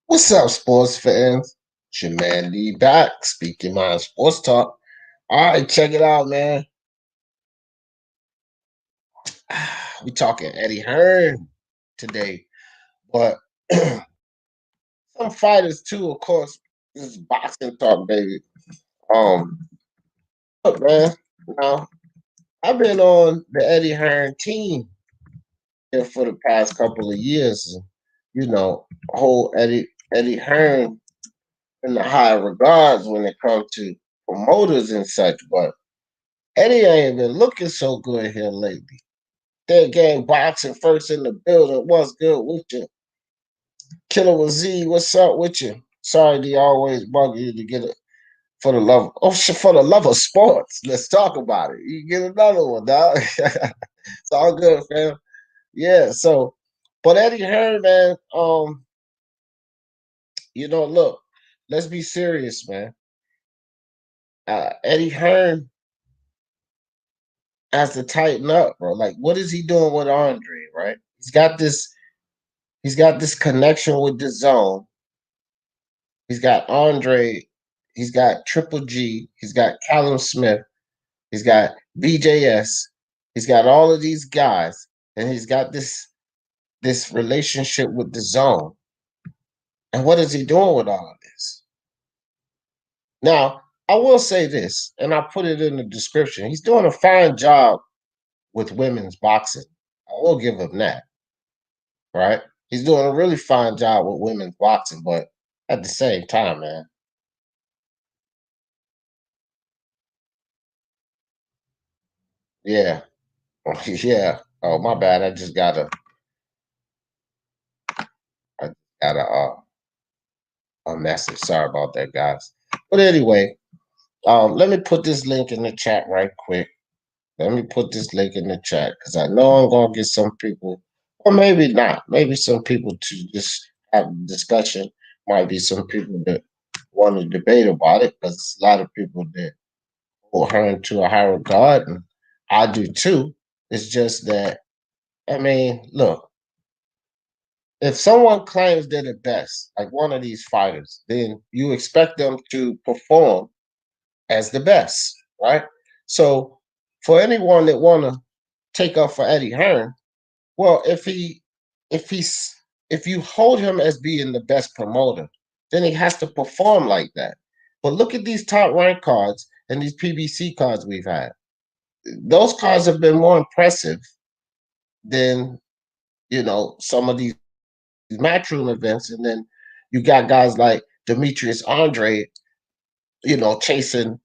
What's up, sports fans? It's your man D back, speaking my sports talk. All right, check it out, man. We talking Eddie Hearn today, but some fighters too, of course. This is boxing talk, baby. Um, look, man. Now I've been on the Eddie Hearn team here for the past couple of years. You know, whole Eddie Hearn in the high regards when it comes to promoters and such, but Eddie ain't been looking so good here lately. Dead gang boxing first in the building. What's good with you? Killer with Z, what's up with you? Sorry to always bug you to get it for the love. Oh shit, for the love of sports. Let's talk about it. You get another one, dog. It's all good, fam. Yeah, so but Eddie Hearn, man, look, let's be serious, man. Eddie Hearn has to tighten up, bro. Like, what is he doing with Andre, right? He's got this connection with the zone. He's got Andre. He's got Triple G. He's got Callum Smith. He's got BJS. He's got all of these guys, and he's got this relationship with the zone. And what is he doing with all of this? Now, I will say this, and I put it in the description. He's doing a fine job with women's boxing. I will give him that, right? He's doing a really fine job with women's boxing, but at the same time, man. Yeah. Yeah. Oh, my bad. I got a message. Sorry about that, guys. But anyway, let me put this link in the chat right quick. Let me put this link in the chat because I know I'm gonna get some people, or maybe not. Maybe some people to just have a discussion. Might be some people that want to debate about it because a lot of people that hold her into a high regard, and I do too. It's just that I mean, look, if someone claims they're the best, like one of these fighters, then you expect them to perform as the best, right? So for anyone that want to take up for Eddie Hearn, well, if he's if you hold him as being the best promoter, then he has to perform like that. But look at these top rank cards and these PBC cards we've had. Those cards have been more impressive than some of these Matchroom events, and then you got guys like Demetrius Andre, chasing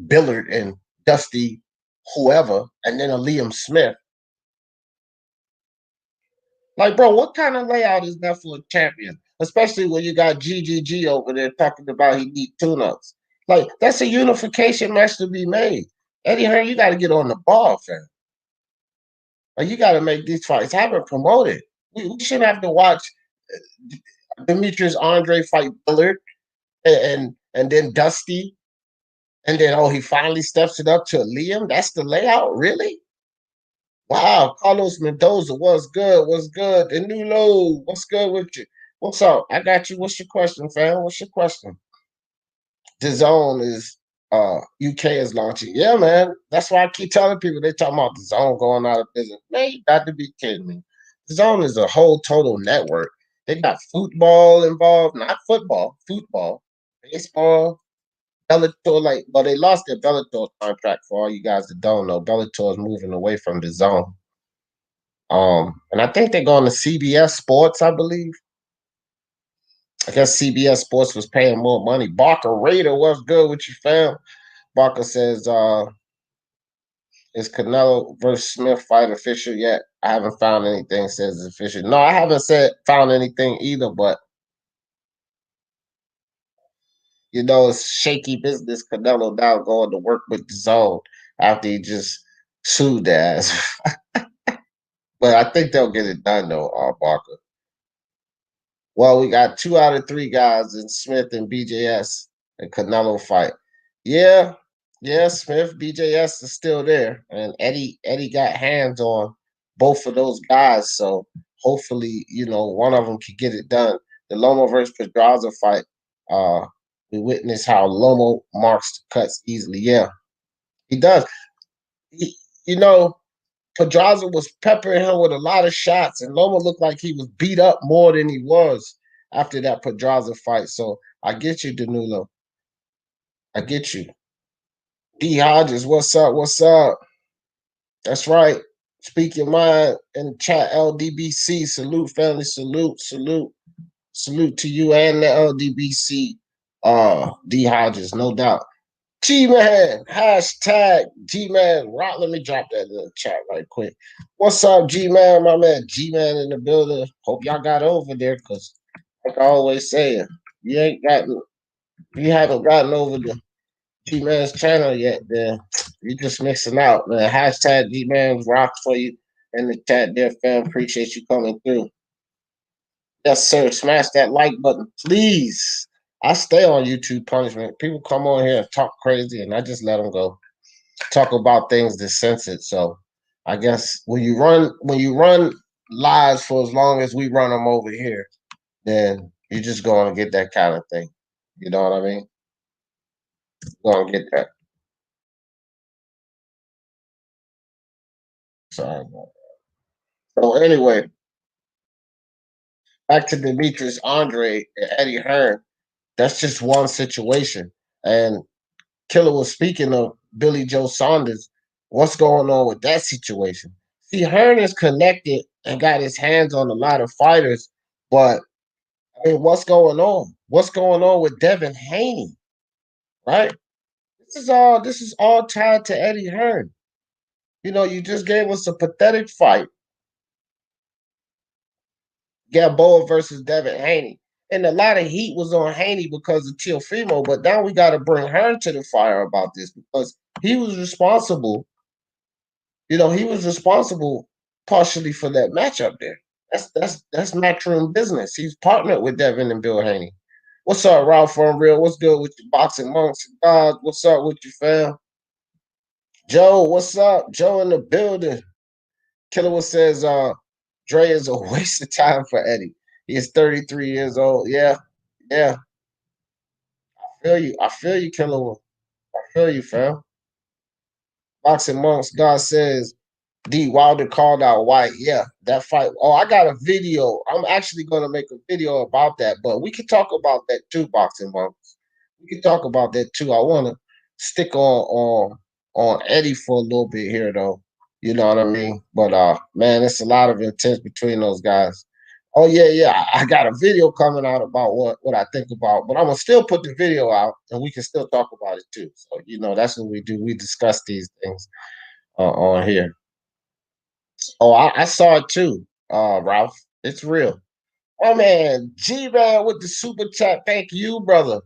Billard and Dusty, whoever, and then a Liam Smith. Like, bro, what kind of layout is that for a champion? Especially when you got GGG over there talking about he need tune-ups. Like, that's a unification match to be made. Eddie Hearn, you got to get on the ball, fam. Like, you got to make these fights. Have it promoted. We shouldn't have to watch Demetrius Andre fight Billard and then Dusty, and then he finally steps it up to Liam. That's the layout, really? Wow, Carlos Mendoza, what's good? What's good? The new low, what's good with you? What's up? I got you. What's your question, fam? What's your question? DAZN is UK is launching. Yeah, man. That's why I keep telling people they talking about DAZN going out of business. Man, you got to be kidding me. DAZN is a whole total network. They got football involved, not football, baseball, Bellator. Like, well, they lost their Bellator contract for all you guys that don't know. Bellator is moving away from DAZN. And I think they're going to CBS Sports, I believe. I guess CBS Sports was paying more money. Barker Raider, what's good with you, fam? Barker says, is Canelo versus Smith fight official yet? I haven't found anything says it's official. No, I haven't found anything either, but it's shaky business. Canelo now going to work with the zone after he just sued their ass. But I think they'll get it done though, Barker. Well, we got 2 out of 3 guys in Smith and BJS and Canelo fight. Yeah, Yeah, Smith, BJS is still there, and Eddie got hands on both of those guys. So hopefully, one of them can get it done. The Lomo versus Pedraza fight, we witnessed how Lomo marks the cuts easily. Yeah, he does. He, you know, Pedraza was peppering him with a lot of shots, and Loma looked like he was beat up more than he was after that Pedraza fight. So I get you, Danilo. I get you. D Hodges, what's up? What's up? That's right. Speak your mind in the chat, LDBC. Salute, family. Salute, salute, salute to you and the LDBC. D Hodges, no doubt. G-Man, hashtag G-Man Rock. Let me drop that in the chat right quick. What's up, G-Man? My man G-Man in the building. Hope y'all got over there, because like I always say, you haven't gotten over the G-Man's channel yet, then you just missing out, man. Hashtag G-Man rocks for you in the chat there, fam. Appreciate you coming through. Yes, sir. Smash that like button, please. I stay on YouTube punishment. People come on here and talk crazy, and I just let them go. Talk about things that's censored. So I guess when you run lives for as long as we run them over here, then you're just going to get that kind of thing. You know what I mean? You're going to get that. Sorry about that. So anyway, back to Demetrius Andre and Eddie Hearn. That's just one situation. And Killer was speaking of Billy Joe Saunders. What's going on with that situation? See, Hearn is connected and got his hands on a lot of fighters, but I mean, what's going on? What's going on with Devin Haney? Right? This is all tied to Eddie Hearn. You just gave us a pathetic fight. Gamboa versus Devin Haney. And a lot of heat was on Haney because of Teofimo, but now we got to bring Hearn to the fire about this because he was responsible. He was responsible partially for that matchup there. That's Matchroom business. He's partnered with Devin and Bill Haney. What's up, Ralph from Real? What's good with your boxing monks and gods? What's up with you, fam? Joe, what's up? Joe in the building. Killer says, Dre is a waste of time for Eddie. He is 33 years old. Yeah, yeah. I feel you. I feel you, Killer. I feel you, fam. Boxing monks, God says, D Wilder called out White. Yeah, that fight. Oh, I got a video. I'm actually going to make a video about that, but we can talk about that too, boxing monks. We can talk about that too. I want to stick on Eddie for a little bit here, though. You know what I mean? But man, it's a lot of intent between those guys. Oh yeah, yeah. I got a video coming out about what I think about, but I'm gonna still put the video out, and we can still talk about it too. So that's what we do. We discuss these things on here. Oh, I saw it too, Ralph. It's real. Oh man, G-Man with the super chat. Thank you, brother.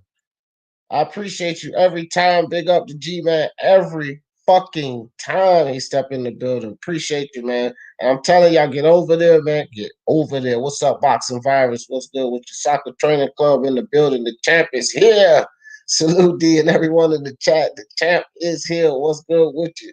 I appreciate you every time. Big up to G-Man every fucking time he step in the building. Appreciate you, man. And I'm telling y'all, get over there, man. Get over there. What's up, Boxing Virus? What's good with your soccer training club in the building? The champ is here. Salute D and everyone in the chat. The champ is here. What's good with you?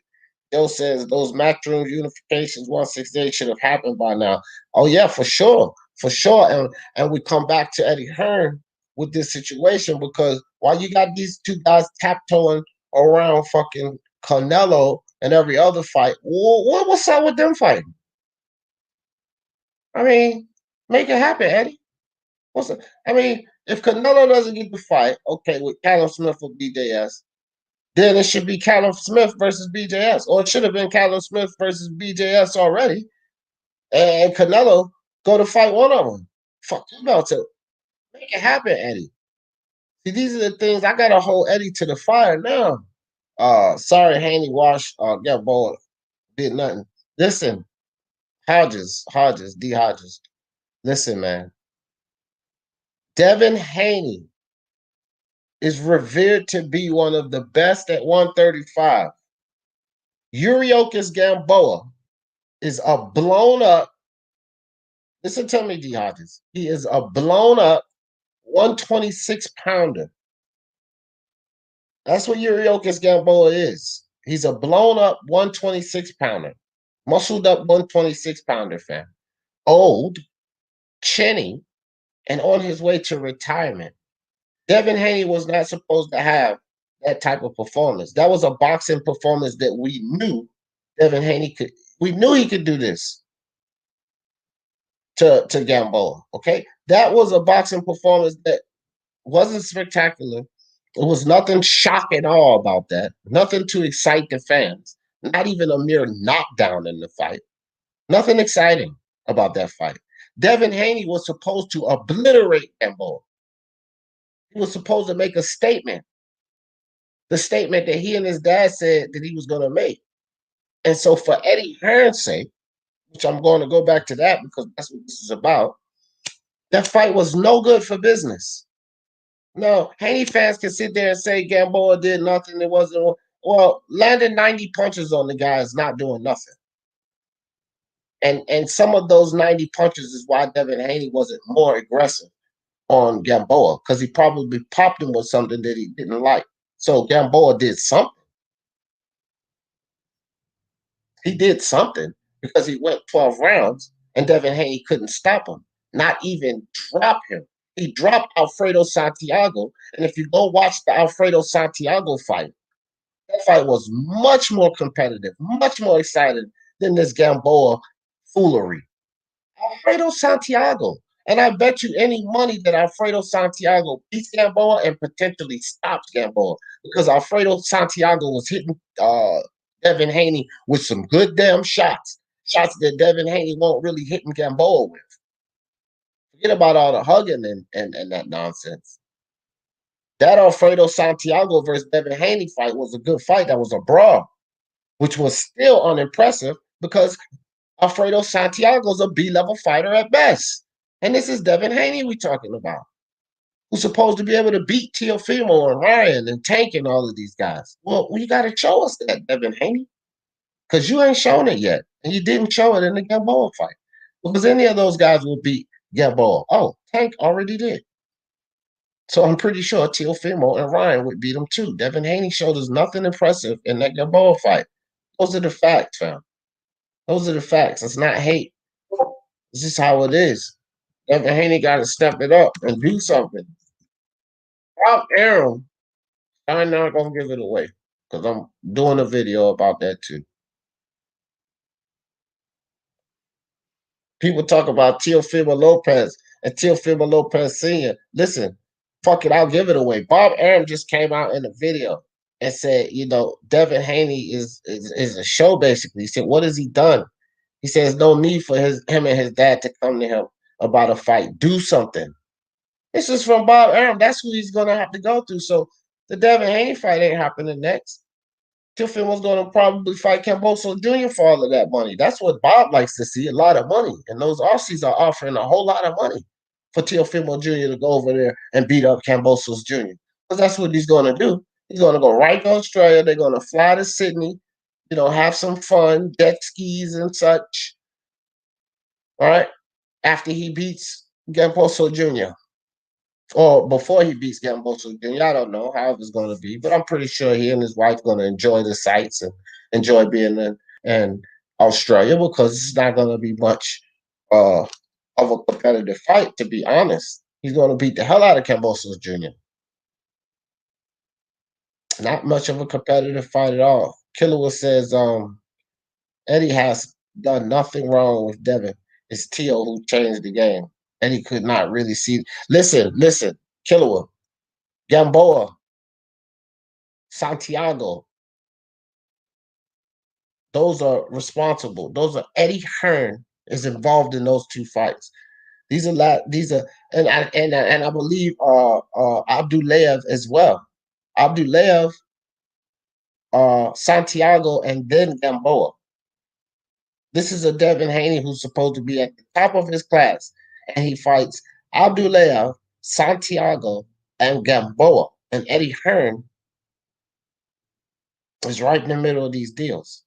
Joe says those Matchroom unifications 168 should have happened by now. Oh yeah, for sure, for sure. And we come back to Eddie Hearn with this situation because while you got these two guys taptoeing around fucking Canelo and every other fight, what's up with them fighting? I mean, make it happen, Eddie. I mean, if Canelo doesn't get the fight, okay, with Callum Smith or BJS, then it should be Callum Smith versus BJS, or it should have been Callum Smith versus BJS already, and Canelo go to fight one of them. Fuck you about to make it happen, Eddie. See, these are the things I gotta hold Eddie to the fire now. Sorry, Haney Wash, yeah, boy, did nothing. Listen, Hodges, D Hodges. Listen, man. Devin Haney is revered to be one of the best at 135. Yuriokis Gamboa is a blown up. Listen to me, D Hodges. He is a blown up 126 pounder. That's what Yuriorkis Gamboa is. He's a blown up 126 pounder, muscled up 126 pounder, fam. Old, chinny, and on his way to retirement. Devin Haney was not supposed to have that type of performance. That was a boxing performance that we knew Devin Haney could. We knew he could do this to Gamboa. Okay, that was a boxing performance that wasn't spectacular. It was nothing shock at all about that. Nothing to excite the fans. Not even a mere knockdown in the fight. Nothing exciting about that fight. Devin Haney was supposed to obliterate Gamboa. He was supposed to make a statement. The statement that he and his dad said that he was going to make. And so for Eddie Hearn's sake, which I'm going to go back to that because that's what this is about, that fight was no good for business. No, Haney fans can sit there and say Gamboa did nothing. It wasn't. Well, landing 90 punches on the guy is not doing nothing. And some of those 90 punches is why Devin Haney wasn't more aggressive on Gamboa, because he probably popped him with something that he didn't like. So Gamboa did something. He did something because he went 12 rounds and Devin Haney couldn't stop him, not even drop him. He dropped Alfredo Santiago. And if you go watch the Alfredo Santiago fight, that fight was much more competitive, much more exciting than this Gamboa foolery. Alfredo Santiago. And I bet you any money that Alfredo Santiago beats Gamboa and potentially stops Gamboa, because Alfredo Santiago was hitting Devin Haney with some good damn shots. Shots that Devin Haney won't really hit Gamboa with. Forget about all the hugging and that nonsense. That Alfredo Santiago versus Devin Haney fight was a good fight. That was a brawl, which was still unimpressive because Alfredo Santiago's a B-level fighter at best. And this is Devin Haney we're talking about, who's supposed to be able to beat Teofimo and Ryan and Tank and all of these guys. Well, you got to show us that, Devin Haney, because you ain't shown it yet. And you didn't show it in the Gamboa fight. Because any of those guys will beat Gamboa. Oh, Tank already did. So I'm pretty sure Teofimo and Ryan would beat him too. Devin Haney showed us nothing impressive in that Gamboa fight. Those are the facts, fam. Those are the facts. It's not hate. This is how it is. Devin Haney got to step it up and do something. Bob Arum, I'm not going to give it away because I'm doing a video about that too. People talk about Teofimo Lopez and Teofimo Lopez Sr. Listen, fuck it, I'll give it away. Bob Arum just came out in a video and said, you know, Devin Haney is a show basically. He said, what has he done? He says no need for him and his dad to come to him about a fight. Do something. This is from Bob Arum. That's who he's going to have to go through. So the Devin Haney fight ain't happening next. Teofimo's going to probably fight Camboso Jr. for all of that money. That's what Bob likes to see, a lot of money. And those Aussies are offering a whole lot of money for Teofimo Jr. to go over there and beat up Cambosos Jr. Because that's what he's going to do. He's going to go right to Australia. They're going to fly to Sydney, you know, have some fun, jet skis and such. All right? After he beats Camboso Jr. Or before he beats Gamboso Jr. I don't know how it's going to be, but I'm pretty sure he and his wife going to enjoy the sights and enjoy being in Australia, because it's not going to be much of a competitive fight, to be honest. He's going to beat the hell out of Gamboso Jr. Not much of a competitive fight at all. Killer says Eddie has done nothing wrong with Devin. It's Tio who changed the game. Eddie could not really see. Listen, Killer, Gamboa, Santiago, those are responsible. Those are Eddie Hearn is involved in those two fights. These are and I believe Abdulayev as well. Abdulayev, Santiago, and then Gamboa. This is a Devin Haney who's supposed to be at the top of his class, and he fights Abdulayev, Santiago, and Gamboa. And Eddie Hearn is right in the middle of these deals.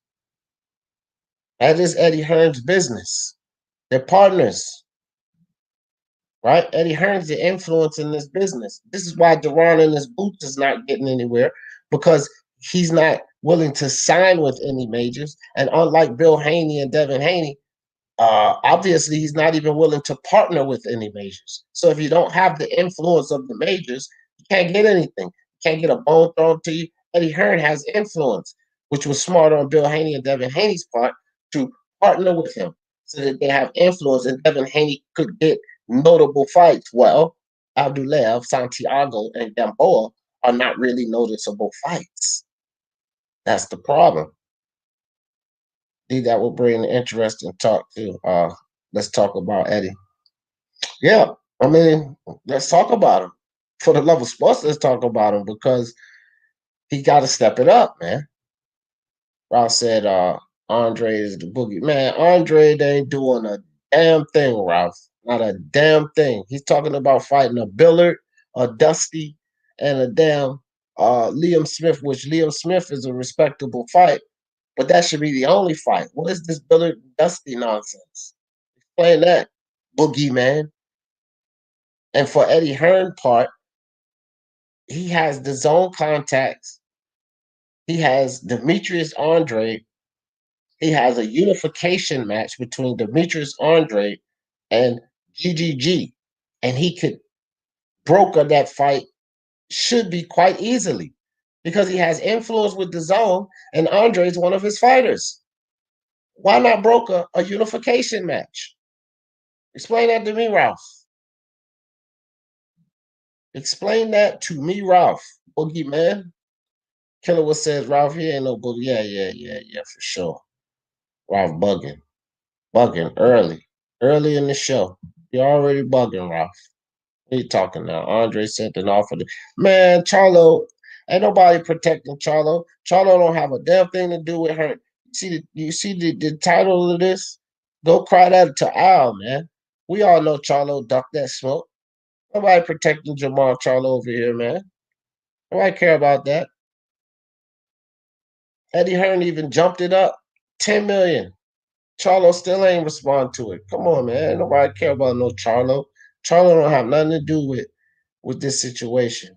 That is Eddie Hearn's business. They're partners, right? Eddie Hearn's the influence in this business. This is why Duran in his boots is not getting anywhere, because he's not willing to sign with any majors. And unlike Bill Haney and Devin Haney, obviously he's not even willing to partner with any majors. So if you don't have the influence of the majors, you can't get anything. You can't get a bone thrown to you. Eddie Hearn has influence, which was smart on Bill Haney and Devin Haney's part to partner with him so that they have influence and Devin Haney could get notable fights. Well, Abdulayev, Santiago, and Gamboa are not really noticeable fights. That's the problem. That will bring an interesting talk too. Let's talk about Eddie. Yeah, I mean, let's talk about him. For the love of sports, let's talk about him because he got to step it up, man. Ralph said Andre is the boogie. Man, Andre, they ain't doing a damn thing, Ralph. Not a damn thing. He's talking about fighting a Billard, a Dusty, and a damn Liam Smith, which Liam Smith is a respectable fight. But that should be the only fight. What is this Billard Dusty nonsense? Explain that, boogeyman. And for Eddie Hearn part, he has the zone contacts. He has Demetrius Andre. He has a unification match between Demetrius Andre and GGG. And he could broker that fight, should be quite easily, because he has influence with the zone and Andre is one of his fighters. Why not broker a unification match? Explain that to me, Ralph. Explain that to me, Ralph. Boogeyman. Killer was says, Ralph, he ain't no boogie. Yeah, for sure. Ralph bugging. Bugging early in the show. You're already bugging, Ralph. What are you talking now? Andre sent an offer. Man, Charlo, ain't nobody protecting Charlo. Charlo don't have a damn thing to do with her. You see the title of this? Go cry that to Al, man. We all know Charlo ducked that smoke. Nobody protecting Jamal Charlo over here, man. Nobody care about that. Eddie Hearn even jumped it up. 10 million. Charlo still ain't respond to it. Come on, man. Nobody care about no Charlo. Charlo don't have nothing to do with this situation.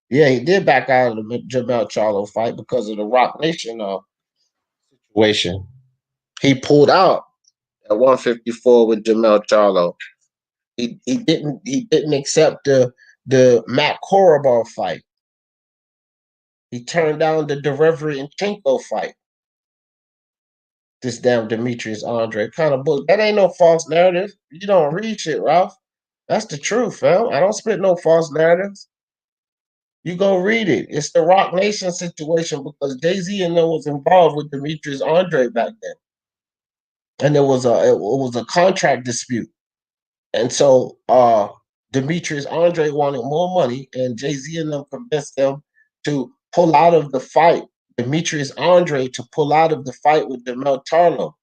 Yeah, he did back out of the Jamel Charlo fight because of the Rock Nation situation. He pulled out at 154 with Jamel Charlo. He didn't accept the Matt Korobov fight. He turned down the Derevryanchenko fight. This damn Demetrius Andre kind of book. That ain't no false narrative. You don't read shit, Ralph. That's the truth, fam. I don't spit no false narratives. You go read it. It's the Rock Nation situation because Jay-Z and them was involved with Demetrius Andre back then. And it was a contract dispute. And so Demetrius Andre wanted more money, and Jay-Z and them convinced them to pull out of the fight. Demetrius Andre to pull out of the fight with Jamel Charlo.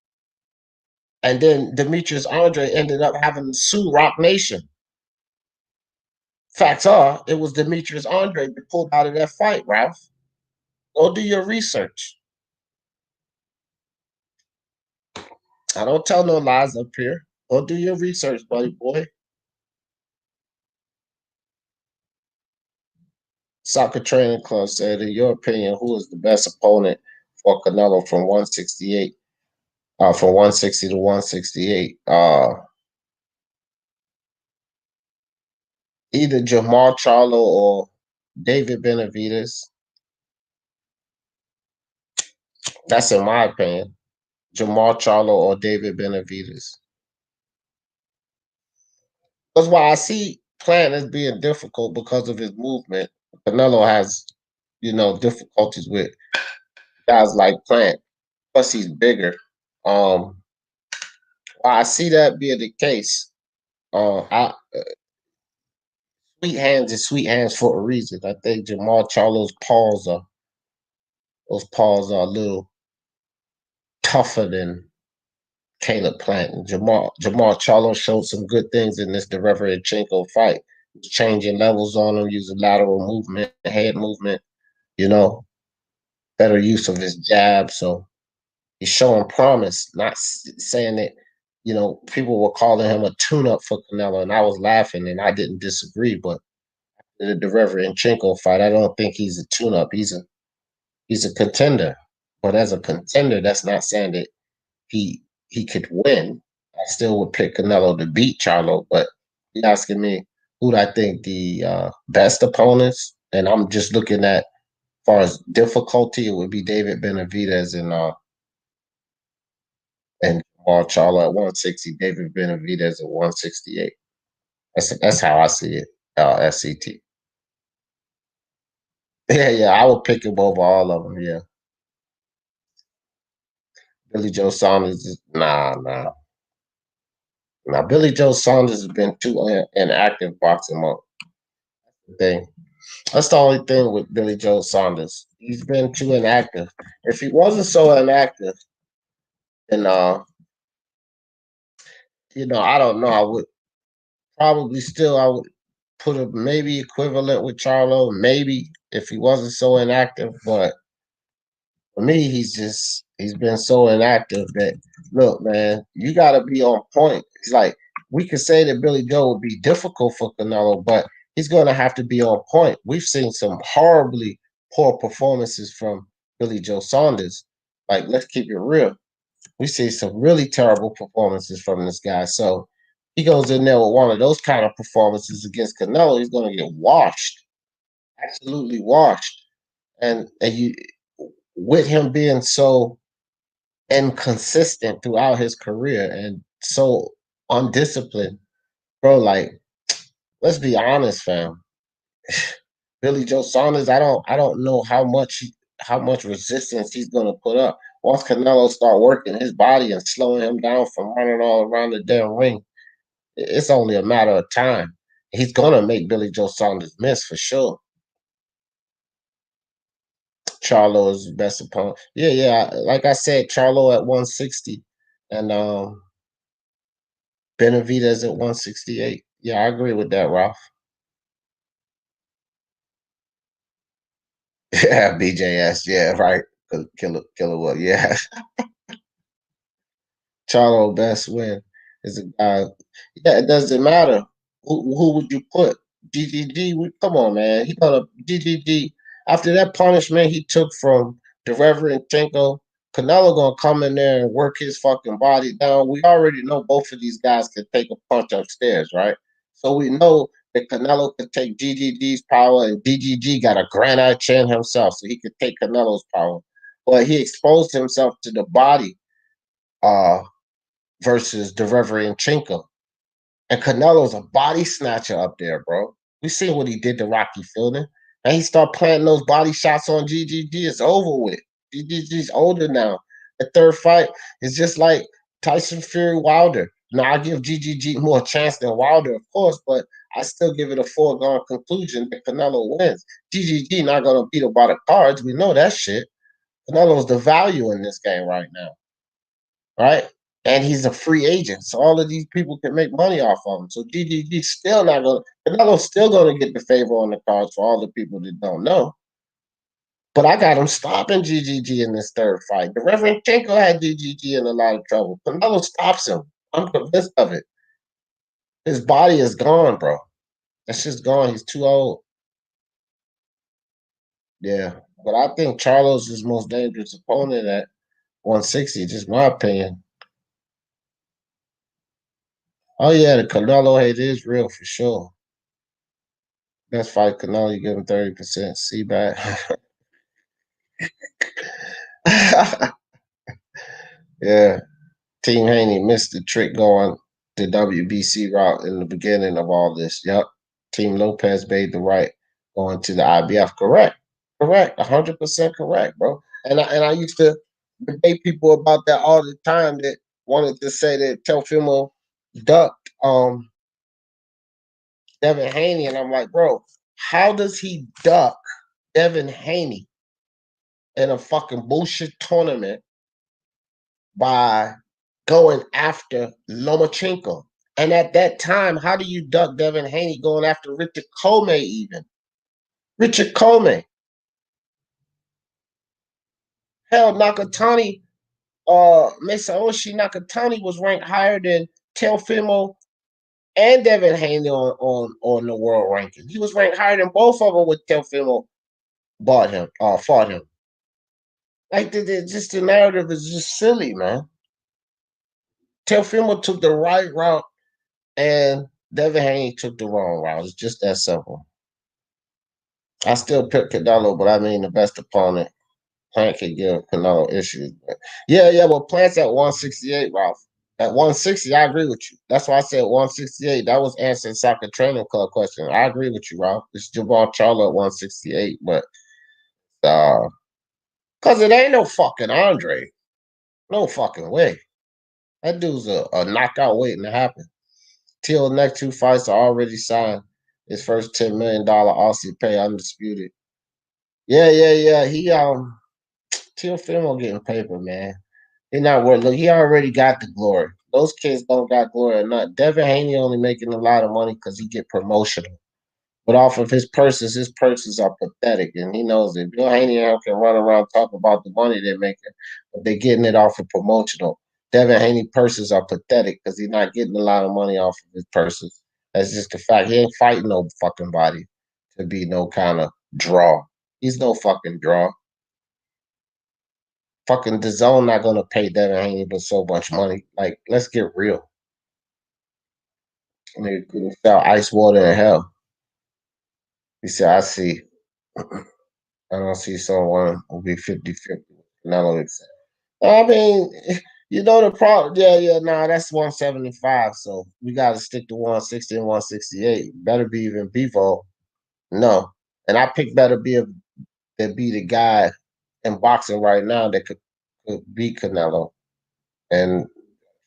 And then Demetrius Andre ended up having to sue Rock Nation. Facts are, it was Demetrius Andre that pulled out of that fight, Ralph. Go do your research. I don't tell no lies up here. Go do your research, buddy boy. Soccer Training Club said, in your opinion, who is the best opponent for Canelo from 168? From 160 to 168? Either Jamal Charlo or David Benavidez. That's in my opinion. Jamal Charlo or David Benavidez. That's why I see Plant as being difficult because of his movement. Canelo has, difficulties with guys like Plant. Plus, he's bigger. I see that being the case. Sweet hands is sweet hands for a reason. I think Jamal Charlo's paws are a little tougher than Caleb Plant. And Jamal Charlo showed some good things in this Derevryanchenko fight. He was changing levels on him, using lateral movement, head movement, better use of his jab. So he's showing promise, not saying that, people were calling him a tune-up for Canelo, and I was laughing, and I didn't disagree. But the Derevianchenko fight. I don't think he's a tune-up. He's a contender. But as a contender, that's not saying that he could win. I still would pick Canelo to beat Charlo, but you're asking me who I think the best opponents, and I'm just looking at as far as difficulty, it would be David Benavidez and Charlo at 160, David Benavidez at 168. That's how I see it. SCT. Yeah, I would pick him over all of them. Yeah, Billy Joe Saunders is nah. Now Billy Joe Saunders has been too inactive boxing mode. Thing. That's the only thing with Billy Joe Saunders. He's been too inactive. If he wasn't so inactive, then I don't know. I would probably still I would put him maybe equivalent with Charlo, maybe if he wasn't so inactive. But for me, he's been so inactive that look, man, you gotta be on point. It's like we could say that Billy Joe would be difficult for Canelo, but he's gonna have to be on point. We've seen some horribly poor performances from Billy Joe Saunders. Like, let's keep it real. We see some really terrible performances from this guy. So he goes in there with one of those kind of performances against Canelo, he's gonna get washed. Absolutely washed. And you with him being so inconsistent throughout his career and so undisciplined, bro. Like, let's be honest, fam. Billy Joe Saunders, I don't know how much resistance he's gonna put up. Once Canelo start working his body and slowing him down from running all around the damn ring, it's only a matter of time. He's gonna make Billy Joe Saunders miss for sure. Charlo is the best opponent. Yeah. Like I said, Charlo at 160 and Benavidez at 168. Yeah, I agree with that, Ralph. Yeah, BJS. Yeah, right. Killer what? Yeah. Charlo best win is a guy. Yeah, it doesn't matter. Who would you put? GGG? Come on, man. He gonna GGG after that punishment he took from Derevianchenko. Canelo gonna come in there and work his fucking body down. We already know both of these guys can take a punch upstairs, right? So we know that Canelo could take GGG's power, and GGG got a granite chin himself, so he could take Canelo's power. But he exposed himself to the body. Versus Derevianchenko. And Canelo's a body snatcher up there, bro. We seen what he did to Rocky Fielding. And he start planting those body shots on GGG. It's over with. GGG's older now. The third fight is just like Tyson Fury Wilder. Now I give GGG more chance than Wilder, of course, but I still give it a foregone conclusion that Canelo wins. GGG not gonna beat him by the cards. We know that shit. Canelo's the value in this game right now, right? And he's a free agent, so all of these people can make money off of him. So GGG still not going. Canelo's still going to get the favor on the cards for all the people that don't know. But I got him stopping GGG in this third fight. The Reverend Chenko had GGG in a lot of trouble. Canelo stops him. I'm convinced of it. His body is gone, bro. That's just gone. He's too old. Yeah, but I think Charlo's his most dangerous opponent at 160. Just my opinion. Oh yeah, the Canelo hate is real for sure. Best fight Canelo, you give him 30%. See back. Yeah. Team Haney missed the trick going the WBC route in the beginning of all this. Yep. Team Lopez made the right going to the IBF. Correct. Correct. 100% correct, bro. And I used to debate people about that all the time that wanted to say that Telfimo ducked Devin Haney. And I'm like, bro, how does he duck Devin Haney in a fucking bullshit tournament by going after Lomachenko? And at that time, how do you duck Devin Haney going after Richard Comey even? Richard Comey. Hell, Nakatani, Masaoshi Nakatani was ranked higher than Teofimo and Devin Haney on the world ranking. He was ranked higher than both of them when Teofimo fought him. Like just the narrative is just silly, man. Teofimo took the right route, and Devin Haney took the wrong route. It's just that simple. I still pick Canelo, but I mean the best opponent. Plant could give Canelo issues. But yeah, but Plant's at 168, Ralph. At 160, I agree with you. That's why I said 168. That was answering soccer training club question. I agree with you, Ralph. It's Jamal Charlo at 168, but because it ain't no fucking Andre. No fucking way. That dude's a knockout waiting to happen. Till the next two fights are already signed. His first $10 million Aussie pay, undisputed. Yeah. He Teofimo getting paper, man. He not worth. Look, he already got the glory. Those kids don't got glory or not. Devin Haney only making a lot of money because he get promotional. But off of his purses are pathetic, and he knows it. Bill Haney can run around talk about the money they're making, but they're getting it off of promotional. Devin Haney purses are pathetic because he's not getting a lot of money off of his purses. That's just the fact. He ain't fighting no fucking body to be no kind of draw. He's no fucking draw. Fucking DAZN not gonna pay Devin Haney but so much money. Like, let's get real. Nigga couldn't sell ice water in hell. He said, I see. I don't see someone who'll be 50-50. Canelo said. I mean, the problem. Yeah, nah, that's 175. So we got to stick to 160 and 168. Better be even Bivol. No. And I picked Beterviev to be the guy in boxing right now that could beat Canelo. And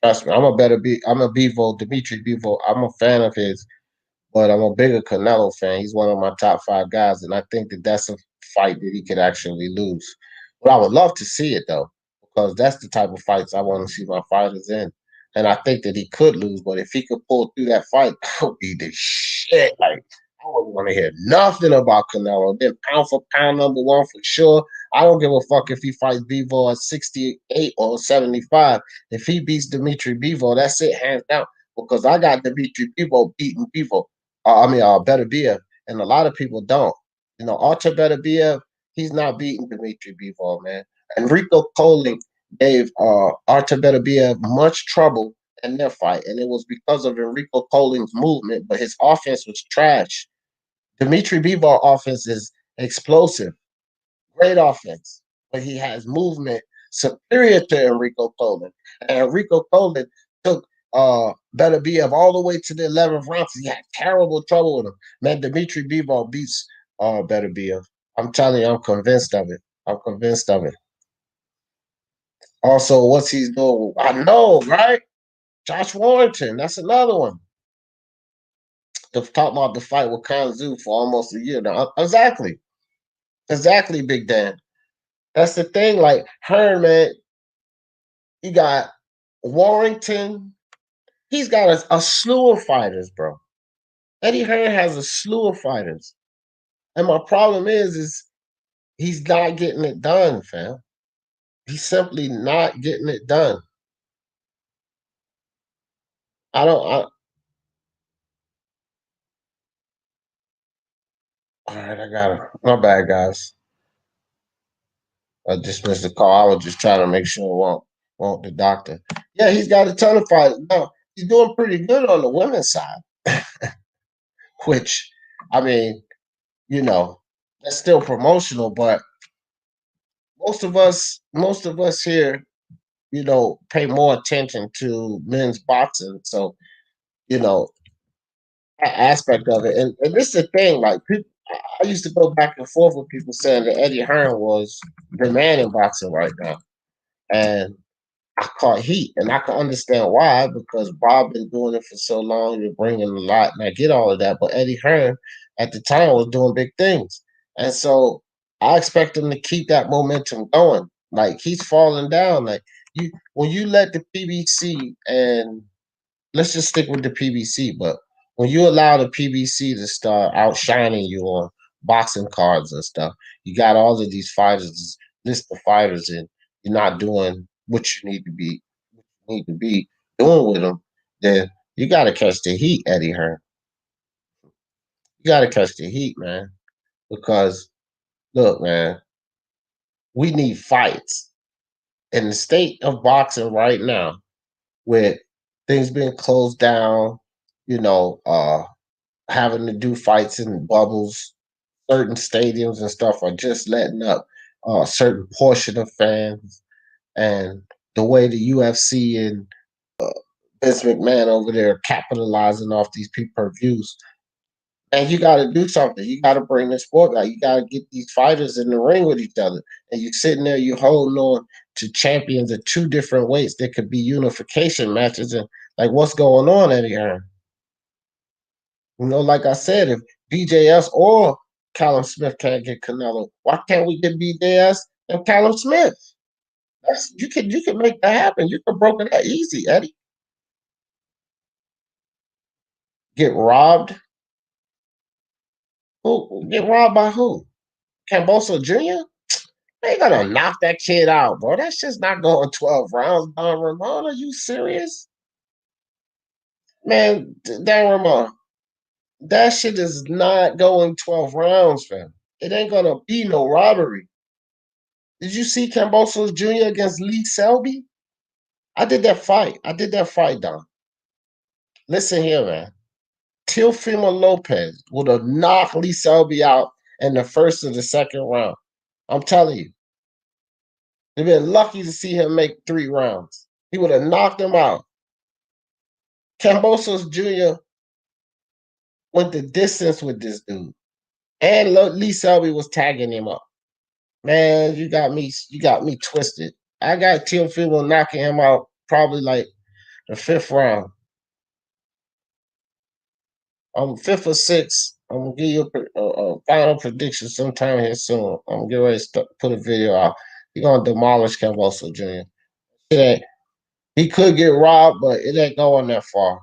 trust me, I'm a Bivol, Dimitri Bivol. I'm a fan of his. But I'm a bigger Canelo fan. He's one of my top 5 guys, and I think that that's a fight that he could actually lose. But I would love to see it, though, because that's the type of fights I want to see my fighters in. And I think that he could lose, but if he could pull through that fight, that would be the shit. Like, I wouldn't want to hear nothing about Canelo. Then pound for pound number 1 for sure. I don't give a fuck if he fights Bivol at 68 or 75. If he beats Dimitri Bivol, that's it, hands down. Because I got Dimitri Bivol beating Bivol. Beterbiev, and a lot of people don't. Artur Beterbiev, he's not beating Dimitri Bivol, man. Enrico Colling gave Artur Beterbiev much trouble in their fight, and it was because of Enrico Colling's movement, but his offense was trash. Dimitri Bivol offense is explosive, great offense, but he has movement superior to Enrico Colling. And Enrico Colling took Beterbiev all the way to the 11th round. He had terrible trouble with him. Man, Dimitri Bivol beats Beterbiev. I'm telling you, I'm convinced of it. Also, what's he's doing? I know, right? Josh Warrington, that's another one. Talk about the fight with Kanzu for almost a year now. Exactly, Big Dan. That's the thing. Like Hearn, man, he got Warrington. He's got a slew of fighters, bro. Eddie Hearn has a slew of fighters. And my problem is he's not getting it done, fam. He's simply not getting it done. All right, I got it. My bad, guys. I just missed the call. I was just trying to make sure it won't the doctor. Yeah, he's got a ton of fighters. No, he's doing pretty good on the women's side. Which, I mean, that's still promotional, but most of us here, pay more attention to men's boxing. So, that aspect of it. And this is the thing, like people, I used to go back and forth with people saying that Eddie Hearn was the man in boxing right now. And I caught heat, and I can understand why, because Bob been doing it for so long, you're bringing a lot, and I get all of that. But Eddie Hearn at the time was doing big things. And so I expect him to keep that momentum going. Like he's falling down. Like when you let the PBC, and let's just stick with the PBC, but when you allow the PBC to start outshining you on boxing cards and stuff, you got all of these fighters, list of fighters, and you're not doing what you need to be doing with them, then You got to catch the heat, Eddie Hearn. You got to catch the heat, man. Because look, man, we need fights in the state of boxing right now, with things being closed down. You know, having to do fights in bubbles. Certain stadiums and stuff are just letting up a certain portion of fans, and the way the UFC and Vince McMahon over there capitalizing off these pay-per-views. And you got to do something. You got to bring the sport back. You got to get these fighters in the ring with each other. And you're sitting there, you holding on to champions at two different weights. There could be unification matches. And like, what's going on, Eddie Hearn? You know, like I said, if BJS or Callum Smith can't get Canelo, why can't we get BJS and Callum Smith? You can make that happen. You can broker that easy, Eddie. Get robbed? Who get robbed by who? Camboso Jr.? They gonna knock that kid out, bro. That's just not going 12 rounds. Don Ramon, are you serious? Man, Don Ramon, that shit is not going 12 rounds, fam. It ain't gonna be no robbery. Did you see Camboso Jr. against Lee Selby? I did that fight, Don. Listen here, man. Teofimo Lopez would have knocked Lee Selby out in the first or the second round. I'm telling you. They've been lucky to see him make 3 rounds. He would have knocked him out. Cambosos Jr. went the distance with this dude. And Lee Selby was tagging him up. Man, you got me twisted. I got Teofimo knocking him out probably like the 5th round. I'm 5th or 6th. I'm gonna give you a final prediction sometime here soon. I'm gonna get ready to put a video out. He's gonna demolish Camboso Jr. He could get robbed, but it ain't going that far.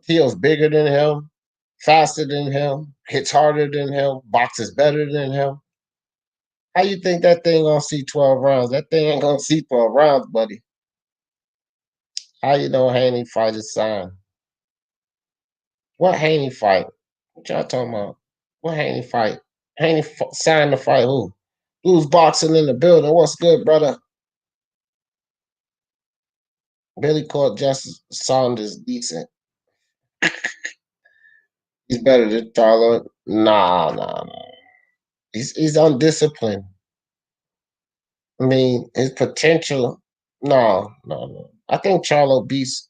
Teal's bigger than him, faster than him, hits harder than him, boxes better than him. How you think that thing gonna see 12 rounds? That thing ain't gonna see 12 rounds, buddy. How you know Haney fight is signed? What Haney fight? What y'all talking about? What Haney fight? Haney signed to fight who? Who's boxing in the building? What's good, brother? Billy called Justice Saunders decent. He's better than Charlo. Nah. He's undisciplined. I mean, his potential. No. I think Charlo beats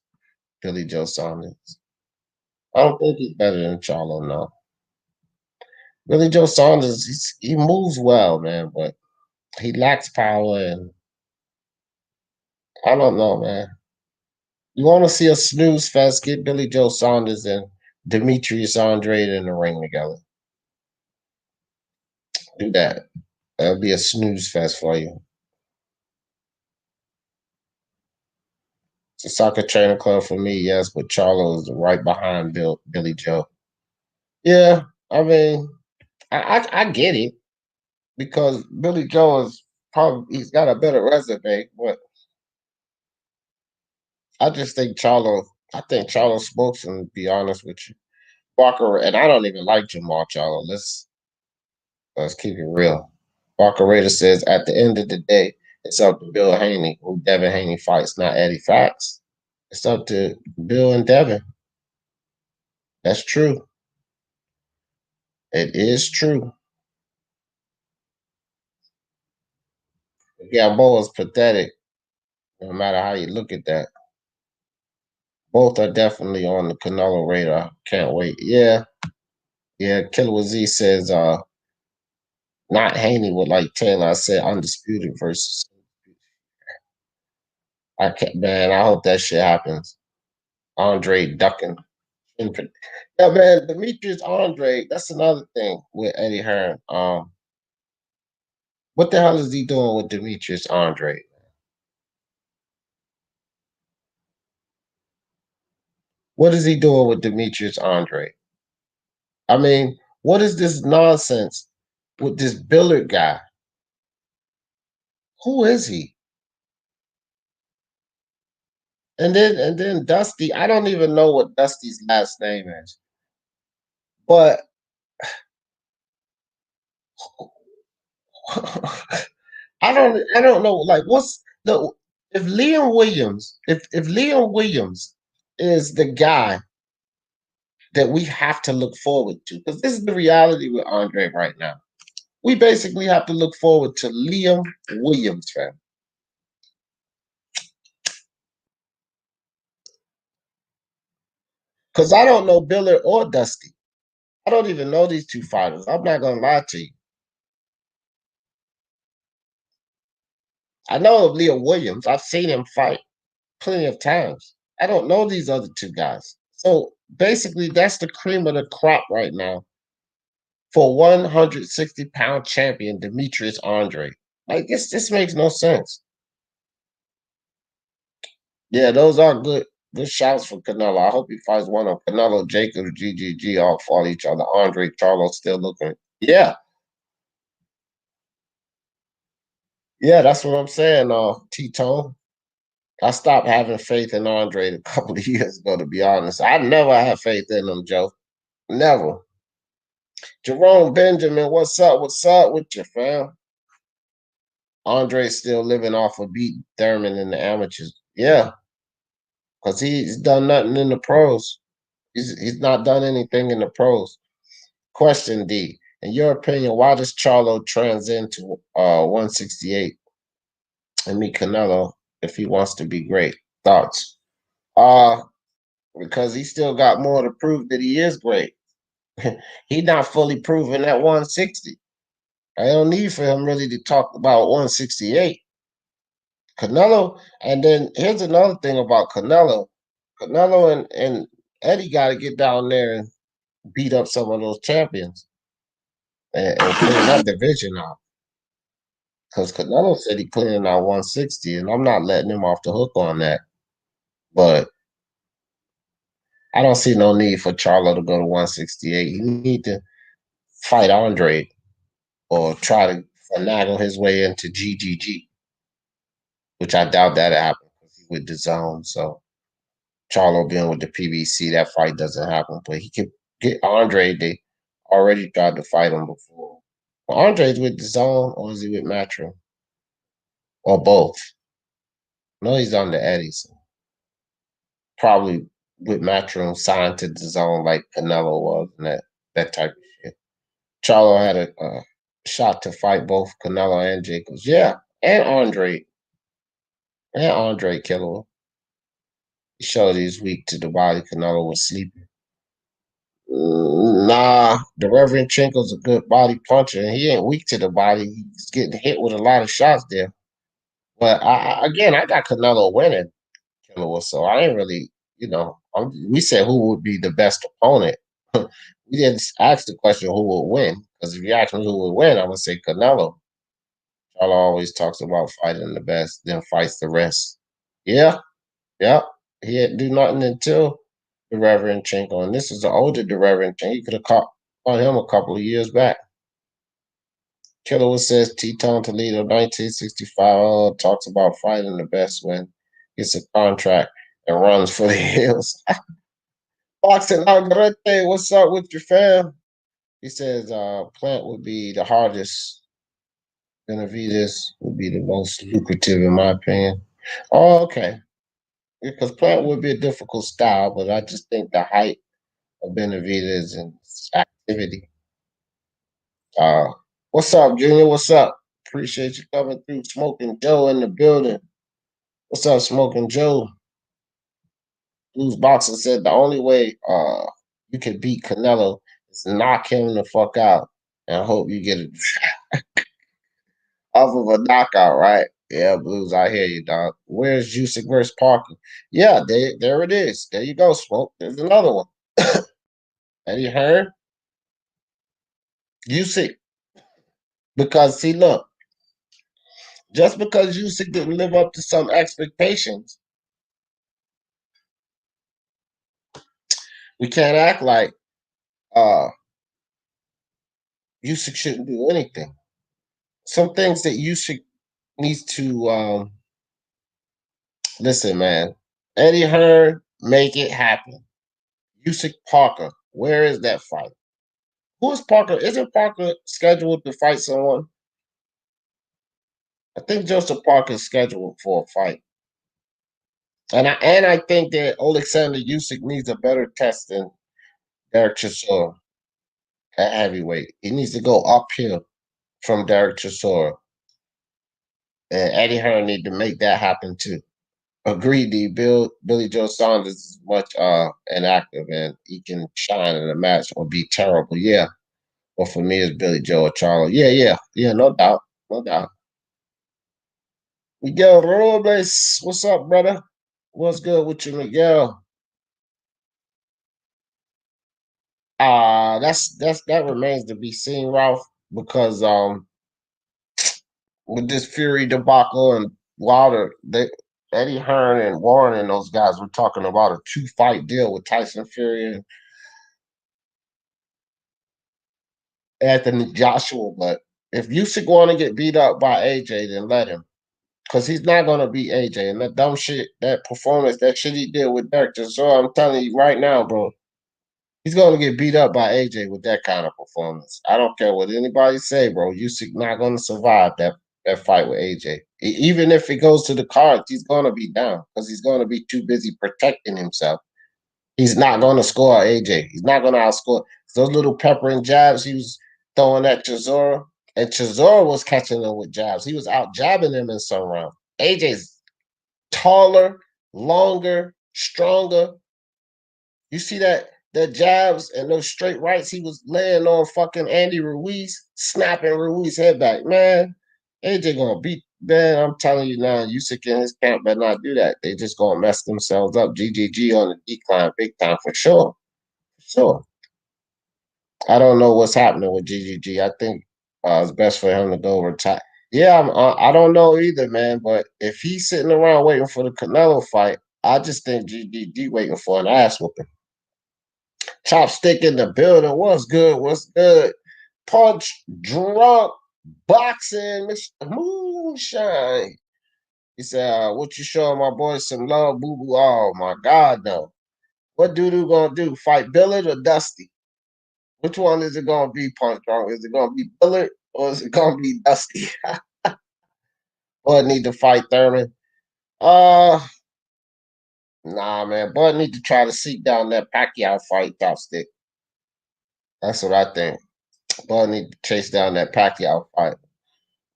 Billy Joe Saunders. I don't think he's better than Charlo. No, Billy Joe Saunders. He moves well, man, but he lacks power, and I don't know, man. You want to see a snooze fest? Get Billy Joe Saunders and Demetrius Andrade in the ring together. Do that. That'll be a snooze fest for you. It's a soccer training club for me, yes, but Charlo is right behind Billy Joe. Yeah, I mean, I get it because Billy Joe is probably he's got a better resume, but I just think Charlo. I think Charlo spokesman. To be honest with you, Walker, and I don't even like Jamal Charlo. Let's keep it real. Walker Raider says at the end of the day, it's up to Bill Haney who Devin Haney fights, not Eddie Facts. It's up to Bill and Devin. That's true. It is true. Gamboa is pathetic, no matter how you look at that. Both are definitely on the Canelo radar. Can't wait. Yeah. Killer Z says not Haney with like Taylor. I said undisputed versus I can't man, I hope that shit happens. Andre ducking. Yeah, man, Demetrius Andre, that's another thing with Eddie Hearn. What the hell is he doing with Demetrius Andre? What is he doing with Demetrius Andre? I mean, what is this nonsense with this Billard guy? Who is he? And then Dusty, I don't even know what Dusty's last name is. But I don't know like what's the if Liam Williams is the guy that we have to look forward to, because this is the reality with Andre right now. We basically have to look forward to Liam Williams, fam. Because I don't know Billard or Dusty. I don't even know these two fighters. I'm not gonna lie to you. I know of Liam Williams. I've seen him fight plenty of times. I don't know these other two guys. So basically, that's the cream of the crop right now for 160-pound champion Demetrius Andre. Like this makes no sense. Yeah, those are good shouts for Canelo. I hope he fights one of Canelo, Jacobs, GGG all fought each other. Andre, Charlo still looking. Yeah, yeah, that's what I'm saying, Tito. I stopped having faith in Andre a couple of years ago, to be honest. I never had faith in him, Joe. Never. Jerome Benjamin, what's up? What's up with you, fam? Andre's still living off of beat Thurman in the amateurs. Yeah, because he's done nothing in the pros. He's not done anything in the pros. Question D. In your opinion, why does Charlo transcend to 168 and meet Canelo if he wants to be great? Thoughts? Because he still got more to prove that he is great. He's not fully proven at 160. I don't need for him really to talk about 168. Canelo, and then here's another thing about Canelo. Canelo and Eddie got to get down there and beat up some of those champions and clean that division out. Because Canelo said he cleaning out 160, and I'm not letting him off the hook on that. But I don't see no need for Charlo to go to 168. He need to fight Andre or try to finagle his way into GGG, which I doubt that'll happen because he's with the zone. So Charlo being with the PBC, that fight doesn't happen. But he could get Andre. They already tried to fight him before. Well, Andre's with the zone, or is he with Matchroom? Or both? No, he's on the Eddie. So probably with Matchroom signed to the zone like Canelo was and that type of shit. Charlo had a shot to fight both Canelo and Jacobs. Yeah, and Andre Killer. He showed he's weak to the body. Canelo was sleeping. Nah, the Reverend Chenko's a good body puncher, and he ain't weak to the body. He's getting hit with a lot of shots there. But again, I got Canelo winning, Killer. So I ain't really, we said who would be the best opponent. We didn't ask the question who would win, because if you ask me who would win, I would say Canelo. Charlo always talks about fighting the best, then fights the rest. Yeah, yeah. He didn't do nothing until the Reverend Chenko, and this is the older the Reverend Chenko. He could have caught on him a couple of years back. Killer says T-Tone Toledo, 1965, talks about fighting the best when gets a contract and runs for the hills. Boxing Andrade, what's up with your fam? He says Plant would be the hardest. Benavides would be the most lucrative, in my opinion. Oh, okay. Because Plant would be a difficult style, but I just think the height of Benavides and his activity. Uh, what's up, Junior? What's up? Appreciate you coming through. Smoking Joe in the building. What's up, Smoking Joe? Blues Boxer said the only way you can beat Canelo is knock him the fuck out and hope you get it off of a knockout, right? Yeah, Blues, I hear you, dog. Where's Usyk versus Parker? Yeah, there it is. There you go, Smoke. There's another one. Eddie Hearn, Usyk. Because see, look, just because Usyk didn't live up to some expectations, we can't act like uh Usyk shouldn't do anything. Some things that Usyk needs to listen, man. Eddie Hearn, make it happen. Usyk Parker, where is that fight? Who is Parker? Isn't Parker scheduled to fight someone? I think Joseph Parker is scheduled for a fight. And I think that Alexander Usyk needs a better test than Derek Chisora at heavyweight. He needs to go uphill from Derek Chisora. And Eddie Hearn need to make that happen too. Agreed, Billy Joe Saunders is much inactive and he can shine in a match or be terrible. Yeah. But for me it's Billy Joe or Charlo. Yeah, no doubt. No doubt. Miguel Robles, what's up, brother? What's good with you, Miguel? That remains to be seen, Ralph, because with this Fury debacle and Wilder, Eddie Hearn and Warren and those guys were talking about a 2-fight deal with Tyson Fury and Anthony Joshua. But if Usyk want to get beat up by AJ, then let him, because he's not gonna beat AJ. And that dumb shit, that performance, that shit he did with Derek Chisora, I'm telling you right now, bro. He's gonna get beat up by AJ with that kind of performance. I don't care what anybody say, bro. Usyk not gonna survive that fight with AJ. Even if it goes to the cards, he's gonna be down because he's gonna be too busy protecting himself. He's not gonna score AJ. He's not gonna outscore those little pepper and jabs he was throwing at Chisora. And Chisora was catching him with jabs. He was out jabbing him in some rounds. AJ's taller, longer, stronger. You see that jabs and those straight rights he was laying on fucking Andy Ruiz, snapping Ruiz head back. Man, AJ gonna beat, man, I'm telling you now, Usyk and his camp better not do that. They just gonna mess themselves up. GGG on the decline big time for sure. For sure. I don't know what's happening with GGG. I think it's best for him to go retire. Yeah, I don't know either, man. But if he's sitting around waiting for the Canelo fight, I just think GGG waiting for an ass whooping. Chopstick in the building. What's good? What's good? Punch drunk boxing, Mr. Moonshine. He said, "What you showing my boy some love, boo boo?" Oh my God, no. What Doodoo gonna do? Fight Billard or Dusty? Which one is it gonna be, Punch drunk? Is it gonna be Billard or is it gonna be Dusty? Bud need to fight Thurman. Uh, nah, man. Bud need to try to seek down that Pacquiao fight, Chopstick. That's what I think. Bud need to chase down that Pacquiao fight.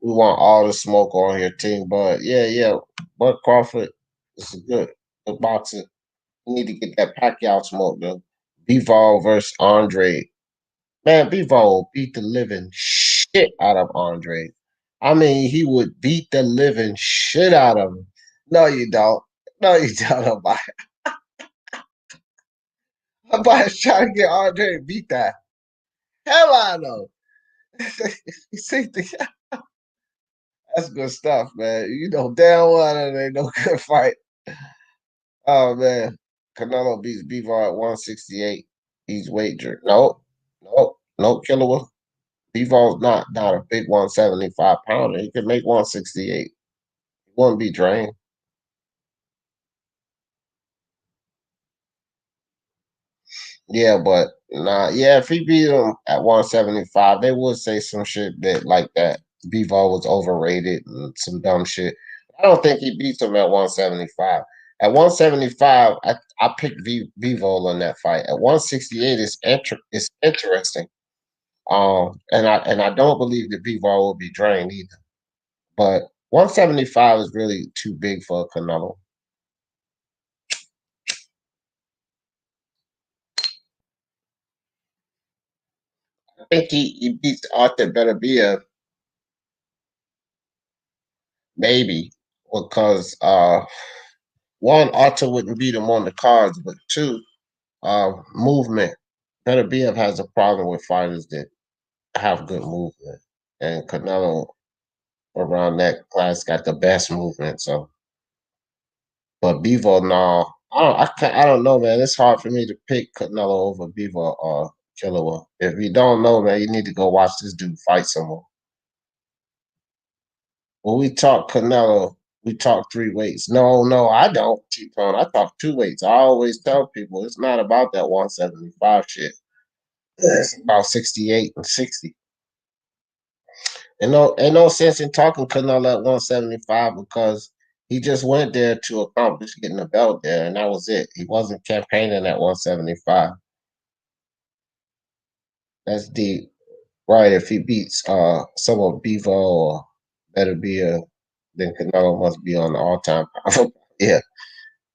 We want all the smoke on here, team. But yeah. Bud Crawford is a good boxer. We need to get that Pacquiao smoke, though. Bivol versus Andre. Man, Bivol beat the living shit out of Andre. I mean, he would beat the living shit out of him. No, you don't. No, you don't. Nobody's trying to get Andre to beat that. Hell, I know. You see, that's good stuff, man. You know damn well that ain't no good fight. Oh man, Canelo beats Bivol at 168. He's wagered. No, Killer. Bivol's not a big 175 pounder. He could make 168. He wouldn't be drained. Yeah, but nah, yeah, if he beat him at 175, they would say some shit that like that Bivol was overrated and some dumb shit. I don't think he beats him at 175. At 175, I picked Bivol in that fight. At 168, it's interesting. And I don't believe that Bivol will be drained either. But 175 is really too big for Canelo. I think he beats Arthur Beterbiev, maybe, because one, Arthur wouldn't beat him on the cards, but two, movement. Beterbiev has a problem with fighters that have good movement. And Canelo around that class got the best movement. So, but Bivol, no, I don't know, man. It's hard for me to pick Canelo over Bivol or Killer. If you don't know, man, you need to go watch this dude fight someone. When we talk Canelo, We talk 3 weights. No, I don't, T-Tone. I talk 2 weights. I always tell people it's not about that 175 shit. It's about 68 and 60. And no, ain't no sense in talking Canelo at 175 because he just went there to accomplish getting a belt there, and that was it. He wasn't campaigning at 175. That's deep. Right, if he beats someone Bivol or Beterviev, then Canelo must be on the all-time power. Yeah.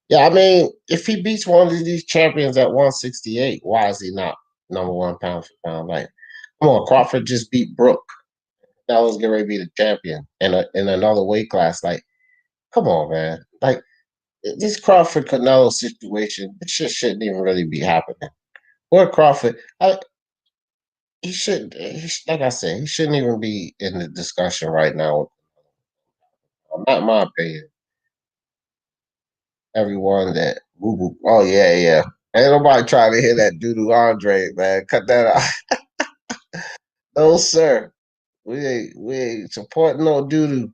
Yeah, I mean, if he beats one of these champions at 168, why is he not number one pound for pound? Like, come on, Crawford just beat Brook. Canelo's getting ready to be the champion in another weight class. Like, come on, man. Like, this Crawford Canelo situation, this shit shouldn't even really be happening. Or Crawford, he should, like I said, he shouldn't even be in the discussion right now. Not my opinion. Everyone that, oh yeah. Ain't nobody trying to hear that doo-doo Andre, man. Cut that out. No, sir. We ain't supporting no doo-doo.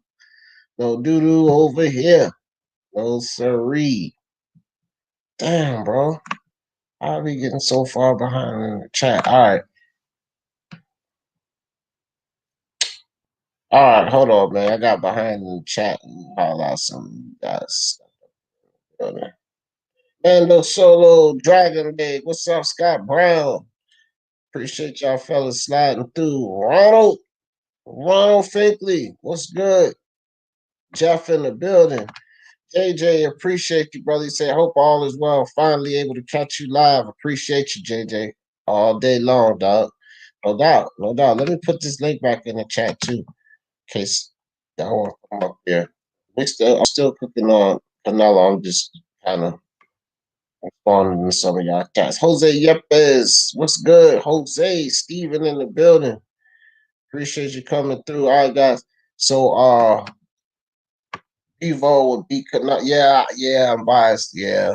No doo-doo over here. No siree. Damn, bro. How are we getting so far behind in the chat? All right, hold on, man. I got behind in the chat and holler out some guys. Mando Solo, Dragon Day. What's up, Scott Brown? Appreciate y'all fellas sliding through. Ronald Finkley, what's good? Jeff in the building. JJ, appreciate you, brother. He said, hope all is well. Finally able to catch you live. Appreciate you, JJ. All day long, dog. No doubt, no doubt. Let me put this link back in the chat too, in case y'all want to come up here. I'm still cooking on Canelo. I'm just kind of responding to some of y'all chats. Jose Yepes, what's good? Jose, Steven in the building. Appreciate you coming through. All right, guys. So Bivol would beat Canelo. Yeah, I'm biased. Yeah.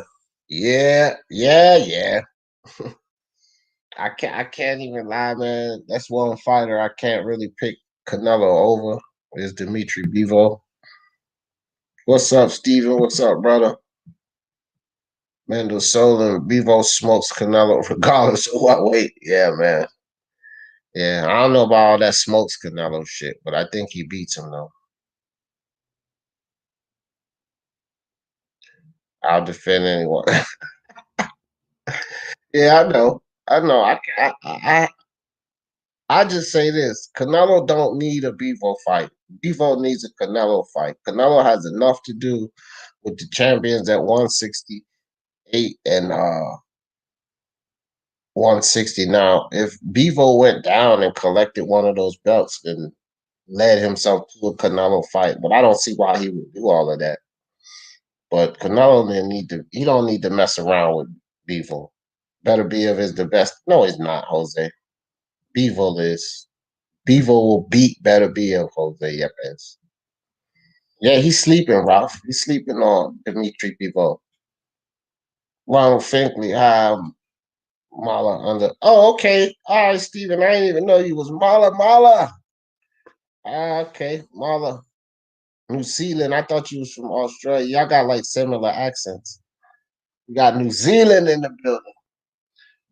I can't even lie, man. That's one fighter I can't really pick Canelo over is Dimitri Bivol. What's up, Steven? What's up, brother? Mando Sola and Bivol smokes Canelo regardless of what weight. Yeah, man. Yeah, I don't know about all that smokes Canelo shit, but I think he beats him though. I'll defend anyone. Yeah, I know. I just say this: Canelo don't need a Bivol fight. Bivol needs a Canelo fight. Canelo has enough to do with the champions at 168 and 160. Now, if Bivol went down and collected one of those belts, then led himself to a Canelo fight, but I don't see why he would do all of that. But Canelo he don't need to mess around with Bivol. Beterbiev is the best. No, he's not, Jose. Bivol is. Bivol will beat Beterbiev, Jose Yepes. Yeah, he's sleeping, Ralph. He's sleeping on Dimitri Bivol. Ronald Finkley, Mala under. Oh, okay. All right, Steven. I didn't even know you was Mala. Okay, Mala. New Zealand. I thought you was from Australia. Y'all got like similar accents. You got New Zealand in the building.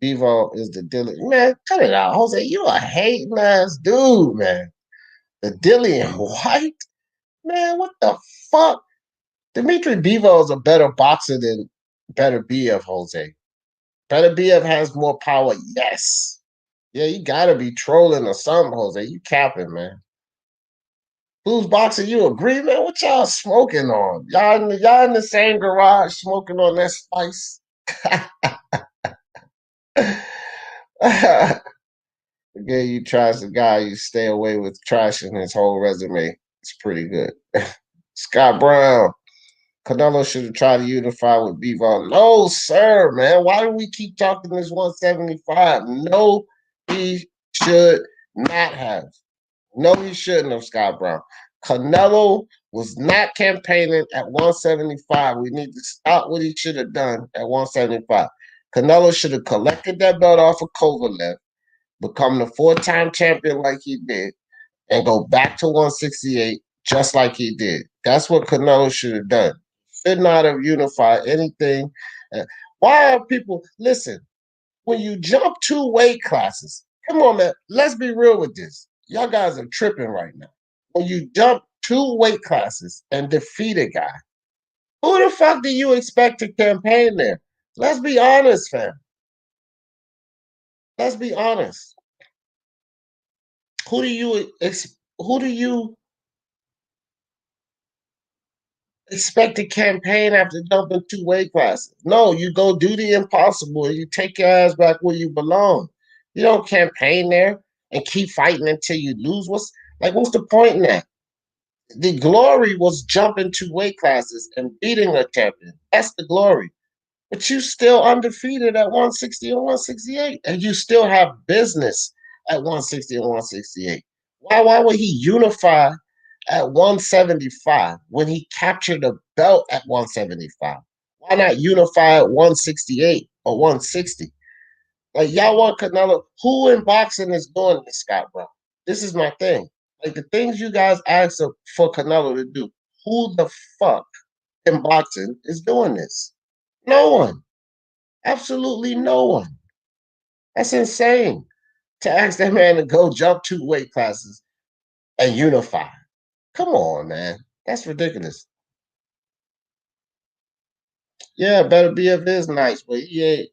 Bivol is the Dilly. Man, cut it out. Jose, you a hating ass dude, man. The Dillian White? Man, what the fuck? Dimitri Bivol is a better boxer than Beterbiev, Jose. Beterbiev has more power, yes. Yeah, you gotta be trolling or something, Jose. You capping, man. Who's boxing? You agree, man? What y'all smoking on? Y'all in the same garage smoking on that spice? Again, you trash the guy, you stay away with trashing his whole resume. It's pretty good. Scott Brown. Canelo should have tried to unify with Bivol. No, sir, man. Why do we keep talking this 175? No, he should not have. No, he shouldn't have, Scott Brown. Canelo was not campaigning at 175. We need to stop what he should have done at 175. Canelo should have collected that belt off of Kovalev, become the 4-time champion like he did, and go back to 168 just like he did. That's what Canelo should have done. Should not have unified anything. Why are people listen? When you jump 2 weight classes, come on, man. Let's be real with this. Y'all guys are tripping right now. When you jump 2 weight classes and defeat a guy, who the fuck do you expect to campaign there? Let's be honest, fam. Let's be honest. Who do you expect to campaign after jumping 2 weight classes? No, you go do the impossible and you take your ass back where you belong. You don't campaign there and keep fighting until you lose. What's the point in that? The glory was jumping 2 weight classes and beating a champion. That's the glory. But you still undefeated at 160 and 168. And you still have business at 160 and 168. Why would he unify at 175 when he captured the belt at 175? Why not unify at 168 or 160? Like, y'all want Canelo? Who in boxing is doing this, Scott, bro? This is my thing. Like, the things you guys asked for Canelo to do, who the fuck in boxing is doing this? No one. Absolutely no one. That's insane to ask that man to go jump 2 weight classes and unify. Come on, man. That's ridiculous. Yeah, Beterviev is nice, but he ain't.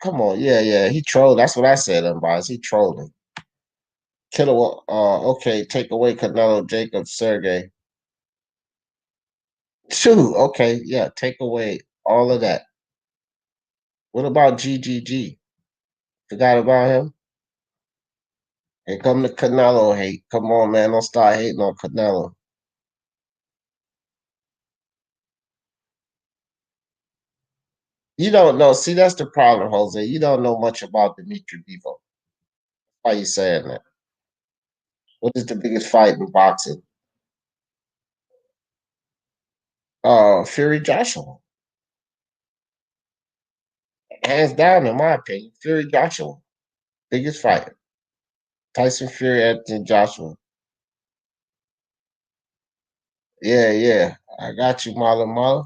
Come on, yeah. He trolled. That's what I said, unbiased. He trolling. Killer, okay, take away Canelo, Jacob, Sergey. Shoot, okay, yeah, take away all of that. What about GGG? Forgot about him? Here come the Canelo hate. Come on, man, don't start hating on Canelo. You don't know. See, that's the problem, Jose. You don't know much about Dimitri Bivol. Why are you saying that? What is the biggest fight in boxing? Fury Joshua. Hands down, in my opinion, Fury Joshua. Biggest fight. Tyson Fury, Anthony Joshua. Yeah. I got you, Mala.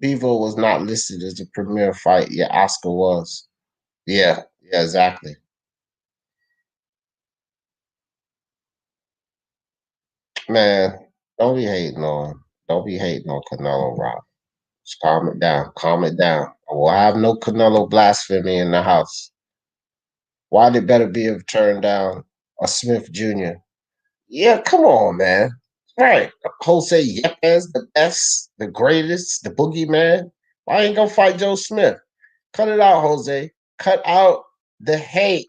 Bivol was not listed as the premier fight. Yeah, Oscar was. Yeah, exactly. Man, don't be hating on Canelo, Rob. Just calm it down. Calm it down. I will have no Canelo blasphemy in the house. Why did Beterviev turn down a Smith Jr.? Yeah, come on, man. Right. Jose Yepes, the best, the greatest, the boogeyman. Why ain't gonna fight Joe Smith? Cut it out, Jose. Cut out the hate.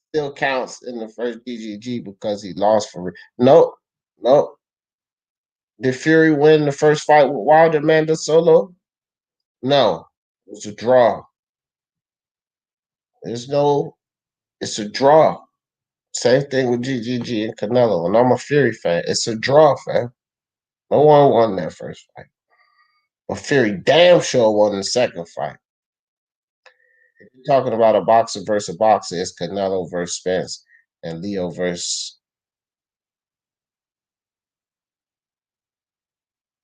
Still counts in the first DGG because he lost for no. Did Fury win the first fight with Wilder, Manda Solo? No. It was a draw. It's a draw. Same thing with GGG and Canelo. And I'm a Fury fan. It's a draw, fam. No one won that first fight. But Fury damn sure won the second fight. If you're talking about a boxer versus a boxer, it's Canelo versus Spence and Leo versus.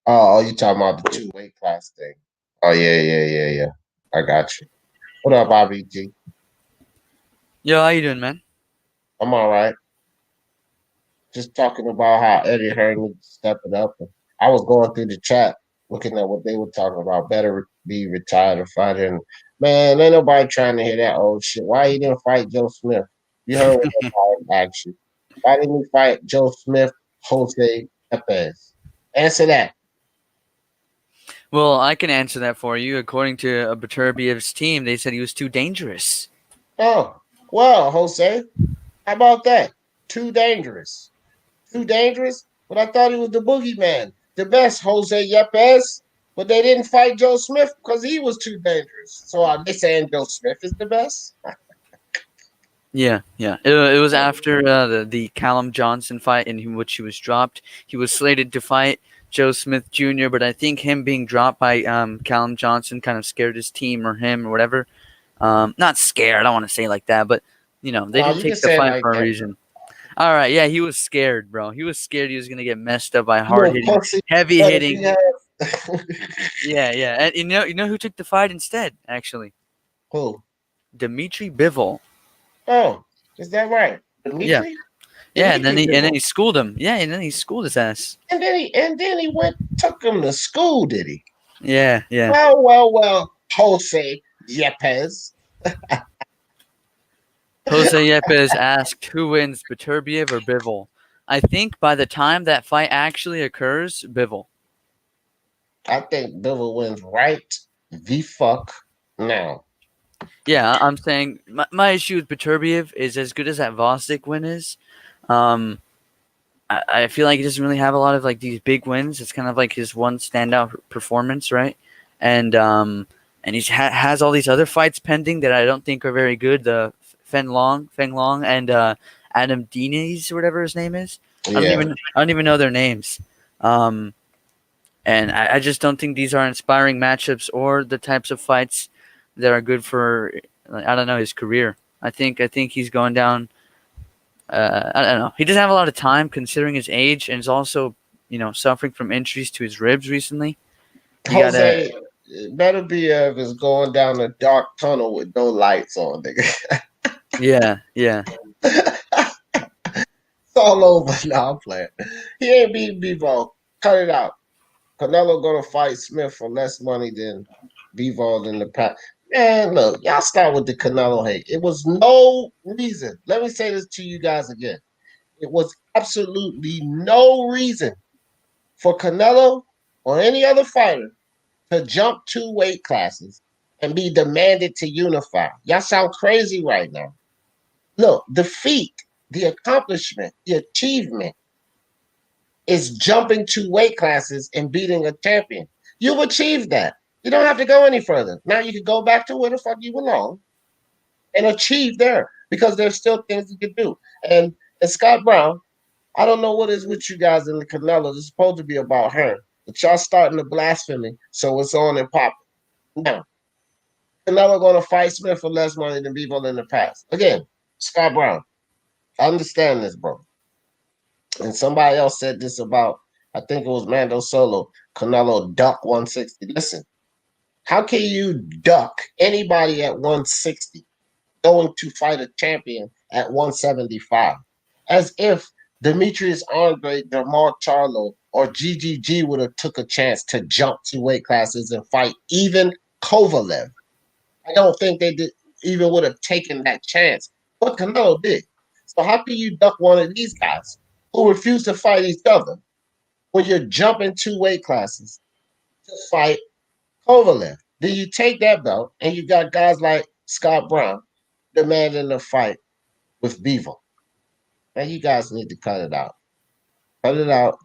Oh, you talking about the 2 weight class thing? Oh yeah. I got you. What up, Bobby G? Yo, how you doing, man? I'm all right. Just talking about how Eddie Hearn needs to step it up. I was going through the chat, looking at what they were talking about. Better be retired or fight him. Man, ain't nobody trying to hear that old shit. Why he didn't fight Joe Smith? You heard what I asked you. Why didn't he fight Joe Smith, Jose Yepes? Answer that. Well, I can answer that for you. According to Beterviev's team, they said he was too dangerous. Oh, well, Jose, how about that? Too dangerous. Too dangerous? But I thought he was the boogeyman. The best, Jose Yepes. But they didn't fight Joe Smith because he was too dangerous. So are they saying Joe Smith is the best? Yeah. It was after the Callum Johnson fight in which he was dropped. He was slated to fight Joe Smith Jr., but I think him being dropped by Callum Johnson kind of scared his team or him or whatever. Not scared. I don't want to say like that, but they No, didn't you can take the say it fight like for a that. reason. All right, yeah, he was scared, bro. He was scared he was gonna get messed up by You hard know, hitting, pussy heavy better hitting. be have. Yeah, yeah. And you know who took the fight instead? Actually, Who? Dimitri Bivol. Oh, is that right? Yeah, Dimitri? yeah. And then Dimitri he Bivol. schooled him. Yeah, and then he schooled his ass. And then he went took him to school, did he? Yeah, yeah. Well, Jose Yepes. Jose Yepes asked who wins, Beterbiev or Bivol. I think by the time that fight actually occurs, Bivol. I think Bivol wins right the fuck now. Yeah, I'm saying my issue with Beterbiev is as good as that Vostok win is. Um, I feel like he doesn't really have a lot of like these big wins. It's kind of like his one standout performance, right? And he has all these other fights pending that I don't think are very good. The Feng Long, and Adam Diniz or whatever his name is. Yeah. I don't even know their names. Um, and I just don't think these are inspiring matchups or the types of fights that are good for I don't know his career. I think he's going down. I don't know. He doesn't have a lot of time considering his age, and is also suffering from injuries to his ribs recently. He got a Jose Beterbiev is going down a dark tunnel with no lights on, nigga. yeah. It's all over now. I'm playing. He ain't beating Bivol. Cut it out. Canelo gonna fight Smith for less money than Bivol in the past. Man, look, y'all start with the Canelo hate. It was no reason. Let me say this to you guys again. It was absolutely no reason for Canelo or any other fighter to jump 2 weight classes and be demanded to unify. Y'all sound crazy right now. Look, the feat, the accomplishment, the achievement is jumping 2 weight classes and beating a champion. You've achieved that. You don't have to go any further. Now you can go back to where the fuck you belong and achieve there because there's still things you can do. And Scott Brown, I don't know what is with you guys in the Canelo. It's supposed to be about her, but y'all starting to blasphemy, so it's on and popping. Now, Canelo going to fight Smith for less money than Bivol in the past. Again, Scott Brown, I understand this, bro. And somebody else said this about, I think it was Mando Solo, Canelo duck 160. Listen, how can you duck anybody at 160 going to fight a champion at 175? As if Demetrius Andre, Dermar Charlo, or GGG would have took a chance to jump 2 weight classes and fight even Kovalev. I don't think they did even would have taken that chance. But Canelo did. So how can you duck one of these guys who refuse to fight each other when you're jumping 2 weight classes to fight Kovalev? Then you take that belt and you got guys like Scott Brown demanding a fight with Bivol. Man, you guys need to cut it out. Cut it out.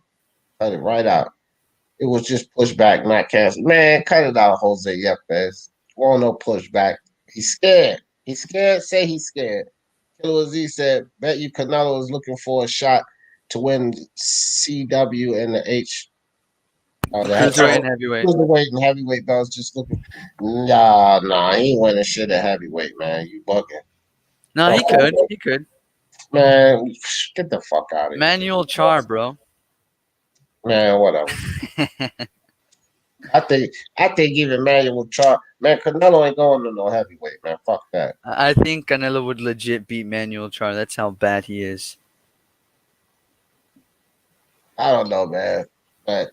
Cut it right out. It was just pushback, not cancel. Man, cut it out, Jose Yepes. Won't no pushback. He's scared. He's scared. Say he's scared. Killer Z said, bet you Canelo is looking for a shot to win CW and the H. Cruiserweight and heavyweight. Cruiserweight and heavyweight belts. Just looking. Nah, he ain't winning shit at heavyweight, man. You bugging. No, he could. He could. Man, get the fuck out of here. Manuel Char, bro. Man, whatever. I think even Manuel Char, man, Canelo ain't going to no heavyweight, man. Fuck that. I think Canelo would legit beat Manuel Char. That's how bad he is. I don't know, man. But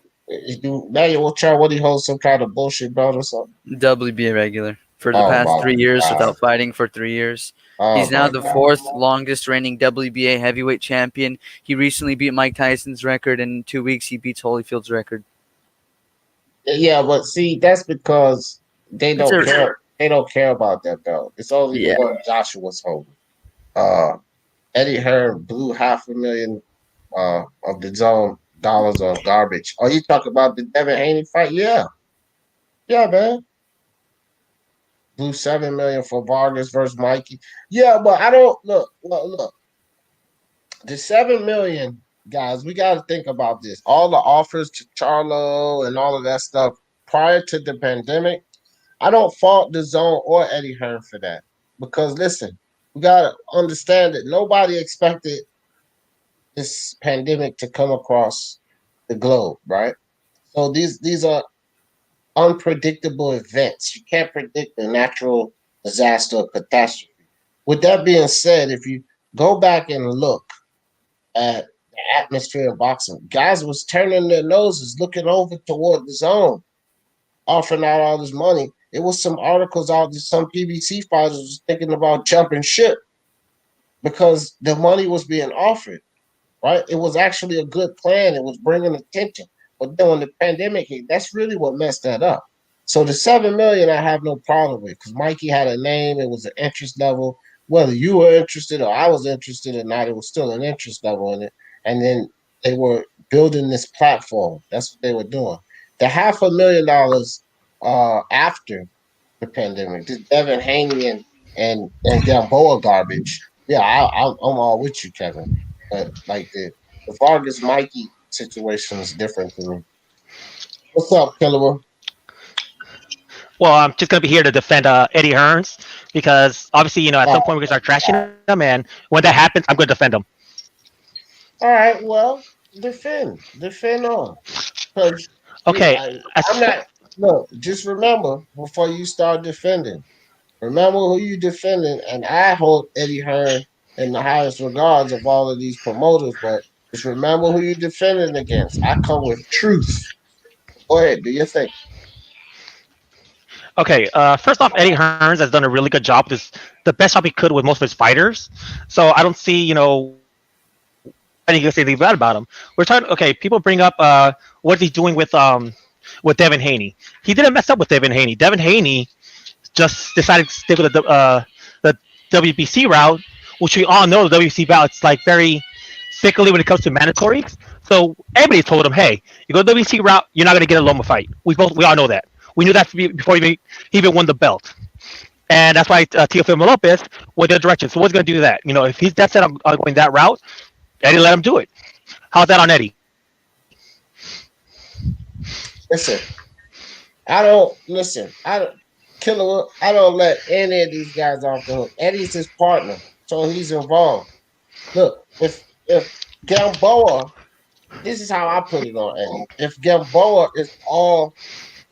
Manuel Char, what he holds some kind of bullshit belt or something? WBA regular for the Oh past my 3 years God. without fighting for 3 years. Oh He's now my the God. 4th longest reigning WBA heavyweight champion. He recently beat Mike Tyson's record, and in 2 weeks he beats Holyfield's record. Yeah, but see, that's because they don't care. They don't care about that belt. It's only the one Joshua's holding. Eddie Hearn blew $500,000 of the zone dollars on garbage. Oh, you talk about the Devin Haney fight? Yeah, man. Blew $7 million for Vargas versus Mikey. Yeah, but I don't look. The $7 million, guys. We got to think about this. All the offers to Charlo and all of that stuff prior to the pandemic. I don't fault the Zone or Eddie Hearn for that. Because listen, we gotta understand that nobody expected this pandemic to come across the globe, right? So these are unpredictable events. You can't predict a natural disaster or catastrophe. With that being said, if you go back and look at the atmosphere of boxing, guys was turning their noses, looking over toward the Zone, offering out all this money. It was some articles out that some PBC fighters was thinking about jumping ship because the money was being offered, right? It was actually a good plan. It was bringing attention. But then when the pandemic hit, that's really what messed that up. So the 7 million, I have no problem with because Mikey had a name. It was an interest level. Whether you were interested or I was interested or not, it was still an interest level in it. And then they were building this platform. That's what they were doing. The $500,000 after the pandemic, this Devin Haney and Gamboa garbage. Yeah, I'm all with you, Kevin. But like the Vargas Mikey situation is different to me. What's up, Killer? Well, I'm just gonna be here to defend Eddie Hearns because obviously, at some point we're gonna start trashing him, and when that happens, I'm gonna defend him. All right, well, defend on. Because Okay, I'm not. Look, just remember before you start defending. Remember who you defending, and I hold Eddie Hearn in the highest regards of all of these promoters. But just remember who you defending against. I come with truth. Go ahead, do your thing. Okay, first off, Eddie Hearns has done a really good job. The best job he could with most of his fighters. So I don't see, anything to say bad about him. We're talking. Okay, people bring up what he's doing with Devin Haney. He didn't mess up with Devin Haney. Devin Haney just decided to stick with the WBC route, which we all know the WBC route. It's like very fickly when it comes to mandatories. So everybody told him, hey, you go the WBC route, you're not going to get a Loma fight. We all know that. We knew that before he even won the belt. And that's why Teofimo Lopez went the direction. So what's going to do that? If he's that set on going that route, Eddie let him do it. How's that on Eddie? Listen, I don't let any of these guys off the hook. Eddie's his partner, so he's involved. Look, if Gamboa, this is how I put it on Eddie. If Gamboa is all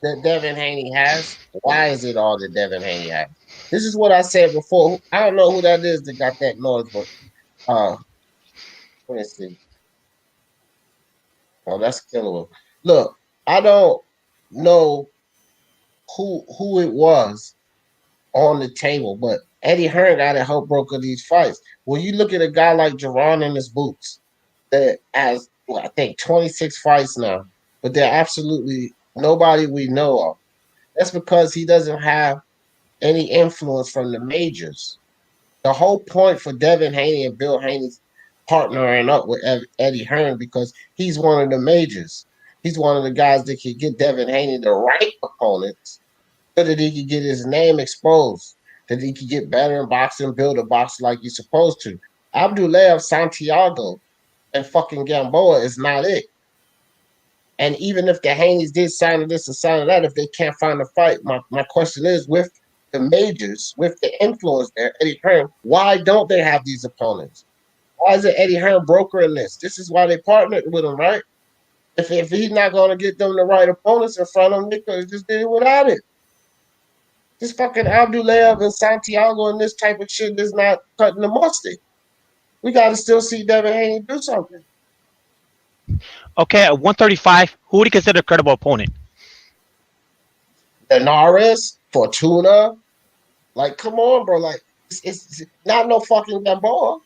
that Devin Haney has, why is it all that Devin Haney has? This is what I said before. I don't know who that is that got that noise, but let's see. Oh, that's Killer. Look, I don't know who it was on the table, but Eddie Hearn got to help broker these fights. When you look at a guy like Jerron in his boots that has, I think, 26 fights now, but they're absolutely nobody we know of. That's because he doesn't have any influence from the majors. The whole point for Devin Haney and Bill Haney's partnering up with Eddie Hearn because he's one of the majors. He's one of the guys that can get Devin Haney the right opponents so that he can get his name exposed, that he can get better in boxing, build a boxer like he's supposed to. Abdulayev, Santiago, and fucking Gamboa is not it. And even if the Haneys did sign to this and sign to that, if they can't find a fight, my question is, with the majors, with the influence there, Eddie Hearn, why don't they have these opponents? Why is it Eddie Hearn brokering this? This is why they partnered with him, right? If he's not going to get them the right opponents in front of him, they could just did it without it. This fucking Abdulayev and Santiago and this type of shit is not cutting the mustard. We got to still see Devin Haney do something. Okay, at 135, who would you consider a credible opponent? Linares, Fortuna. Like, come on, bro. Like, it's not no fucking Gamboa.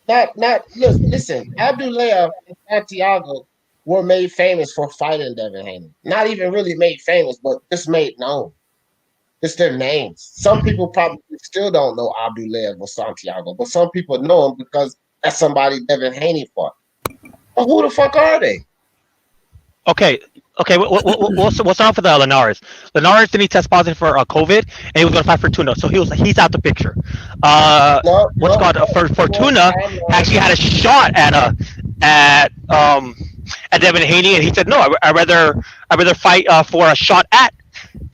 Listen, Abdulayev and Santiago were made famous for fighting Devin Haney. Not even really made famous, but just made known. It's their names. Some people probably still don't know Abdulayev or Santiago, but some people know him because that's somebody Devin Haney fought. But who the fuck are they? Okay. We'll start off with Linares. Linares didn't test positive for COVID, and he was going to fight Fortuna, so he's out the picture. Fortuna actually had a shot at Devin Haney, and he said no. I'd rather fight for a shot at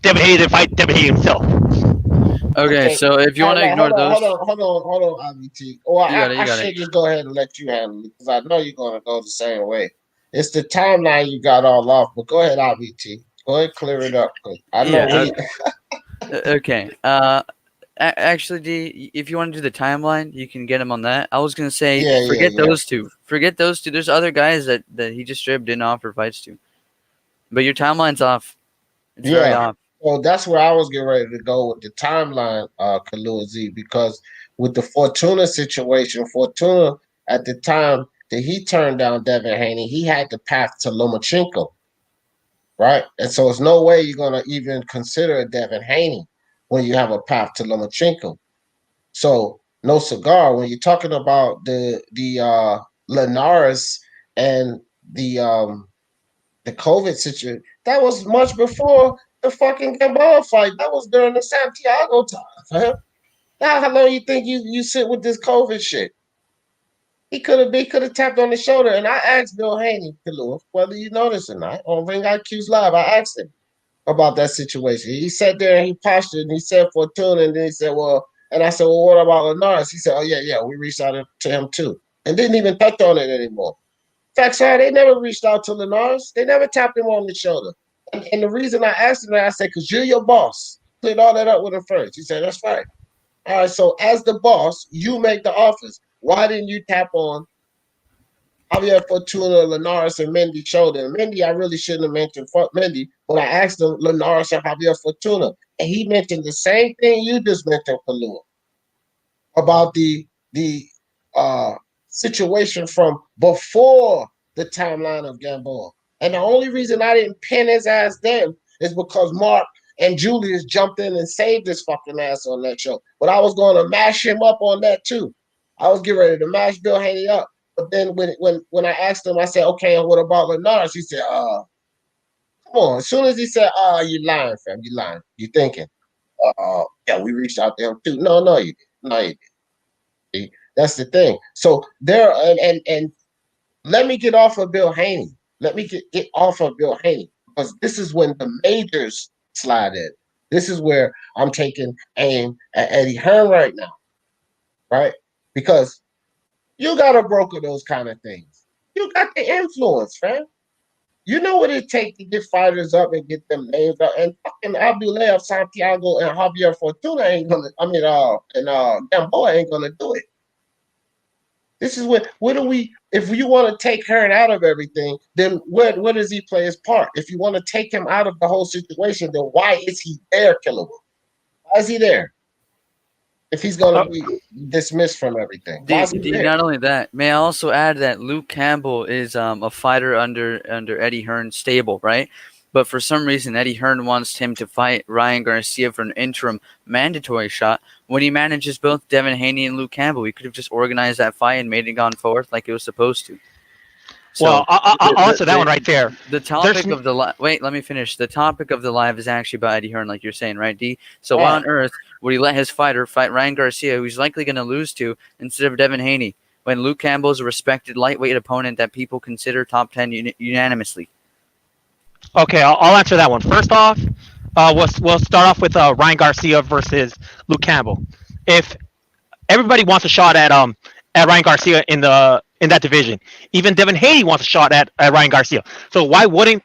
Devin Haney didn't fight Devin Haney himself. Okay, so if you want to ignore those, hold on, IBT. Well, I got should it. just go ahead and let you handle it because I know you're going to go the same way. It's the timeline you got all off, but go ahead, IBT. Go ahead, clear it up. I know. Okay. Actually, D, if you want to do the timeline, you can get him on that. I was gonna say, forget those two. Forget those two. There's other guys that he just straight up didn't offer fights to. But your timeline's off. It's very off. Well, that's where I was getting ready to go with the timeline, Kalua Z, because with the Fortuna situation, Fortuna at the time that he turned down Devin Haney, he had the path to Lomachenko, right? And so there's no way you're gonna even consider a Devin Haney when you have a path to Lomachenko. So no cigar. When you're talking about the Linares and the COVID situation, that was much before the fucking Gamboa fight. That was during the Santiago time, man. Now, how long you think you sit with this COVID shit? He could have tapped on the shoulder. And I asked Bill Haney, whether you know this or not, on Ring IQ's Live, I asked him about that situation. He sat there and he postured and he said Fortuna, and then he said, well, and I said, well, what about Linares? He said, oh, yeah, we reached out to him too. And didn't even touch on it anymore. Facts are, they never reached out to Linares. They never tapped him on the shoulder. And the reason I asked him that, I said, because you're your boss. Cleared all that up with him first. He said, that's fine. All right, so as the boss, you make the offers. Why didn't you tap on Javier Fortuna, Linares, and Mendy's shoulder? And Mendy, I really shouldn't have mentioned Mendy when I asked him Linares and Javier Fortuna. And he mentioned the same thing you just mentioned, Kalua, about the situation from before the timeline of Gamboa. And the only reason I didn't pin his ass then is because Mark and Julius jumped in and saved his fucking ass on that show. But I was going to mash him up on that too. I was getting ready to mash Bill Haney up. But then when I asked him, I said, okay, and what about Linares? He said, come on. As soon as he said, you lying, fam. You lying. You thinking, yeah, we reached out to him too. No, you didn't. No, you didn't. That's the thing. So there, and let me get off of Bill Haney. Let me get off of Bill Haney, because this is when the majors slide in. This is where I'm taking aim at Eddie Hearn right now, right? Because you got to broker those kind of things. You got the influence, fam. You know what it takes to get fighters up and get them names up. And fucking Abdullah Santiago and Javier Fortuna ain't gonna. And Gamboa ain't gonna do it. This is what do we? If you want to take Hearn out of everything, then where does he play his part? If you want to take him out of the whole situation, then why is he there, Killer? Why is he there? If he's going to be dismissed from everything. Not only that, may I also add that Luke Campbell is a fighter under Eddie Hearn's stable, right? But for some reason, Eddie Hearn wants him to fight Ryan Garcia for an interim mandatory shot when he manages both Devin Haney and Luke Campbell. He could have just organized that fight and made it gone forth like it was supposed to. So well, I'll answer that one right there. The topic of the wait, let me finish. The topic of the live is actually about Eddie Hearn, like you're saying, right, D? So why on earth would he let his fighter fight Ryan Garcia, who he's likely going to lose to, instead of Devin Haney, when Luke Campbell is a respected lightweight opponent that people consider top 10 unanimously? Okay, I'll answer that one. First off, we'll start off with Ryan Garcia versus Luke Campbell. If everybody wants a shot at Ryan Garcia in that division, even Devin Haney wants a shot at Ryan Garcia. So why wouldn't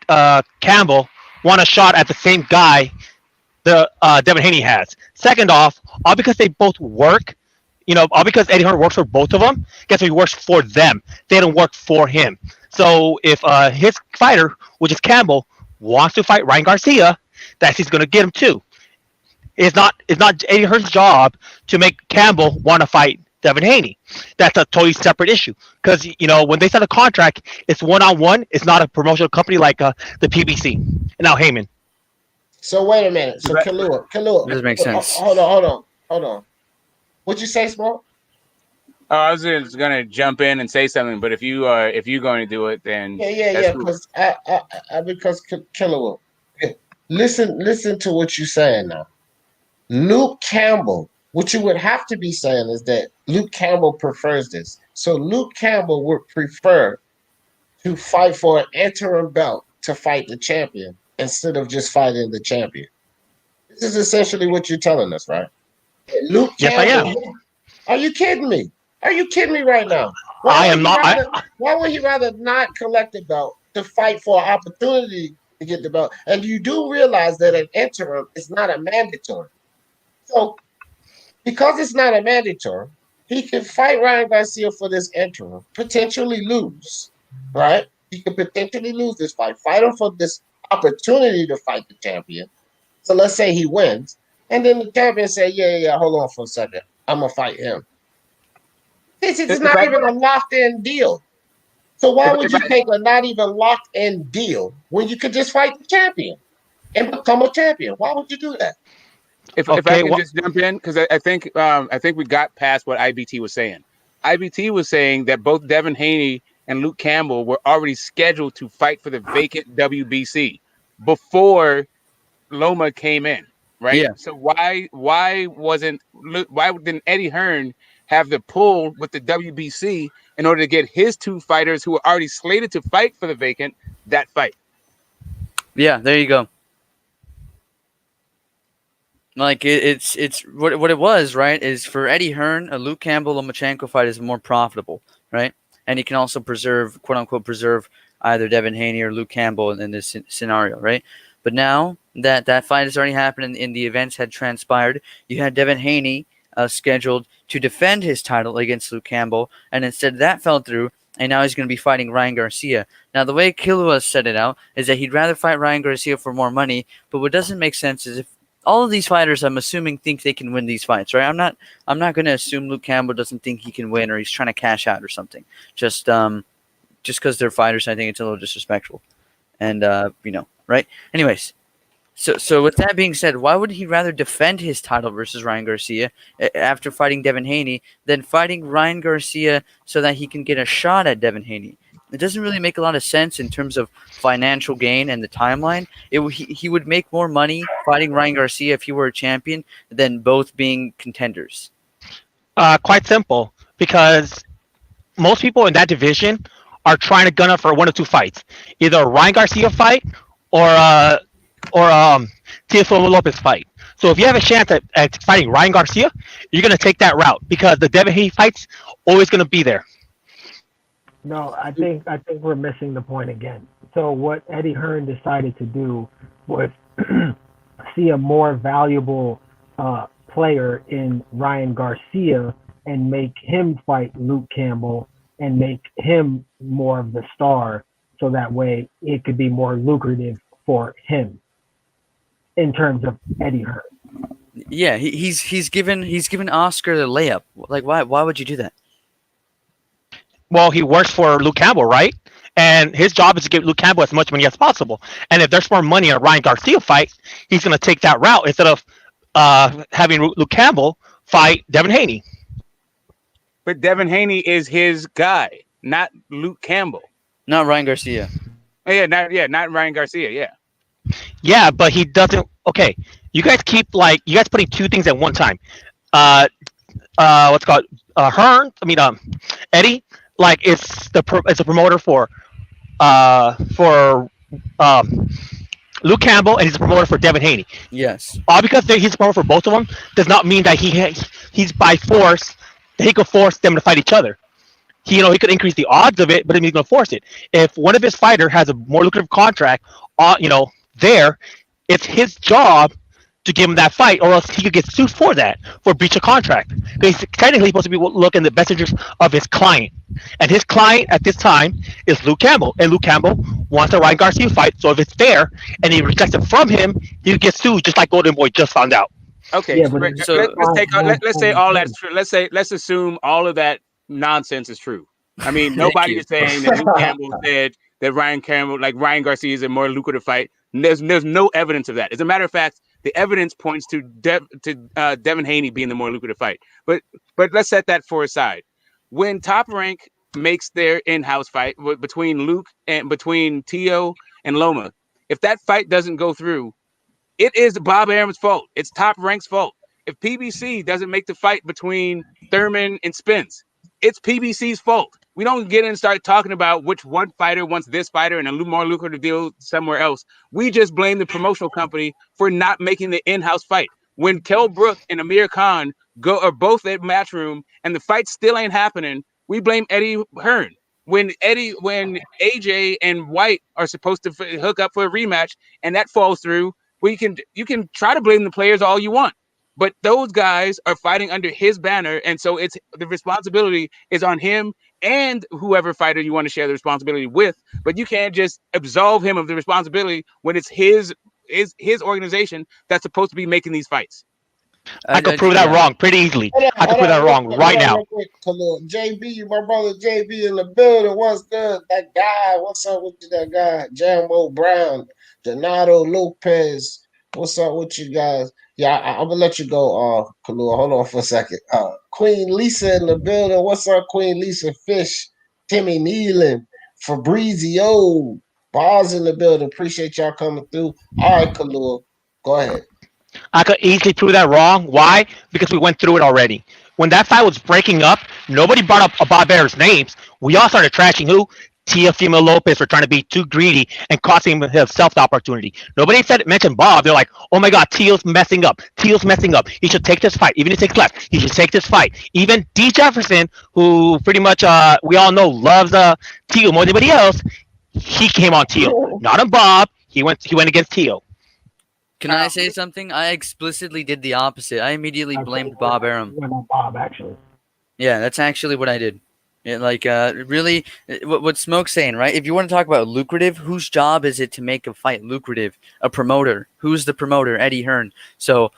Campbell want a shot at the same guy the Devin Haney has? Second off, all because they both work, all because Eddie Hearn works for both of them, guess what? He works for them. They don't work for him. So if his fighter, which is Campbell, wants to fight Ryan Garcia, that's he's going to get him too. It's not Eddie Hearn's job to make Campbell want to fight Devin Haney. That's a totally separate issue. Because, when they sign a contract, it's one-on-one. It's not a promotional company like the PBC. And now Heyman. So wait a minute. So Kalua. Does make sense. Hold on. What'd you say, Small? I was just gonna jump in and say something, but if you're going to do it, then yeah. Because Kalua, listen to what you're saying now. Luke Campbell. What you would have to be saying is that Luke Campbell prefers this. So Luke Campbell would prefer to fight for an interim belt to fight the champion instead of just fighting the champion. This is essentially what you're telling us, right? Luke Yes, I Campbell. am. Are you kidding me? Are you kidding me right now? I am not. Why would he rather not collect the belt to fight for an opportunity to get the belt? And you do realize that an interim is not a mandatory. So because it's not a mandatory, he can fight Ryan Garcia for this interim, potentially lose, right? He could potentially lose this fight him for this opportunity to fight the champion. So let's say he wins, and then the champion say, yeah, hold on for a second. I'm going to fight him. This is not even a locked-in deal. So why would you take a not even locked-in deal when you could just fight the champion and become a champion? Why would you do that? If I can just jump in, because I think we got past what IBT was saying. IBT was saying that both Devin Haney and Luke Campbell were already scheduled to fight for the vacant WBC before Loma came in, right? Yeah. So why didn't Eddie Hearn have the pull with the WBC in order to get his two fighters who were already slated to fight for the vacant that fight? Yeah, there you go. Like it's what it was, right? Is for Eddie Hearn, a Luke Campbell Lomachenko fight is more profitable, right? And he can also preserve, quote unquote, preserve either Devin Haney or Luke Campbell in this scenario, right? But now that fight has already happened and the events had transpired, you had Devin Haney scheduled to defend his title against Luke Campbell, and instead that fell through, and now he's going to be fighting Ryan Garcia. Now, the way Kilua set it out is that he'd rather fight Ryan Garcia for more money, but what doesn't make sense is if all of these fighters, I'm assuming, think they can win these fights, right? I'm not going to assume Luke Campbell doesn't think he can win or he's trying to cash out or something. Just because they're fighters, I think it's a little disrespectful. And, right? Anyways, so with that being said, why would he rather defend his title versus Ryan Garcia after fighting Devin Haney than fighting Ryan Garcia so that he can get a shot at Devin Haney? It doesn't really make a lot of sense in terms of financial gain and the timeline. He would make more money fighting Ryan Garcia if he were a champion than both being contenders. Quite simple, because most people in that division are trying to gun up for one of two fights, either a Ryan Garcia fight or Teofimo Lopez fight. So if you have a chance at fighting Ryan Garcia, you're going to take that route because the Devin Haney fight's always going to be there. No, I think we're missing the point again. So what Eddie Hearn decided to do was see a more valuable player in Ryan Garcia and make him fight Luke Campbell and make him more of the star, so that way it could be more lucrative for him in terms of Eddie Hearn. Yeah, he's given Oscar the layup. Like why would you do that? Well, he works for Luke Campbell, right? And his job is to give Luke Campbell as much money as possible. And if there's more money in a Ryan Garcia fight, he's going to take that route instead of having Luke Campbell fight Devin Haney. But Devin Haney is his guy, not Luke Campbell. Not Ryan Garcia. Oh, not Ryan Garcia, yeah. Yeah, but he doesn't. Okay, you guys keep putting two things at one time. What's it called? Eddie. Like it's a promoter for Luke Campbell, and he's a promoter for Devin Haney. Yes. All because he's a promoter for both of them does not mean that he's by force that he could force them to fight each other. He could increase the odds of it, but he's going to force it. If one of his fighters has a more lucrative contract, there, it's his job to give him that fight, or else he could get sued for breach of contract. Because he's technically supposed to be looking in the best interest of his client. And his client at this time is Luke Campbell. And Luke Campbell wants a Ryan Garcia fight. So if it's fair and he rejects it from him, he gets sued, just like Golden Boy just found out. Okay, yeah, let's say all that's true. Let's assume all of that nonsense is true. I mean, nobody is saying that Luke Campbell said that Ryan Garcia is a more lucrative fight. There's no evidence of that. As a matter of fact, the evidence points to Devin Haney being the more lucrative fight. But let's set that for aside. When Top Rank makes their in-house fight between Luke and between Tio and Loma, if that fight doesn't go through, it is Bob Arum's fault. It's Top Rank's fault. If PBC doesn't make the fight between Thurman and Spence, it's PBC's fault. We don't get in and start talking about which one fighter wants this fighter and a more lucrative deal somewhere else. We just blame the promotional company for not making the in-house fight. When Kell Brook and Amir Khan are both at Matchroom and the fight still ain't happening, we blame Eddie Hearn. When AJ and White are supposed to hook up for a rematch and that falls through, you can try to blame the players all you want. But those guys are fighting under his banner, and so it's the responsibility is on him and whoever fighter you want to share the responsibility with. But you can't just absolve him of the responsibility when it's his organization that's supposed to be making these fights. I could prove that wrong pretty easily. I could prove that wrong right now. JB, my brother JB in the building. What's good? That guy. What's up with you, that guy? Jambo Brown, Donato Lopez. What's up with you guys? Yeah, I'm gonna let you go, Kalua. Hold on for a second. Queen Lisa in the building. What's up, Queen Lisa Fish? Timmy Nealon, Fabrizio, Bars in the building. Appreciate y'all coming through. All right, Kalua, go ahead. I could easily prove that wrong. Why? Because we went through it already. When that fight was breaking up, nobody brought up Bob Bear's names. We all started trashing who? Teofimo Lopez for trying to be too greedy and costing himself the opportunity. Nobody mentioned Bob. They're like, oh my God, Teo's messing up. Teo's messing up. He should take this fight. Even if he takes left, he should take this fight. Even D. Jefferson, who pretty much we all know loves Teo more than anybody else, he came on Teo. Not on Bob. He went against Teo. Can I say something? I explicitly did the opposite. I immediately blamed Bob Arum. Bob, actually. Yeah, that's actually what I did. Yeah, like, really, what Smoke's saying, right? If you want to talk about lucrative, whose job is it to make a fight lucrative? A promoter. Who's the promoter? Eddie Hearn. So,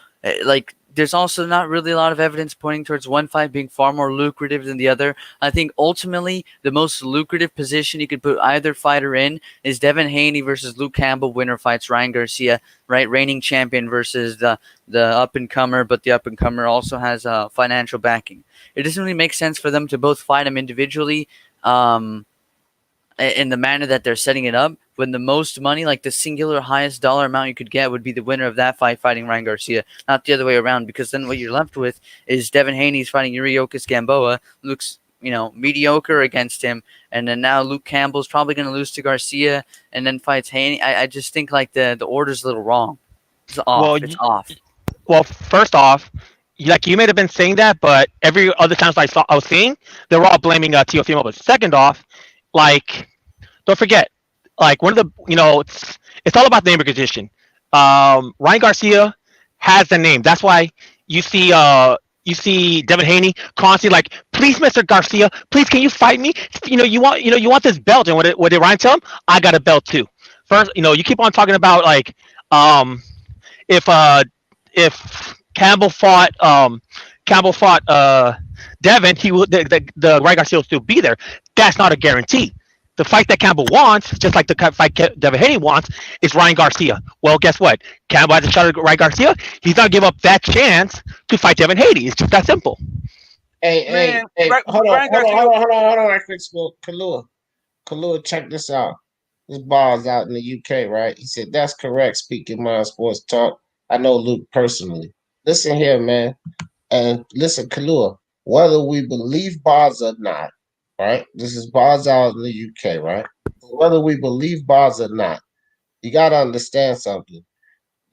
like, there's also not really a lot of evidence pointing towards one fight being far more lucrative than the other. I think ultimately the most lucrative position you could put either fighter in is Devin Haney versus Luke Campbell, winner fights Ryan Garcia, right? Reigning champion versus the up-and-comer, but the up-and-comer also has financial backing. It doesn't really make sense for them to both fight them individually in the manner that they're setting it up, when the most money, like the singular highest dollar amount you could get, would be the winner of that fight fighting Ryan Garcia, not the other way around, because then what you're left with is Devin Haney's fighting Yuriokis Gamboa, looks, mediocre against him, and then now Luke Campbell's probably going to lose to Garcia, and then fights Haney. I just think like the order's a little wrong. It's off. It's off. Well, first off, like you may have been saying that, but every other times I was seeing, they were all blaming Teofimo. But second off, like, don't forget, like one of the, it's all about name recognition. Ryan Garcia has the name. That's why you see Devin Haney constantly like, please, Mr. Garcia, please, can you fight me? You want this belt, and what did Ryan tell him? I got a belt too. First, you keep on talking about like, if Campbell fought Devin, the Ryan Garcia will still be there. That's not a guarantee. The fight that Campbell wants, just like the fight Devin Haney wants, is Ryan Garcia. Well, guess what? Campbell has a shot at Ryan Garcia. He's not give up that chance to fight Devin Haney. It's just that simple. Hey, hold on, Kalua, check this out. This ball's out in the UK, right? He said, that's correct, speaking Mind Sports Talk. I know Luke personally. Listen here, man. And listen, Kalua, whether we believe bars or not, right? This is bars out in the UK, right? Whether we believe bars or not, you got to understand something.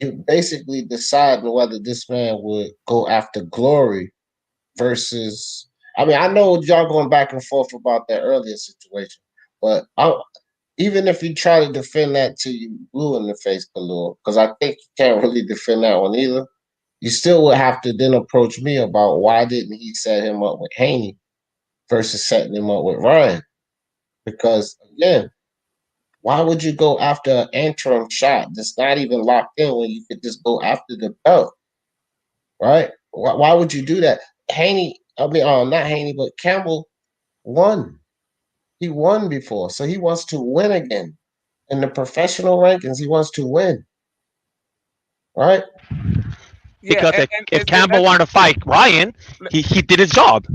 You're basically deciding whether this man would go after glory versus, I mean, I know y'all going back and forth about that earlier situation, but even if you try to defend that till you blue in the face, Kalua, because I think you can't really defend that one either, you still would have to then approach me about why didn't he set him up with Haney versus setting him up with Ryan? Because, again, why would you go after an interim shot that's not even locked in when you could just go after the belt, right? Why would you do that? Not Haney, but Campbell won. He won before, so he wants to win again. In the professional rankings, he wants to win, right? Because if Campbell wanted to fight Ryan, he did his job.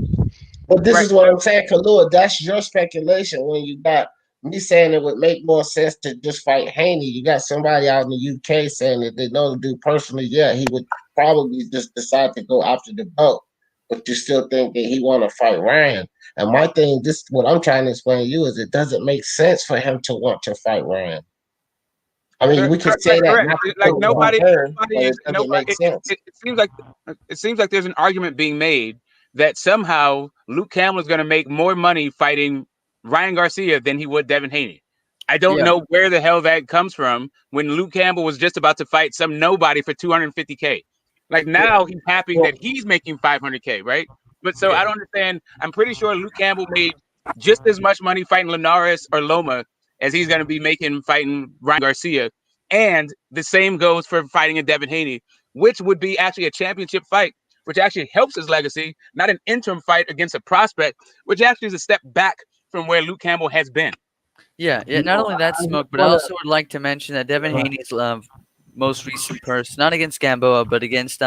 But this is what I'm saying, Kalua. That's your speculation. When you got me saying it would make more sense to just fight Haney, you got somebody out in the UK saying that they know the dude personally. Yeah, he would probably just decide to go after the belt. but you still think that he want to fight Ryan. And my thing, this what I'm trying to explain to you is it doesn't make sense for him to want to fight Ryan. I mean, we can say that not like nobody it doesn't make sense. It seems like there's an argument being made that somehow Luke Campbell is going to make more money fighting Ryan Garcia than he would Devin Haney. I don't know where the hell that comes from when Luke Campbell was just about to fight some nobody for $250K. Like now he's happy that he's making $500K, right? But so I don't understand. I'm pretty sure Luke Campbell made just as much money fighting Linares or Loma as he's going to be making fighting Ryan Garcia. And the same goes for fighting a Devin Haney, which would be actually a championship fight, which actually helps his legacy, not an interim fight against a prospect, which actually is a step back from where Luke Campbell has been. Yeah. Not only that, Smoke, but I also would like to mention that Devin Haney's most recent purse, not against Gamboa, but against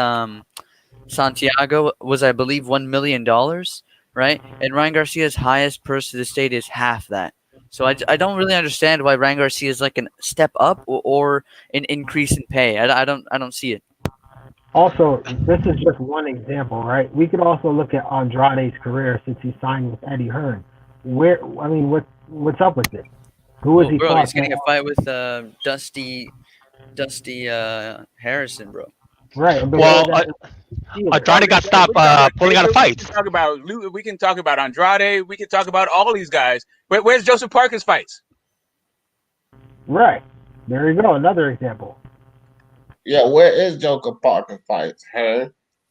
Santiago, was, I believe, $1 million, right? And Ryan Garcia's highest purse to the state is half that. So I don't really understand why Ryan Garcia is like a step up or an increase in pay. I don't see it. Also, this is just one example, right? We could also look at Andrade's career since he signed with Eddie Hearn. What's up with it? Who is he? Bro, he's getting a fight with Dusty Harrison, bro. Right. Well, Andrade got stopped pulling out of fights. We can talk about Andrade. We can talk about all these guys. But where's Joseph Parker's fights? Right. There you go. Another example. Yeah, where is Joker Parker fights, huh?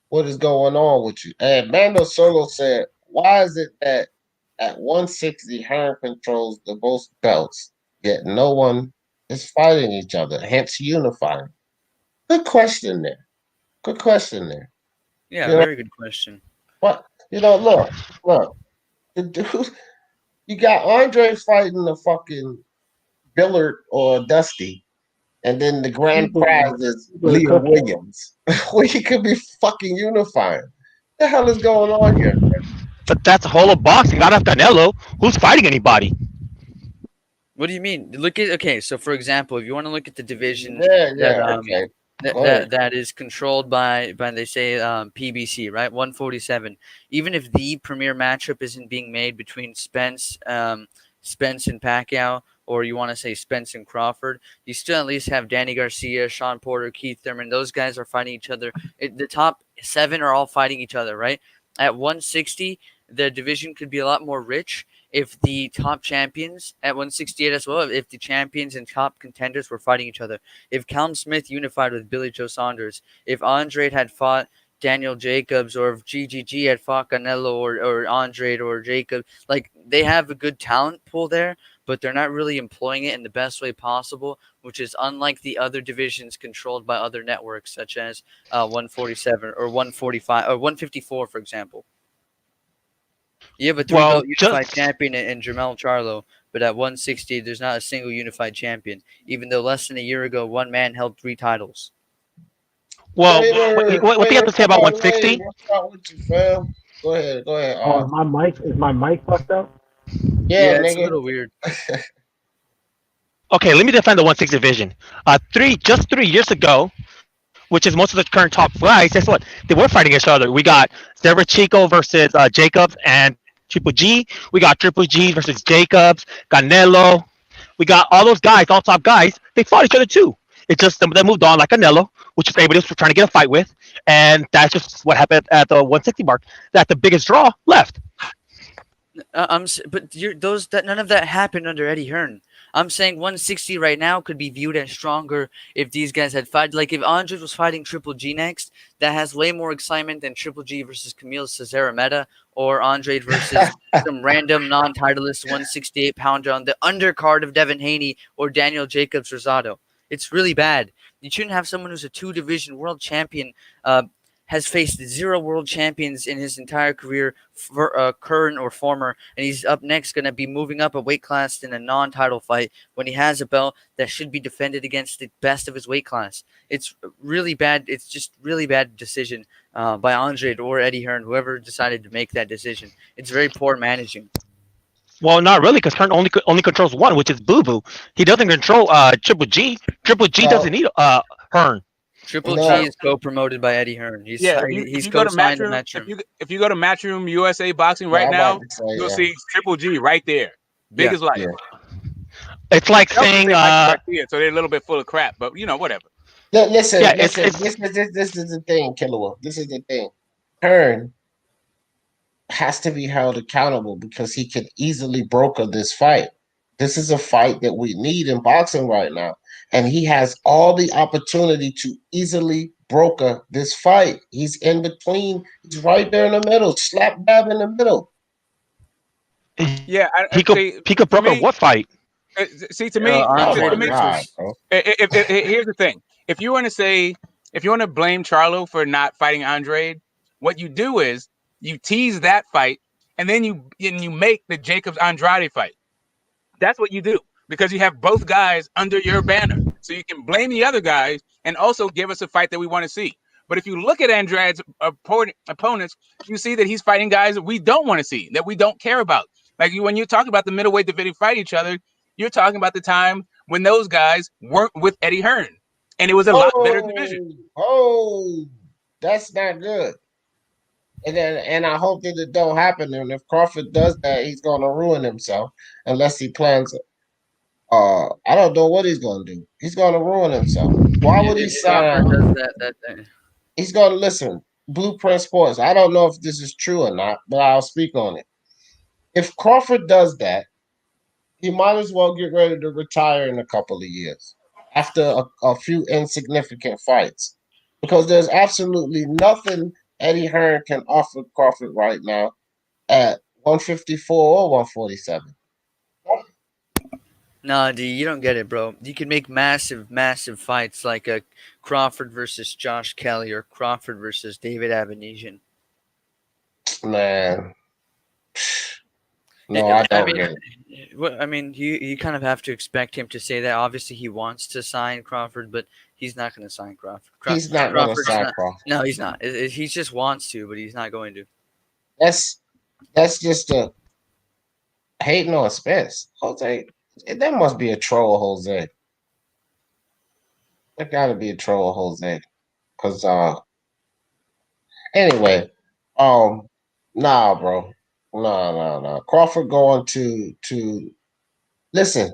What is going on with you? And Mando Solo said, why is it that at 160 Hearn controls the most belts, yet no one is fighting each other, hence unifying? Good question there. Yeah, very good question. But look, the dude, you got Andre fighting the fucking Billard or Dusty, and then the grand prize is Leah Williams. Where he could be fucking unifying. What the hell is going on here? But that's the whole of boxing. Not have Canelo. Who's fighting anybody? What do you mean? So for example, if you want to look at the division that is controlled by they say PBC, right? 147. Even if the premier matchup isn't being made between Spence and Pacquiao, or you want to say Spence and Crawford, you still at least have Danny Garcia, Sean Porter, Keith Thurman. Those guys are fighting each other. The top 7 are all fighting each other, right? At 160, the division could be a lot more rich if the top champions at 168 as well, if the champions and top contenders were fighting each other. If Callum Smith unified with Billy Joe Saunders, if Andrade had fought Daniel Jacobs, or if GGG had fought Canelo or Andrade or Jacob, like they have a good talent pool there, but they're not really employing it in the best way possible, which is unlike the other divisions controlled by other networks, such as 147 or 145 or 154, for example. You have a three-belt unified champion in Jermell Charlo, but at 160, there's not a single unified champion, even though less than a year ago, one man held 3 titles. Well, what do you have to say about 160? Go ahead. Oh, is my mic fucked up? Yeah, it's a little weird. Okay, let me defend the 160 division. 3 years ago, which is most of the current top guys, guess what? They were fighting each other. We got Chico versus Jacobs and Triple G. We got Triple G versus Jacobs, Canelo. We got all those guys, all top guys. They fought each other too. It's just they moved on like Canelo, which is everybody was trying to get a fight with. And that's just what happened at the 160 mark. That the biggest draw left. But none of that happened under Eddie Hearn. I'm saying 160 right now could be viewed as stronger if these guys had fought. Like if Andrade was fighting Triple G next, that has way more excitement than Triple G versus Camille Cesare-Meta or Andrade versus some random non-titleist 168-pounder on the undercard of Devin Haney or Daniel Jacobs Rosado. It's really bad. You shouldn't have someone who's a 2-division world champion, has faced 0 world champions in his entire career, current or former, and he's up next going to be moving up a weight class in a non-title fight when he has a belt that should be defended against the best of his weight class. It's really bad. It's just really bad decision by Andrade or Eddie Hearn, whoever decided to make that decision. It's very poor managing. Well, not really, because Hearn only controls one, which is Boo Boo. He doesn't control Triple G. Triple G doesn't need Hearn. Triple No. G is co-promoted by Eddie Hearn. He's if you go to co-signed to Matchroom, Matchroom. if you go to Matchroom USA Boxing Yeah, right I'm now, about to say, you'll yeah. see Triple G right there, big Yeah. as life. Yeah. It's like They also saying, say Michael Garcia, so they're a little bit full of crap, but whatever. Listen, Yeah, listen. it's- This is the thing, Killer. This is the thing. Hearn has to be held accountable because he could easily broker this fight. This is a fight that we need in boxing right now, and he has all the opportunity to easily broker this fight. He's in between. He's right there in the middle, slap dab in the middle. Yeah, he could broker what fight? See, to me, Andre to me, versus- bro. here's the thing: if you want to blame Charlo for not fighting Andrade, what you do is you tease that fight, and then you make the Jacobs Andrade fight. That's what you do because you have both guys under your banner, so you can blame the other guys and also give us a fight that we want to see. But if you look at Andrade's opponents, you see that he's fighting guys that we don't want to see, that we don't care about. Like when you talk about the middleweight division fight each other, you're talking about the time when those guys weren't with Eddie Hearn, and it was a lot better division. Oh, that's not good. And I hope that it don't happen. And if Crawford does that, he's gonna ruin himself unless he plans. I don't know what he's gonna do. He's gonna ruin himself. Why would he sign? Does that He's gonna listen. Blueprint Sports. I don't know if this is true or not, but I'll speak on it. If Crawford does that, he might as well get ready to retire in a couple of years after a few insignificant fights, because there's absolutely nothing Eddie Hearn can offer Crawford right now at 154 or 147. Nah, D, you don't get it, bro. You can make massive fights like a Crawford versus Josh Kelly or Crawford versus David Avenesian. Man. No, I don't get it. I mean, you kind of have to expect him to say that. Obviously, he wants to sign Crawford, but he's not going to sign Crawford. He's not going to Crawford's sign not- Crawford. No, he's not. He just wants to, but he's not going to. That's just a hating on Spence. Jose, that must be a troll, Jose. That got to be a troll, Jose. Because anyway, nah, bro. Nah. Crawford going to listen.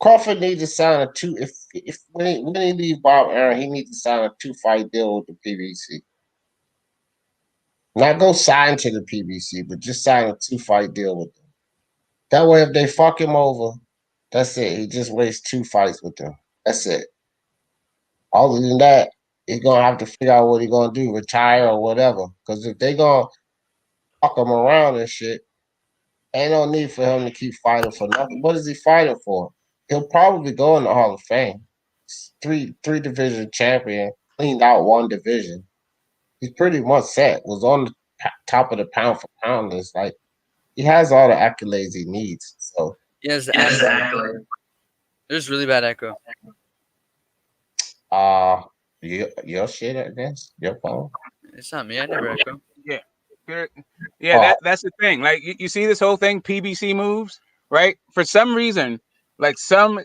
Crawford needs to sign a two. If when he leaves Bob Aaron, he needs to sign a 2-fight deal with the PBC. Not go sign to the PBC, but just sign a 2-fight deal with them. That way, if they fuck him over, that's it. He just wastes 2 fights with them. That's it. Other than that, he's gonna have to figure out what he's gonna do, retire or whatever. Because if they gonna fuck him around and shit, ain't no need for him to keep fighting for nothing. What is he fighting for? He'll probably go in the Hall of Fame. Three division champion, cleaned out 1 division. He's pretty much set. Was on the top of the pound for pound list. Like, he has all the accolades he needs. So Yes, exactly. There's really bad echo. your shit, I guess. Your phone. It's not me. I never echo. Yeah, that's the thing. Like you see this whole thing, PBC moves, right? For some reason, like some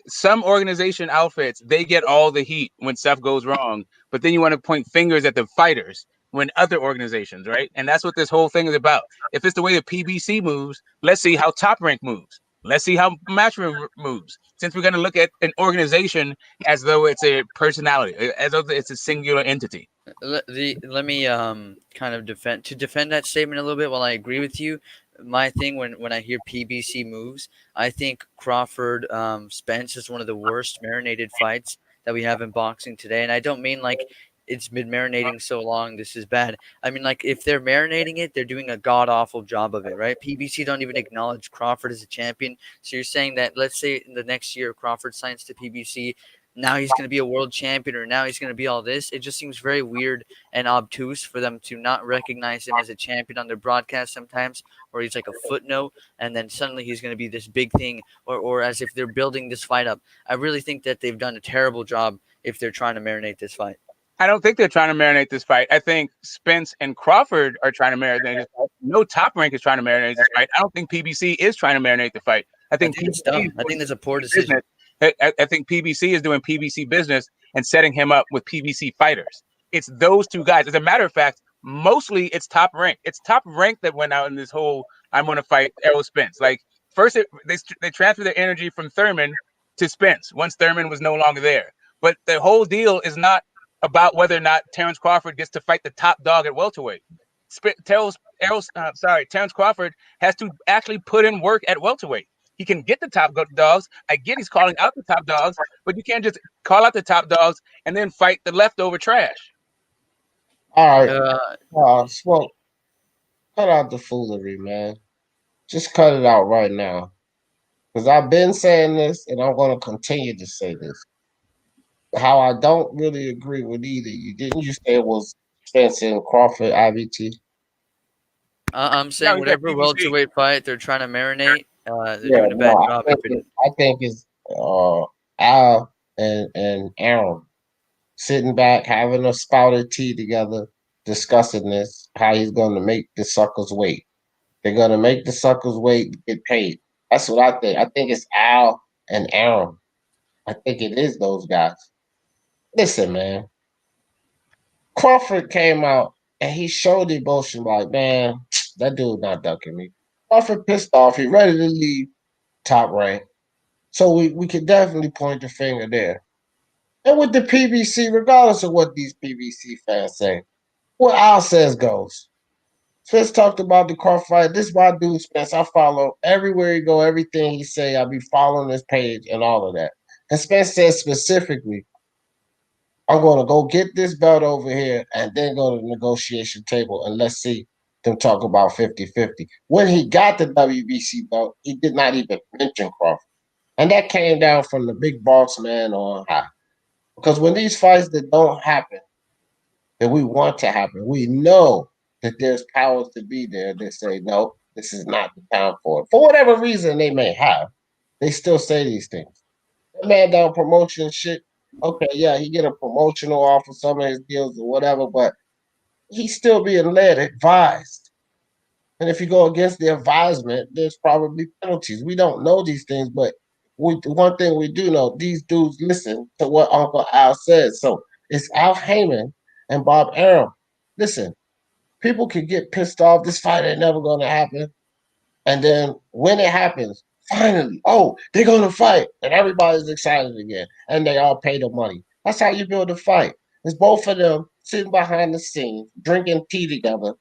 organization outfits, they get all the heat when stuff goes wrong, but then you want to point fingers at the fighters when other organizations, right? And that's what this whole thing is about. If it's the way the PBC moves, let's see how Top Rank moves. Let's see how Matchroom moves. Since we're going to look at an organization as though it's a personality, as though it's a singular entity. Let me kind of defend that statement a little bit. While I agree with you, my thing when I hear PBC moves, I think Crawford Spence is one of the worst marinated fights that we have in boxing today, and I don't mean like it's been marinating so long this is bad. I mean, like, if they're marinating it, they're doing a god awful job of it, right? PBC don't even acknowledge Crawford as a champion. So you're saying that, let's say in the next year Crawford signs to PBC, now he's going to be a world champion, or now he's going to be all this. It just seems very weird and obtuse for them to not recognize him as a champion on their broadcast sometimes, or he's like a footnote, and then suddenly he's going to be this big thing, or as if they're building this fight up. I really think that they've done a terrible job if they're trying to marinate this fight. I don't think they're trying to marinate this fight. I think Spence and Crawford are trying to marinate this fight. No Top Rank is trying to marinate this fight. I don't think PBC is trying to marinate the fight. I think it's dumb. I think there's a poor decision. I think PBC is doing PBC business, and setting him up with PBC fighters. It's those two guys. As a matter of fact, mostly it's Top Rank. It's Top Rank that went out in this whole I'm going to fight Errol Spence. Like first, they transferred their energy from Thurman to Spence once Thurman was no longer there. But the whole deal is not about whether or not Terrence Crawford gets to fight the top dog at welterweight. Terrence Crawford has to actually put in work at welterweight. He can get the top dogs. I get he's calling out the top dogs, but you can't just call out the top dogs and then fight the leftover trash. All right. Smoke. Cut out the foolery, man. Just cut it out right now. Because I've been saying this, and I'm going to continue to say this. How I don't really agree with either. Didn't you say it was Spence and Crawford IBT? I'm saying whatever welterweight fight they're trying to marinate, they're doing a bad job. I think it's Al and Aaron sitting back, having a spouted tea together, discussing this, how he's going to make the suckers wait. They're going to make the suckers wait to get paid. That's what I think. I think it's Al and Aaron. I think it is those guys. Listen, man. Crawford came out and he showed emotion like, man, that dude not ducking me. Crawford pissed off. He ready to leave Top Rank. So we could definitely point the finger there. And with the PBC, regardless of what these PBC fans say, what Al says goes. Spence talked about the Crawford fight. This is my dude, Spence. I follow everywhere he go, everything he say. I be following his page and all of that. And Spence says specifically, I'm going to go get this belt over here and then go to the negotiation table and let's see them talk about 50-50. When he got the WBC belt, he did not even mention Crawford. And that came down from the big boss man on high. Because when these fights that don't happen, that we want to happen, we know that there's powers to be there that say, no, this is not the time for it. For whatever reason they may have, they still say these things. That man down promotion shit, okay, yeah, he get a promotional off of some of his deals or whatever, but he's still being led, advised. And if you go against the advisement, there's probably penalties. We don't know these things, but one thing we do know, these dudes listen to what Uncle Al says. So it's Al Heyman and Bob Arum. Listen, people can get pissed off. This fight ain't never going to happen. And then when it happens, finally, oh, they're going to fight. And everybody's excited again. And they all pay the money. That's how you build a fight. It's both of them sitting behind the scenes, drinking tea together.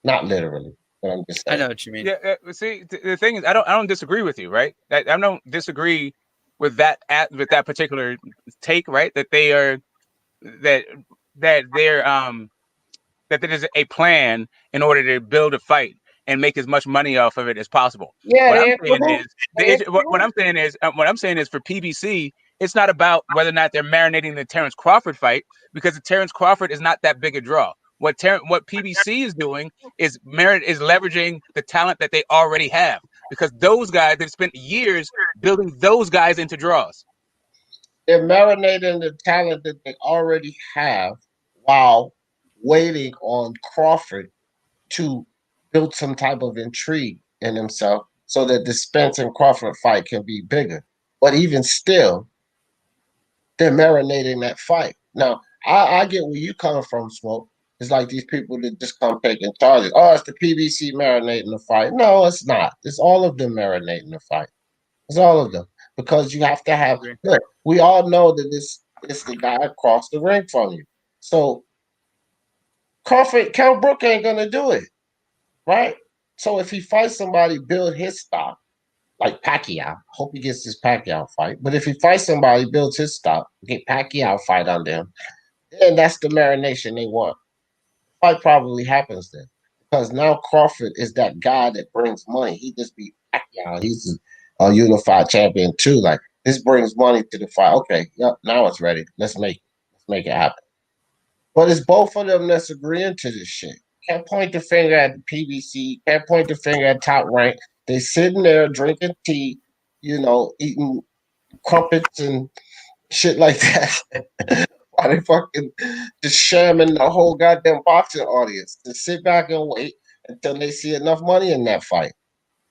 Not literally, but I'm just saying. I know what you mean. Yeah, see, the thing is, I don't disagree with you, right? I don't disagree with that particular take, right? That they are that there is a plan in order to build a fight and make as much money off of it as possible. Yeah, what I'm saying is for PBC, it's not about whether or not they're marinating the Terrence Crawford fight, because the Terrence Crawford is not that big a draw. What PBC is doing is leveraging the talent that they already have, because those guys, they've spent years building those guys into draws. They're marinating the talent that they already have while waiting on Crawford to build some type of intrigue in himself so that the Spence and Crawford fight can be bigger. But even still, they're marinating that fight. Now, I get where you coming from, Smoke. It's like these people that just come taking charges. Oh, it's the PBC marinating the fight. No, it's not. It's all of them marinating the fight. It's all of them. Because you have to have, look, we all know that it's the guy across the ring from you. So Kell Brook ain't going to do it, right? So if he fights somebody, build his stock, like Pacquiao. Hope he gets this Pacquiao fight. But if he fights somebody, builds his stock, get Pacquiao fight under him, then that's the marination they want. Fight probably happens then, because now Crawford is that guy that brings money. He just beat Pacquiao. He's a unified champion too. Like, this brings money to the fight. Okay, yep, now it's ready. Let's make it happen. But it's both of them that's agreeing to this shit. Can't point the finger at the PBC. Can't point the finger at Top Rank. They sitting there drinking tea, eating crumpets and shit like that. Why they fucking just shamming the whole goddamn boxing audience to sit back and wait until they see enough money in that fight.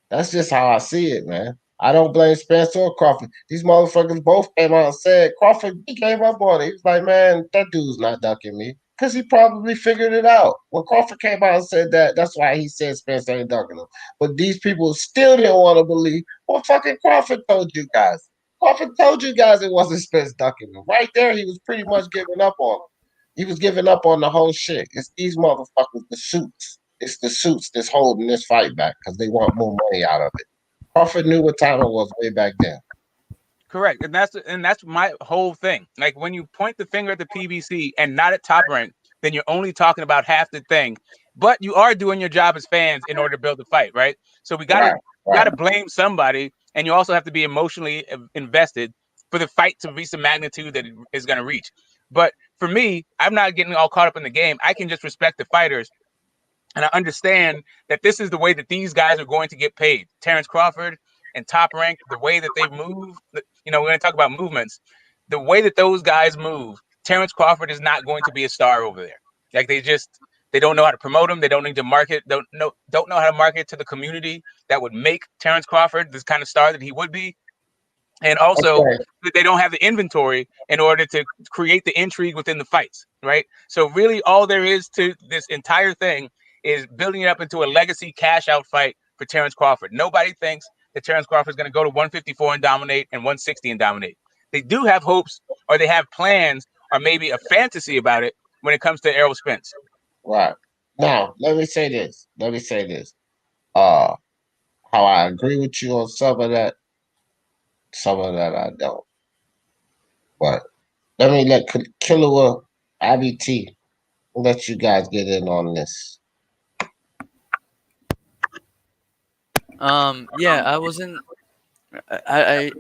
That's just how I see it, man. I don't blame Spence or Crawford. These motherfuckers both came out and said Crawford, he gave up on it. He was like, man, that dude's not ducking me. Because he probably figured it out. When Crawford came out and said that, that's why he said Spence ain't ducking him. But these people still didn't want to believe what fucking Crawford told you guys. Crawford told you guys it wasn't Spence ducking him. Right there, he was pretty much giving up on him. He was giving up on the whole shit. It's these motherfuckers, the suits. It's the suits that's holding this fight back because they want more money out of it. Crawford knew what time it was way back then. Correct, and that's my whole thing. Like when you point the finger at the PBC and not at Top Rank, then you're only talking about half the thing. But you are doing your job as fans in order to build the fight, right? So we gotta blame somebody, and you also have to be emotionally invested for the fight to reach the magnitude that it is going to reach. But for me, I'm not getting all caught up in the game. I can just respect the fighters. And I understand that this is the way that these guys are going to get paid. Terrence Crawford and Top Rank, the way that they move, we're going to talk about movements. The way that those guys move, Terrence Crawford is not going to be a star over there. Like they don't know how to promote him. They don't need to market. Don't know how to market to the community that would make Terrence Crawford this kind of star that he would be. And also, they don't have the inventory in order to create the intrigue within the fights, right? So really all there is to this entire thing is building it up into a legacy cash-out fight for Terrence Crawford. Nobody thinks that Terrence Crawford is going to go to 154 and dominate and 160 and dominate. They do have hopes, or they have plans, or maybe a fantasy about it when it comes to Errol Spence. Right. Now, let me say this. How I agree with you on some of that I don't. But let me let Killer IBT let you guys get in on this. Yeah, I wasn't. I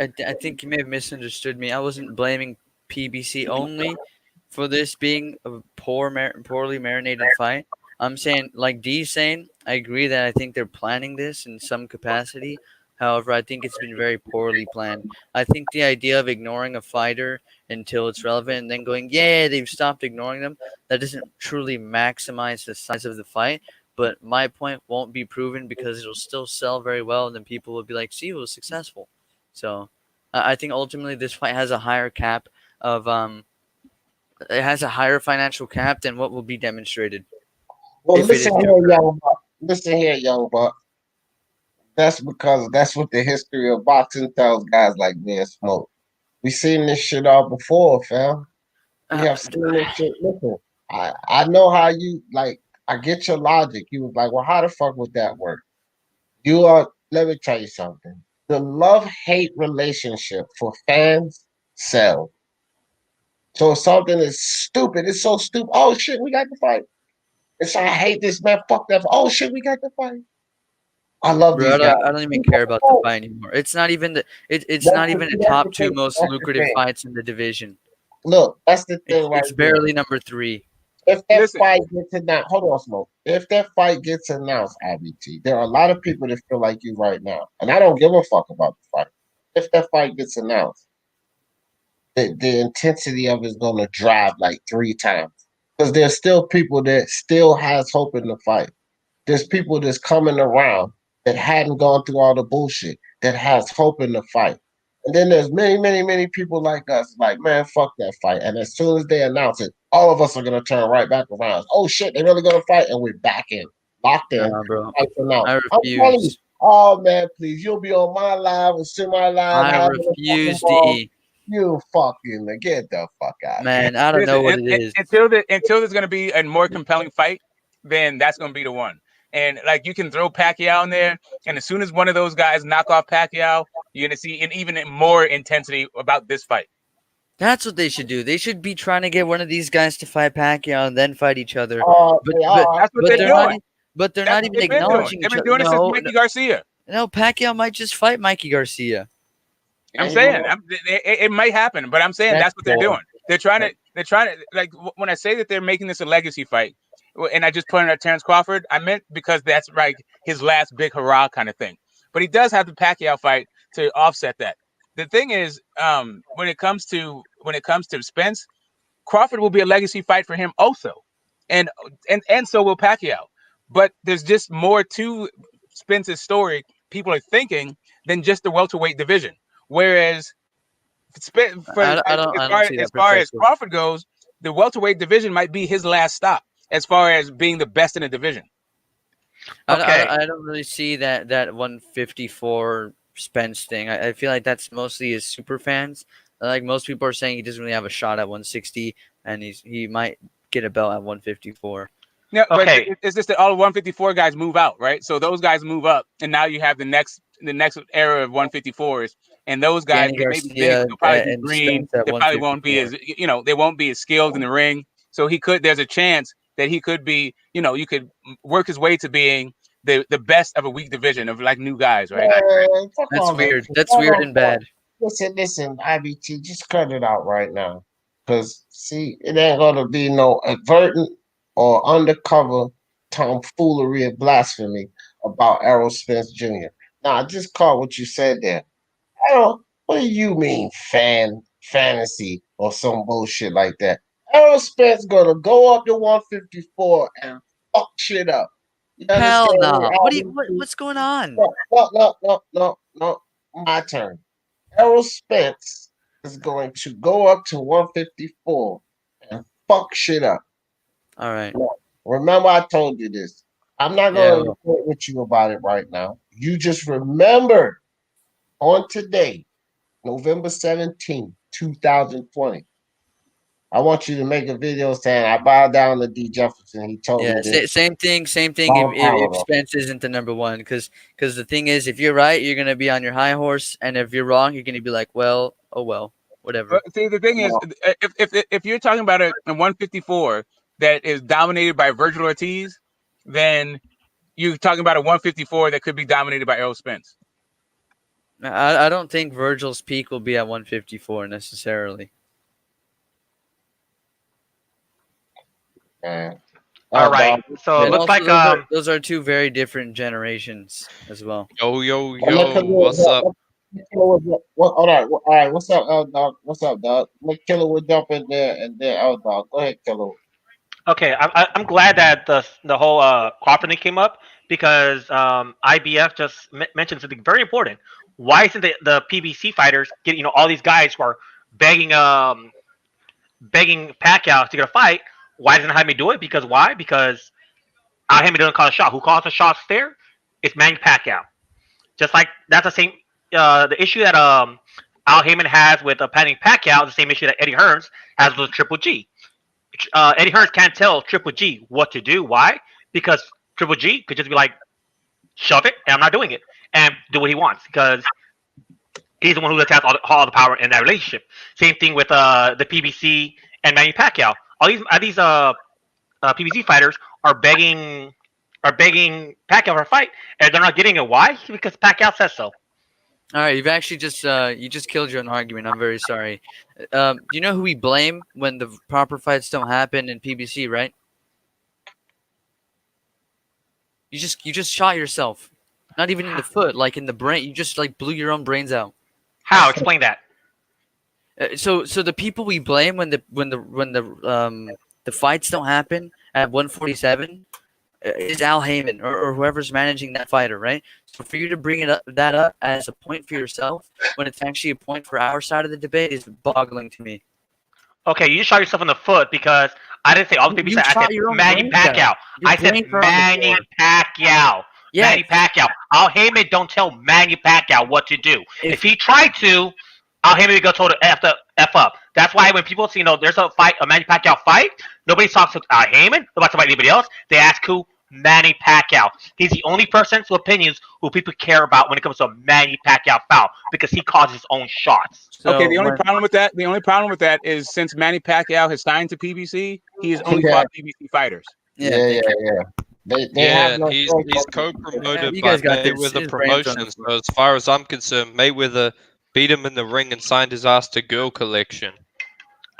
think you may have misunderstood me. I wasn't blaming PBC only for this being a poorly marinated fight. I'm saying, like D's saying, I agree that I think they're planning this in some capacity. However, I think it's been very poorly planned. I think the idea of ignoring a fighter until it's relevant and then going, yeah, they've stopped ignoring them, that doesn't truly maximize the size of the fight. But my point won't be proven because it'll still sell very well, and then people will be like, see, it was successful. So I think ultimately this fight has a higher cap of it has a higher financial cap than what will be demonstrated. Well, listen here, young buck. That's because that's what the history of boxing tells guys like me and Smoke. We seen this shit all before, fam. We have seen this shit. Listen, I know how you like. I get your logic. You was like, well, how the fuck would that work? Let me tell you something. The love-hate relationship for fans sells. So if something is stupid, it's so stupid. Oh shit, we got to fight. It's I hate this man. Fuck that. Oh shit, we got to fight. I love these guys. I don't even care about the fight anymore. It's not even it's not even the top two most lucrative fights in the division. Look, that's the thing, right? It's barely number 3. If that fight gets announced, hold on, Smoke. If that fight gets announced, IBT, there are a lot of people that feel like you right now, and I don't give a fuck about the fight. If that fight gets announced, the intensity of it is going to drop like 3 times because there's still people that still has hope in the fight. There's people that's coming around that hadn't gone through all the bullshit that has hope in the fight. And then there's many, many, many people like us, like, man, fuck that fight. And as soon as they announce it, all of us are going to turn right back around. Oh, shit, they're really going to fight? And we're back in, locked in. Bro. I refuse. Oh, man, please, you'll be on my live and semi-live. I refuse, D. You fucking get the fuck out. Man, I don't know what it is. Until there's going to be a more compelling fight, then that's going to be the one. And like you can throw Pacquiao in there, and as soon as one of those guys knock off Pacquiao, you're gonna see an even more intensity about this fight. That's what they should do. They should be trying to get one of these guys to fight Pacquiao and then fight each other. That's what they're doing. But they're not even acknowledging each other. They've been doing it since Mikey Garcia. No, Pacquiao might just fight Mikey Garcia. I'm saying it might happen, but I'm saying that's what they're doing. They're trying to like when I say that they're making this a legacy fight. And I just pointed at Terrence Crawford. I meant because that's like his last big hurrah kind of thing. But he does have the Pacquiao fight to offset that. The thing is, when it comes to Spence, Crawford will be a legacy fight for him also, and so will Pacquiao. But there's just more to Spence's story. People are thinking than just the welterweight division. Whereas, as far as Crawford goes, the welterweight division might be his last stop as far as being the best in the division. Okay. I don't really see that 154 Spence thing. I feel like that's mostly his super fans. Like most people are saying, he doesn't really have a shot at 160, and he might get a belt at 154. Yeah, okay. But it's just that all 154 guys move out, right? So those guys move up, and now you have the next era of 154s, and those guys maybe they'll probably be green. They probably won't be as they won't be as skilled in the ring. So there's a chance that he could be, you could work his way to being the best of a weak division of like new guys, right? That's weird. That's weird and bad. Listen, IBT, just cut it out right now. Because, see, it ain't going to be no advertent or undercover tomfoolery and blasphemy about Errol Spence Jr. Now, I just caught what you said there. What do you mean, fantasy or some bullshit like that? Errol Spence going to go up to 154 and fuck shit up. Hell no. What's going on? No. My turn. Errol Spence is going to go up to 154 and fuck shit up. All right. Now, remember, I told you this. I'm not going to report with you about it right now. You just remember on today, November 17th, 2020. I want you to make a video saying I bow down to D. Jefferson. He told me this. Same thing. If Spence isn't the number one, because the thing is, if you're right, you're gonna be on your high horse, and if you're wrong, you're gonna be like, well, oh well, whatever. But see, the thing is, if you're talking about a 154 that is dominated by Virgil Ortiz, then you're talking about a 154 that could be dominated by Errol Spence. I don't think Virgil's peak will be at 154 necessarily. All right. So it looks like those are two very different generations as well. Yo, what's up? All right. What's up, L Dog? What's up, dog? Let Killer will jump in there, and then L Dog. Go ahead, Killer. Okay, I'm glad that the whole Crawford thing came up because IBF just mentioned something very important. Why isn't the PBC fighters getting all these guys who are begging Pacquiao to get a fight? Why doesn't Jaime do it? Because why? Because Jaime doesn't call a shot. Who calls the shots there? It's Manny Pacquiao. Just like that's the same the issue that Al Heyman has with Manny Pacquiao, the same issue that Eddie Hearn has with Triple G. Eddie Hearn can't tell Triple G what to do. Why? Because Triple G could just be like, shove it, and I'm not doing it, and do what he wants because he's the one who has all the power in that relationship. Same thing with the PBC and Manny Pacquiao. All these PBC fighters are begging Pacquiao for a fight, and they're not getting it. Why? Because Pacquiao says so. All right, you've actually just killed your own argument. I'm very sorry. You know who we blame when the proper fights don't happen in PBC, right? You just shot yourself. Not even in the foot, like in the brain. You just like blew your own brains out. How? Explain that. So the people we blame when the fights don't happen at 147 is Al Heyman or whoever's managing that fighter, right? So for you to bring that up as a point for yourself when it's actually a point for our side of the debate is boggling to me. Okay, you just shot yourself in the foot because I didn't say all the people said. I said Manny Pacquiao. I said Manny Pacquiao. Yeah. Manny Pacquiao. Al Heyman don't tell Manny Pacquiao what to do. If he tried to, Al Heyman would go told to F up. That's why when people see, there's a fight, a Manny Pacquiao fight, nobody talks to Al Heyman, nobody talks about anybody else. They ask who? Manny Pacquiao. He's the only person's opinions who people care about when it comes to a Manny Pacquiao foul because he calls his own shots. So okay, the only problem with that is since Manny Pacquiao has signed to PBC, he has only fought PBC fighters. Yeah. He's co-promoted by Mayweather Promotions. So as far as I'm concerned, Mayweather beat him in the ring and signed his ass to Girl Collection.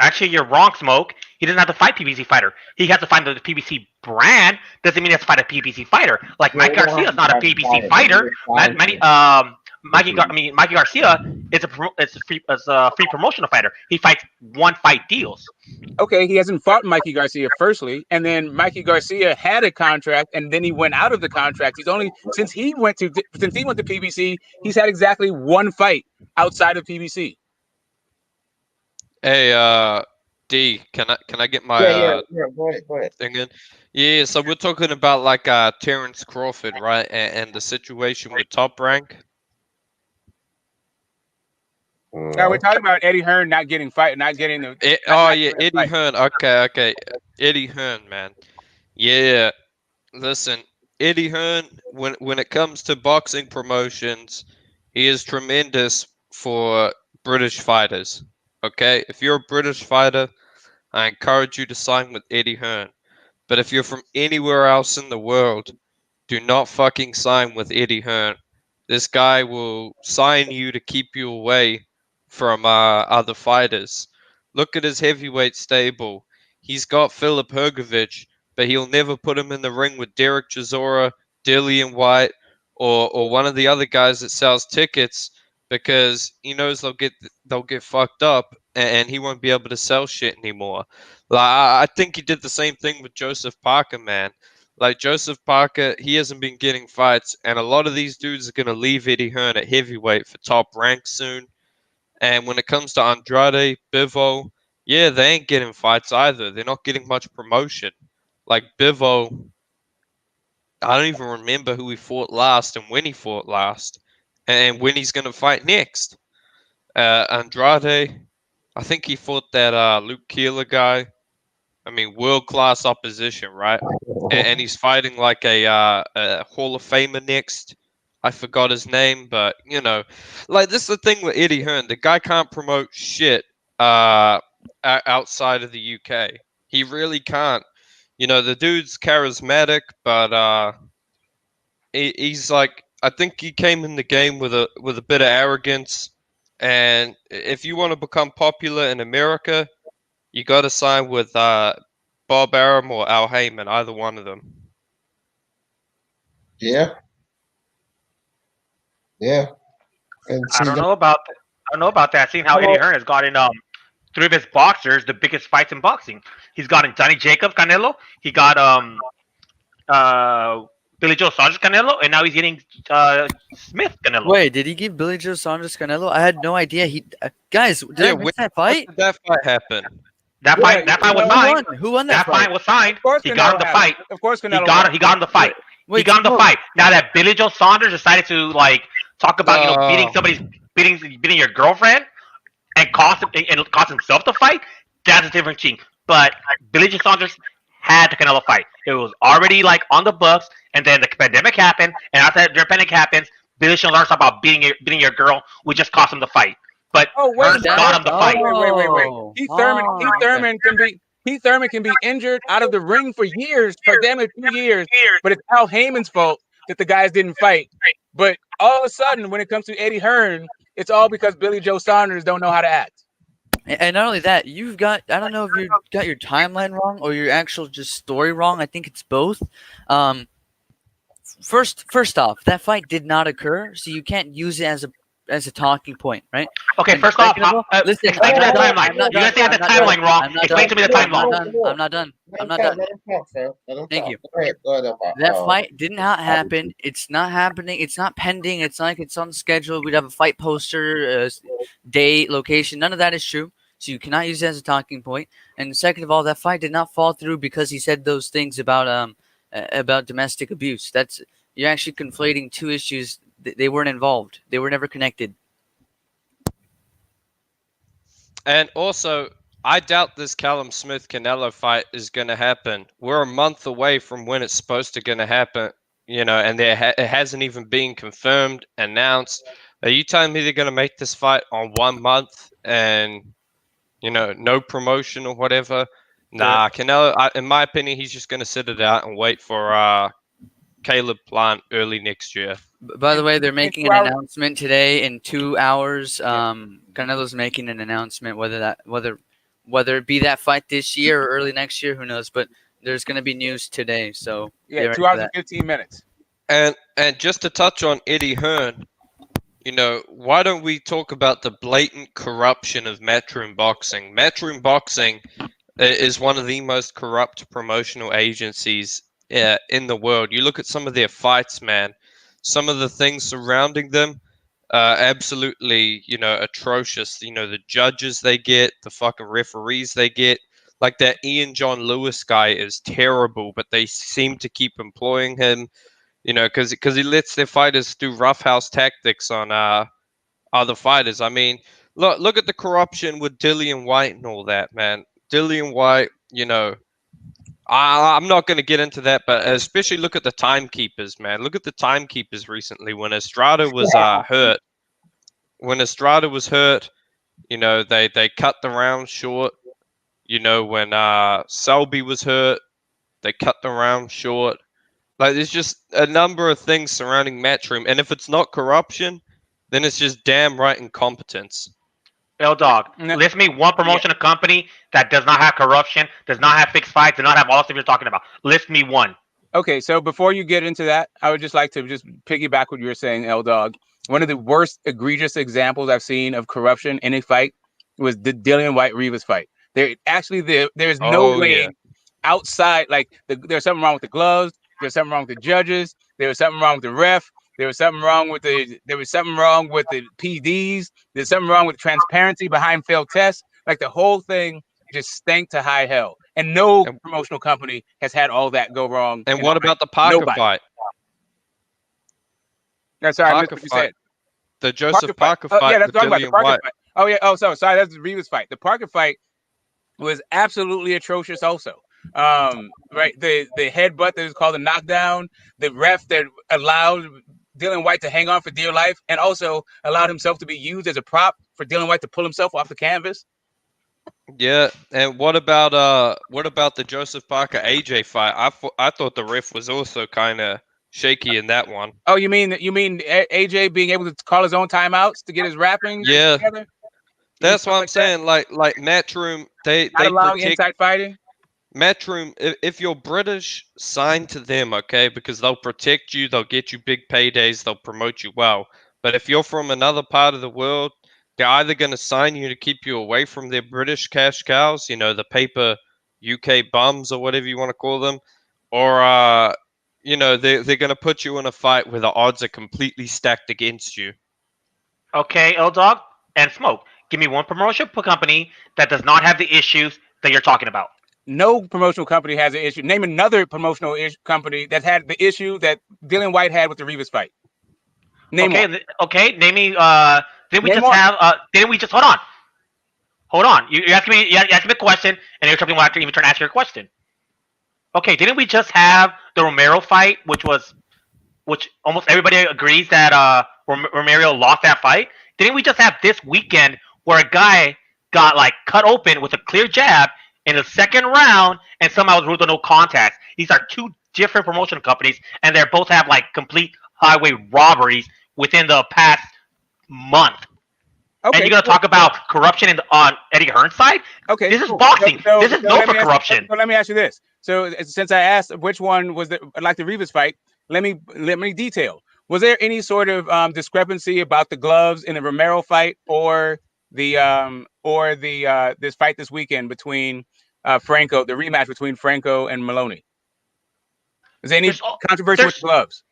Actually, you're wrong, Smoke. He doesn't have to fight PBC fighter. He has to find the PBC brand. Doesn't mean he has to fight a PBC fighter. Like Mike Garcia is not a PBC fighter. Mikey Garcia it's a free promotional fighter. He fights one fight deals. Okay, he hasn't fought Mikey Garcia firstly, and then Mikey Garcia had a contract, and then he went out of the contract. He's only since he went to PBC, he's had exactly one fight outside of PBC. Hey, D, can I get my Go ahead. thing in? Yeah, so we're talking about like Terrence Crawford, right? And the situation with Top Rank. Now we're talking about Eddie Hearn not getting the. Eddie Hearn. Okay. Eddie Hearn, man. Yeah, listen, Eddie Hearn. When it comes to boxing promotions, he is tremendous for British fighters. Okay, if you're a British fighter, I encourage you to sign with Eddie Hearn. But if you're from anywhere else in the world, do not fucking sign with Eddie Hearn. This guy will sign you to keep you away from other fighters. Look at his heavyweight stable. He's got Philip Hrgovic, but he'll never put him in the ring with Derek Chisora, Dillian White, or one of the other guys that sells tickets, because he knows they'll get fucked up and he won't be able to sell shit anymore. Like I think he did the same thing with Joseph Parker, man. Like Joseph Parker, he hasn't been getting fights, and a lot of these dudes are gonna leave Eddie Hearn at heavyweight for Top Rank soon. And when it comes to Andrade, Bivol, yeah, they ain't getting fights either. They're not getting much promotion. Like Bivol, I don't even remember who he fought last and when he fought last, and when he's gonna fight next. Andrade, I think he fought that Luke Keeler guy. I mean, world-class opposition, right? And he's fighting like a Hall of Famer next. I forgot his name, but, you know, like, this is the thing with Eddie Hearn. The guy can't promote shit outside of the UK. He really can't. You know, the dude's charismatic, but he's like, I think he came in the game with a bit of arrogance. And if you want to become popular in America, you got to sign with Bob Arum or Al Heyman, either one of them. Yeah. And I don't know about that. Seeing how Eddie Hearn has gotten three of his boxers the biggest fights in boxing. He's gotten Johnny Jacobs Canelo. He got Billy Joe Saunders Canelo, and now he's getting Smith Canelo. Wait, did he give Billy Joe Saunders Canelo? I had no idea. Guys, did I miss that fight? When did that fight happen? That fight was signed. Who won that fight? That fight was signed. He got him the fight. Of course, Canelo. He got him the fight. Wait, he got him the fight. Now that Billy Joe Saunders decided to like talk about beating your girlfriend and cost himself the fight, that's a different thing. But Billy Joe Saunders had the Canelo fight. It was already like on the books, and then the pandemic happened, and after the pandemic happens, Billy Joe Saunders talked about beating your girl. We just cost him the fight. But Hearn got him the fight. Wait. Heath Thurman can be injured out of the ring for years, for damn it 2 years. But it's Al Heyman's fault that the guys didn't fight. But all of a sudden, when it comes to Eddie Hearn, it's all because Billy Joe Saunders don't know how to act. And not only that, I don't know if you got your timeline wrong or your actual just story wrong. I think it's both. First off, that fight did not occur, so you can't use it as a talking point, right? Okay, first off, listen, explain to me the timeline. You guys have the timeline wrong. Explain to me the timeline. I'm not done. Thank you. That fight did not happen. It's not happening. It's not pending. It's not like it's on schedule. We'd have a fight poster, date, location. None of that is true. So you cannot use it as a talking point. And second of all, that fight did not fall through because he said those things about domestic abuse. You're actually conflating two issues. They weren't involved. They were never connected. And also, I doubt this Callum Smith Canelo fight is going to happen. We're a month away from when it's supposed to going to happen, you know, and it hasn't even been confirmed, announced. Are you telling me they're going to make this fight on 1 month and, you know, no promotion or whatever? Nah, Canelo, in my opinion, he's just going to sit it out and wait for Caleb Plant early next year. By the way, they're making an announcement today in 2 hours. Canelo's making an announcement whether it be that fight this year or early next year, who knows? But there's going to be news today. So 2 hours and 15 minutes. And just to touch on Eddie Hearn, you know, why don't we talk about the blatant corruption of Matchroom Boxing? Matchroom Boxing is one of the most corrupt promotional agencies in the world. You look at some of their fights, man. Some of the things surrounding them, absolutely, you know, atrocious. You know, the judges they get, the fucking referees they get. Like that Ian John Lewis guy is terrible, but they seem to keep employing him. You know, because he lets their fighters do roughhouse tactics on other fighters. I mean, look at the corruption with Dillian White and all that, man. Dillian White, you know, I'm not going to get into that, but especially look at the timekeepers, man. Look at the timekeepers recently when Estrada was hurt. When Estrada was hurt, you know, they cut the round short. You know, when Selby was hurt, they cut the round short. Like, there's just a number of things surrounding Matchroom, and if it's not corruption, then it's just damn right incompetence. Dog, list me one promotional company that does not have corruption, does not have fixed fights, does not have all the stuff you're talking about. List me one. Okay, so before you get into that, I would just like to just piggyback what you were saying, L-Dog. One of the worst egregious examples I've seen of corruption in a fight was the Dillian White-Rivas fight. There's no way outside, like, there's something wrong with the gloves, there's something wrong with the judges, there was something wrong with the ref, there was something wrong with the PDs, there's something wrong with transparency behind failed tests. Like, the whole thing just stank to high hell. And no promotional company has had all that go wrong. And what about the Parker fight? That's sorry, I missed what you said. The Joseph Parker fight. Yeah, that's talking about the Parker White. fight. Oh yeah. Oh, sorry. That's the Rivas fight. The Parker fight was absolutely atrocious. Also, right. The headbutt that was called a knockdown. The ref that allowed Dillian White to hang on for dear life, and also allowed himself to be used as a prop for Dillian White to pull himself off the canvas. Yeah, and what about the Joseph Parker AJ fight? I thought the ref was also kind of shaky in that one. Oh, you mean AJ being able to call his own timeouts to get his rapping together? That's what I'm saying. Like Matchroom, they allowing inside fighting. Matchroom, if you're British, sign to them, okay? Because they'll protect you, they'll get you big paydays, they'll promote you well. But if you're from another part of the world, they're either going to sign you to keep you away from their British cash cows, you know, the paper UK bums or whatever you want to call them, or you know, they're going to put you in a fight where the odds are completely stacked against you. Okay, L-Dog and Smoke, give me one promotional company that does not have the issues that you're talking about. No promotional company has an issue. Name another promotional company that had the issue that Dillian White had with the Rivas fight. Name one. Okay, name me. Didn't we just hold on? You asked me a question, and you're something like to even turn to answer your question. Okay, didn't we just have the Romero fight, which almost everybody agrees that Romero lost that fight? Didn't we just have this weekend where a guy got like cut open with a clear jab in the second round and somehow was ruled a no contest? These are two different promotional companies, and they both have like complete highway robberies within the past month. Okay, and you're going to talk about corruption on Eddie Hearn's side? Okay, this is boxing. This is known for corruption. So let me ask you this. So since I asked which one was like the Rivas fight, let me detail. Was there any sort of discrepancy about the gloves in the Romero fight or the this fight this weekend between Franco, the rematch between Franco and Maloney? Is there any controversy with the gloves?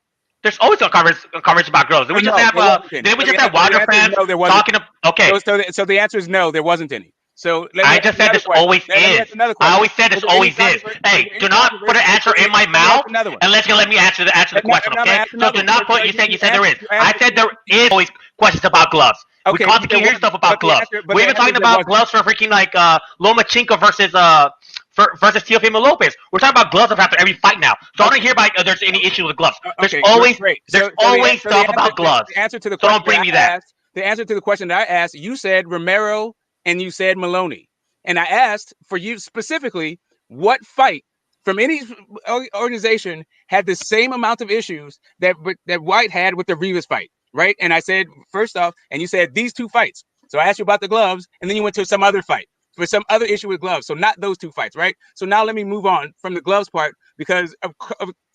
There's always a conversation about gloves. Did we just have Wilder fans talking? Okay. So the answer is no, there wasn't any. So I just said this always is. I always said this always is. Hey, do not put an answer in my mouth unless you let me answer the question. Okay. So do not put. You said there is. I said there is always questions about gloves. We constantly hear stuff about gloves. We're even talking about gloves for freaking like Lomachenko versus Teofimo Lopez. We're talking about gloves after every fight now. So I don't hear about there's any issue with gloves. There's always stuff about gloves. The answer to the question the answer to the question that I asked, you said Romero and you said Maloney. And I asked for you specifically, what fight from any organization had the same amount of issues that White had with the Rivas fight, right? And I said, first off, and you said these two fights. So I asked you about the gloves, and then you went to some other fight for some other issue with gloves. So not those two fights, right? So now let me move on from the gloves part because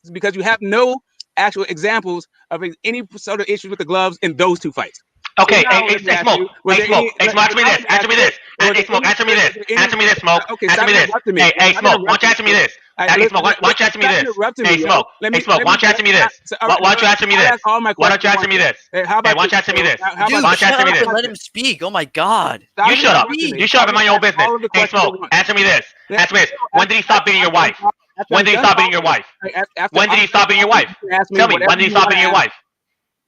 you have no actual examples of any sort of issues with the gloves in those two fights. Okay, So now hey, let me ask Smoke. you, was Hey, there any- Smoke. Hey, Smoke, answer me now this. let me Answer me ask this. you, was Hey, there Smoke, any- answer me this. was there any- Answer me this, Smoke. Okay, Answer stop me this. interrupting me. Hey, Stop Smoke, why don't you interrupting answer me me. this? Hey, Hey, listen, Smoke, why don't you answer me stop this? interrupting Hey, me, yo. Smoke. Let Hey, me Smoke, why don't you answer me this? all Why right, don't you answer me I'll this? ask all my Why questions don't you answer once. me this? Hey, how Hey, about why don't you this? answer me this? How Dude, about Why don't you shut answer me up this? and let him speak. Oh my God. Stop You shut up. interrupting me. You shut up in my own Ask business. all of the Hey, questions at Smoke, once. answer me this. Yeah, Answer me this. When did he stop beating your wife? after When I'm did he done stop beating your talking, wife? after When did I'm he stop beating your talking, wife? you can ask me Tell me, whatever when did he you stop want to beating your ask. wife?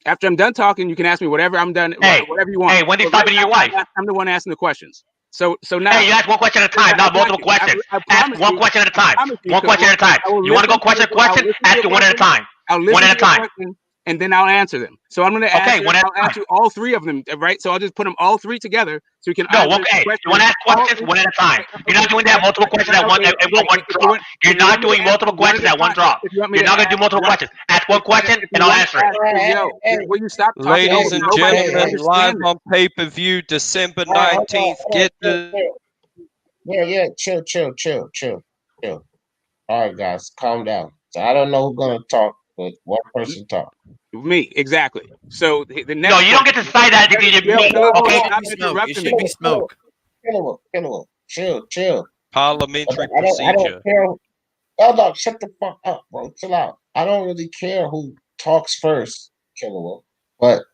After I'm done talking, you can ask me whatever I'm done, Hey, whatever you want. hey, when did he But stop right beating your now, wife? I'm the one asking the questions. So now, Hey, you ask one question at a time, I not got multiple you. questions. I Ask promise one you. question at a I time. promise you. One question at a time. I will You want to go listen question to I will question? listen to Ask your it one at a question. time. I'll One listen at to a your time. question, and then I'll answer them. So I'm going to Okay, answer. one at I'll a time. answer all three of them, right? So I'll just put them all three together, so you can No, answer the okay. question. You want to ask questions one at a time. You're not doing that multiple questions at one Okay, great. one If you drop. want, You're if you want not me to doing ask multiple one questions at a at one time, drop. if you want me You're to not gonna do ask multiple one, questions. Ask one question if and you I'll want to answer it. ask, yo, will you stop talking Ladies over? and Nobody can gentlemen, live understand it. on pay-per-view, December All right, hold on, 19th. hold on, Get chill, the chill. Yeah, chill. All right, guys, calm down. So I don't know who's gonna talk, but one person talk. Me, exactly. So the next. No, you don't get to decide that. Yo, Me, no, okay? It should stop be smoke. It interrupting should me. be smoke. Kill. Chill. parliamentary I don't procedure. care. Oh, no, shut the fuck up, bro. Chill out. I don't really care who talks first, Killer. But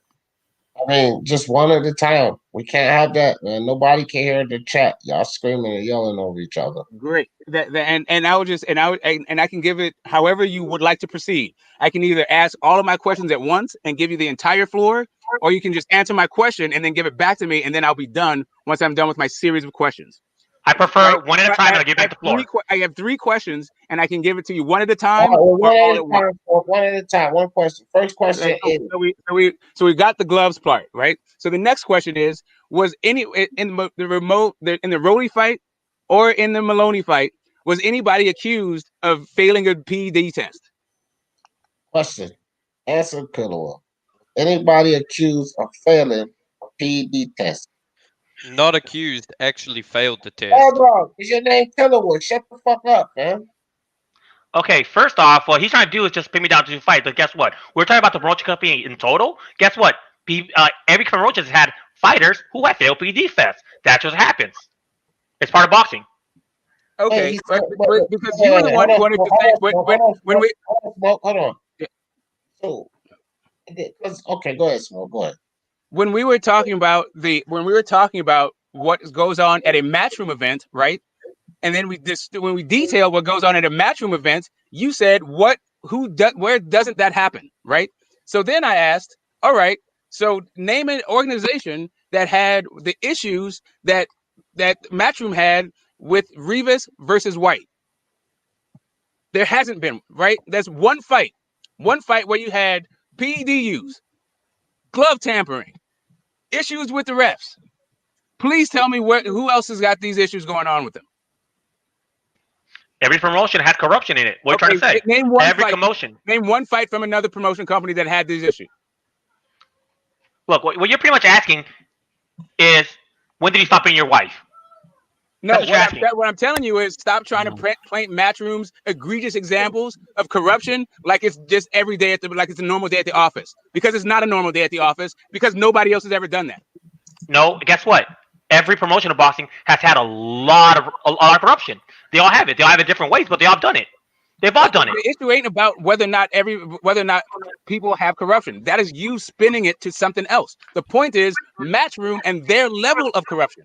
I mean, just one at a time. We can't have that, man. Nobody can hear the chat. Y'all screaming and yelling over each other. Great. And I would just and I can give it however you would like to proceed. I can either ask all of my questions at once and give you the entire floor, or you can just answer my question and then give it back to me, and then I'll be done once I'm done with my series of questions. I prefer Right? one at a time and I'll give back the floor. I have three questions, and I can give it to you one at a time All right, or all at once. one at a time. One question. First question is So we got the gloves part, right? So the next question is: was any in the Rody fight or in the Maloney fight, was anybody accused of failing a PED test? question. Answer, Killer. Anybody accused of failing a PED test? Not accused, actually failed the test. Hold on. Is your name Killer? Shut the fuck up, man. Okay, first off, what he's trying to do is just pin me down to 2 fights. But guess what? We're talking about the promotion company in total. Guess what? Every promotion has had fighters who have failed PD tests. That just happens. It's part of boxing. Okay, Hey, but because you were the one who wanted to say when we hold on. So, okay, go ahead, Smoke. Go ahead. when we were talking about what goes on at a matchroom event, right? And then when we detail what goes on at a matchroom event, you said where doesn't that happen, right? So then I asked, all right, so name an organization that had the issues that Matchroom had with Rivas versus White. There hasn't been, right? There's one fight where you had PEDUs, glove tampering, issues with the refs. Please tell me who else has got these issues going on with them. Every promotion has corruption in it. What are you trying to say? Name one Every fight. promotion. Name one fight from another promotion company that had these issues. Look, what you're pretty much asking is, when did he stop being your wife? No, That's what I'm telling you is stop trying to paint Matchroom's egregious examples of corruption like it's just every day like it's a normal day at the office. Because it's not a normal day at the office, because nobody else has ever done that. No, guess what? Every promotion of boxing has had a lot of corruption. They all have it. They all have it different ways, but they all done it. They've all done it. The issue ain't about whether or not people have corruption. That is you spinning it to something else. The point is Matchroom and their level of corruption.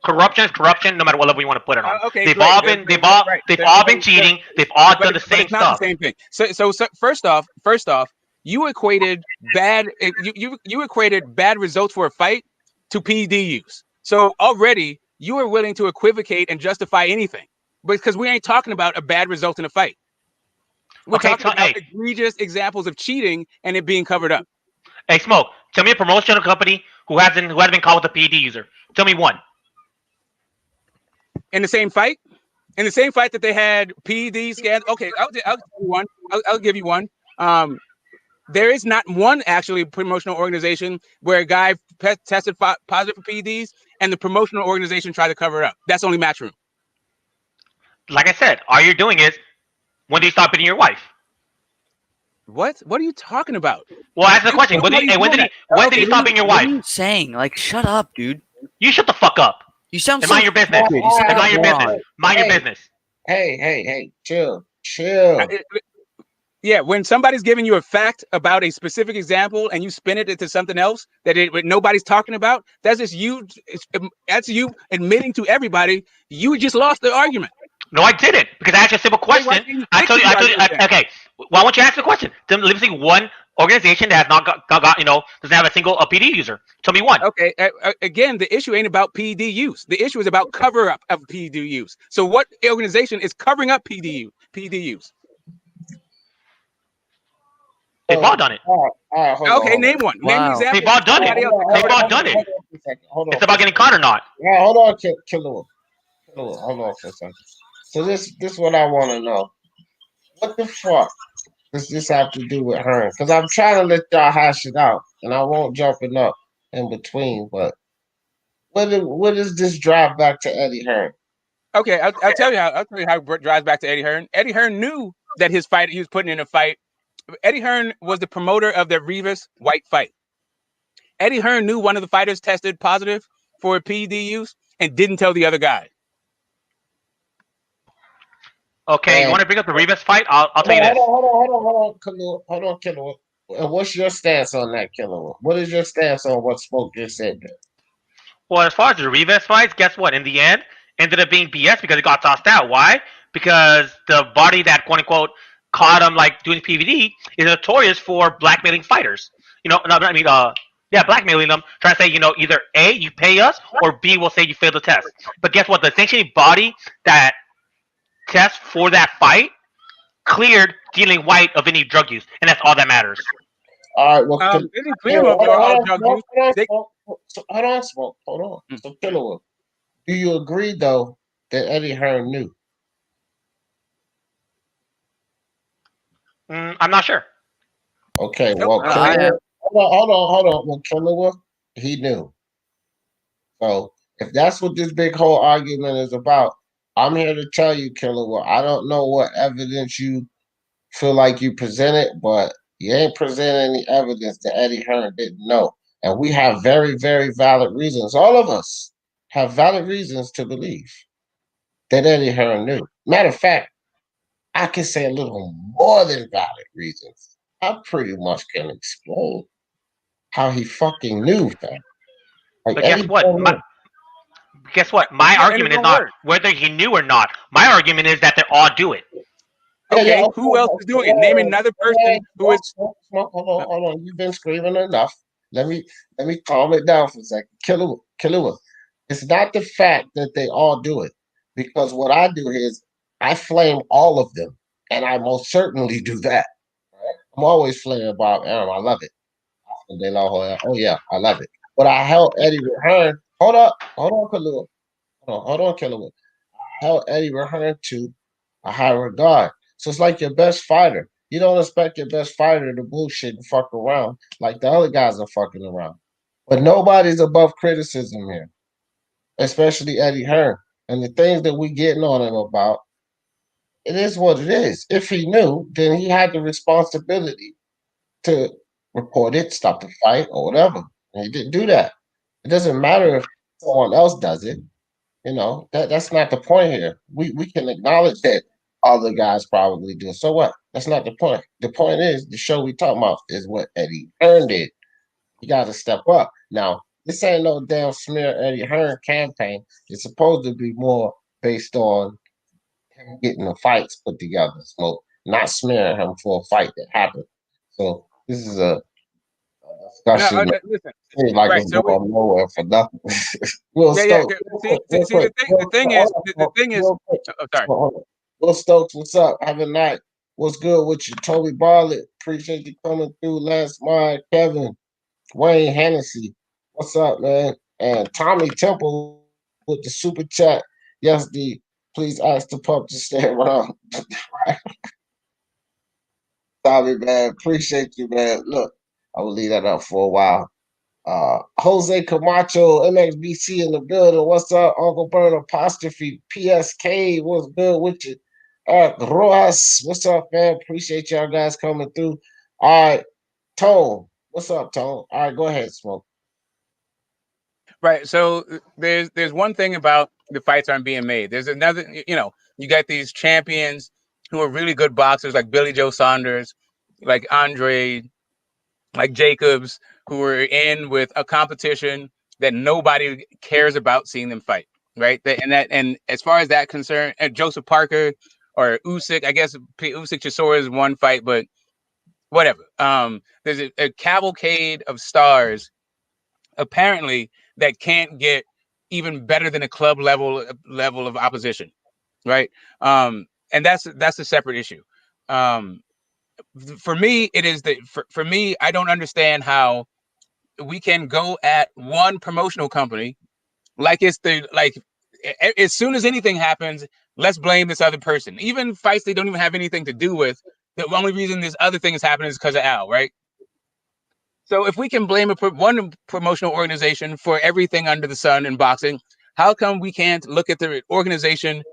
Corruption is corruption, no matter what level you want to put it on. Okay, they've all been cheating. They've all done the same it's not stuff. the same thing. So first off, you equated bad you equated bad results for a fight to PEDUs. So already you are willing to equivocate and justify anything, because we ain't talking about a bad result in a fight. We're talking about egregious examples of cheating and it being covered up. Hey, Smoke, tell me a promotional company who hasn't been caught with a PED user. Tell me one. In the same fight that they had PED scans. Okay, I'll give you one. I'll give you one. There is not one actually promotional organization where a guy tested positive for PEDs and the promotional organization tried to cover it up. That's only Matchroom. Like I said, all you're doing is, when do you stop beating your wife? What? What are you talking about? Well, ask the question. When did he stop being your wife? What are you saying? Like, shut up, dude. You shut the fuck up. You sound And so mind your business. stupid. And mind your business. Mind your business. Hey, chill. Yeah, when somebody's giving you a fact about a specific example and you spin it into something else that nobody's talking about, that's just you. That's you admitting to everybody you just lost the argument. No, I didn't, because I asked you a simple question. I told you. Okay. Why won't you ask the question? Then let me see one organization that has not got doesn't have a single PD user. Tell me one. Okay. Again, the issue ain't about PD use. The issue is about cover up of PD use. So what organization is covering up PD use? They've all done it. Okay, name one. Name an example. They've all done it. They've all done it. It's about getting caught or not. Yeah, hold on, Killer. Hold on for a second. So this is what I want to know. What the fuck does this have to do with Hearn? Because I'm trying to let y'all hash it out, and I won't jumping up in between. But what is this drive back to Eddie Hearn? Okay, I'll tell you how it drives back to Eddie Hearn. Eddie Hearn knew that his fight he was putting in a fight. Eddie Hearn was the promoter of the Rivas White fight. Eddie Hearn knew one of the fighters tested positive for PD use and didn't tell the other guy. Okay, you want to bring up the Rivas fight? I'll tell you this. Hold on, Killer. And what's your stance on that, Killer? What is your stance on what Smoke just said there? Well, as far as the Rivas fights, guess what? In the end, ended up being BS because it got tossed out. Why? Because the body that quote unquote caught him like doing PVD is notorious for blackmailing fighters. Blackmailing them, trying to say, either A, you pay us, or B, we'll say you failed the test. But guess what? The sanctioning body that test for that fight cleared dealing white of any drug use, and that's all that matters. All right, well, hold on, Smoke. So, Killer, do you agree though that Eddie Hearn knew? I'm not sure. Okay, well, hold on. Well, Killer, he knew. So if that's what this big whole argument is about, I'm here to tell you, Killer. I don't know what evidence you feel like you presented, but you ain't presenting any evidence that Eddie Hearn didn't know. And we have very, very valid reasons. All of us have valid reasons to believe that Eddie Hearn knew. Matter of fact, I can say a little more than valid reasons. I pretty much can explain how he fucking knew that. Like, but guess what? My argument is not whether he knew or not. My argument is that they all do it. Okay, who else is doing it? Name another person who is. Hold on. You've been screaming enough. Let me calm it down for a second. Killer. It's not the fact that they all do it, because what I do is I flame all of them, and I most certainly do that. Right? I'm always flaming Bob Arum. I love it. Oh yeah, I love it. But I held Eddie Hearn. Hold on, Killer. Hold on, Killer. I held Eddie Hearn to a high regard. So it's like your best fighter. You don't expect your best fighter to bullshit and fuck around like the other guys are fucking around. But nobody's above criticism here, especially Eddie Hearn. And the things that we getting on him about, it is what it is. If he knew, then he had the responsibility to report it, stop the fight, or whatever. And he didn't do that. It doesn't matter if someone else does it. That's not the point here. We can acknowledge that other guys probably do. So what? That's not the point. The point is the show we talking about is what Eddie Hearn did. You got to step up. Now, this ain't no damn smear Eddie Hearn campaign. It's supposed to be more based on him getting the fights put together, Smoke, not smearing him for a fight that happened. So this is a discussion. Listen, it's going nowhere for nothing. The thing is. Sorry. Will Stokes, what's up? Have a night. What's good with you? Toby Barlett, appreciate you coming through. Last Mile, Kevin, Wayne Hennessy, what's up, man? And Tommy Temple with the super chat. Yes, D, please ask the pup to stay around. Tommy, man, appreciate you, man. Look, I will leave that up for a while. Jose Camacho, MXBC in the building. What's up, Uncle Bird apostrophe PSK? What's good with you? Rojas, what's up, man? Appreciate y'all guys coming through. All right, Tone. What's up, Tone? All right, go ahead, Smoke. Right. So there's one thing about the fights aren't being made. There's another, you got these champions who are really good boxers like Billy Joe Saunders, like Andrade, like Jacobs, who are in with a competition that nobody cares about seeing them fight. Right. And as far as that concerned, Joseph Parker or Usyk, I guess Usyk Chisora is one fight, but whatever. There's a cavalcade of stars apparently that can't get even better than a club level of opposition, right? And that's a separate issue. For me, it is for me, I don't understand how we can go at one promotional company like it's as soon as anything happens, let's blame this other person. Even fights they don't even have anything to do with. The only reason this other thing is happening is because of Al, right? So if we can blame one promotional organization for everything under the sun in boxing, how come we can't look at the organization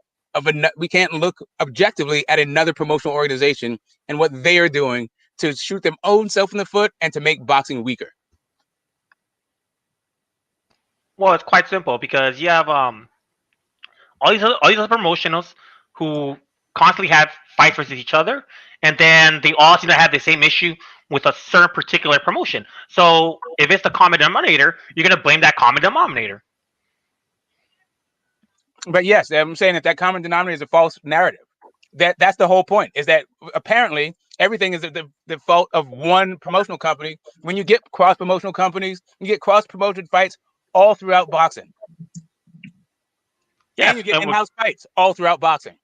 we can't look objectively at another promotional organization and what they are doing to shoot their own self in the foot and to make boxing weaker? Well, it's quite simple because you have all these other promotionals who constantly have fights versus each other, and then they all seem to have the same issue with a certain particular promotion. So if it's the common denominator, you're gonna blame that common denominator. But yes, I'm saying that common denominator is a false narrative. That's the whole point. Is that apparently everything is the fault of one promotional company. When you get cross promotional companies, you get cross promoted fights all throughout boxing. Yeah, and you get in-house fights all throughout boxing.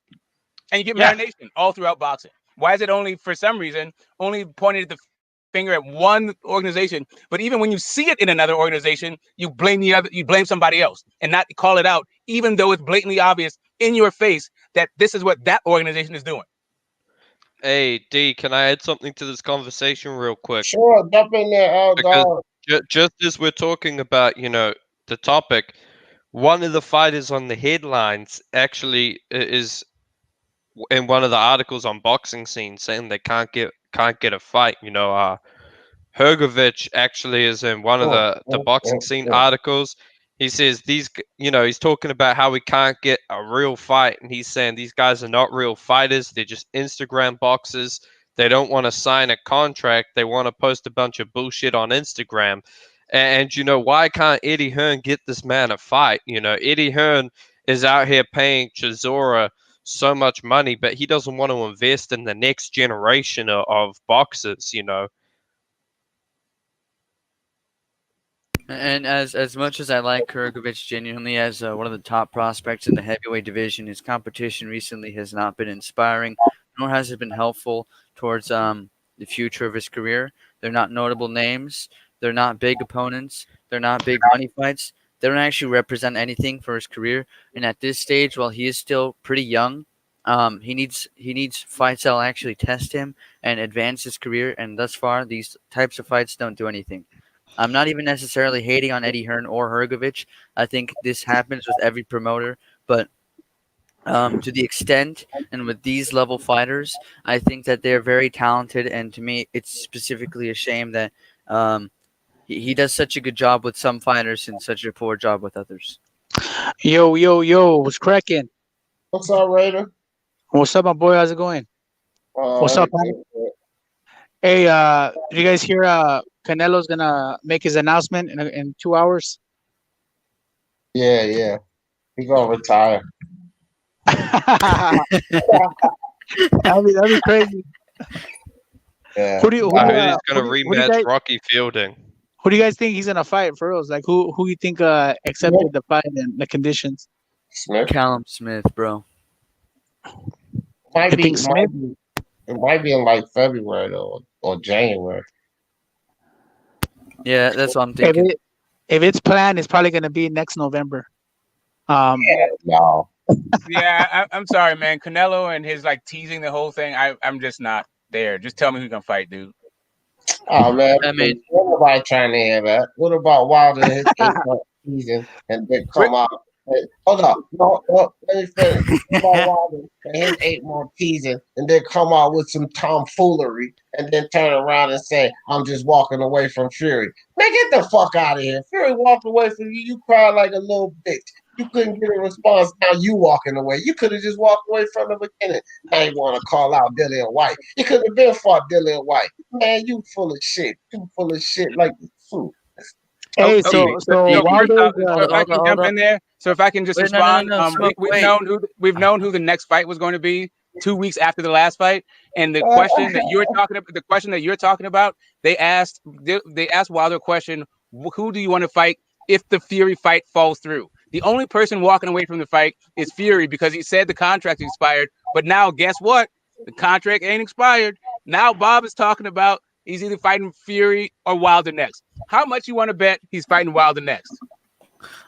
And you get marination all throughout boxing. Why is it only, for some reason, only pointed the finger at one organization? But even when you see it in another organization, you blame somebody else and not call it out, even though it's blatantly obvious in your face that this is what that organization is doing. Hey, D, can I add something to this conversation real quick? Sure, jump in there, because just as we're talking about, the topic, one of the fighters on the headlines actually is in one of the articles on Boxing Scene saying they can't get a fight. Hrgovic actually is in one of the Boxing Scene articles. He says he's talking about how we can't get a real fight, and he's saying these guys are not real fighters. They're just Instagram boxers. They don't want to sign a contract. They want to post a bunch of bullshit on Instagram. And why can't Eddie Hearn get this man a fight? Eddie Hearn is out here paying Chisora so much money, but he doesn't want to invest in the next generation of boxers. And as much as I like Hrgovic genuinely as one of the top prospects in the heavyweight division, his competition recently has not been inspiring, nor has it been helpful towards the future of his career. They're not notable names. They're not big opponents. They're not big money fights. They don't actually represent anything for his career. And at this stage, while he is still pretty young, he needs fights that'll actually test him and advance his career. And thus far, these types of fights don't do anything. I'm not even necessarily hating on Eddie Hearn or Hrgovic. I think this happens with every promoter, but to the extent and with these level fighters, I think that they're very talented. And to me, it's specifically a shame that he does such a good job with some fighters and such a poor job with others. Yo, what's cracking? What's up, Raider? What's up, my boy? How's it going? What's up, man? Hey, did you guys hear Canelo's gonna make his announcement in 2 hours? Yeah. He's gonna retire. That'd be crazy. Yeah. I heard he's gonna rematch Rocky Fielding. Who do you guys think he's gonna fight for reals? Like who you think accepted the fight and the conditions? Smith. Callum Smith, bro. It might be in like February though, or January. Yeah, that's what I'm thinking. If it's planned, it's probably gonna be next November. No. Yeah, I'm sorry, man. Canelo and his teasing the whole thing. I'm just not there. Just tell me who's gonna fight, dude. Oh man, I mean, what about trying to hear that? What about Wilder his teasing and then come out Hey, hold on. No, let me finish. Wilder and his 8 more teasing, and then come out with some tomfoolery, and then turn around and say, "I'm just walking away from Fury." Man, get the fuck out of here. Fury walked away from you. You cried like a little bitch. You couldn't get a response. Now you walking away. You could have just walked away from the beginning. Now you want to call out Dillian White. You could have been fought Dillian White. Man, you full of shit. You full of shit like the fruit. Hey, Okay, so Wilder's, if I can jump in there, so if I can just respond, we've known who the next fight was going to be 2 weeks after the last fight, and the question that you're talking about, they asked Wilder a question: who do you want to fight if the Fury fight falls through? The only person walking away from the fight is Fury because he said the contract expired, but now guess what? The contract ain't expired. Now Bob is talking about he's either fighting Fury or Wilder next. How much you want to bet he's fighting Wilder next?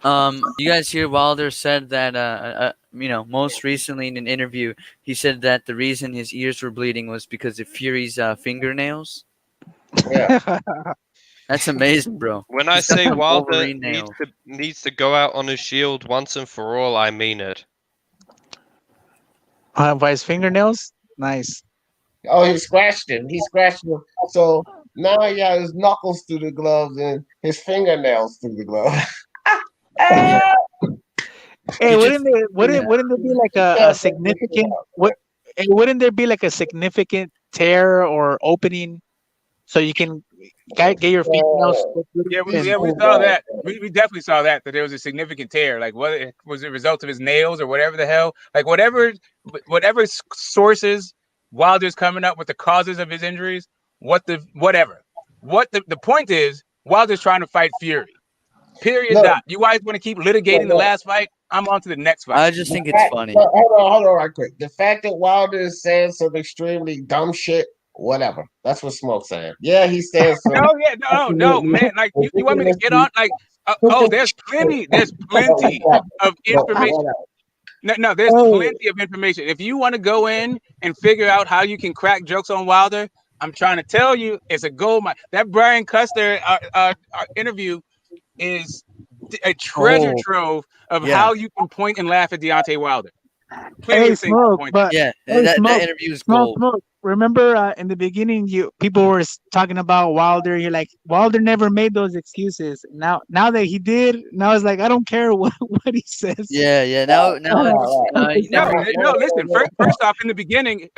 You guys hear Wilder said that, most recently in an interview, he said that the reason his ears were bleeding was because of Fury's fingernails. Yeah. That's amazing, bro. When I say Wilder needs to go out on his shield once and for all, I mean it. By his fingernails? Nice. Oh, he scratched him. So now he got his knuckles through the gloves and his fingernails through the glove. Hey, wouldn't there be like a significant wouldn't there be like a significant tear or opening so you can get your fingernails? Yeah, we saw that. We definitely saw that there was a significant tear. Like, whether it was a result of his nails or whatever the hell. Like, whatever sources Wilder's coming up with the causes of his injuries. The point is, Wilder's trying to fight Fury. Period. Look, you guys want to keep litigating the last fight? I'm on to the next fight. I just think it's funny. Hold on right quick. The fact that Wilder is saying some extremely dumb shit, whatever. That's what Smoke's saying. Yeah, he says some. No, man. Like, you want me to get on? Like, there's plenty of information. No, there's plenty of information. If you want to go in and figure out how you can crack jokes on Wilder, I'm trying to tell you, it's a gold mine. That Brian Custer interview is a treasure trove of how you can point and laugh at Deontay Wilder. Hey, Smoke, but that interview is gold. Smoke. Remember in the beginning, people were talking about Wilder. You're like, Wilder never made those excuses. Now that he did, now it's like, I don't care what he says. Yeah. Listen. First off, in the beginning,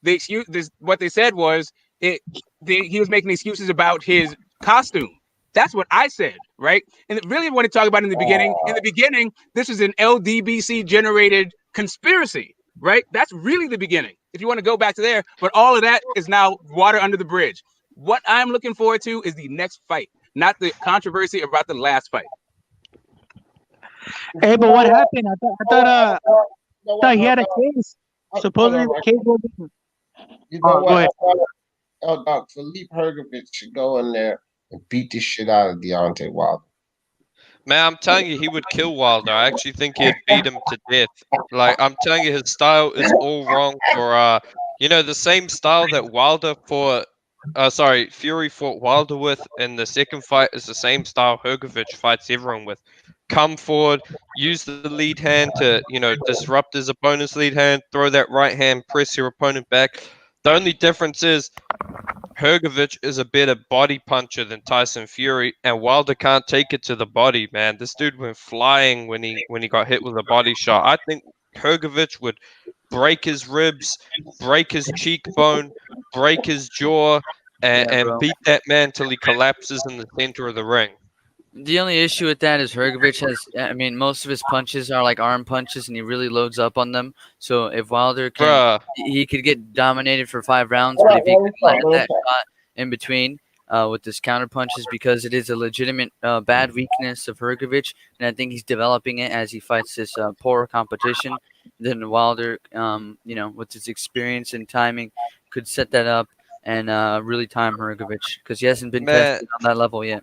the excuse. What they said was he was making excuses about his costume. That's what I said, right? And really, what to talk about in the beginning, this is an LDBC generated conspiracy, right? That's really the beginning. If you want to go back to there, but all of that is now water under the bridge. What I'm looking forward to is the next fight, not the controversy about the last fight. Hey, but what happened? I thought he had a case. Supposedly the case was. You know what? Philippe Hrgovic should go in there and beat the shit out of Deontay Wilder. Man, I'm telling you, he would kill Wilder. I actually think he'd beat him to death. Like, I'm telling you, his style is all wrong for, the same style that Fury fought Wilder with in the second fight is the same style Hrgovic fights everyone with. Come forward, use the lead hand to, disrupt his opponent's lead hand, throw that right hand, press your opponent back. The only difference is Hrgovic is a better body puncher than Tyson Fury, and Wilder can't take it to the body, man. This dude went flying when he got hit with a body shot. I think Hrgovic would break his ribs, break his cheekbone, break his jaw, and beat that man till he collapses in the center of the ring. The only issue with that is Hrgovic most of his punches are like arm punches, and he really loads up on them. So if Wilder he could get dominated for 5 rounds, but if he could land that shot in between with his counter punches, because it is a legitimate bad weakness of Hrgovic, and I think he's developing it as he fights this poor competition. Then Wilder, with his experience and timing, could set that up and really time Hrgovic, because he hasn't been tested on that level yet.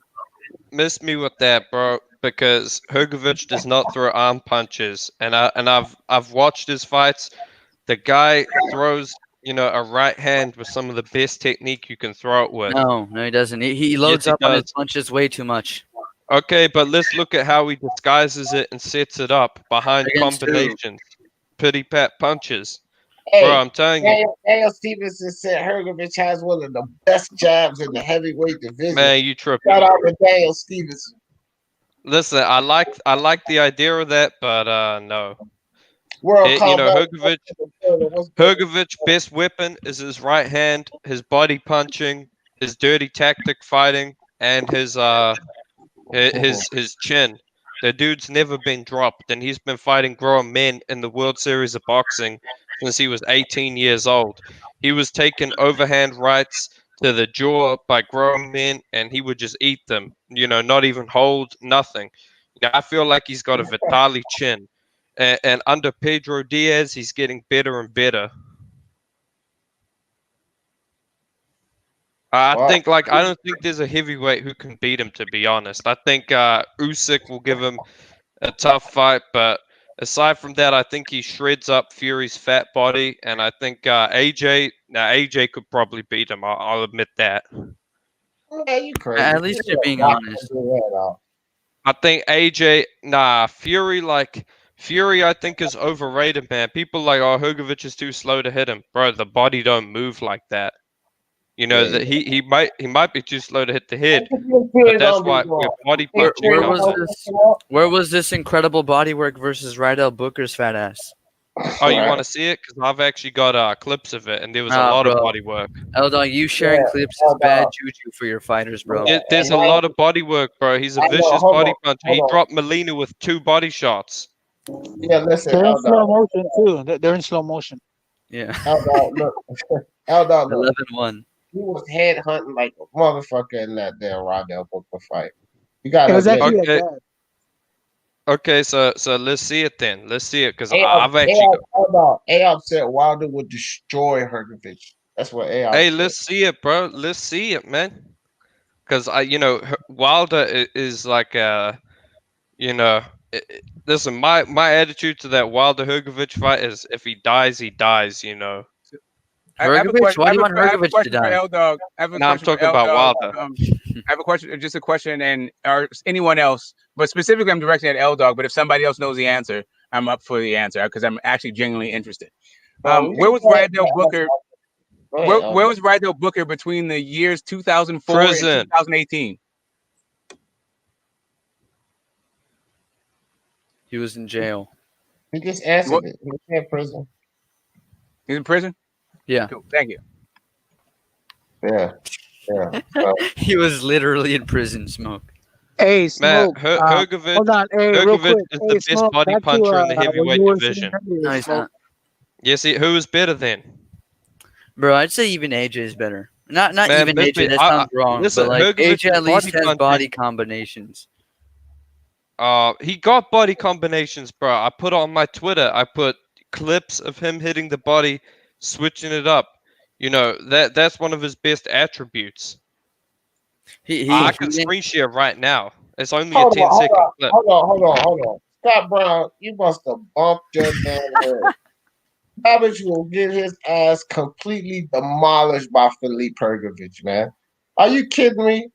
Miss me with that, bro, because Hrgovic does not throw arm punches, and I've watched his fights. The guy throws a right hand with some of the best technique you can throw it with. No, he doesn't. He loads up on his punches way too much. Okay, but let's look at how he disguises it and sets it up behind Against who? combinations, pity pat punches. Hey, Bro, I'm telling you, Daniel Stevenson said Hrgovic has one of the best jabs in the heavyweight division. man, you tripping. Shout out to Daniel Stevenson. Listen, I like the idea of that, but no. World You know, Combat. Hrgovic's best weapon is his right hand, his body punching, his dirty tactic fighting, and his chin. The dude's never been dropped, and he's been fighting grown men in the World Series of Boxing since he was 18 years old. He was taking overhand rights to the jaw by grown men, and he would just eat them. You know, not even hold, nothing. You know, I feel like he's got a Vitali chin, and under Pedro Diaz, he's getting better and better. I don't think there's a heavyweight who can beat him, to be honest. I think Usyk will give him a tough fight, but aside from that, I think he shreds up Fury's fat body, and I think AJ could probably beat him. I'll admit that. Yeah, you crazy. At least you're being honest. I think Fury, I think, is overrated, man. People like, oh, Hrgovic is too slow to hit him. Bro, the body don't move like that. You know, that he might be too slow to hit the head, but that's why with body punching. Where was this incredible bodywork versus Rydell Booker's fat ass? Oh, you want to see it? Because I've actually got clips of it, and there was a lot of body work. L-Dog, you sharing clips is bad juju for your fighters, bro. There's a lot of body work, bro. He's a vicious body puncher. He dropped Molina with 2 body shots. Yeah, listen. They're in slow motion too. They're in slow motion. Yeah. L-Dog, 11-1. he was head hunting like a motherfucker in that damn Rydell Booker fight. You got It was actually okay. like that. Okay, so let's see it then. Let's see it because AOP, I've actually. AOP said Wilder would destroy Hrgovic. That's what AOP. Hey, said. let's see it, bro. Let's see it, man. Because Wilder is like listen, my attitude to that Wilder Hrgovic fight is if he dies, he dies. You know. Hrgovic? Why do you want Hrgovic to die? L-Dog. No, I'm talking about Wilder. I have a question, just a question, and or anyone else, but specifically I'm directing at L-Dog. But if somebody else knows the answer, I'm up for the answer because I'm actually genuinely interested. Where was Rydell Booker? Where was Rydell Booker between the years 2004 and 2018? He was in jail. He just answered it. He was in prison. He's in prison? Yeah. Cool. Thank you. Yeah. He was literally in prison, Smoke. Hey, Smoke. Hrgovic, Hold on. Hey, real quick. is the best Smoke, body puncher in the heavyweight division. No, he's not. Yes, who is better then? Bro, I'd say even AJ is better. Not Man, even AJ. That sounds wrong. listen, but like Hrgovic's AJ at least body has body combinations. He got body combinations, bro. I put on my Twitter. I put clips of him hitting the body, switching it up. You know, that's one of his best attributes. I can screen share right now. It's only a 10-second clip. Hold on. Scott Brown, you must have bumped your damn head. Savage will get his ass completely demolished by Filipe Hrgovic, man. Are you kidding me?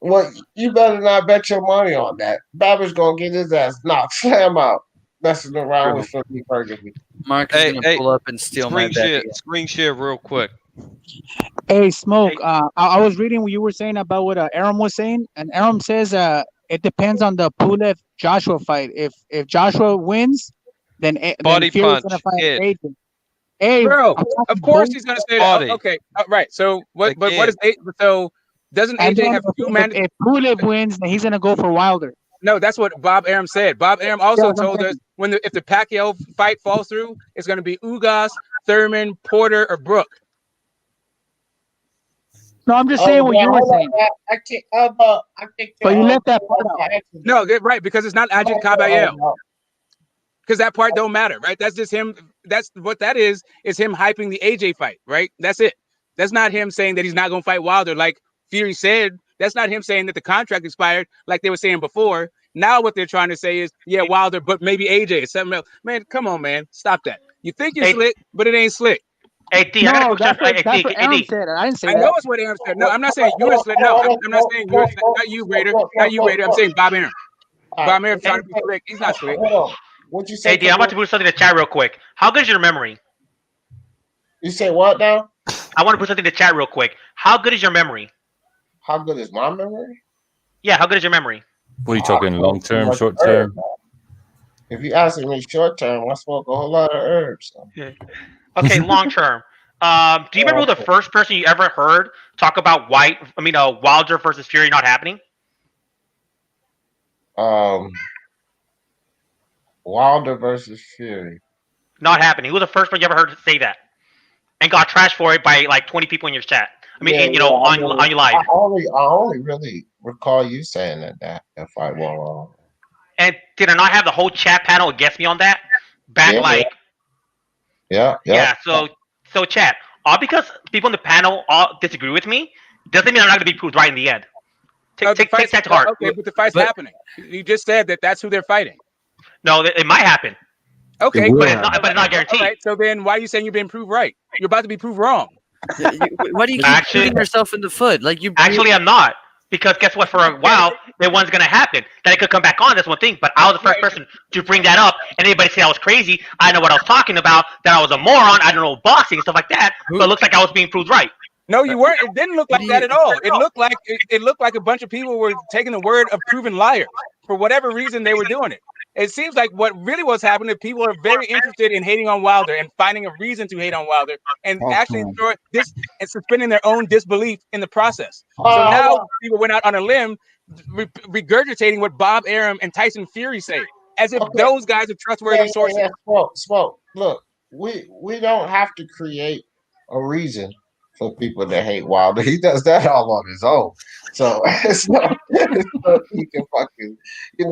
Well, you better not bet your money on that. Babbage gonna get his ass knocked, slam out, messing around with Filipe Hrgovic. Mark is gonna pull up and steal my bet. Screen share real quick. Hey, Smoke. I was reading what you were saying about what Aram was saying, and Aram says it depends on the Pulev Joshua fight. If Joshua wins, then body Fury's punch. gonna fight AJ. Hey, bro, of course he's gonna say that. Okay, right. So what? But what is so? Doesn't AJ have 2 man? If Pulev wins, then he's gonna go for Wilder. No, that's what Bob Arum said. Bob Arum also told us if the Pacquiao fight falls through, it's going to be Ugas, Thurman, Porter, or Brook. No, I'm just saying what you were saying. I can't. But you left that part out. No, right, because it's not Ajit Kabayel. Because that part don't matter, right? That's just him. That's what that is him hyping the AJ fight, right? That's it. That's not him saying that he's not going to fight Wilder. Like Fury said, that's not him saying that the contract expired like they were saying before. Now what they're trying to say is, yeah, Wilder, but maybe AJ or something else. Man, come on, man. Stop that. You think you're slick, but it ain't slick. Hey, D, I got a No, quick question. that's what Aaron D. said. I didn't say I that. know it's what Aaron said. No, I'm not saying you. No, I'm not saying you. Not you, Raider. Not you, Raider. I'm saying Bob Aaron. Bob Aaron trying to be slick. He's not slick. What'd you say? Hey, D, I'm about to put something in the chat real quick. How good is your memory? You say what now? I want to put something in the chat real quick. How good is your memory? How good is my memory? Yeah, how good is your memory? What are you talking? Long term, short term? If you asking me short term, I smoke a whole lot of herbs. So. Okay, long term. Do you remember who the first person you ever heard talk about Wilder versus Fury not happening? Wilder versus Fury. Not happening. Who was the first one you ever heard say that? And got trashed for it by like 20 people in your chat. On your live. I only really recall you saying that fight went. And did I not have the whole chat panel against me on that? Yeah. So chat. All because people in the panel all disagree with me doesn't mean I'm not going to be proved right in the end. Take that to heart. Okay, but the fight's happening. You just said that's who they're fighting. No, it might happen. Okay, but it's not guaranteed. All right, so then why are you saying you've been proved right? You're about to be proved wrong. Why do you keep shooting yourself in the foot? I'm not. Because guess what? For a while, that one's going to happen. That it could come back on. That's one thing. But I was the first person to bring that up. And anybody say I was crazy. I know what I was talking about. That I was a moron. I don't know boxing and stuff like that. So it looks like I was being proved right. No, you weren't. It didn't look like that at all. It looked like a bunch of people were taking the word of proven liars for whatever reason they were doing it. It seems like what really was happening, people are very interested in hating on Wilder and finding a reason to hate on Wilder and actually enjoy this and suspending their own disbelief in the process. So now people went out on a limb regurgitating what Bob Arum and Tyson Fury say, as if those guys are trustworthy sources. Smoke. Look, we don't have to create a reason for people that hate Wilder. He does that all on his own. So it's not he can fucking,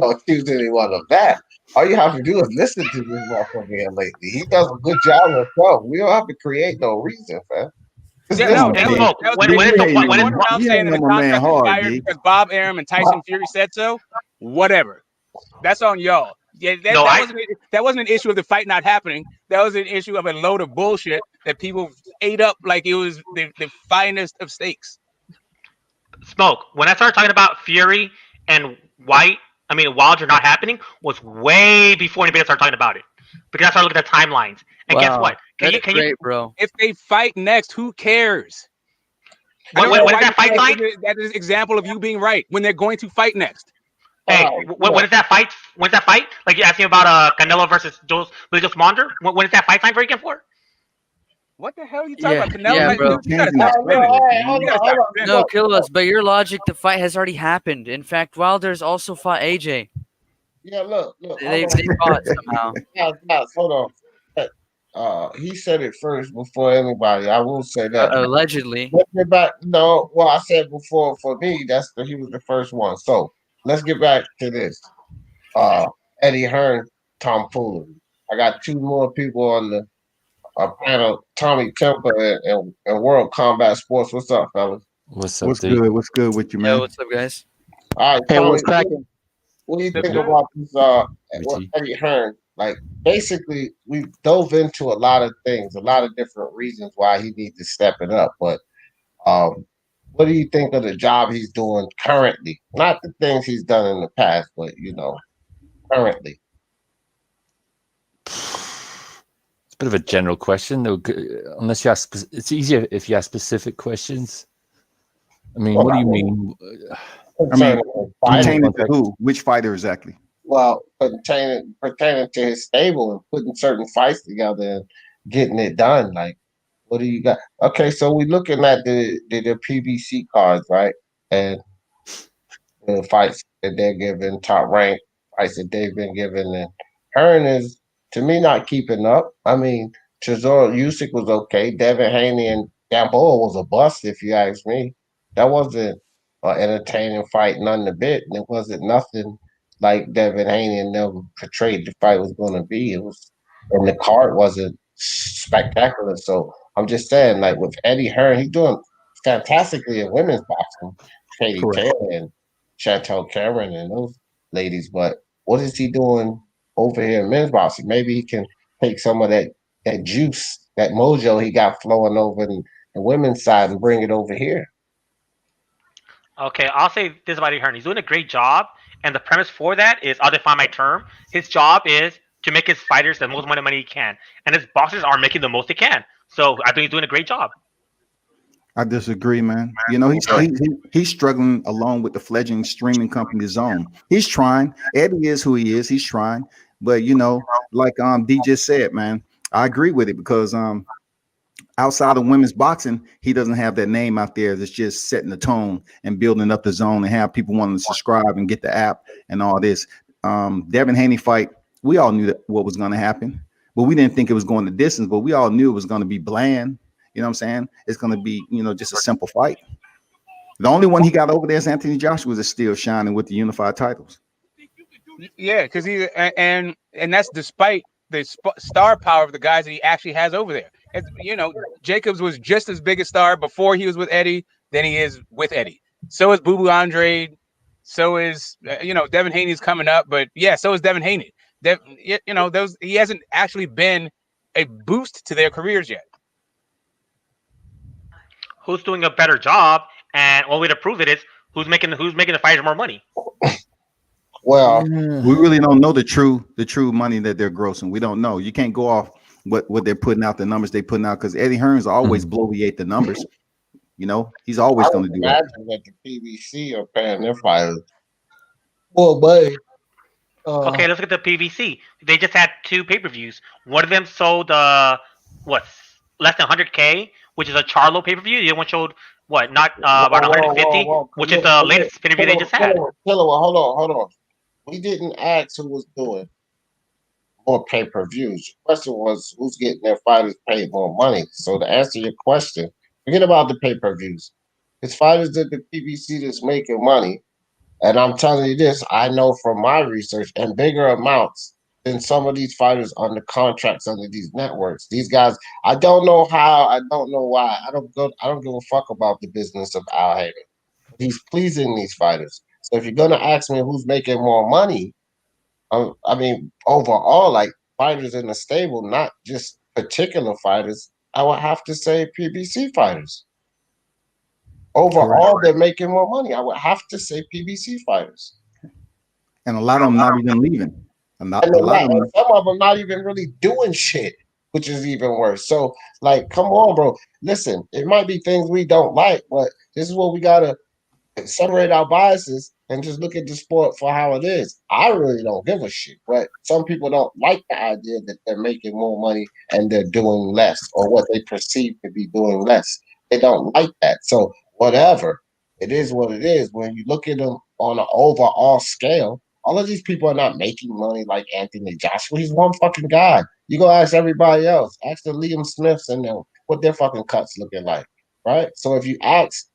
accuse anyone of that. All you have to do is listen to this motherfucker here lately. He does a good job himself. We don't have to create no reason, fam. Because Bob Arum and Tyson Fury said so. Whatever. That's on y'all. Yeah, that wasn't an issue of the fight not happening. That was an issue of a load of bullshit that people ate up like it was the finest of steaks. Smoke. When I started talking about Fury and Wilder not happening was way before anybody started talking about it. Because I started looking at the timelines. And guess what? Bro. If they fight next, who cares? What is that fight like? That is an example of you being right when they're going to fight next. Hey, when is that fight? When's that fight? Like you asking about Canelo versus Jose Monder? When is that fight time breaking for? What the hell are you talking about? Canelo? Bro. You gotta stop spinning. No, kill us. But your logic, the fight has already happened. In fact, Wilder's also fought AJ. Yeah, look. They fought somehow. Guys, hold on. He said it first before anybody. I will say that. Allegedly. Let's get back. No, well, I said before for me, he was the first one. So let's get back to this. Eddie Hearn, tomfoolery. I got two more people on the panel, Tommy Temper and World Combat Sports. What's up, fellas? What's up, What's good? What's good with you, man? Yo, what's up, guys? All right, Hey, Tommy, what's cracking? what do you think about this Eddie Hearn? Like, basically, we dove into a lot of things, a lot of different reasons why he needs to step it up. But what do you think of the job he's doing currently? Not the things he's done in the past, but, currently. It's a bit of a general question, though. Unless you ask, it's easier if you ask specific questions. I mean, what do you mean? Pertaining to who? Which fighter exactly? Well, pertaining to his stable and putting certain fights together and getting it done. Like, what do you got? Okay, so we're looking at the PBC cards, right? And the fights that they're giving, Top Rank fights that they've been given. And Hearn is, to me, not keeping up. I mean, Usyk was okay. Devin Haney and Gamboa was a bust, if you ask me. That wasn't an entertaining fight, none a bit. And it wasn't nothing like Devin Haney and them portrayed the fight was going to be. It was, and the card wasn't spectacular. So I'm just saying, like with Eddie Hearn, he's doing fantastically in women's boxing. Katie Taylor and Chantel Cameron and those ladies. But what is he doing over here in men's boxing? Maybe he can take some of that that juice, that mojo he got flowing over the women's side and bring it over here. Okay, I'll say this about Eddie Hearn. He's doing a great job, and the premise for that is, I'll define my term. His job is to make his fighters the most money he can, and his boxers are making the most they can. So I think he's doing a great job. I disagree, man. You know, he's struggling along with the fledgling streaming company DAZN. He's trying. Eddie is who he is. He's trying. But you know, like D just said, man, I agree with it because outside of women's boxing, he doesn't have that name out there that's just setting the tone and building up the zone and have people wanting to subscribe and get the app and all this. Devin Haney fight, we all knew what was going to happen, but we didn't think it was going the distance, but we all knew it was going to be bland. You know what I'm saying? It's going to be, you know, just a simple fight. The only one he got over there is Anthony Joshua is still shining with the unified titles. Yeah, because and that's despite the star power of the guys that he actually has over there. And, you know, Jacobs was just as big a star before he was with Eddie than he is with Eddie. So is Andrade. So is Devin Haney's coming up, but yeah, so is Devin Haney. He hasn't actually been a boost to their careers yet. Who's doing a better job, and one way to prove it is who's making the fighters more money. Well, we really don't know the true money that they're grossing. We don't know. You can't go off what they're putting out, the numbers they're putting out, because Eddie Hearn's always bloviate the numbers. You know, he's always going to do that. Imagine that the PBC are paying their fighters. Well, buddy. Okay, let's look at the PBC. They just had 2 pay-per-views. One of them sold less than 100K, which is a Charlo pay-per-view. The other one showed about 150, which is the latest pay-per-view they just had. Hold on. We didn't ask who was doing more pay-per-views. The question was who's getting their fighters paid more money. So to answer your question, forget about the pay-per-views. It's fighters at the PBC that's making money. And I'm telling you this, I know from my research, and bigger amounts than some of these fighters under contracts under these networks. These guys, I don't know how, I don't know why. I don't give a fuck about the business of Al Haymon. He's pleasing these fighters. So if you're gonna ask me who's making more money, I mean overall, like fighters in the stable, not just particular fighters, I would have to say PBC fighters. Overall, they're making more money. I would have to say PBC fighters. And a lot of them not even leaving. Some of them not even really doing shit, which is even worse. So, like, come on, bro. Listen, it might be things we don't like, but this is what we gotta separate our biases and just look at the sport for how it is. I really don't give a shit, but some people don't like the idea that they're making more money and they're doing less, or what they perceive to be doing less. They don't like that. So whatever, it is what it is. When you look at them on an overall scale, all of these people are not making money like Anthony Joshua. He's one fucking guy. You go ask everybody else. Ask the Liam Smiths and them what their fucking cuts looking like, right? So if you ask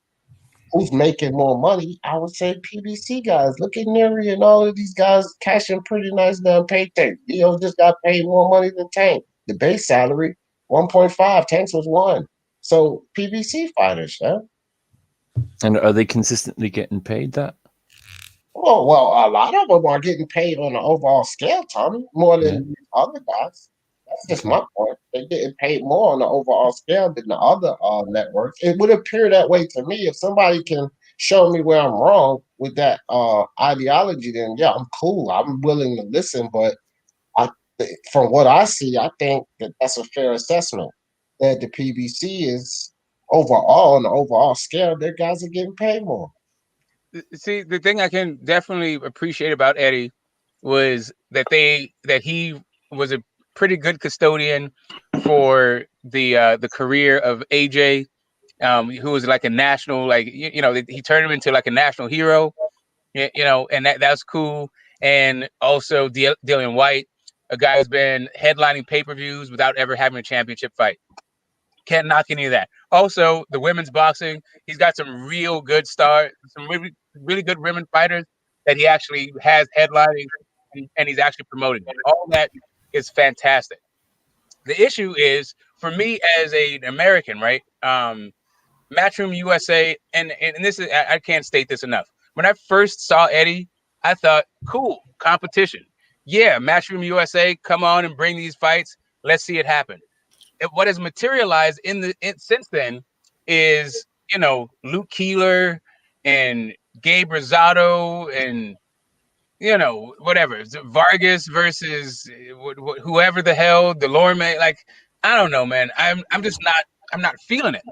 who's making more money, I would say PBC guys. Look at Neri and all of these guys cashing pretty nice damn paycheck. Leo just got paid more money than Tank. The base salary, 1.5. Tank's was 1. So PBC fighters, huh? And are they consistently getting paid that? Well, a lot of them are getting paid on the overall scale, Tommy, more than other guys. That's just my point. They're getting paid more on the overall scale than the other networks. It would appear that way to me. If somebody can show me where I'm wrong with that ideology, then yeah, I'm cool. I'm willing to listen. But from what I see, I think that that's a fair assessment. That the PBC is overall on the overall scale, their guys are getting paid more. See, the thing I can definitely appreciate about Eddie was that he was a pretty good custodian for the career of AJ, who was like a national, he turned him into like a national hero, and that's cool. And also Dillian White, a guy who's been headlining pay-per-views without ever having a championship fight. Can't knock any of that. Also, the women's boxing, he's got some real good stars, some really, really good women fighters that he actually has headlining and he's actually promoting. All that is fantastic. The issue is, for me as an American, right? Matchroom USA, and this is, I can't state this enough. When I first saw Eddie, I thought, cool, competition. Yeah, Matchroom USA, come on and bring these fights. Let's see it happen. what has materialized since then is, you know, Luke Keeler and Gabe Rosado and, you know, whatever, Vargas versus whoever the hell, Delorme. Like, I don't know, man. I'm not feeling it.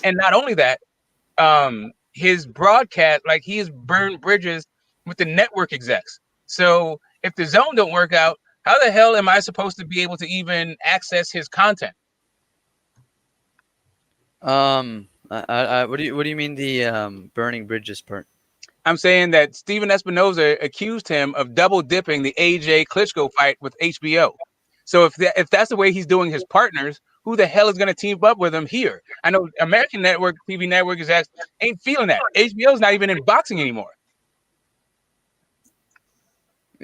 And not only that, his broadcast, like, he has burned bridges with the network execs. So if the zone don't work out, how the hell am I supposed to be able to even access his content? What do you mean the burning bridges part? I'm saying that Steven Espinoza accused him of double dipping the AJ Klitschko fight with HBO. So if that's the way he's doing his partners, who the hell is going to team up with him here? I know American Network, TV Network ain't feeling that. HBO's not even in boxing anymore.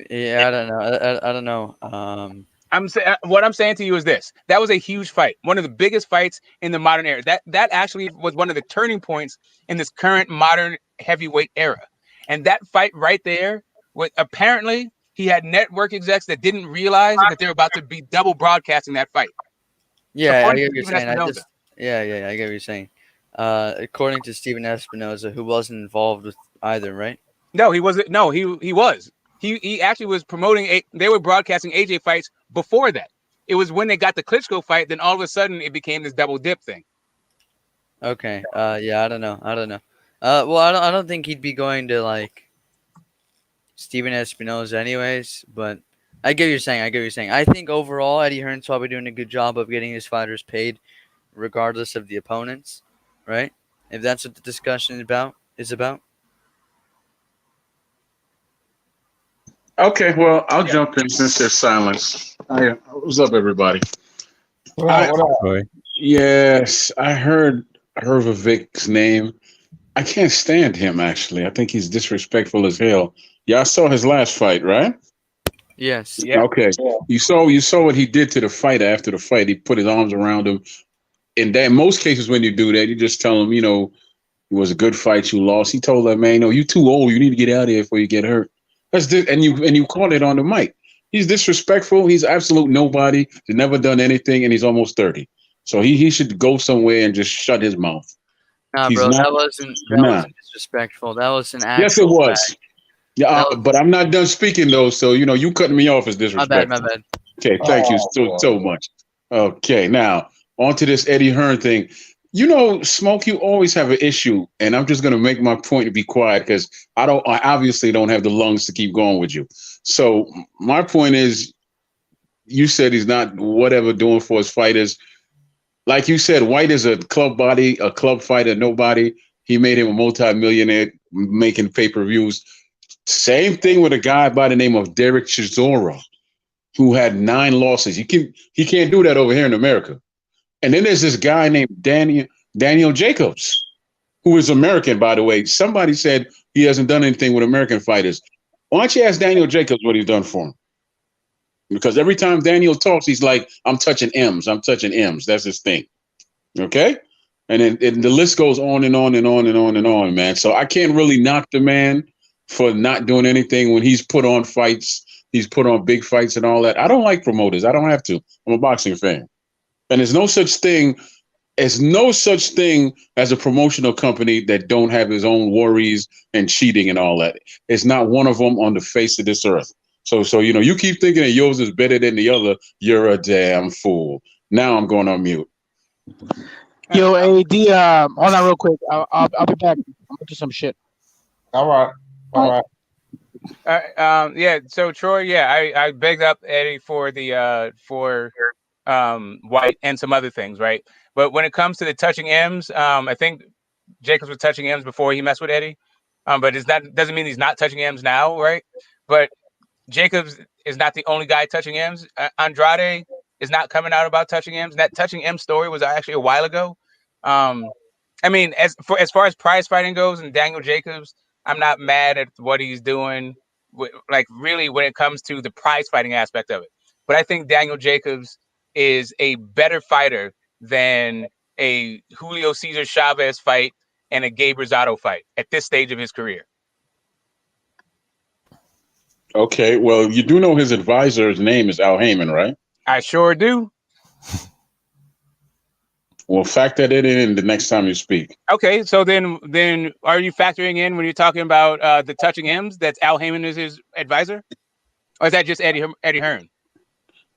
Yeah, I don't know. I don't know. What I'm saying to you is this: that was a huge fight, one of the biggest fights in the modern era. That actually was one of the turning points in this current modern heavyweight era. And that fight right there, apparently he had network execs that didn't realize that they were about to be double broadcasting that fight. Yeah, I get what you're saying. I get what you're saying. According to Steven Espinoza, who wasn't involved with either, right? No, he wasn't. No, he was. He actually was promoting. They were broadcasting AJ fights before that. It was when they got the Klitschko fight, then all of a sudden it became this double dip thing. Okay. Yeah, I don't know. Well, I don't think he'd be going to like Steven Espinoza anyways, but I get what you're saying. I think overall Eddie Hearn's probably doing a good job of getting his fighters paid regardless of the opponents, right? If that's what the discussion is about. Okay, well, I'll jump in since there's silence. What's up, everybody? What up? Yes, I heard Hrgovic's name. I can't stand him, actually. I think he's disrespectful as hell. Y'all saw his last fight, right? Yes. Yeah. Okay. You saw what he did to the fighter after the fight. He put his arms around him. In most cases, when you do that, you just tell him, you know, it was a good fight, you lost. He told that man, no, you're too old. You need to get out of here before you get hurt. And you caught it on the mic. He's disrespectful. He's absolute nobody. He's never done anything, and he's almost 30. So he should go somewhere and just shut his mouth. Nah, He's bro, not, that wasn't disrespectful. That was an actual yes, it was. fact. Yeah, but I'm not done speaking though. So you cutting me off is disrespectful. My bad. Okay, thank you so much. Okay, now on to this Eddie Hearn thing. Smoke, you always have an issue, and I'm just gonna make my point to be quiet because I obviously don't have the lungs to keep going with you. So my point is, you said he's not whatever doing for his fighters. Like you said, White is a club fighter, nobody. He made him a multi-millionaire making pay-per-views. Same thing with a guy by the name of Derek Chisora, who had 9 losses. He can't do that over here in America. And then there's this guy named Daniel Jacobs, who is American, by the way. Somebody said he hasn't done anything with American fighters. Why don't you ask Daniel Jacobs what he's done for him? Because every time Daniel talks, he's like, I'm touching M's. That's his thing. Okay? And then the list goes on and on and on and on and on, man. So I can't really knock the man for not doing anything when he's put on fights. He's put on big fights and all that. I don't like promoters. I don't have to. I'm a boxing fan. And there's no such thing as a promotional company that don't have his own worries and cheating and all that. It's not one of them on the face of this earth. So you keep thinking that yours is better than the other. You're a damn fool. Now I'm going on mute. Yo, AD, hold on real quick. I'll be back. I'm gonna do some shit. All right. Yeah. So Troy, I begged up Eddie for the White and some other things, right? But when it comes to the touching M's, I think Jacobs was touching M's before he messed with Eddie. But doesn't mean he's not touching M's now, right? But Jacobs is not the only guy touching M's. Andrade is not coming out about touching M's. That touching M story was actually a while ago. I mean, as far as prize fighting goes and Daniel Jacobs, I'm not mad at what he's doing. Like really, when it comes to the prize fighting aspect of it, but I think Daniel Jacobs is a better fighter than a Julio Cesar Chavez fight and a Gabe Rosado fight at this stage of his career. Okay, well, you do know his advisor's name is Al Heyman, right? I sure do. Well, factor that in the next time you speak. Okay, so then are you factoring in when you're talking about the touching M's? That's Al Heyman is his advisor, or is that just Eddie Hearn?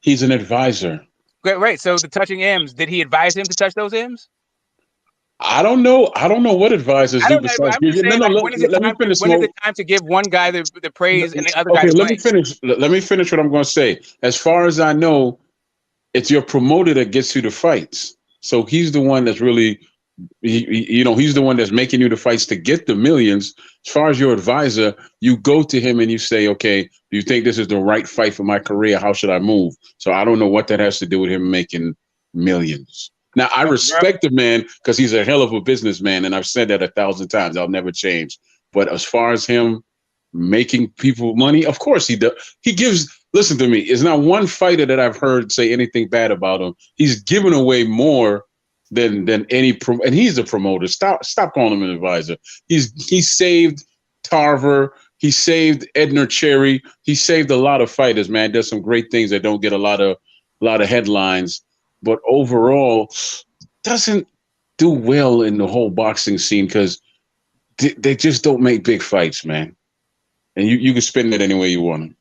He's an advisor. Great, right. So the touching M's, did he advise him to touch those M's? I don't know what advisors do besides give you. When is it time to give one guy the praise and the other guy? Okay, let me finish. Let me finish what I'm going to say. As far as I know, it's your promoter that gets you the fights. So he's the one that's really, he's the one that's making you the fights to get the millions. As far as your advisor, you go to him and you say, okay, do you think this is the right fight for my career? How should I move? So I don't know what that has to do with him making millions. Now, I respect the man because he's a hell of a businessman, and I've said that 1,000 times. I'll never change. But as far as him making people money, of course he does. He gives. Listen to me. It's not one fighter that I've heard say anything bad about him. He's given away more than any. And he's a promoter. Stop calling him an advisor. He saved Tarver. He saved Edner Cherry. He saved a lot of fighters. Man, does some great things that don't get a lot of headlines. But overall, doesn't do well in the whole boxing scene because they just don't make big fights, man. And you can spin it any way you want.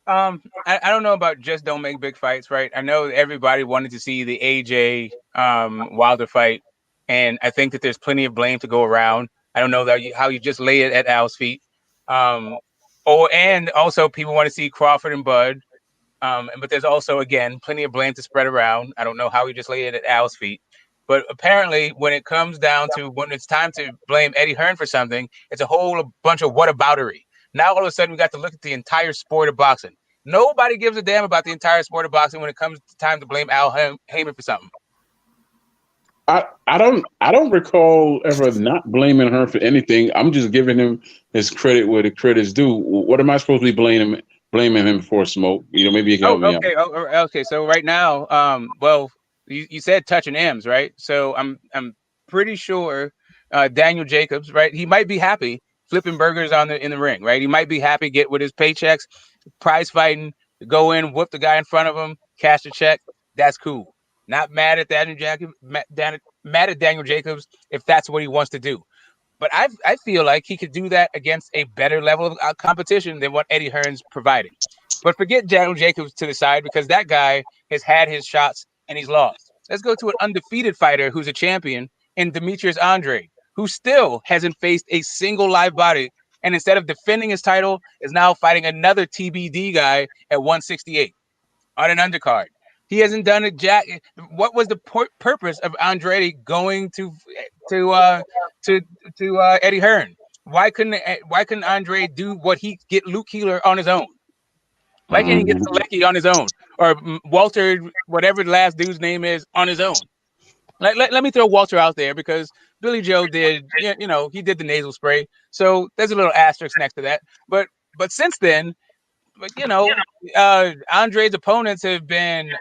I don't know about just don't make big fights, right? I know everybody wanted to see the AJ Wilder fight, and I think that there's plenty of blame to go around. I don't know how you just lay it at Al's feet. And also people want to see Crawford and Bud. But there's also, again, plenty of blame to spread around. I don't know how he just laid it at Al's feet. But apparently, when it comes down to when it's time to blame Eddie Hearn for something, it's a whole bunch of whataboutery. Now, all of a sudden, we got to look at the entire sport of boxing. Nobody gives a damn about the entire sport of boxing when it comes to time to blame Al Heyman for something. I don't recall ever not blaming her for anything. I'm just giving him his credit where the credit's due. What am I supposed to be blaming him for, Smoke? Maybe you can help me out. Okay. So right now, you said touching M's, right? So I'm pretty sure Daniel Jacobs, right? He might be happy flipping burgers in the ring, right? He might be happy get with his paychecks, prize fighting, go in, whoop the guy in front of him, cash the check. That's cool. Not mad at Daniel Jacobs if that's what he wants to do. But I feel like he could do that against a better level of competition than what Eddie Hearn's providing. But forget Daniel Jacobs to the side because that guy has had his shots and he's lost. Let's go to an undefeated fighter who's a champion in Demetrius Andrade, who still hasn't faced a single live body. And instead of defending his title, is now fighting another TBD guy at 168 on an undercard. He hasn't done it, Jack. What was the purpose of Andrade going to Eddie Hearn? Why couldn't Andrade do what he get Luke Keeler on his own? Why can't he get Selecki on his own or Walter, whatever the last dude's name is, on his own? Let me throw Walter out there because Billy Joe did, he did the nasal spray. So there's a little asterisk next to that. But since then. But Andre's opponents have been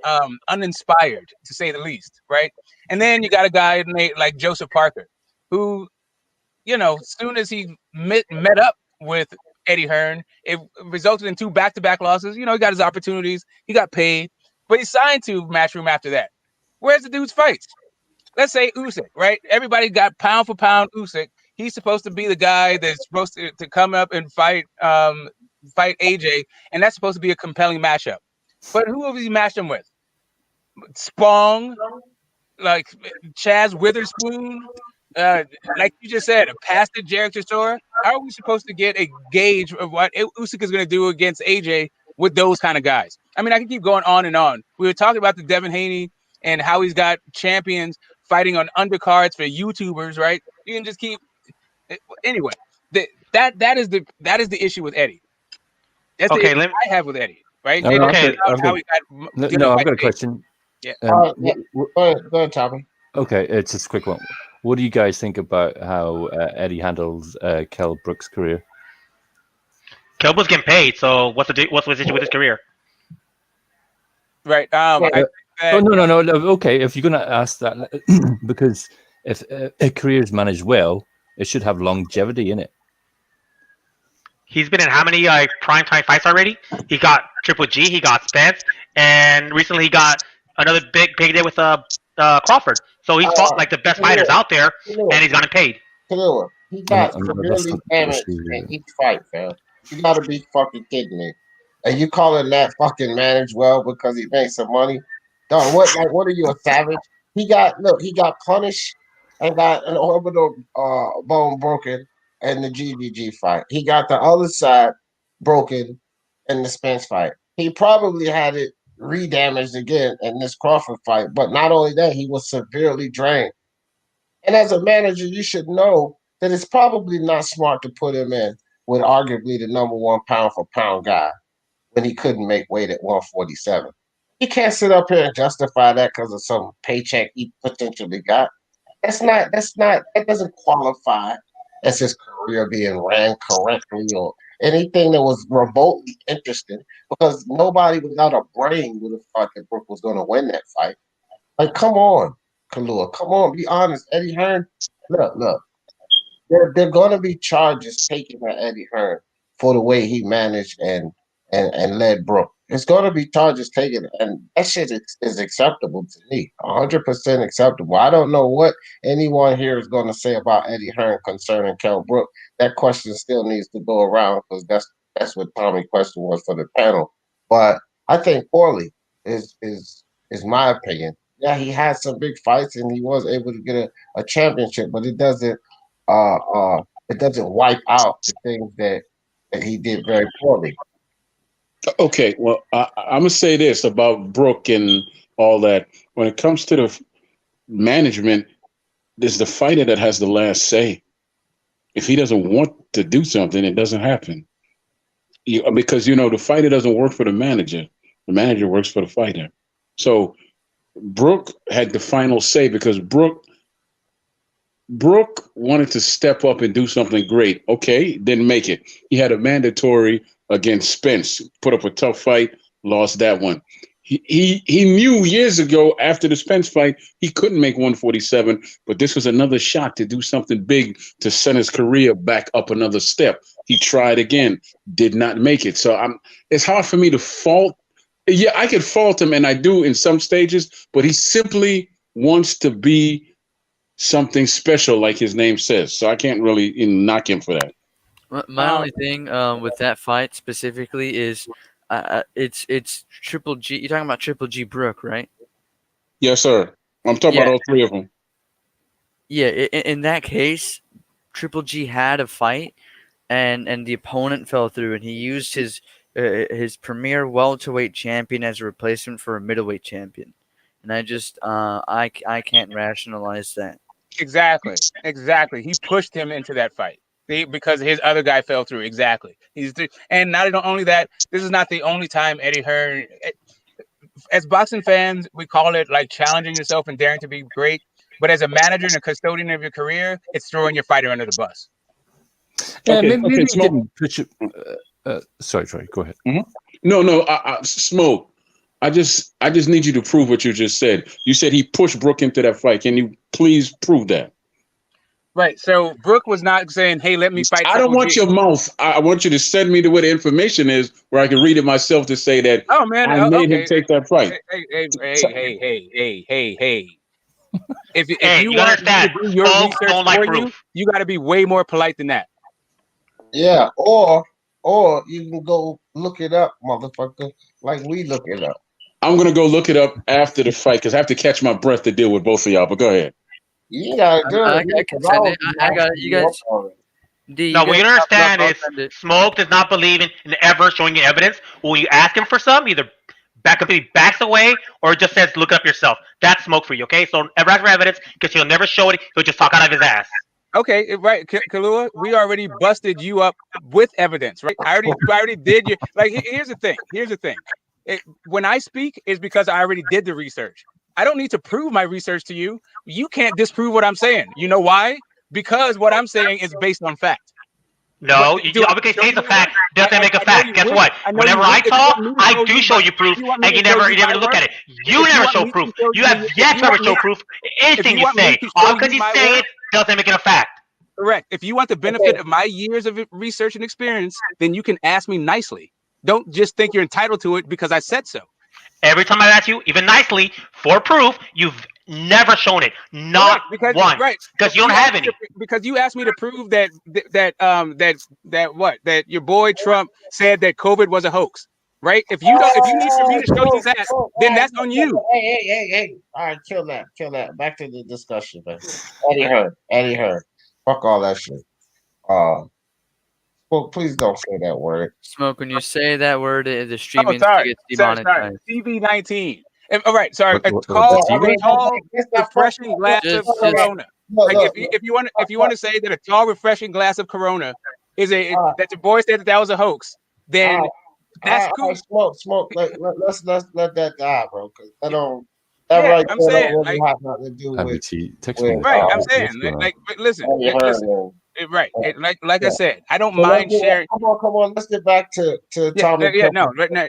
uninspired, to say the least, right? And then you got a guy like Joseph Parker, who, as soon as he met up with Eddie Hearn, it resulted in 2 back-to-back losses. He got his opportunities, he got paid, but he signed to Matchroom after that. Where's the dude's fights? Let's say Usyk, right? Everybody got pound for pound Usyk. He's supposed to be the guy that's supposed to come up and fight AJ, and that's supposed to be a compelling matchup. But who have he matched him with? Spong, like Chaz Witherspoon, like you just said, a past the Jarek Chisora. How are we supposed to get a gauge of what Usyk is going to do against AJ with those kind of guys? I mean, I can keep going on and on. We were talking about the Devin Haney and how he's got champions fighting on undercards for YouTubers, right? You can just keep. Anyway, that is the issue with Eddie. That's the issue I have with Eddie, right? No, I've got a question. Yeah. Go ahead, Tommy. Okay, it's just a quick one. What do you guys think about how Eddie handles Kell Brook's career? Kell Brook's getting paid, so what's the issue with his career? Right. No. Okay, if you're going to ask that, because if a career is managed well, it should have longevity in it. He's been in how many primetime fights already? He got Triple G, he got Spence, and recently he got another big day with Crawford. So he's fought like the best fighters out there, and he's gotten paid. Khalil, he got severely damaged in each fight, fam. You gotta be fucking kidding me. And you calling that fucking managed well because he made some money? Dog, what are you, a savage? He got punished and got an orbital bone broken in the GGG fight. He got the other side broken in the Spence fight. He probably had it re-damaged again in this Crawford fight. But not only that, he was severely drained. And as a manager, you should know that it's probably not smart to put him in with arguably the number one pound for pound guy when he couldn't make weight at 147. He can't sit up here and justify that because of some paycheck he potentially got. That doesn't qualify as his career being ran correctly or anything that was remotely interesting, because nobody without a brain would have thought that Brook was going to win that fight. Like, come on, Kalua, come on, be honest. Eddie Hearn, look. There going to be charges taken at Eddie Hearn for the way he managed and led Brook. There's going to be charges taken, and that shit is acceptable to me, 100% acceptable. I don't know what anyone here is going to say about Eddie Hearn concerning Kell Brook. That question still needs to go around because that's what Tommy's question was for the panel. But I think poorly is my opinion. Yeah, he had some big fights and he was able to get a championship, but it doesn't wipe out the things that he did very poorly. Okay, well, I'm gonna say this about Brook and all that. When it comes to the management, there's the fighter that has the last say. If he doesn't want to do something, it doesn't happen. Because the fighter doesn't work for the manager. The manager works for the fighter. So Brook had the final say because Brook wanted to step up and do something great. Okay, didn't make it. He had a mandatory against Spence, put up a tough fight, lost that one. He knew years ago after the Spence fight he couldn't make 147, but this was another shot to do something big to send his career back up another step. He tried again, did not make it. So it's hard for me to fault. Yeah, I could fault him, and I do in some stages, but he simply wants to be something special, like his name says. So I can't really knock him for that. My only thing with that fight specifically is it's Triple G. You're talking about Triple G Brook, right? Yes, sir. I'm talking about all three of them. Yeah, in that case, Triple G had a fight, and the opponent fell through, and he used his premier welterweight champion as a replacement for a middleweight champion, and I just I can't rationalize that. Exactly. He pushed him into that fight because his other guy fell through. Exactly. And not only that, this is not the only time Eddie Hearn. As boxing fans, we call it like challenging yourself and daring to be great. But as a manager and a custodian of your career, it's throwing your fighter under the bus. Yeah, maybe you can put your. Sorry, Troy. Go ahead. Mm-hmm. No, Smoke. I just need you to prove what you just said. You said he pushed Brook into that fight. Can you please prove that? Right. So Brook was not saying, "Hey, let me fight." I don't want your mouth. I want you to send me to where the information is, where I can read it myself to say that. Oh man, I made him take that fight. Hey. If you want to do your research for you got to be way more polite than that. Yeah, or you can go look it up, motherfucker, like we look it up. I'm gonna go look it up after the fight because I have to catch my breath to deal with both of y'all. But go ahead. You gotta do it. I got it. You guys. No, what you understand is Smoke does not believe in ever showing you evidence. When you ask him for some, either backs away or just says, "Look it up yourself." That's Smoke for you, okay? So never ask for evidence because he'll never show it. He'll just talk out of his ass. Okay, right, Kalua, we already busted you up with evidence, right? I already did you. Like, here's the thing. When I speak, is because I already did the research. I don't need to prove my research to you. You can't disprove what I'm saying. You know why? Because what I'm saying is based on fact. No, because saying the fact doesn't make a fact. Guess what? Whenever I talk, I do show you proof, and you never look at it. You never show proof. You have yet to ever show proof. Anything you say, all because you say it doesn't make it a fact. Correct. If you want the benefit of my years of research and experience, then you can ask me nicely. Don't just think you're entitled to it because I said so. Every time I ask you, even nicely, for proof, you've never shown it. Not once. Right. Because you don't have any. Because you asked me to prove that your boy Trump said that COVID was a hoax. Right? If you need for me to show you that, then that's on you. Hey. All right, kill that. Back to the discussion, man. Eddie Hearn. Fuck all that shit. Well, please don't say that word. Smoke, when you say that word, the streaming gets demonetized. TV-19. All right, sorry. What, A tall, refreshing glass of Corona. Like if you want to say that a tall, refreshing glass of Corona is that your boy said that was a hoax, then that's cool. Smoke. Let's let that die, bro. Because I don't. I'm saying, really have nothing to do with. Right, I'm saying, but listen. Right, like I said, I don't mind sharing. Come on. Let's get back to Tommy.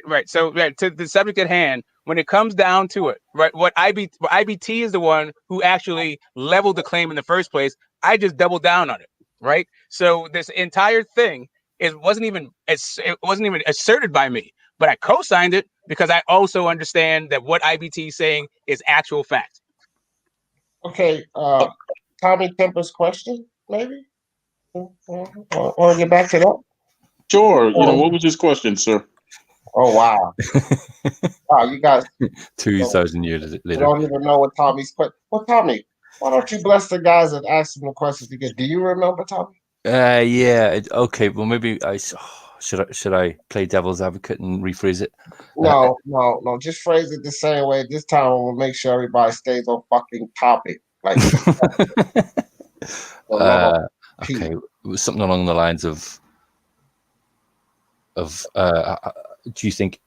Right. So to the subject at hand, when it comes down to it, right? What IBT is the one who actually leveled the claim in the first place. I just doubled down on it, right? So this entire thing wasn't even asserted by me, but I co-signed it because I also understand that what IBT is saying is actual fact. Okay, Tommy Kemper's question, maybe. Want to get back to that? Sure. What was his question, sir? Oh wow! Wow, you guys 2,000 years later. You don't even know what Tommy's question. Well, Tommy, why don't you bless the guys and ask them the questions again? Do you remember, Tommy? Yeah. Okay. Well, maybe should I play devil's advocate and rephrase it? No. Just phrase it the same way. This time we'll make sure everybody stays on fucking topic. Like. Okay, something along the lines of do you think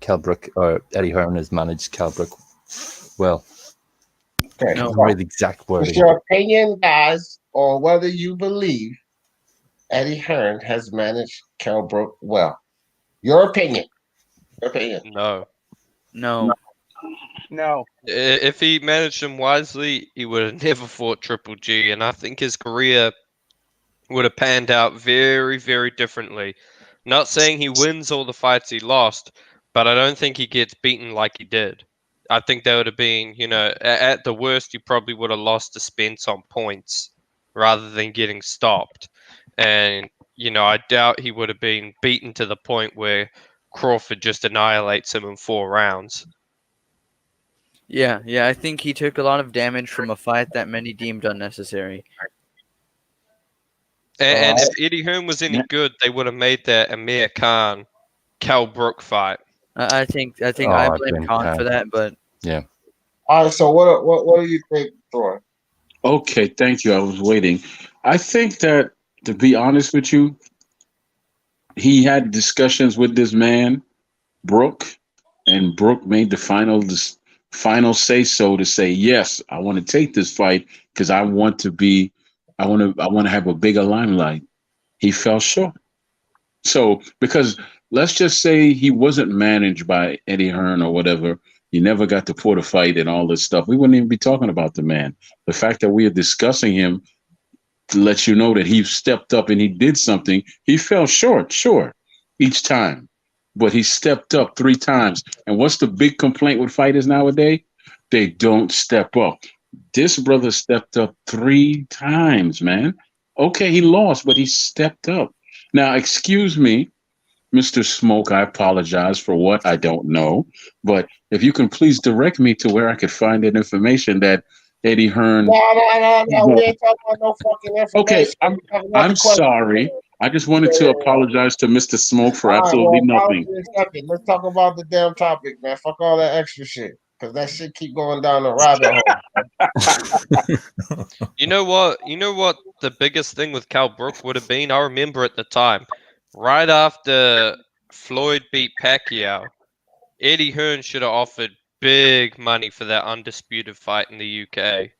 Kell Brook or Eddie Hearn has managed Kell Brook well? Okay, no, the exact wording. It's your opinion, guys, or whether you believe Eddie Hearn has managed Kell Brook well. Your opinion. No. If he managed him wisely, he would have never fought Triple G, and I think his career would have panned out very, very differently. Not saying he wins all the fights he lost, but I don't think he gets beaten like he did. I think that would have been, at the worst, he probably would have lost to Spence on points rather than getting stopped. And, I doubt he would have been beaten to the point where Crawford just annihilates him in 4 rounds. Yeah, I think he took a lot of damage from a fight that many deemed unnecessary. And if Eddie Hearn was any good, they would have made that Amir Khan Kell Brook fight. I think I blame Khan for that, but yeah. All right, so what do you think, Thor? Okay, thank you. I was waiting. I think that, to be honest with you, he had discussions with this man, Brook, and Brook made the final say so to say, yes, I want to take this fight because I want to have a bigger limelight. He fell short. So, because let's just say he wasn't managed by Eddie Hearn or whatever, he never got to put a fight and all this stuff, we wouldn't even be talking about the man. The fact that we are discussing him lets you know that he stepped up and he did something. He fell short, sure, each time. But he stepped up 3 times. And what's the big complaint with fighters nowadays? They don't step up. This brother stepped up 3 times, man. Okay, he lost, but he stepped up. Now, excuse me, Mr. Smoke, I apologize for what I don't know. But if you can please direct me to where I could find that information that Eddie Hearn. No. We ain't talking about no fucking information. Okay, I'm sorry. I just wanted to apologize to Mr. Smoke for absolutely nothing. Let's talk about the damn topic, man. Fuck all that extra shit. Because that shit keep going down the rabbit hole. You know what the biggest thing with Kell Brook would have been? I remember at the time, right after Floyd beat Pacquiao, Eddie Hearn should have offered big money for that undisputed fight in the UK.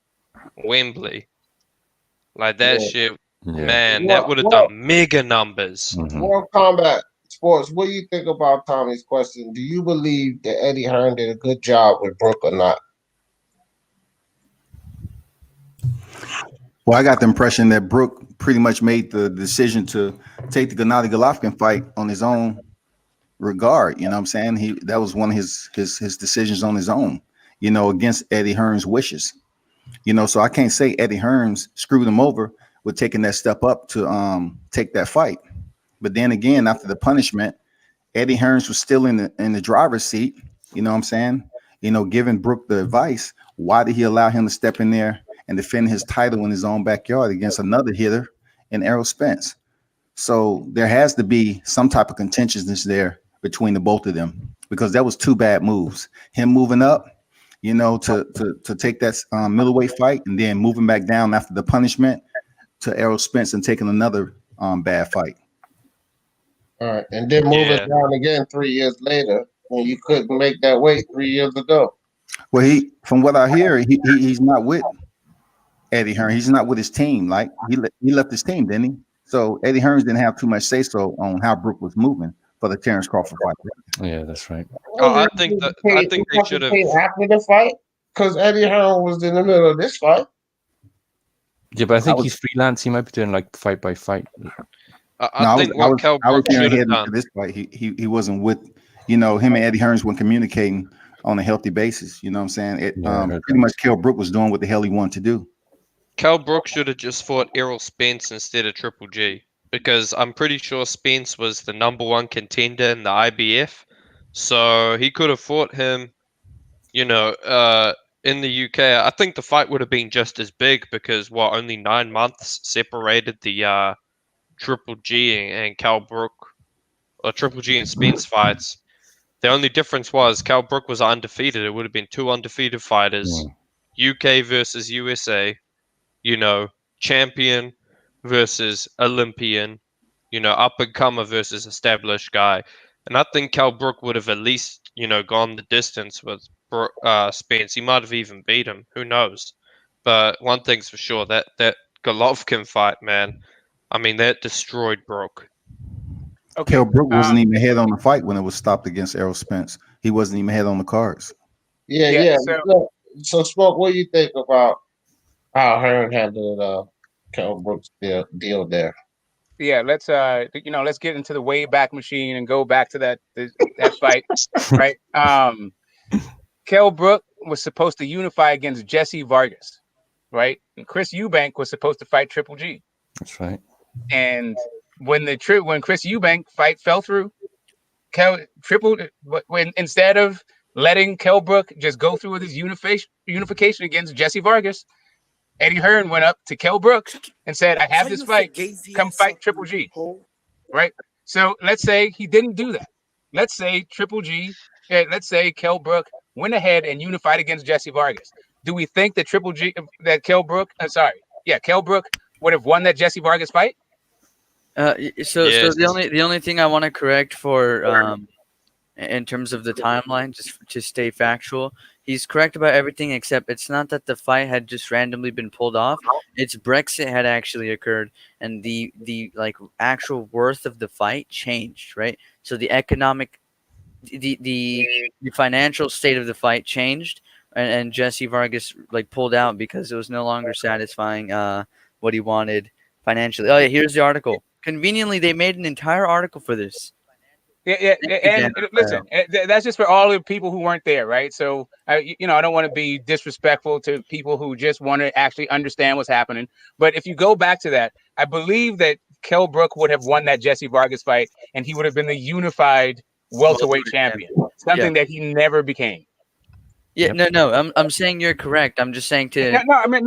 Wembley. Like that shit, man, that would have done mega numbers. World Combat Sports, what do you think about Tommy's question? Do you believe that Eddie Hearn did a good job with Brook or not? Well, I got the impression that Brook pretty much made the decision to take the Gennady Golovkin fight on his own regard. You know what I'm saying? That was one of his decisions on his own, you know, against Eddie Hearn's wishes. You know, so I can't say Eddie Hearns screwed him over with taking that step up to take that fight. But then again, after the punishment, Eddie Hearns was still in the driver's seat. You know what I'm saying? You know, giving Brook the advice. Why did he allow him to step in there and defend his title in his own backyard against another hitter in Errol Spence? So there has to be some type of contentiousness there between the both of them, because that was two bad moves. Him moving up, you know, to take that middleweight fight, and then moving back down after the punishment to Errol Spence and taking another bad fight. All right, and then moving down again 3 years later when you couldn't make that weight 3 years ago. Well, from what I hear, he's not with Eddie Hearn. He's not with his team. Like he left his team, didn't he? So Eddie Hearns didn't have too much say so on how Brook was moving for the Terrence Crawford fight. Yeah, that's right. I think they should have after the fight, because Eddie Hearn was in the middle of this fight. Yeah, but I think he's freelance. He might be doing like fight by fight. I think what Kell Brook should have done. This fight, he wasn't with, you know, him and Eddie Hearns weren't communicating on a healthy basis. You know what I'm saying? Pretty much Kell Brook was doing what the hell he wanted to do. Kell Brook should have just fought Errol Spence instead of Triple G, because I'm pretty sure Spence was the #1 contender in the IBF. So he could have fought him, you know, in the UK. I think the fight would have been just as big, because only 9 months separated the Triple G and Kell Brook, or Triple G and Spence fights. The only difference was Kell Brook was undefeated. It would have been 2 undefeated fighters, UK versus USA, you know, champion versus Olympian, you know, up and comer versus established guy. And I think Kell Brook would have at least, you know, gone the distance with Spence. He might have even beat him. Who knows? But one thing's for sure, that Golovkin fight, man, I mean, that destroyed Brook. Okay. Kell Brook wasn't even ahead on the fight when it was stopped against Errol Spence. He wasn't even ahead on the cards. Yeah. So Smoke, what do you think about how Hearn handled Kell Brook's deal there? Yeah, let's get into the way back machine and go back to that fight, right? Kell Brook was supposed to unify against Jesse Vargas, right? And Chris Eubank was supposed to fight Triple G. That's right. And when Chris Eubank fight fell through, instead of letting Kell Brook just go through with his unification against Jesse Vargas, Eddie Hearn went up to Kell Brook and said, "I have this fight. Come fight Triple G." Right? So let's say he didn't do that. Let's say Kell Brook went ahead and unified against Jesse Vargas. Do we think that Kell Brook would have won that Jesse Vargas fight? So the only thing I want to correct for in terms of the timeline, just to stay factual, he's correct about everything except it's not that the fight had just randomly been pulled off. It's Brexit had actually occurred, and the like actual worth of the fight changed, right? So the economic, the financial state of the fight changed, and Jesse Vargas like pulled out because it was no longer satisfying what he wanted financially. Oh yeah, here's the article. Conveniently, they made an entire article for this. Yeah. And listen, that's just for all the people who weren't there, right? So, I don't want to be disrespectful to people who just want to actually understand what's happening. But if you go back to that, I believe that Kell Brook would have won that Jesse Vargas fight, and he would have been the unified welterweight champion, something that he never became. Yeah, no. I'm saying you're correct. I'm just saying to. No,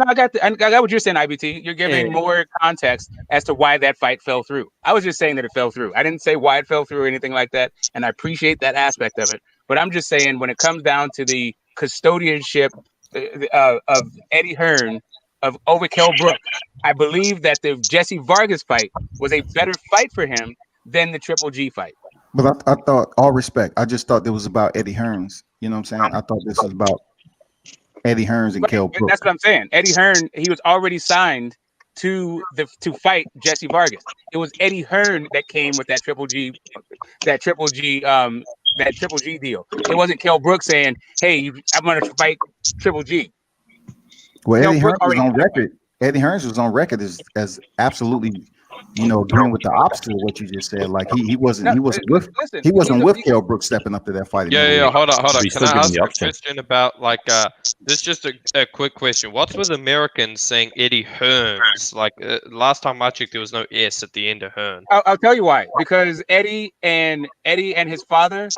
I got what you're saying, IBT. You're giving more context as to why that fight fell through. I was just saying that it fell through. I didn't say why it fell through or anything like that, and I appreciate that aspect of it. But I'm just saying when it comes down to the custodianship of Eddie Hearn over Kell Brook, I believe that the Jesse Vargas fight was a better fight for him than the Triple G fight. But I thought, all respect, I just thought it was about Eddie Hearns. You know what I'm saying? I thought this was about Eddie Hearns and Kell Brook. That's what I'm saying. Eddie Hearn, he was already signed to fight Jesse Vargas. It was Eddie Hearn that came with that Triple G deal. It wasn't Kell Brook saying, "Hey, I'm going to fight Triple G." Well, Eddie Hearns was on record. Eddie Hearns was on record as absolutely Agreeing with the opposite of what you just said. Like he wasn't with Kell Brook stepping up to that fight. Yeah. Hold on. But he's Can still I given ask the a option. question about like this? Is just a quick question. What's with Americans saying Eddie Hearns? Like last time I checked, there was no S at the end of Hearn. I'll tell you why. Because Eddie and his father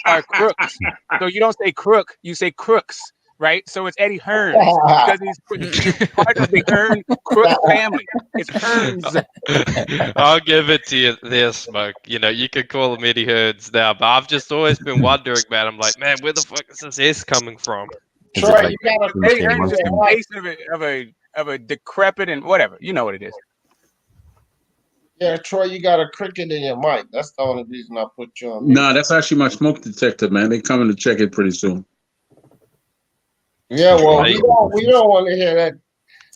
are crooks. So you don't say crook, you say crooks, right? So it's Eddie Hearn because he's part of the Hearn crook family. It's Hearns. I'll give it to you there, Smoke. You could call him Eddie Hearns now, but I've just always been wondering, man. I'm like, man, where the fuck is this S coming from? Troy, like you got a Eddie Hearn is just a face of a decrepit and whatever. You know what it is. Yeah, Troy, you got a cricket in your mic. That's the only reason I put you on. Nah, that's actually my smoke detector, man. They coming to check it pretty soon. Yeah, well, we don't want to hear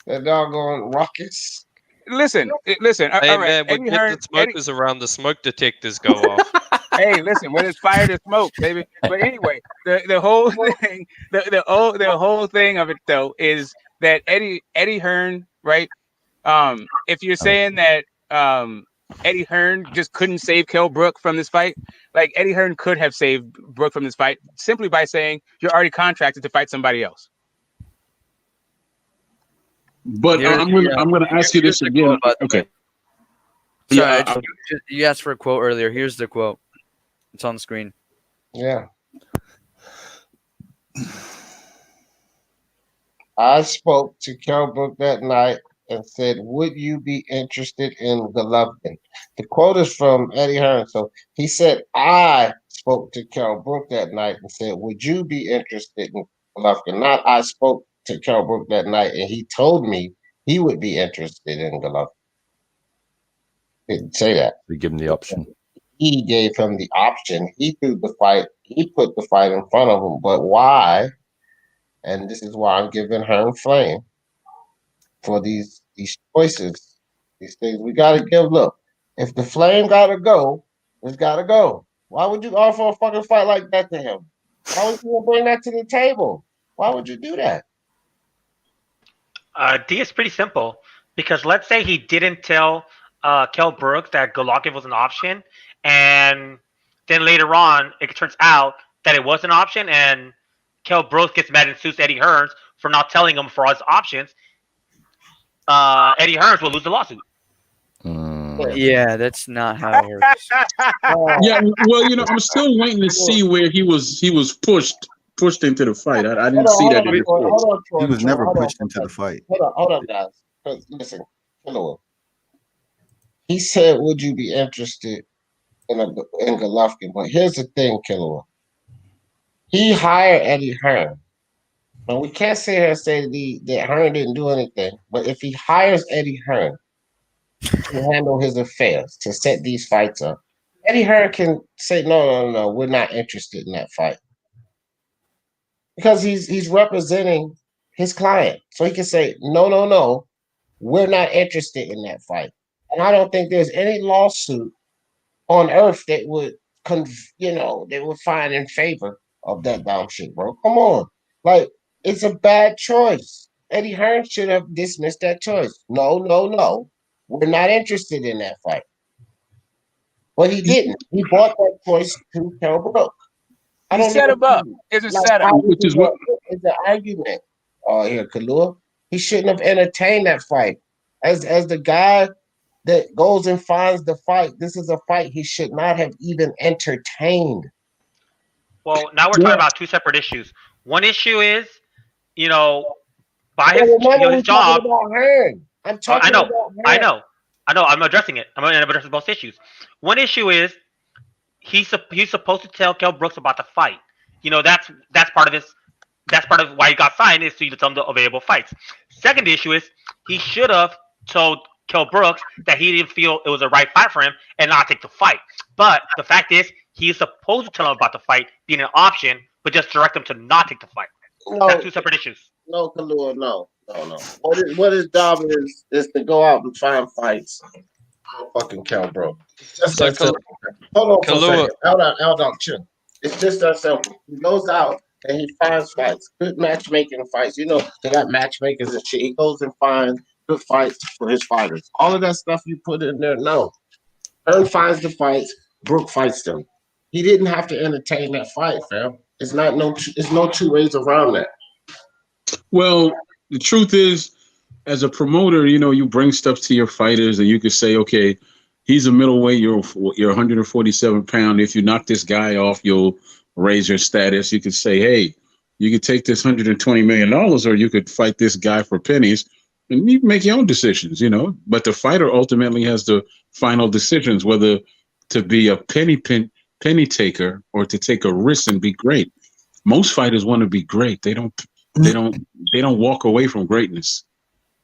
that doggone ruckus. Listen. Hey, all right. man, Eddie we get Hearn, the smokers around. The smoke detectors go off. Hey, listen, when it's fire, there's smoke, baby. But anyway, the whole thing, the whole thing of it though is that Eddie Hearn, right? If you're saying that Eddie Hearn just couldn't save Kell Brook from this fight, like Eddie Hearn could have saved Brook from this fight simply by saying you're already contracted to fight somebody else. But I'm gonna ask you this again. Okay. Sorry, you asked for a quote earlier. Here's the quote. It's on the screen. Yeah. I spoke to Kell Brook that night and said, would you be interested in Golovkin? The quote is from Eddie Hearn. So he said, I spoke to Kell Brook that night and said, would you be interested in Golovkin? Not I spoke to Kell Brook that night and he told me he would be interested in Golovkin. Didn't say that. We give him the option. He gave him the option. He threw the fight. He put the fight in front of him. But why? And this is why I'm giving Hearn flame for these choices, these things. We got to give. Look, if the flame got to go, it's got to go. Why would you offer a fucking fight like that to him? Why would you bring that to the table? Why would you do that? D is pretty simple because let's say he didn't tell Kell Brook that Golovkin was an option, and then later on it turns out that it was an option, and Kell Brook gets mad and sues Eddie Hearn for not telling him for his options. Eddie Hearn will lose the lawsuit. Yeah, that's not how it works. Yeah, well, I'm still waiting to see where he was pushed into the fight. I didn't see that in the court. He was never pushed into the fight. Hold on, guys. Listen, hello. He said, would you be interested in Golovkin? But here's the thing, Killer. He hired Eddie Hearn. But we can't sit here and say that Hearn didn't do anything. But if he hires Eddie Hearn to handle his affairs, to set these fights up, Eddie Hearn can say, no, we're not interested in that fight. Because he's representing his client. So he can say, no, we're not interested in that fight. And I don't think there's any lawsuit on earth that would, they would find in favor of that dumb shit, bro. Come on. Like, it's a bad choice. Eddie Hearn should have dismissed that choice. No. We're not interested in that fight. But he didn't. He bought that choice to Kell Brook. He set him up. It's a setup. Which is what? It's an argument. Here, Kalua. He shouldn't have entertained that fight. As the guy that goes and finds the fight, this is a fight he should not have even entertained. Well, now we're talking about two separate issues. One issue is, by his job. I'm talking about Hearn. I know. I'm addressing it. I'm addressing both issues. One issue is he's supposed to tell Kell Brooks about the fight. That's part of his. That's part of why he got signed is to tell him the available fights. Second issue is he should have told Kell Brooks that he didn't feel it was a right fight for him and not take the fight. But the fact is he's supposed to tell him about the fight being an option, but just direct him to not take the fight. No, that's two separate issues. No, Kalua, no. What his job is to go out and find fights. Fucking Kell Brook. Just that simple. Hold on for a second. Hold on, chill. It's just that simple. He goes out and he finds fights. Good matchmaking fights. They got matchmakers and shit. He goes and finds good fights for his fighters. All of that stuff you put in there, no. Hearn finds the fights, Brook fights them. He didn't have to entertain that fight, fam. It's no two ways around that. Well, the truth is, as a promoter, you bring stuff to your fighters, and you could say, okay, he's a middleweight. You're 147 pound. If you knock this guy off, you'll raise your status. You could say, hey, you could take this $120 million, or you could fight this guy for pennies, and you make your own decisions, But the fighter ultimately has the final decisions, whether to be a penny taker or to take a risk and be great. Most fighters want to be great. They don't walk away from greatness.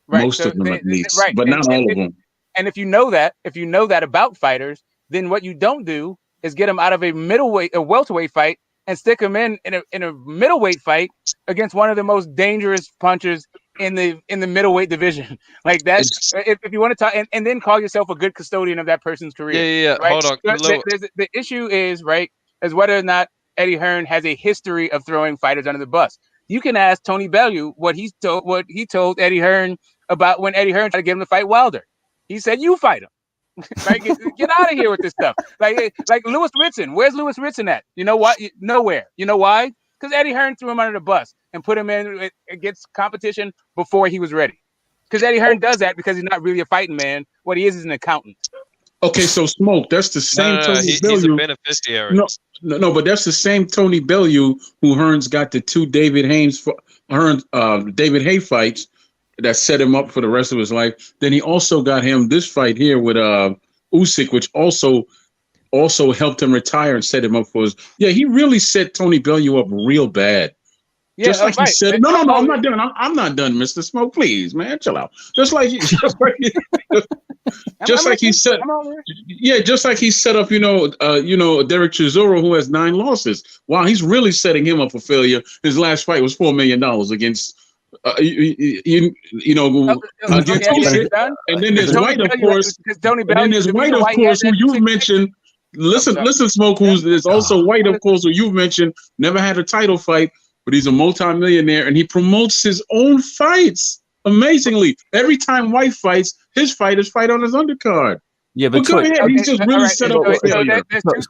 Right. Most of them, at least, right. But not all of them. And if you know that about fighters, then what you don't do is get them out of a welterweight fight and stick them in a middleweight fight against one of the most dangerous punchers in the middleweight division. Like that. If you want to talk and then call yourself a good custodian of that person's career. Yeah. Right? Hold on. The issue is whether or not Eddie Hearn has a history of throwing fighters under the bus. You can ask Tony Bellew what he told Eddie Hearn about when Eddie Hearn tried to get him to fight Wilder. He said, "You fight him." Like, get out of here with this stuff. Like Lewis Ritson. Where's Lewis Ritson at? You know what? Nowhere. You know why? Because Eddie Hearn threw him under the bus and put him in against competition before he was ready. Because Eddie Hearn does that because he's not really a fighting man. What he is an accountant. Okay, so Smoke, that's the same Tony Bellew. He's a beneficiary. No, but that's the same Tony Bellew who Hearn's got the two David Hay fights that set him up for the rest of his life. Then he also got him this fight here with Usyk, which also helped him retire and set him up for his. Yeah, he really set Tony Bellew up real bad. Yeah, just like he said. No, I'm not done. I'm not done, Mr. Smoke. Please, man, chill out. Just like he set up. Derek Chisora, who has 9 losses. Wow, he's really setting him up for failure. His last fight was $4 million against. Against Usyk. And then there's White, of course. And then there's White, of course, who you've mentioned. Listen, Smoke, there's also White, of course, who you've mentioned. Never had a title fight, but he's a multi-millionaire, and he promotes his own fights. Amazingly, every time White fights, his fighters fight on his undercard. Yeah, but go ahead. He's just really set up. There's two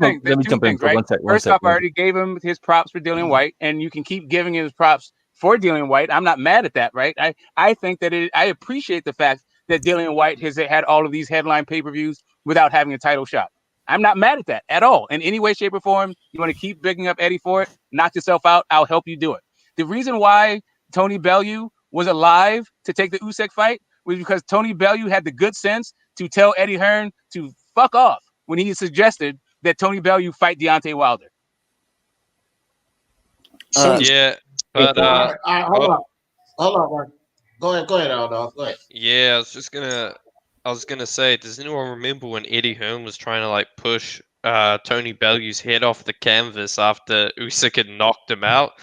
things. Let me jump in, right? First off, I already gave him his props for Dillian White, and you can keep giving him his props for Dillian White. I'm not mad at that, right? I think that I appreciate the fact that Dillian White has had all of these headline pay-per-views without having a title shot. I'm not mad at that at all. In any way, shape, or form, you want to keep bigging up Eddie for it, knock yourself out, I'll help you do it. The reason why Tony Bellew was alive to take the Usyk fight was because Tony Bellew had the good sense to tell Eddie Hearn to fuck off when he suggested that Tony Bellew fight Deontay Wilder. Yeah. But hold on, Mark. Go ahead, Aldo. Go ahead. Yeah, I was gonna say, does anyone remember when Eddie Hearn was trying to push Tony Bellew's head off the canvas after Usyk had knocked him out?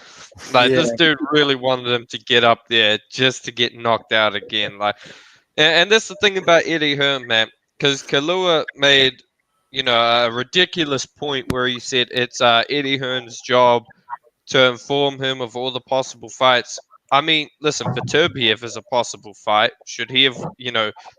This dude really wanted him to get up there just to get knocked out again. And that's the thing about Eddie Hearn, man, because Kalua made a ridiculous point where he said it's Eddie Hearn's job to inform him of all the possible fights. I mean, listen, Beterviev is a possible fight. Should he have,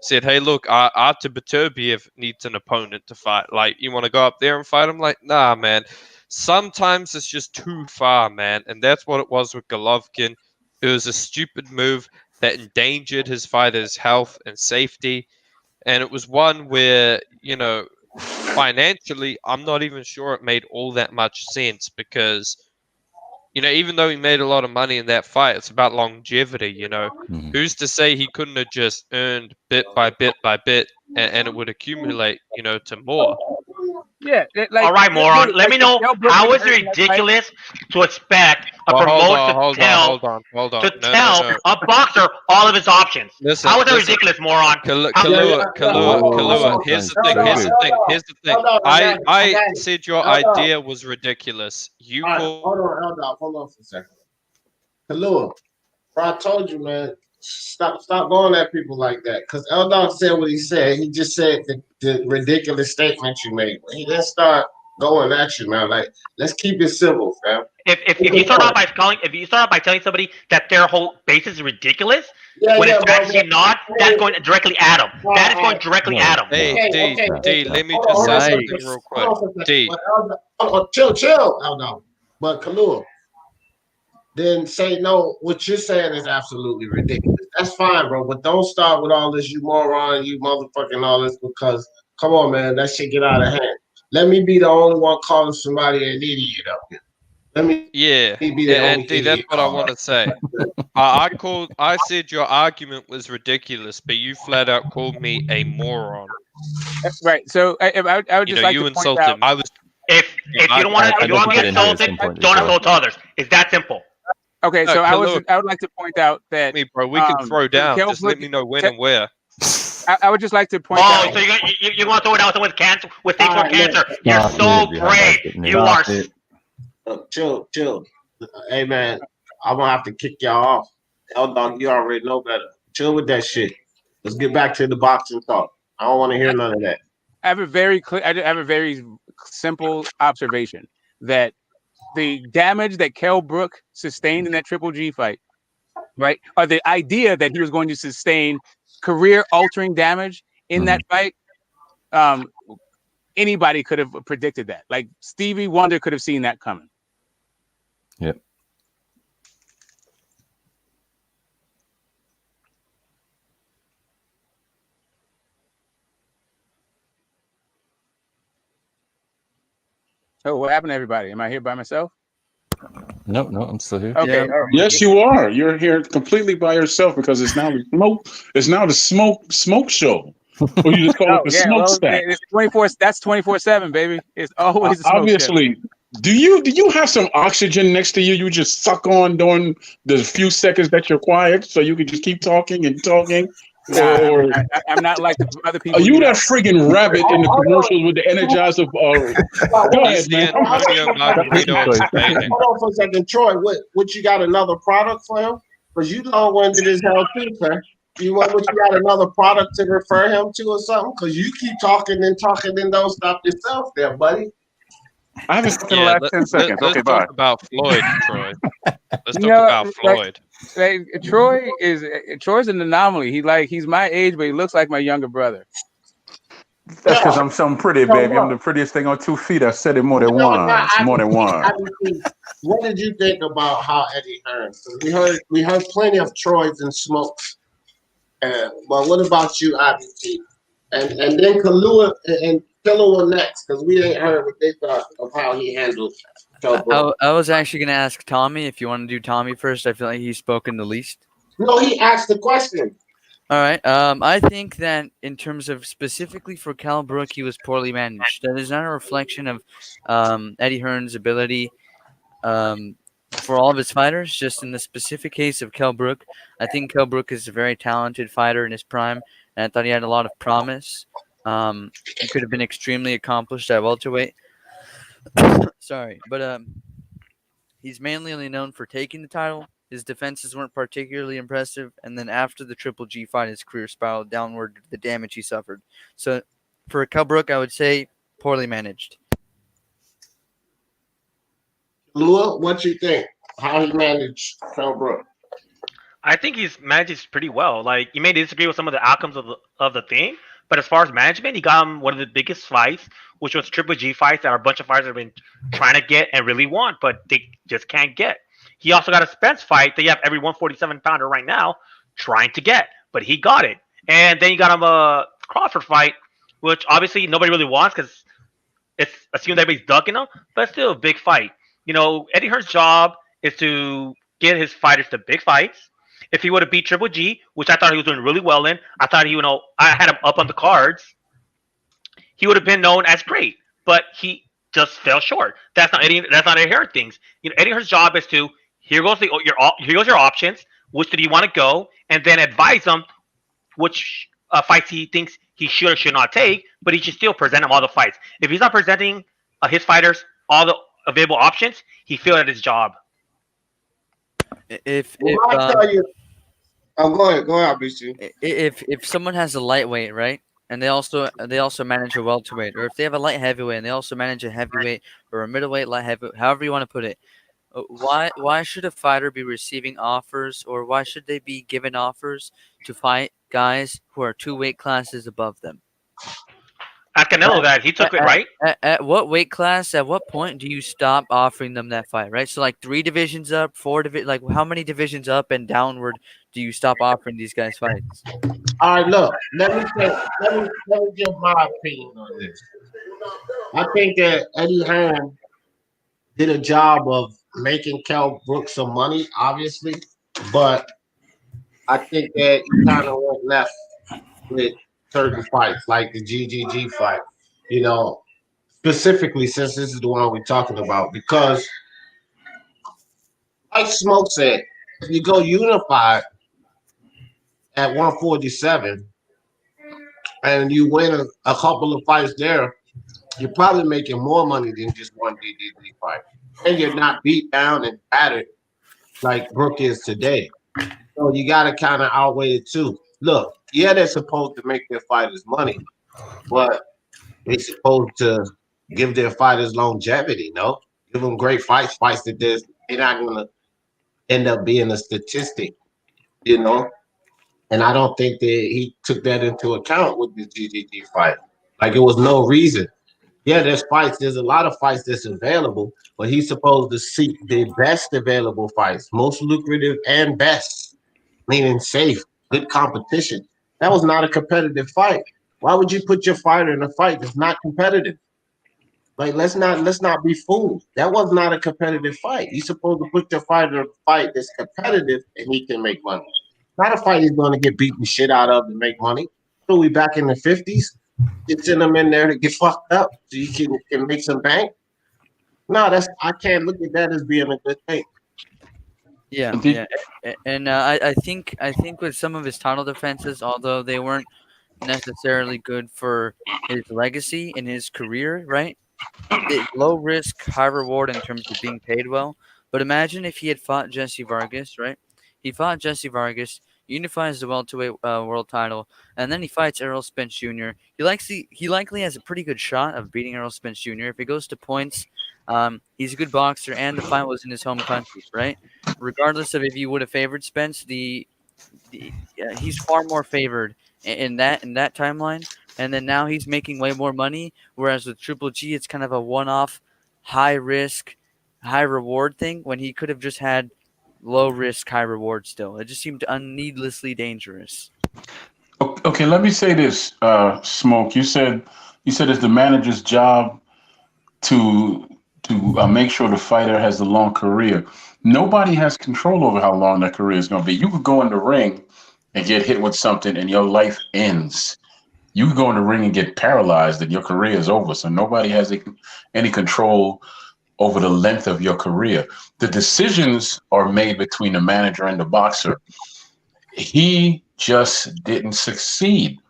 said, hey, look, Artur Beterbiev needs an opponent to fight. You want to go up there and fight him? Nah, man. Sometimes it's just too far, man. And that's what it was with Golovkin. It was a stupid move that endangered his fighter's health and safety. And it was one where, financially, I'm not even sure it made all that much sense because even though he made a lot of money in that fight, it's about longevity, Mm-hmm. Who's to say he couldn't have just earned bit by bit by bit and it would accumulate, to more? Yeah. All right, moron. Let me know how is it ridiculous to expect a promoter to tell a boxer all of his options? How is that ridiculous, moron? Kalua. Here's the thing. I said your idea was ridiculous. Hold on for a second. Kalua, I told you, man. Stop going at people like that. Because L-Dog said what he said. He just said the ridiculous statement you made. He didn't start going at you, man. Let's keep it civil, fam. If you start off by telling somebody that their whole basis is ridiculous, When it's actually not, that's going directly at him. That is going directly at him. Hey, D, let me just say something real quick. D. Chill. Oh, no. But Kalua, then say no. What you're saying is absolutely ridiculous. That's fine, bro. But don't start with all this, you moron, you motherfucking all this, because come on, man, that shit get out of hand. Let me be the only one calling somebody an idiot up here. Let me be the only D, that's what I want to say. I said your argument was ridiculous, but you flat out called me a moron. Right. So I would just like you to insulted point out. me. I was. If you don't want to get insulted, don't insult others. It's that simple. Okay, so I would like to point out that bro, we can throw down. Just let me know when and where. I would just like to point out. Oh, so you want to throw it out with cancer, with things for cancer? You're so great. You are. Chill. Hey man, I'm gonna have to kick y'all off. Hell dog, you already know better. Chill with that shit. Let's get back to the boxing talk. I don't want to hear none of that. I have a very simple observation that the damage that Kell Brook sustained in that Triple G fight, right, or the idea that he was going to sustain career-altering damage in that fight, anybody could have predicted that. Like Stevie Wonder could have seen that coming. Yep. Oh, what happened to everybody? Am I here by myself? No, I'm still here. Okay. Yeah. Yes, you are. You're here completely by yourself because it's now the smoke. It's now the smoke show. Or you just call it the smoke stack. It's 24. That's 24/7, baby. It's always the obviously. Show. Do you have some oxygen next to you? You just suck on during the few seconds that you're quiet, so you can just keep talking and talking. Nah, I'm not like the other people. Are you that friggin' rabbit in the commercials with the Energizer? Go ahead, man. Hold on for a second, Troy. What you got another product for him? Because you long-winded as hell too, sir. You got another product to refer him to or something? Because you keep talking and don't stop yourself there, buddy. I haven't spoken the last 10 seconds. Let's talk about Floyd, Troy. Let's talk about Floyd. Troy's an anomaly. He's my age, but he looks like my younger brother. That's because I'm something pretty, baby. I'm the prettiest thing on 2 feet. I said it more than once. More than once. What did you think about how Eddie Hearn? We heard plenty of Troys and Smokes. But what about you, IBT? And then Kalua and Kalua next, because we ain't heard what they thought of how he handled. I was actually going to ask Tommy if you want to do Tommy first. I feel like he's spoken the least. No, he asked the question. All right. I think that in terms of specifically for Kell Brook, he was poorly managed. That is not a reflection of Eddie Hearn's ability for all of his fighters. Just in the specific case of Kell Brook, I think Kell Brook is a very talented fighter in his prime, and I thought he had a lot of promise. He could have been extremely accomplished at welterweight. Sorry, but he's mainly known for taking the title. His defenses weren't particularly impressive, and then after the Triple G fight, his career spiraled downward due to the damage he suffered. So for Kell Brook, I would say poorly managed. Lua, what you think? How he managed Kell Brook? I think he's managed pretty well. Like, you may disagree with some of the outcomes of the thing, but as far as management, he got him one of the biggest fights, which was Triple G fights that a bunch of fighters have been trying to get and really want, but they just can't get. He also got a Spence fight that you have every 147-pounder right now trying to get, but he got it. And then you got him a Crawford fight, which obviously nobody really wants because it's assumed everybody's ducking him, but it's still a big fight. You know, Eddie Hearn's job is to get his fighters to big fights. If he would have beat Triple G, which I thought he was doing really well in, I had him up on the cards, he would have been known as great, but he just fell short. That's not Eddie Hearn things. You know, Eddie Hearn's job is to here goes your options. Which do you want to go, and then advise him which fights he thinks he should or should not take. But he should still present him all the fights. If he's not presenting his fighters all the available options, he failed at his job. I tell you, go ahead, BC. If someone has a lightweight, right, and they also manage a welterweight, or if they have a light heavyweight and they also manage a heavyweight or a middleweight, light heavyweight, however you want to put it. why should a fighter be receiving offers, or why should they be given offers to fight guys who are 2 weight classes above them? At Canelo, that he took it, right? At what weight class? At what point do you stop offering them that fight? Right. So like 3 divisions up, 4 like how many divisions up and downward do you stop offering these guys fights? All right, look. Let me give my opinion on this. I think that Eddie Hearn did a job of making Kell Brook some money, obviously, but I think that he kind of went left with certain fights, like the GGG fight, you know, specifically since this is the one we're talking about, because like Smoke said, if you go unified at 147 and you win a couple of fights there, you're probably making more money than just one GGG fight. And you're not beat down and battered like Brook is today. So you got to kind of outweigh it too. Look, yeah, they're supposed to make their fighters money, but they're supposed to give their fighters longevity, no? Give them great fights that they're not going to end up being a statistic, you know? And I don't think that he took that into account with the GGG fight. Like, it was no reason. Yeah, there's a lot of fights that's available, but he's supposed to seek the best available fights, most lucrative and best, meaning safe, good competition. That was not a competitive fight. Why would you put your fighter in a fight that's not competitive? Like, let's not be fooled. That was not a competitive fight. You're supposed to put your fighter in a fight that's competitive and he can make money. Not a fight he's going to get beaten shit out of to make money. So we back in the 50s? You send them in there to get fucked up so you can make some bank? No, I can't look at that as being a good thing. Yeah, yeah, and I think with some of his title defenses, although they weren't necessarily good for his legacy in his career, right? Low risk, high reward in terms of being paid well. But imagine if he had fought Jesse Vargas, right? He fought Jesse Vargas, unifies the welterweight world title, and then he fights Errol Spence Jr. He likely has a pretty good shot of beating Errol Spence Jr. If it goes to points. He's a good boxer, and the fight was in his home country, right? Regardless of if you would have favored Spence, he's far more favored in that timeline. And then now he's making way more money, whereas with Triple G, it's kind of a one-off, high risk, high reward thing when he could have just had low risk, high reward still. It just seemed needlessly dangerous. Okay, let me say this, Smoke. You said it's the manager's job to make sure the fighter has a long career. Nobody has control over how long that career is going to be. You could go in the ring and get hit with something and your life ends. You could go in the ring and get paralyzed and your career is over. So nobody has any control over the length of your career. The decisions are made between the manager and the boxer. He just didn't succeed,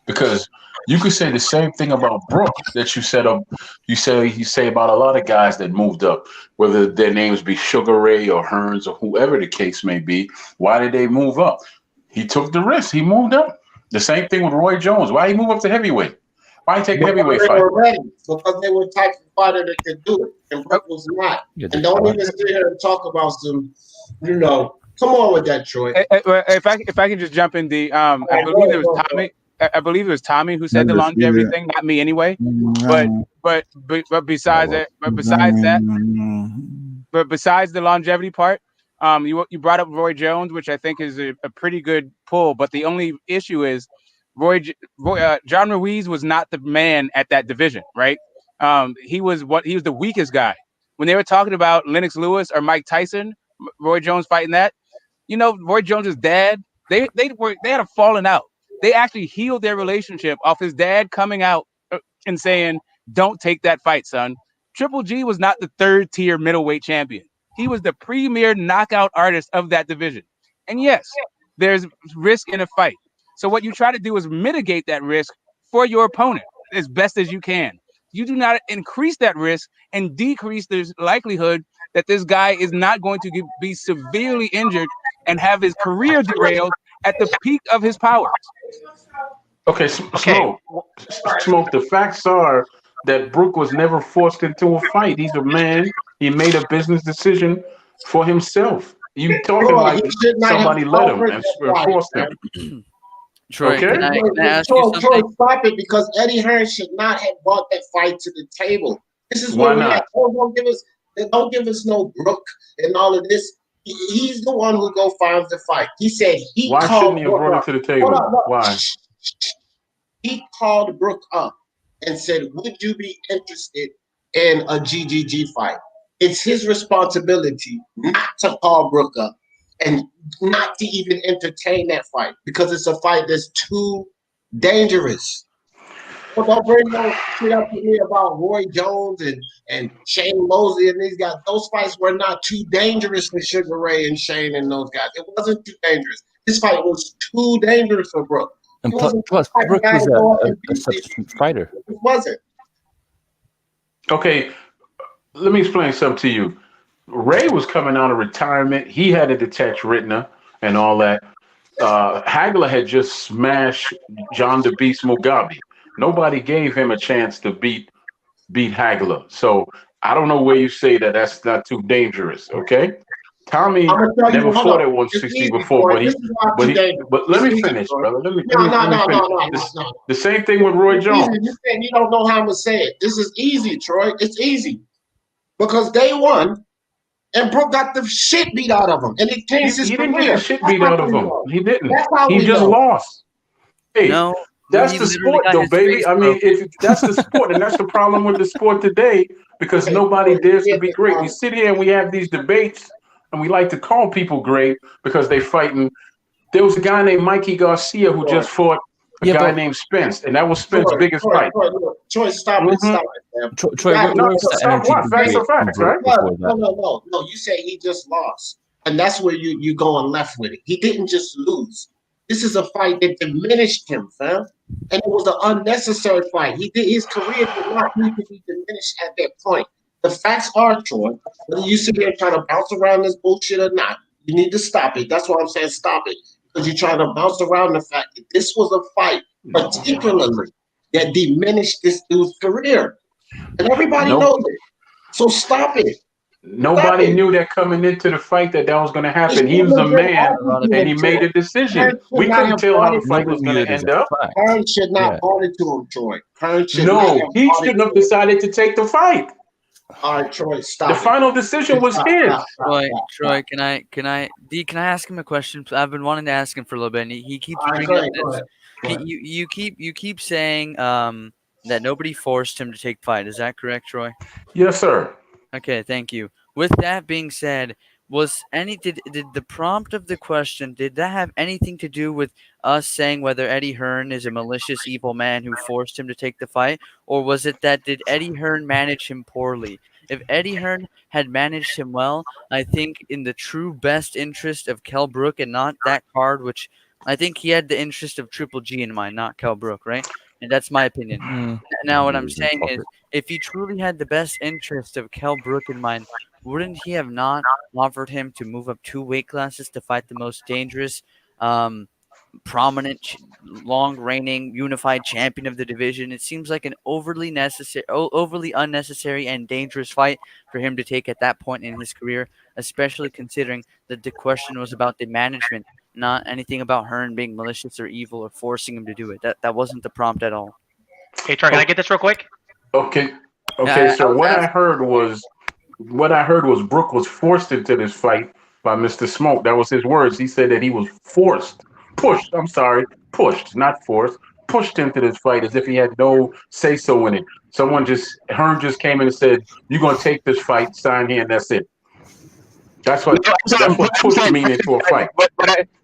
because you could say the same thing about Brook that you say about a lot of guys that moved up, whether their names be Sugar Ray or Hearns or whoever the case may be. Why did they move up? He took the risk. He moved up. The same thing with Roy Jones. Why he move up to heavyweight? Why he take a heavyweight fight? Because they were the type of fighter that could do it, and Brook was not. And don't even sit here and talk about some, come on with that, Troy. If I can just jump in, I believe it was Tommy who said the longevity thing, not me anyway. But besides the longevity part, you brought up Roy Jones, which I think is a pretty good pull. But the only issue is John Ruiz was not the man at that division, right? He was the weakest guy. When they were talking about Lennox Lewis or Mike Tyson, Roy Jones fighting that, Roy Jones's dad, they had a falling out. They actually healed their relationship off his dad coming out and saying, "Don't take that fight, son." Triple G was not the third tier middleweight champion. He was the premier knockout artist of that division. And yes, there's risk in a fight. So what you try to do is mitigate that risk for your opponent as best as you can. You do not increase that risk and decrease the likelihood that this guy is not going to be severely injured and have his career derailed at the peak of his powers. Okay, Smoke. The facts are that Brook was never forced into a fight. He's a man. He made a business decision for himself. You talking like somebody let him and forced him. Troy, okay? can I ask you something? Troy, stop it, because Eddie Hearn should not have brought that fight to the table. This is Why where we not? at. Don't give us no Brook and all of this. He's the one who go finds the fight. He said he Why called shouldn't he have Brook brought up. it to the table? Why? He called Brook up and said, would you be interested in a GGG fight? It's his responsibility not to call Brook up and not to even entertain that fight, because it's a fight that's too dangerous. So don't bring no shit up to me about Roy Jones and Shane Mosley and these guys. Those fights were not too dangerous for Sugar Ray and Shane and those guys. It wasn't too dangerous. This fight was too dangerous for Brook. And plus Brook was a substitute fighter. It wasn't. Okay, let me explain something to you. Ray was coming out of retirement. He had to detach Ritner and all that. Hagler had just smashed John the Beast Mugabe. Nobody gave him a chance to beat Hagler. So I don't know where you say that that's not too dangerous. Okay, Tommy never fought at 160 before, but let me finish, brother. Let me finish. The same thing with Roy Jones. You don't know how I'm gonna say it. This is easy, Troy. It's easy because they won. And Brook got the shit beat out of him, and it changed his career. He didn't get the shit beat out of him. He didn't. He just know. Lost. Hey, no, that's the sport, though, baby. I mean, if that's the sport, and that's the problem with the sport today, because nobody dares to be great. We sit here and we have these debates, and we like to call people great because they fighting. There was a guy named Mikey Garcia who just fought a guy named Spence, and that was Spence's biggest fight. Troy, stop it, stop it, man. Troy, facts are facts, right? No. You say he just lost, and that's where you going left with it. He didn't just lose. This is a fight that diminished him, fam, and it was an unnecessary fight. His career did not need to be diminished at that point. The facts are, Troy, whether you sit here and try to bounce around this bullshit or not, you need to stop it. That's why I'm saying stop it. Because you're trying to bounce around the fact that this was a fight, particularly, that diminished this dude's career. And everybody knows it. So stop it. Nobody knew that coming into the fight that was going to happen. He was a man, and he made a decision. We couldn't tell how the fight was going to end up. Hearn should not brought it to him, Troy. He shouldn't have decided to take the fight. All right, Troy, stop. The final decision was his. Troy, can I ask him a question? I've been wanting to ask him for a little bit. And he keeps bringing up this. You keep saying that nobody forced him to take fight. Is that correct, Troy? Yes, sir. Okay, thank you. With that being said, did the prompt of the question, did that have anything to do with us saying whether Eddie Hearn is a malicious, evil man who forced him to take the fight? Or was it that did Eddie Hearn manage him poorly? If Eddie Hearn had managed him well, I think in the true best interest of Kell Brook and not that card, which I think he had the interest of Triple G in mind, not Kell Brook, right? And that's my opinion. Now, what I'm saying is, if he truly had the best interest of Kell Brook in mind, wouldn't he have not offered him to move up 2 weight classes to fight the most dangerous, prominent, long-reigning, unified champion of the division? It seems like an overly unnecessary and dangerous fight for him to take at that point in his career, especially considering that the question was about the management, not anything about Hearn being malicious or evil or forcing him to do it. That wasn't the prompt at all. Hey, Troy, can I get this real quick? Okay. So what I heard was Brook was forced into this fight by Mr. Smoke. That was his words. He said that he was pushed, not forced, pushed into this fight as if he had no say-so in it. Hearn just came in and said, "You're gonna take this fight, sign here, and that's it." That's what push mean into a fight.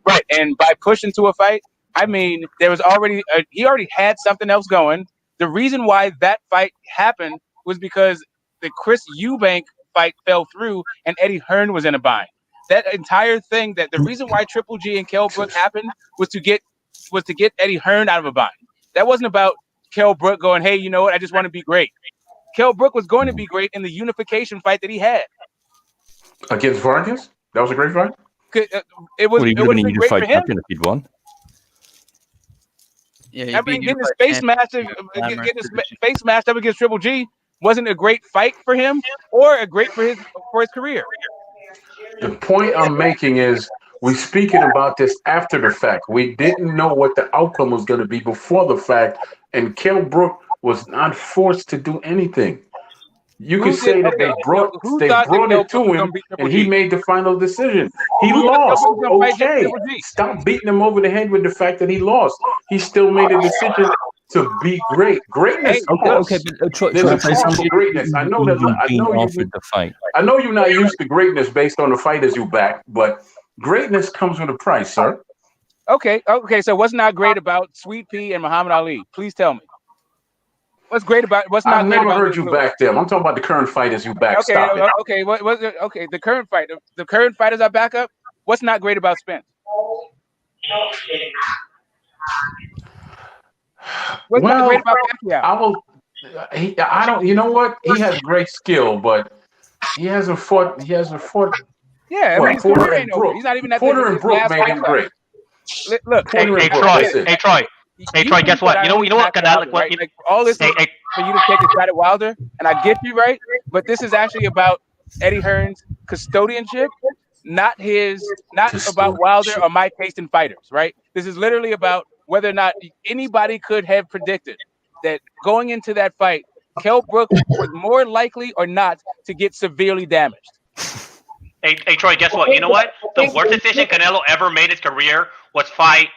Right, and by push into a fight, I mean there was already he already had something else going. The reason why that fight happened was because the Chris Eubank fight fell through and Eddie Hearn was in a bind. That entire thing, the reason why Triple G and Kell Brook happened was to get Eddie Hearn out of a bind. That wasn't about Kell Brook going, "Hey, you know what? I just want to be great." Kell Brook was going to be great in the unification fight that he had against Vargas. That was a great fight. It would have been a unified champion if he'd won. Yeah, I mean, getting his face matched up against Triple G wasn't a great fight for him or a great for his career. The point I'm making is we're speaking about this after the fact. We didn't know what the outcome was going to be before the fact, and Kell Brook was not forced to do anything. You could say that they brought it to him, and he made the final decision. He lost. Okay, stop beating him over the head with the fact that he lost. He still made a decision to be great. Greatness. Okay, but there's a cost for greatness. I know that. I know you're not used to greatness based on the fighters you back, but greatness comes with a price, sir. Okay. So what's not great about Sweet Pea and Muhammad Ali? Please tell me. What's great about what's not? I've never heard you back them. I'm talking about the current fighters you back. Okay, Stop it. okay. Okay, the current fight, the current fighters I back up. What's not great about Spence? What's not great about Pacquiao? I don't. You know what? He has great skill, but he hasn't fought. He hasn't fought. Yeah, I mean, Porter and Brook. He's not even at Porter and Brook made him great. Look, Hey, Troy, guess what? You know what? Like all this for you to take a shot at Wilder, and I get you right, but this is actually about Eddie Hearn's custodianship, not about Wilder or my taste in fighters, right? This is literally about whether or not anybody could have predicted that going into that fight, Kell Brook was more likely or not to get severely damaged. Hey, Troy, guess what? You know what? The worst decision Canelo ever made in his career was fight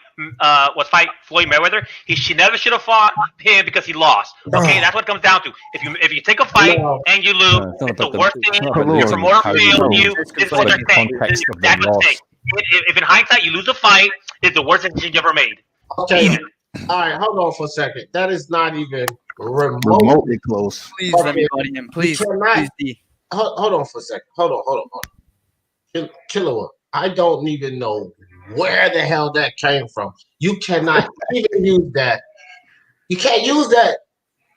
Floyd Mayweather. She never should have fought him because he lost. Okay, that's what it comes down to. If you take a fight and you lose, it's the worst thing. Your promoter failed you. This is what they're saying. That's what they're saying. If in hindsight you lose a fight, it's the worst decision you ever made. Okay. All right, hold on for a second. That is not even remotely close. Please let me body him. Please. Hold on for a second. Hold on. Killer, I don't even know where the hell that came from. You cannot even use that. You can't use that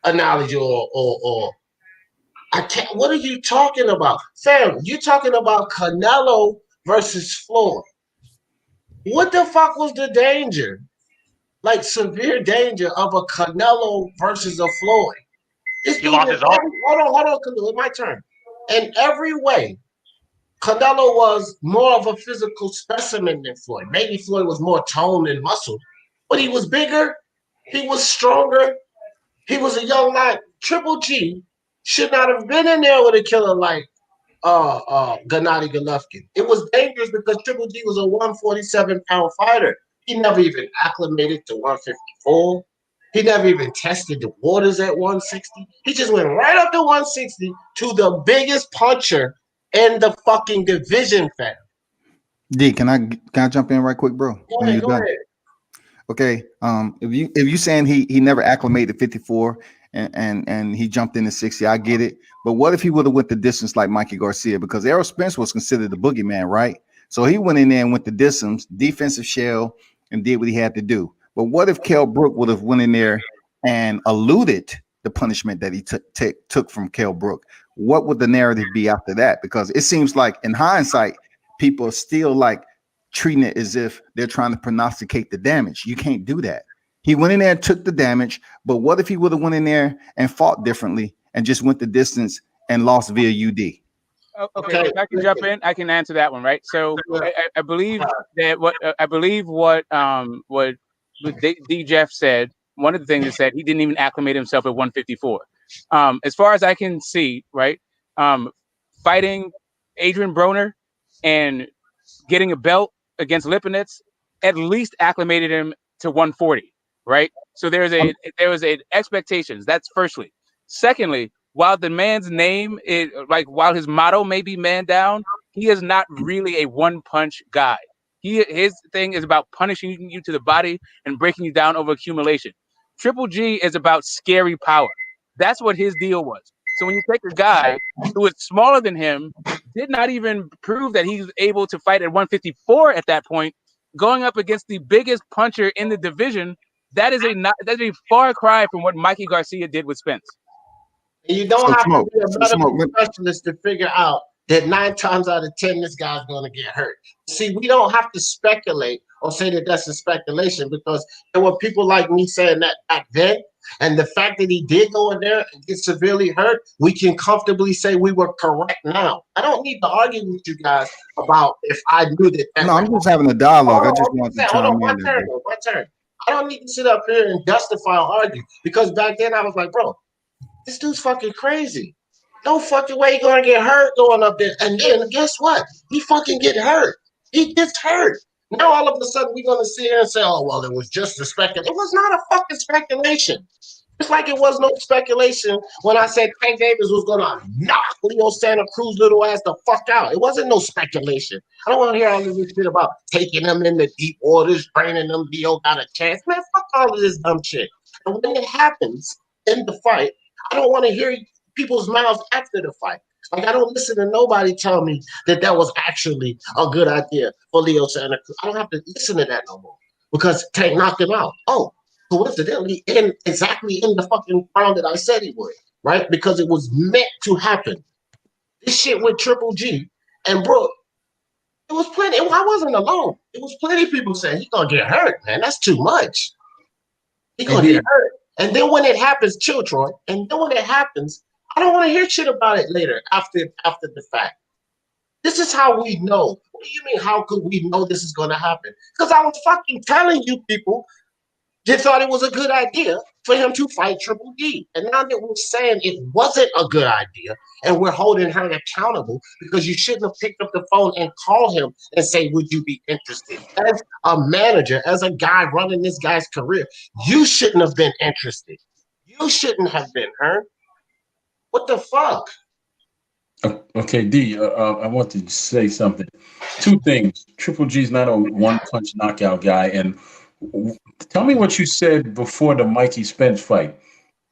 analogy or I can't. What are you talking about? Fam, you talking about Canelo versus Floyd. What the fuck was the danger? Like severe danger of a Canelo versus a Floyd. He lost his arm. Hold on, Canelo. It's my turn. In every way, Canelo was more of a physical specimen than Floyd. Maybe Floyd was more toned and muscle, but he was bigger. He was stronger. He was a young lad. Triple G should not have been in there with a killer like Gennady Golovkin. It was dangerous because Triple G was a 147-pound fighter. He never even acclimated to 154. He never even tested the waters at 160. He just went right up to 160 to the biggest puncher in the fucking division, fam. D, can I jump in right quick, bro? Go ahead. Okay. If you saying he never acclimated 54 and he jumped into 60, I get it. But what if he would have went the distance like Mikey Garcia? Because Errol Spence was considered the boogeyman, right? So he went in there and went the distance, defensive shell, and did what he had to do. But what if Kell Brook would have went in there and eluded the punishment that he took from Kell Brook? What would the narrative be after that? Because it seems like in hindsight, people are still like treating it as if they're trying to prognosticate the damage. You can't do that. He went in there and took the damage, but what if he would have went in there and fought differently and just went the distance and lost via UD? Okay, if I can jump in, I can answer that one, right? So I believe that what D. Jeff said, one of the things he said, he didn't even acclimate himself at 154. As far as I can see, right, fighting Adrian Broner and getting a belt against Lipinets at least acclimated him to 140, right? So there was a expectations. That's firstly. Secondly, while the man's name is while his motto may be man down, he is not really a one punch guy. His thing is about punishing you to the body and breaking you down over accumulation. Triple G is about scary power. That's what his deal was. So when you take a guy who was smaller than him, did not even prove that he was able to fight at 154 at that point, going up against the biggest puncher in the division, that's a far cry from what Mikey Garcia did with Spence. You don't have to be a medical specialist to figure out that 9 times out of 10, this guy's going to get hurt. See, we don't have to speculate or say that that's a speculation because there were people like me saying that back then. And the fact that he did go in there and get severely hurt, we can comfortably say we were correct now. I don't need to argue with you guys about if I knew that. No, I'm just having a dialogue. I just want to hold on, chime my in turn, there. my turn. I don't need to sit up here and justify or argue because back then I was like, bro, this dude's fucking crazy. No fucking way he gonna get hurt going up there. And then guess what? He fucking get hurt. He gets hurt. Now all of a sudden we're gonna sit here and say, oh well, it was just a speculation. It was not a fucking speculation. Just like it was no speculation when I said Tank Davis was gonna knock Leo Santa Cruz little ass the fuck out. It wasn't no speculation. I don't want to hear all of this shit about taking them in the deep waters, draining them. Dio got a chance. Man, fuck all of this dumb shit. And when it happens in the fight, I don't want to hear people's mouths after the fight. Like I don't listen to nobody tell me that was actually a good idea for Leo Santa Cruz. I don't have to listen to that no more because Tank knocked him out. Oh, coincidentally, exactly in the fucking round that I said he would, right? Because it was meant to happen. This shit with Triple G and Brook, it was plenty. I wasn't alone. It was plenty of people saying he's gonna get hurt, man. That's too much. He's gonna get hurt. And then when it happens, chill, Troy. And then when it happens, I don't want to hear shit about it later after the fact. This is how we know. What do you mean? How could we know this is gonna happen? Because I was fucking telling you people. They thought it was a good idea for him to fight Triple G. And now that we're saying it wasn't a good idea and we're holding her accountable because you shouldn't have picked up the phone and called him and say, would you be interested? As a manager, as a guy running this guy's career, you shouldn't have been interested. You shouldn't have been, Hearn. What the fuck? Okay, D, I want to say something. Two things. Triple G's not a one-punch knockout guy, and tell me what you said before the Mikey Spence fight.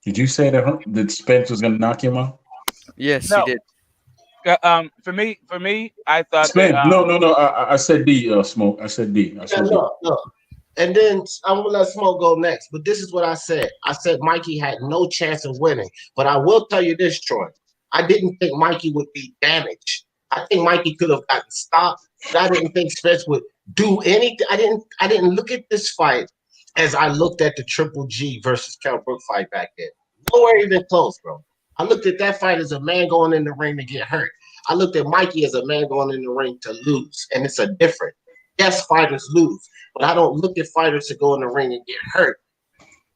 Did you say that Spence was going to knock him out? Yes, he did. For me, I thought Spence. No. I said D. Smoke. I said D. No. And then I'm gonna let Smoke go next. But this is what I said. I said Mikey had no chance of winning. But I will tell you this, Troy. I didn't think Mikey would be damaged. I think Mikey could have gotten stopped. I didn't think Spence would do anything. I didn't look at this fight as I looked at the Triple G versus Kell Brook fight back then. Nowhere even close, bro. I looked at that fight as a man going in the ring to get hurt. I looked at Mikey as a man going in the ring to lose, and it's a different. Yes, fighters lose, but I don't look at fighters to go in the ring and get hurt.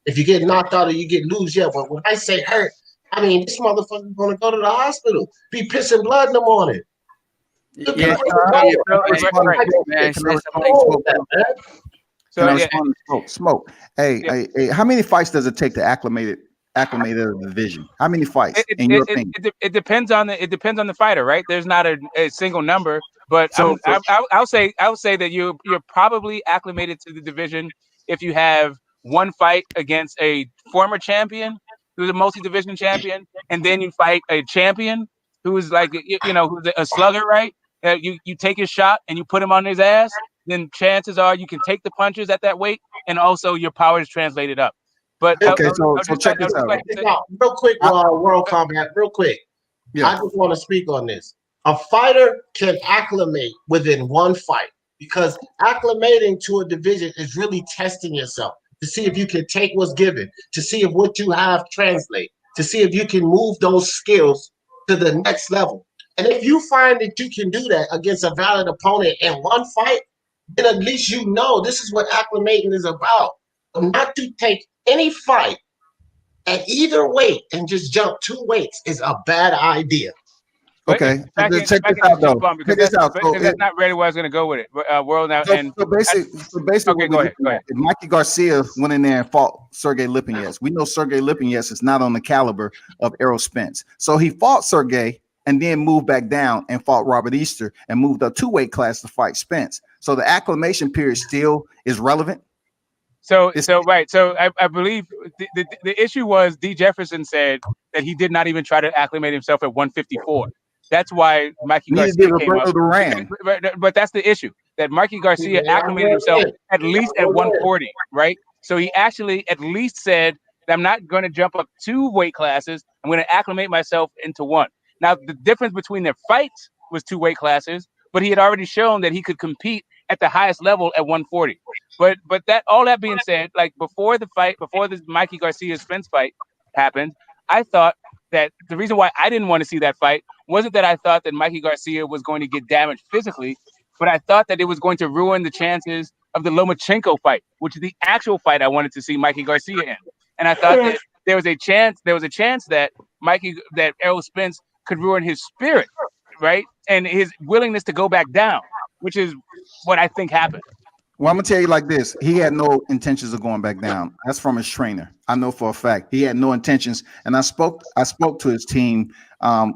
If you get knocked out or you get lose, yeah, but when I say hurt, I mean this motherfucker's gonna go to the hospital, be pissing blood in the morning. Yeah, Smoke. Hey, how many fights does it take to acclimate the division? How many fights? It depends on the fighter, right? There's not a single number, but I'll say that you're probably acclimated to the division if you have one fight against a former champion who's a multi-division champion, and then you fight a champion who is like who's a slugger, right? You take his shot and you put him on his ass, then chances are you can take the punches at that weight, and also your power is translated up. But okay, so check this out. Real quick, World Combat, real quick. Yeah. I just want to speak on this. A fighter can acclimate within one fight because acclimating to a division is really testing yourself to see if you can take what's given, to see if what you have translate, to see if you can move those skills to the next level. And if you find that you can do that against a valid opponent in one fight, then at least you know this is what acclimating is about. Not to take any fight at either weight and just jump two weights is a bad idea. Okay, check this out though. Check this out. Because that's not really where I was going to go with it. World now. So basically, go ahead. If Mikey Garcia went in there and fought Sergey Lipinets, we know Sergey Lipinets is not on the caliber of Errol Spence. So he fought Sergey and then moved back down and fought Robert Easter and moved up 2 weight class to fight Spence. So the acclimation period still is relevant. So I believe the issue was D. Jefferson said that he did not even try to acclimate himself at 154. That's why Mikey Garcia came up. But that's the issue, that Mikey Garcia acclimated himself at least at 140, right? So he actually at least said, I'm not going to jump up 2 weight classes. I'm going to acclimate myself into 1. Now, the difference between their fights was 2 weight classes, but he had already shown that he could compete at the highest level at 140. But that all that being said, like before the fight, before this Mikey Garcia Spence fight happened, I thought that the reason why I didn't want to see that fight wasn't that I thought that Mikey Garcia was going to get damaged physically, but I thought that it was going to ruin the chances of the Lomachenko fight, which is the actual fight I wanted to see Mikey Garcia in. And I thought that there was a chance that Errol Spence could ruin his spirit, right? And his willingness to go back down, which is what I think happened. Well, I'm gonna tell you like this: he had no intentions of going back down. That's from his trainer. I know for a fact he had no intentions. And I spoke to his team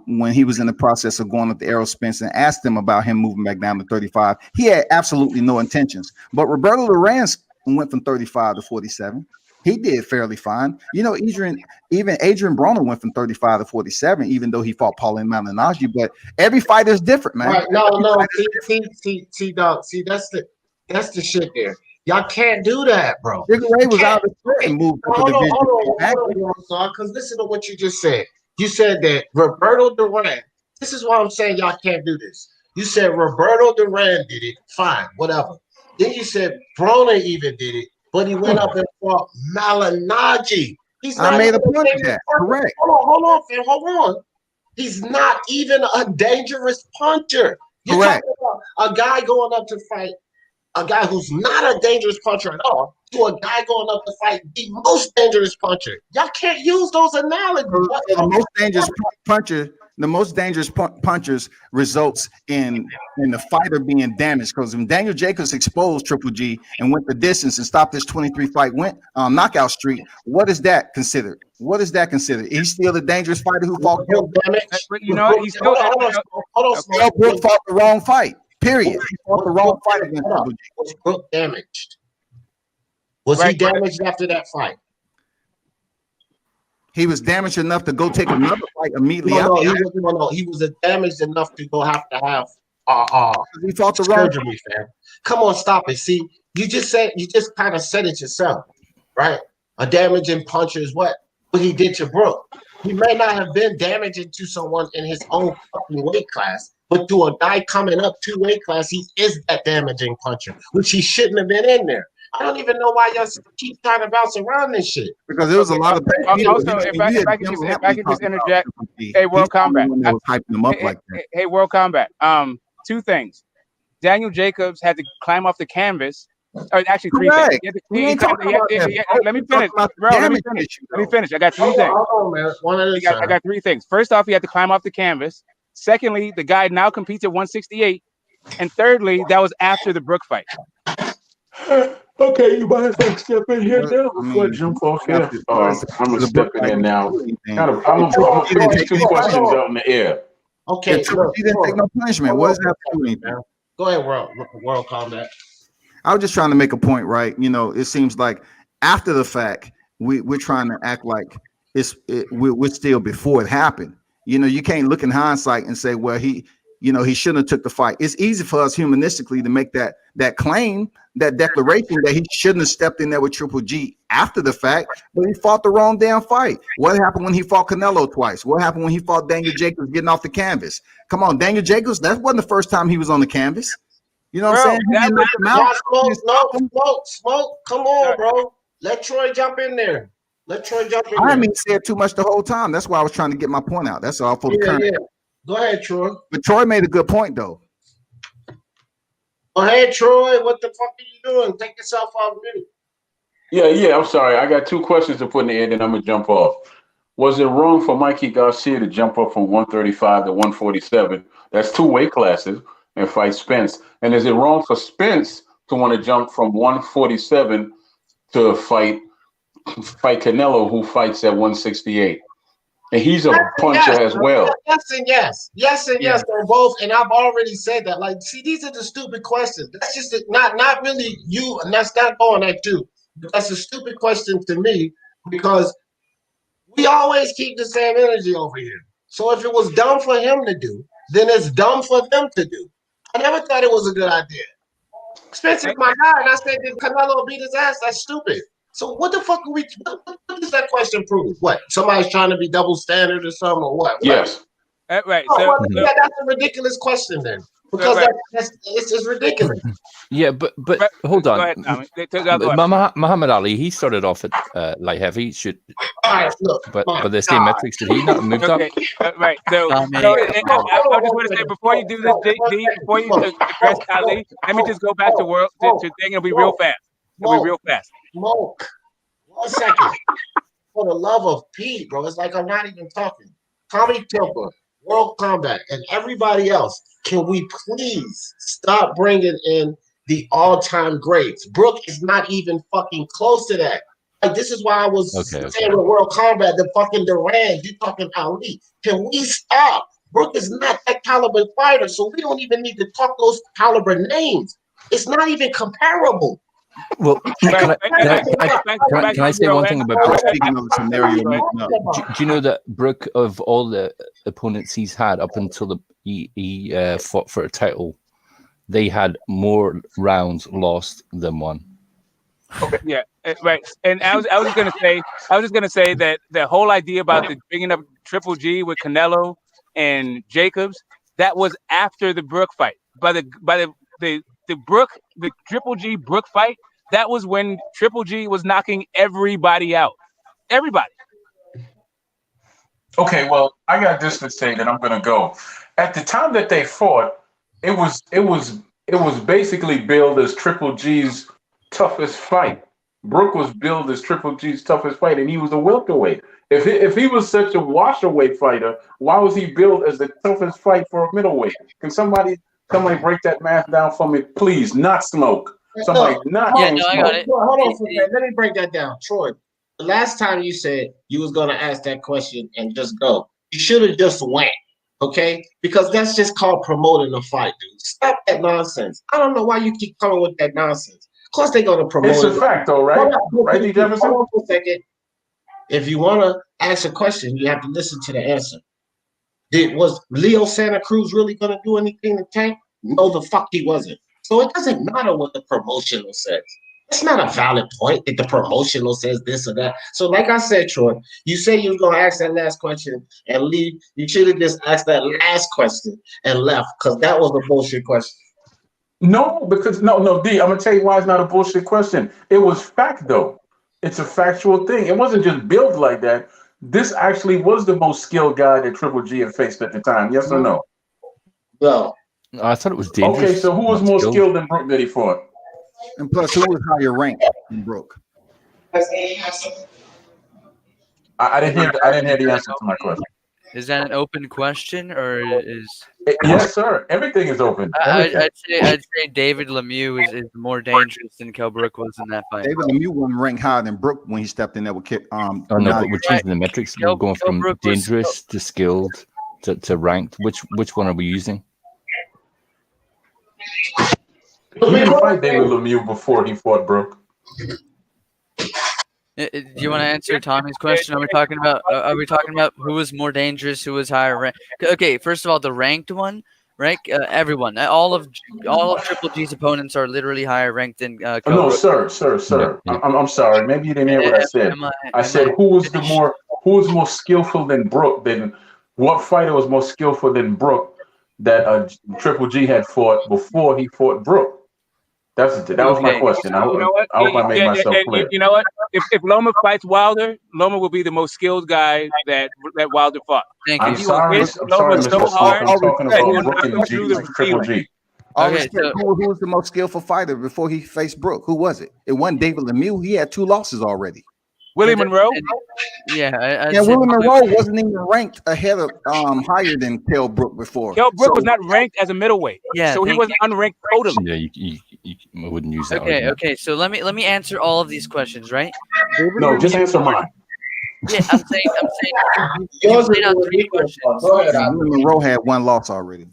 when he was in the process of going up to Errol Spence and asked them about him moving back down to 35. He had absolutely no intentions. But Roberto Duran went from 35 to 47. He did fairly fine. You know, even Adrian Broner went from 35 to 47, even though he fought Pauline Malignaggi. But every fight is different, man. Right, no. See, dog. See, that's the shit there. Y'all can't do that, bro. Figure Ray was out of the sport and moved up the division. Hold on, because listen to what you just said. You said that Roberto Duran. This is why I'm saying y'all can't do this. You said Roberto Duran did it. Fine, whatever. Then you said Broner even did it, but he went up and fought Malignaggi. I made a point of that. Correct. Hold on, fam. Hold on. He's not even a dangerous puncher. You're talking about a guy going up to fight a guy who's not a dangerous puncher at all to a guy going up to fight the most dangerous puncher. Y'all can't use those analogies. The most dangerous punchers results in the fighter being damaged. Because when Daniel Jacobs exposed Triple G and went the distance and stopped this 23-fight knockout streak, what is that considered? What is that considered? He's still the dangerous fighter who fought Kell Brook. You know, he's still Kell Brook fought the wrong fight. Period. He fought the wrong fight against Triple G. Was Brook damaged? Was he damaged after that fight? He was damaged enough to go take another fight immediately. He was damaged enough to go have to have he fought the wrong surgery, fam. Come on, stop it. See, you just kind of said it yourself, right? A damaging puncher is what he did to Brook. He may not have been damaging to someone in his own fucking weight class, but to a guy coming up 2 weight class, he is that damaging puncher, which he shouldn't have been in there. I don't even know why y'all keep trying to bounce around this shit. Because there was a lot of also, if I could just interject, hey, World Combat. Hey, World Combat. 2 things. Daniel Jacobs had to climb off the canvas. Or actually, 3 things. Let me finish, bro. Let me finish. I got 3 things. I got 3 things. First off, he had to climb off the canvas. Secondly, the guy now competes at 168. And thirdly, that was after the Brook fight. Okay, you might have step in here now. Jump off here. I'm gonna step in there now. I'm gonna put these 2 questions out in the air. Okay, he didn't take no punishment. What does that mean? Go ahead, World Combat. I was just trying to make a point, right? You know, it seems like after the fact, we're trying to act like we're still before it happened. You know, you can't look in hindsight and say, well, he shouldn't have took the fight. It's easy for us humanistically to make that claim, that declaration that he shouldn't have stepped in there with Triple G after the fact, but he fought the wrong damn fight. What happened when he fought Canelo twice? What happened when he fought Daniel Jacobs getting off the canvas? Come on, Daniel Jacobs, that wasn't the first time he was on the canvas. You know what I'm saying? Smoke. Come on, bro. Let Troy jump in there. I haven't even said too much the whole time. That's why I was trying to get my point out. That's all for the current. Yeah. Go ahead, Troy. But Troy made a good point, though. Go ahead, Troy. What the fuck are you doing? Take yourself off mute. Yeah. I'm sorry. I got 2 questions to put in the end, and I'm gonna jump off. Was it wrong for Mikey Garcia to jump up from 135 to 147? That's 2 weight classes, and fight Spence. And is it wrong for Spence to want to jump from 147 to fight Canelo, who fights at 168? And he's a puncher as well. Yes and yes. Yes and yes on both. And I've already said that. Like, see, these are the stupid questions. That's just not really you, and that's not going at you. That's a stupid question to me because we always keep the same energy over here. So if it was dumb for him to do, then it's dumb for them to do. I never thought it was a good idea. Spence is my guy, and I said that Canelo beat his ass. That's stupid. So what the fuck are we? What does that question prove? What, somebody's trying to be double standard or something, or what? Yes. Right. That's a ridiculous question then. Because it's ridiculous. Yeah, but hold on. Muhammad Ali, he started off at light heavy. But the same metrics did he not moved up? Right. So I just want to say before you do this, D, before you address Ali, let me just go back to thing. It'll be real fast. Smoke. 1 second. For the love of Pete, bro. It's like I'm not even talking. Tommy Tilker, World Combat, and everybody else. Can we please stop bringing in the all-time greats? Brook is not even fucking close to that. Like, this is why I was saying with World Combat, the fucking Duran, you talking Ali. Can we stop? Brook is not that caliber fighter, so we don't even need to talk those caliber names. It's not even comparable. Well, can I say one thing about Brook? Do you know that Brook, of all the opponents he's had up until he fought for a title, they had more rounds lost than won? Okay, yeah, right. And I was just gonna say that the whole idea about the bringing up Triple G with Canelo and Jacobs, that was after the Brook fight. By the Triple G Brook fight, that was when Triple G was knocking everybody out. Everybody. Okay, well, I got this to say that I'm gonna go. At the time that they fought, it was basically billed as Triple G's toughest fight. Brook was billed as Triple G's toughest fight, and he was a welterweight. If he was such a washerweight fighter, why was he billed as the toughest fight for a middleweight? Can somebody break that math down for me, please? Not Smoke. Somebody not. Yeah, no, I got it. Hold on for a minute. Let me break that down, Troy. The last time you said you was gonna ask that question and just go, you should have just went. Okay, because that's just called promoting the fight, dude. Stop that nonsense. I don't know why you keep coming with that nonsense. Of course they're gonna promote. It's a fact, though, right? Right, D. Jefferson? Hold on for a second. If you want to ask a question, you have to listen to the answer. Was Leo Santa Cruz really going to do anything to Tank? No, the fuck he wasn't. So it doesn't matter what the promotional says. It's not a valid point that the promotional says this or that. So like I said, Troy, you said you were going to ask that last question and leave. You should have just asked that last question and left, because that was a bullshit question. No, because no, D, I'm going to tell you why it's not a bullshit question. It was fact, though. It's a factual thing. It wasn't just built like that. This actually was the most skilled guy that Triple G had faced at the time. Yes or no? No. I thought it was dangerous. Okay, so who was more skilled than Brook that he fought? And plus, who was higher ranked than Brook? I didn't hear the answer to my question. Is that an open question, or is? Yes, sir. Everything is open. I'd say David Lemieux is more dangerous than Kell Brook was in that fight. David Lemieux wasn't ranked higher than Brook when he stepped in there with Kit. Oh no, but we're changing the metrics. We're going from dangerous to skilled to ranked. Which one are we using? He didn't fight David Lemieux before he fought Brook. Do you want to answer Tommy's question? Are we talking about who was more dangerous, who was higher ranked? Okay, first of all, the ranked one, right? Everyone, all of Triple G's opponents are literally higher ranked than. No, sir. I'm sorry. Maybe you didn't hear what I said. I said who was more skillful than Brook? What fighter was more skillful than Brook that Triple G had fought before he fought Brook? That was my question. I hope I made myself clear. You know what? If Loma fights Wilder, Loma will be the most skilled guy that Wilder fought. Thank you. I'm sorry, Mr. Hard. I'm talking about Brook and Triple G. Okay, who was the most skillful fighter before he faced Brook? Who was it? It wasn't David Lemieux. He had 2 losses already. Willie Monroe. Willie Monroe wasn't even ranked ahead of higher than Kell Brook before. Kell Brook was not ranked as a middleweight. Yeah, so he wasn't unranked totally. Yeah, you wouldn't use that. Okay. So let me answer all of these questions, right? No, just answer mine. Yeah, I'm saying. Yours laid out 3 questions. Willie Monroe had 1 loss already.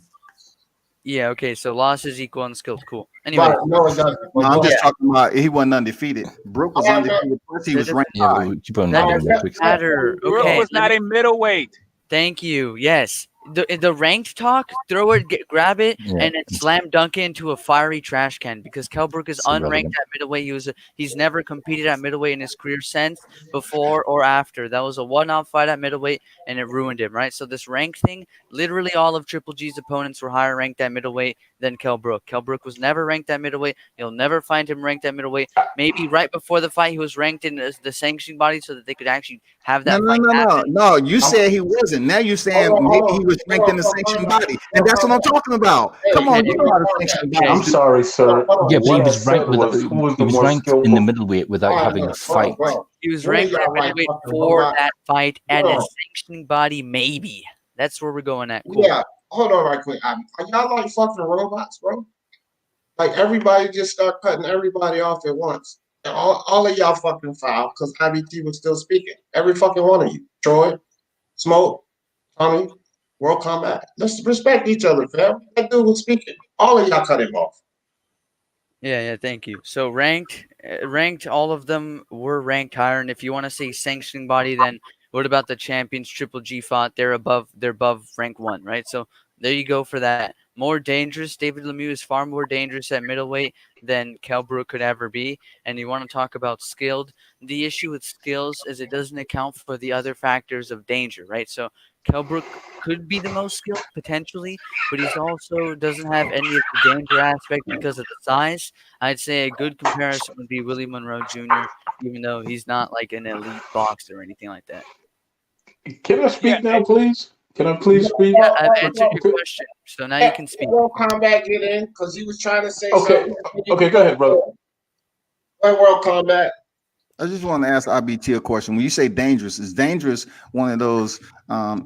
Yeah. Okay. So losses equal and skills. Cool. Anyway, no, I'm just talking about he wasn't undefeated. Brook was undefeated. Plus, he was ranked high. That doesn't matter. Brook was not a middleweight. Thank you. Yes. the ranked talk, throw it, grab it, Yeah. and then slam dunk it into a fiery trash can because Kell Brook is It's irrelevant. unranked at middleweight. He's never competed at middleweight in his career since, before or after. That was a one-off fight at middleweight, and it ruined him, right? So this ranked thing, literally all of Triple G's opponents were higher ranked at middleweight than Kell Brook. Kell Brook was never ranked at middleweight. You'll never find him ranked at middleweight. Maybe right before the fight, he was ranked in the sanctioning body so that they could actually have that fight happen. No. You said he wasn't. Now you're saying maybe he was ranked in the sanctioned body, and that's what I'm talking about. Come on, you know how to sanction body. I'm sorry, sir. Yeah, but he What I was ranked said with was, who was he the was more ranked in the skillful? middleweight without having a fight. He was ranked at middleweight for that fight at a sanctioning body, maybe. That's where we're going at. Cool. Yeah, hold on right quick. Are y'all like fucking robots, bro? Like everybody just start cutting everybody off at once. And all of y'all fucking foul because IBT was still speaking. Every fucking one of you. Troy, Smoke, Tommy, World Combat. Let's respect each other, fam. That dude was speaking. All of y'all cut him off. Yeah, thank you. So ranked, all of them were ranked higher. And if you want to say sanctioning body, then what about the champions Triple G fought? They're above rank 1, right? So there you go for that. More dangerous. David Lemieux is far more dangerous at middleweight than Kell Brook could ever be. And you want to talk about skilled. The issue with skills is it doesn't account for the other factors of danger, right? So Kell Brook could be the most skilled potentially, but he's also doesn't have any of the danger aspect because of the size. I'd say a good comparison would be Willie Monroe Jr., even though he's not like an elite boxer or anything like that. Can I speak now, please? Can I please speak? Yeah, I've answered your question, so now you can speak. World Combat get in because he was trying to say Okay. something. Okay, go ahead, brother. World Combat. I just want to ask IBT a question. When you say dangerous, is dangerous one of those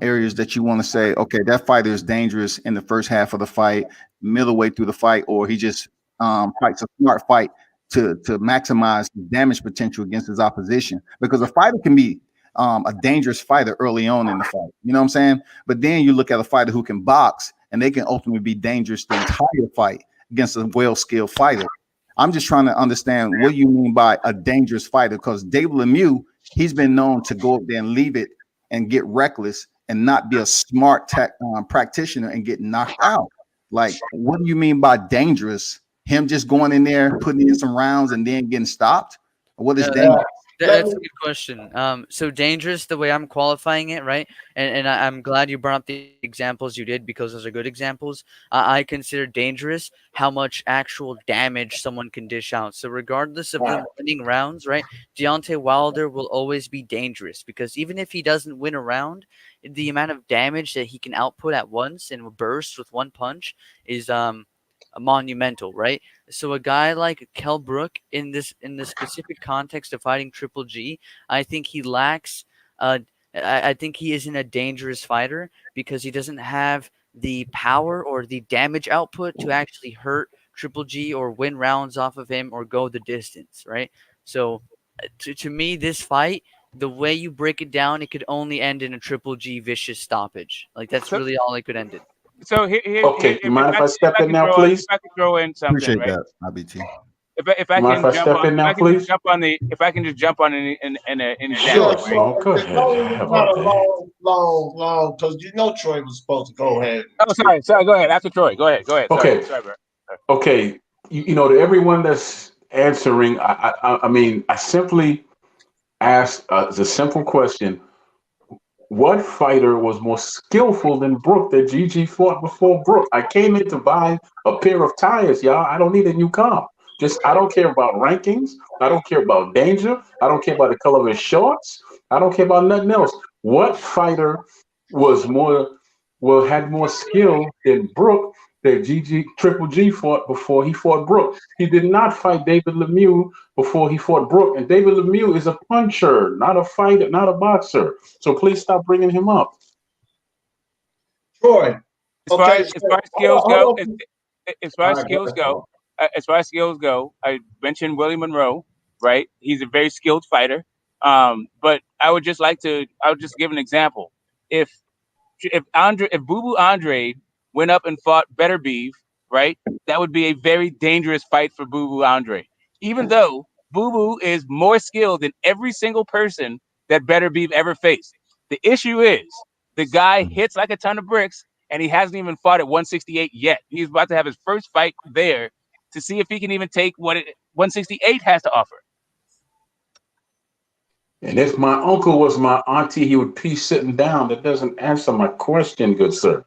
areas that you want to say, okay, that fighter is dangerous in the first half of the fight, middleweight through the fight, or he just fights a smart fight to maximize the damage potential against his opposition? Because a fighter can be a dangerous fighter early on in the fight. You know what I'm saying? But then you look at a fighter who can box, and they can ultimately be dangerous the entire fight against a well-skilled fighter. I'm just trying to understand what you mean by a dangerous fighter, because David Lemieux, he's been known to go up there and leave it and get reckless and not be a smart practitioner and get knocked out. Like, what do you mean by dangerous? Him just going in there, putting in some rounds and then getting stopped? What is dangerous? That's a good question. So dangerous, the way I'm qualifying it, right? And I'm glad you brought up the examples you did because those are good examples. I consider dangerous how much actual damage someone can dish out. So regardless of them winning rounds, right? Deontay Wilder will always be dangerous because even if he doesn't win a round, the amount of damage that he can output at once in a burst with one punch is monumental, right? So a guy like Kell Brook in the specific context of fighting Triple G, I think he lacks. I think he isn't a dangerous fighter because he doesn't have the power or the damage output to actually hurt Triple G or win rounds off of him or go the distance, right? So to me, this fight, the way you break it down, it could only end in a Triple G vicious stoppage. Like that's really all it could end in. So here, Okay, you mind if I step in now, please? If I could throw in something, Appreciate right? that, IBT. If I Mind can if I step in now, please? if I can just jump on an example, Sure, right? Oh, go ahead. It's not a long, because you know Troy was supposed to go ahead. Oh, sorry. Go ahead. After Troy, go ahead. Okay. Sorry, bro. Okay, you know, to everyone that's answering, I mean, I simply asked the simple question: what fighter was more skillful than Brook that GG fought before Brook? I came in to buy a pair of tires, y'all. I don't need a new car. I don't care about rankings. I don't care about danger. I don't care about the color of his shorts. I don't care about nothing else. What fighter had more skill than Brook that Triple G fought before he fought Brook? He did not fight David Lemieux before he fought Brook, and David Lemieux is a puncher, not a fighter, not a boxer. So please stop bringing him up. Troy. As far as skills go, I mentioned Willie Monroe, right? He's a very skilled fighter. But I would just give an example. If Boo Boo Andrade went up and fought Beterviev, right? That would be a very dangerous fight for Boo Boo Andrade. Even though Boo Boo is more skilled than every single person that Beterviev ever faced. The issue is the guy hits like a ton of bricks and he hasn't even fought at 168 yet. He's about to have his first fight there to see if he can even take what 168 has to offer. And if my uncle was my auntie, he would be sitting down. That doesn't answer my question, good sir.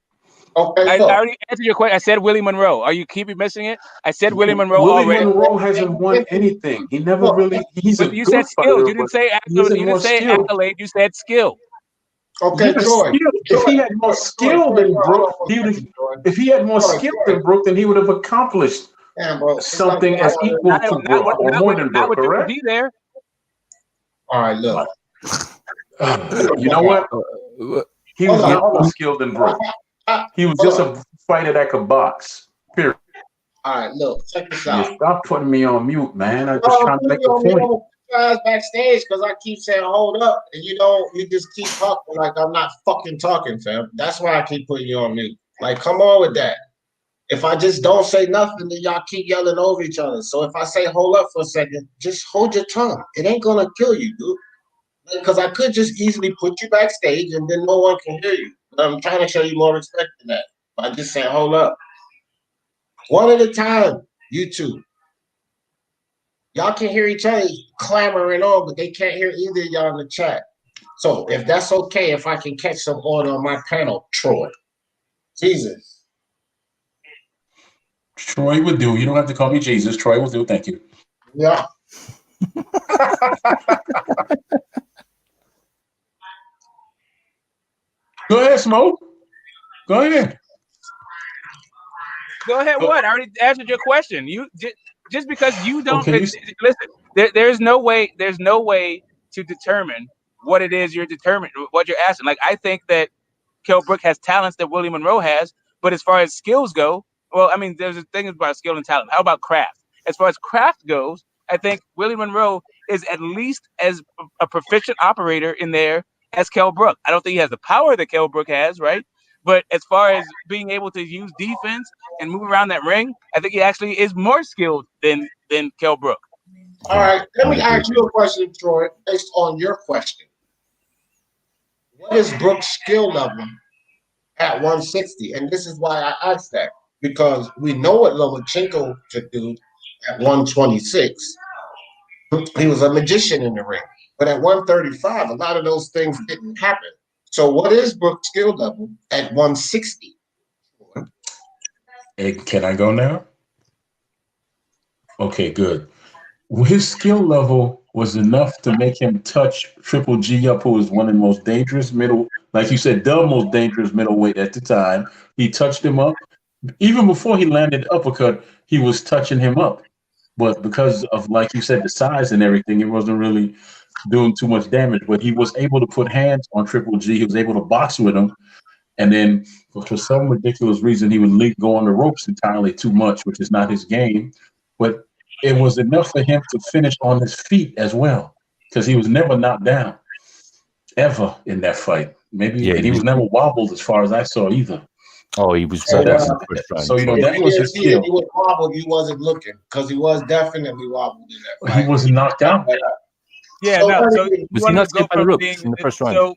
Okay, I already answered your question. I said Willie Monroe. Are you keep missing it? I said Willie Monroe Willie already. Monroe hasn't won anything. He never really. He's a you good said skills. fighter, You didn't but say he isn't you more didn't say skilled. accolade. You said skill. Okay, Yeah, Troy. skill. If he had more skill than Brook, he would have. If he had more skill than Brook, then he would have accomplished something as equal to Brook or more than Brook. Correct? There. All right, look. You know what? He was not more skilled than Brook. He was just a fighter that could box. Period. All right, look, check this out. You stop putting me on mute, man. I was trying to make a point. Guys backstage because I keep saying hold up, and you just keep talking like I'm not fucking talking, fam. That's why I keep putting you on mute. Like, come on with that. If I just don't say nothing, then y'all keep yelling over each other. So if I say hold up for a second, just hold your tongue. It ain't gonna kill you, dude. Because I could just easily put you backstage and then no one can hear you. But I'm trying to show you more respect than that. By just saying hold up. One at a time, you two. Y'all can hear each other clamoring on, but they can't hear either of y'all in the chat. So if that's okay, if I can catch some order on my panel, Troy. Jesus. Troy would do. You don't have to call me Jesus. Troy will do. Thank you. Yeah. Go ahead, Smoke. Go ahead. Go ahead. What? I already answered your question. You just because you don't listen. There's no way. There's no way to determine what it is what you're asking. Like, I think that Kell Brook has talents that Willie Monroe has, but as far as skills go, well, I mean, there's a thing about skill and talent. How about craft? As far as craft goes, I think Willie Monroe is at least as a proficient operator in there as Kell Brook. I don't think he has the power that Kell Brook has, right? But as far as being able to use defense and move around that ring, I think he actually is more skilled than Kell Brook. All right, let me ask you a question, Troy, based on your question. What is Brook's skill level at 160? And this is why I asked that, because we know what Lomachenko could do at 126. He was a magician in the ring. But at 135, a lot of those things didn't happen. So what is Brook's skill level at 160? Hey, can I go now? Okay, good. His skill level was enough to make him touch Triple G up, who was one of the most dangerous like you said, the most dangerous middleweight at the time. He touched him up. Even before he landed the uppercut, he was touching him up. But because of, like you said, the size and everything, it wasn't really doing too much damage. But he was able to put hands on Triple G. He was able to box with him. And then for some ridiculous reason, he would go on the ropes entirely too much, which is not his game. But it was enough for him to finish on his feet as well, because he was never knocked down, ever in that fight. And he was never wobbled as far as I saw either. Oh, he was. So that was his skill. He was wobbled. He wasn't looking, because he was definitely wobbled in that fight. He wasn't knocked out. Yeah, no. So was he not skipped by the ropes in the first round? So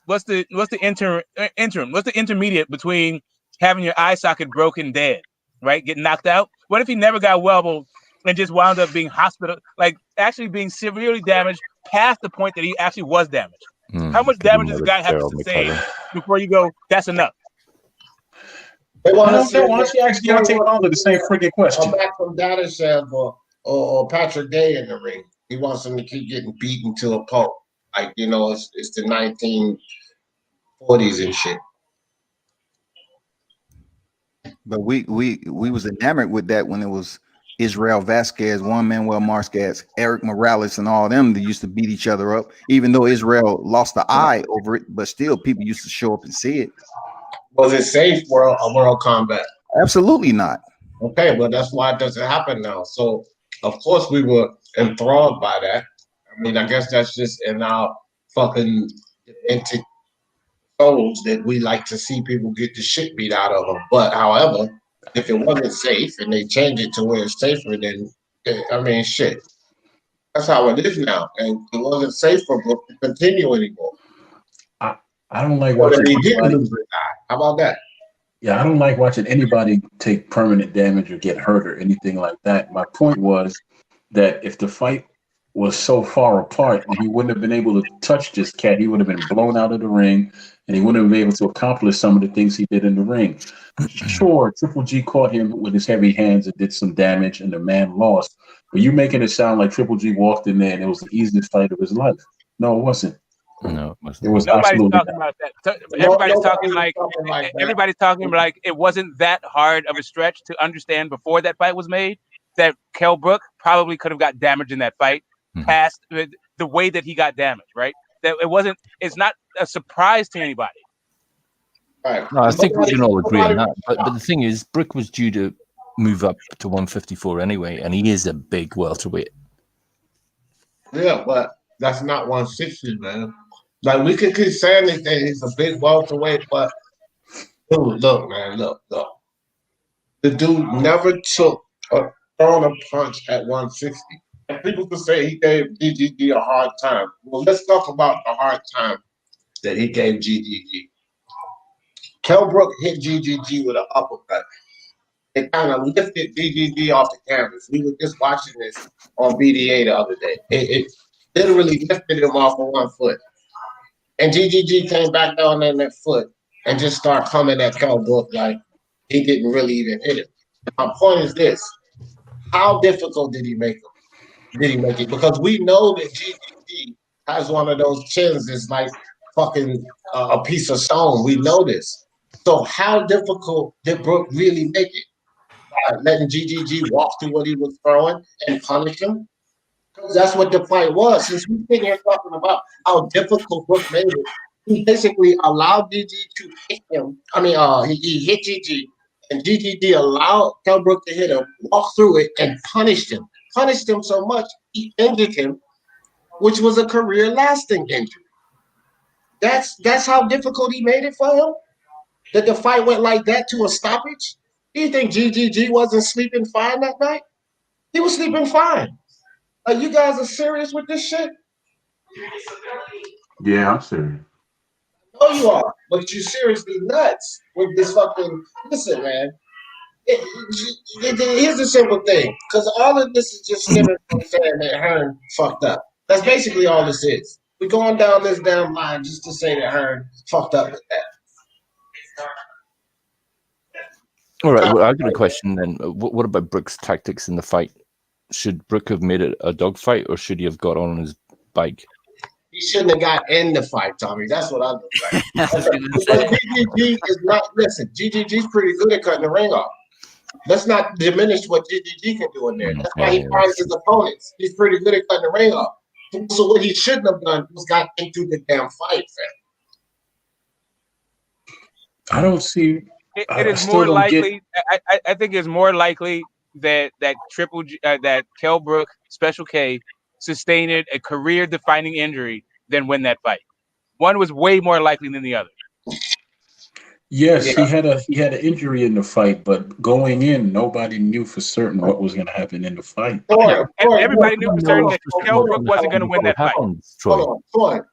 what's the interim? What's the intermediate between having your eye socket broken, dead, right, getting knocked out? What if he never got wobbled and just wound up being actually being severely damaged past the point that he actually was damaged? How much damage does a guy have to sustain before you go, that's enough? Why don't you ask Deontay Wilder the same freaking question? Back from Dadashev or Patrick Day in the ring. He wants him to keep getting beaten to a pulp. Like, it's the 1940s and shit. But we was enamored with that when it was Israel Vasquez, Juan Manuel Marquez, Eric Morales, and all them that used to beat each other up. Even though Israel lost the eye over it, but still people used to show up and see it. Was it safe world combat? Absolutely not. Okay, well, that's why it doesn't happen now. So, of course, we were enthralled by that. I mean, I guess that's just in our fucking demented souls that we like to see people get the shit beat out of them. But, however, if it wasn't safe and they change it to where it's safer, then, I mean, shit. That's how it is now. And it wasn't safe for Brook to continue anymore. I don't like what he didn't lose the guy. How about that? Yeah, I don't like watching anybody take permanent damage or get hurt or anything like that. My point was that if the fight was so far apart and he wouldn't have been able to touch this cat, he would have been blown out of the ring and he wouldn't have been able to accomplish some of the things he did in the ring. Sure, Triple G caught him with his heavy hands and did some damage and the man lost. But you're making it sound like Triple G walked in there and it was the easiest fight of his life. No, it wasn't. No, it wasn't. It was Nobody's absolutely talking about that. Everybody's talking like it wasn't that hard of a stretch to understand before that fight was made that Kell Brook probably could have got damaged in that fight past the way that he got damaged, right? That it wasn't. It's not a surprise to anybody. Right. No, I think we can all agree on that. But the thing is, Brook was due to move up to 154 anyway, and he is a big welterweight. Yeah, but that's not 160, man. Like, we could keep saying that he's a big welterweight, but dude, look, man, look. The dude never took a thrown a punch at 160. And people could say he gave GGG a hard time. Well, let's talk about the hard time that he gave GGG. Kell Brook hit GGG with an uppercut. It kind of lifted GGG off the canvas. We were just watching this on BDA the other day. It literally lifted him off of one foot. And GGG came back down on that foot and just started coming at Kell Brook like he didn't really even hit him. My point is this. How difficult did he make him? Did he make it? Because we know that GGG has one of those chins that's like fucking a piece of stone. We know this. So how difficult did Brook really make it? Letting GGG walk through what he was throwing and punish him? That's what the fight was. Since we're sitting here talking about how difficult Brook made it, he basically allowed GG to hit him. I mean, he hit GG, and GGG allowed Kell Brook to hit him, walk through it, and punished him. Punished him so much, he injured him, which was a career-lasting injury. That's how difficult he made it for him? That the fight went like that to a stoppage? Do you think GGG wasn't sleeping fine that night? He was sleeping fine. Like, you guys are serious with this shit? Yeah, I'm serious. I know you are, but you're seriously nuts with this fucking. Listen, man. Here's the simple thing, because all of this is just stemming from saying that Hearn fucked up. That's basically all this is. We're going down this damn line just to say that Hearn fucked up with that. All right, well, I've got a question then. What about Brook's tactics in the fight? Should Brook have made it a dogfight, or should he have got on his bike? He shouldn't have got in the fight, Tommy. That's what I look like. GGG is not. Listen, GGG's pretty good at cutting the ring off. Let's not diminish what GGG can do in there. That's why he finds his opponents. He's pretty good at cutting the ring off. So what he shouldn't have done was got into the damn fight, fam. I don't see. It is more likely. I think it's more likely that Triple G, that Kell Brook, Special K, sustained a career-defining injury than win that fight. One was way more likely than the other. Yes, he had an injury in the fight, but going in, nobody knew for certain what was going to happen in the fight. Everybody knew for certain that Kell Brook wasn't going to win that fight. Hold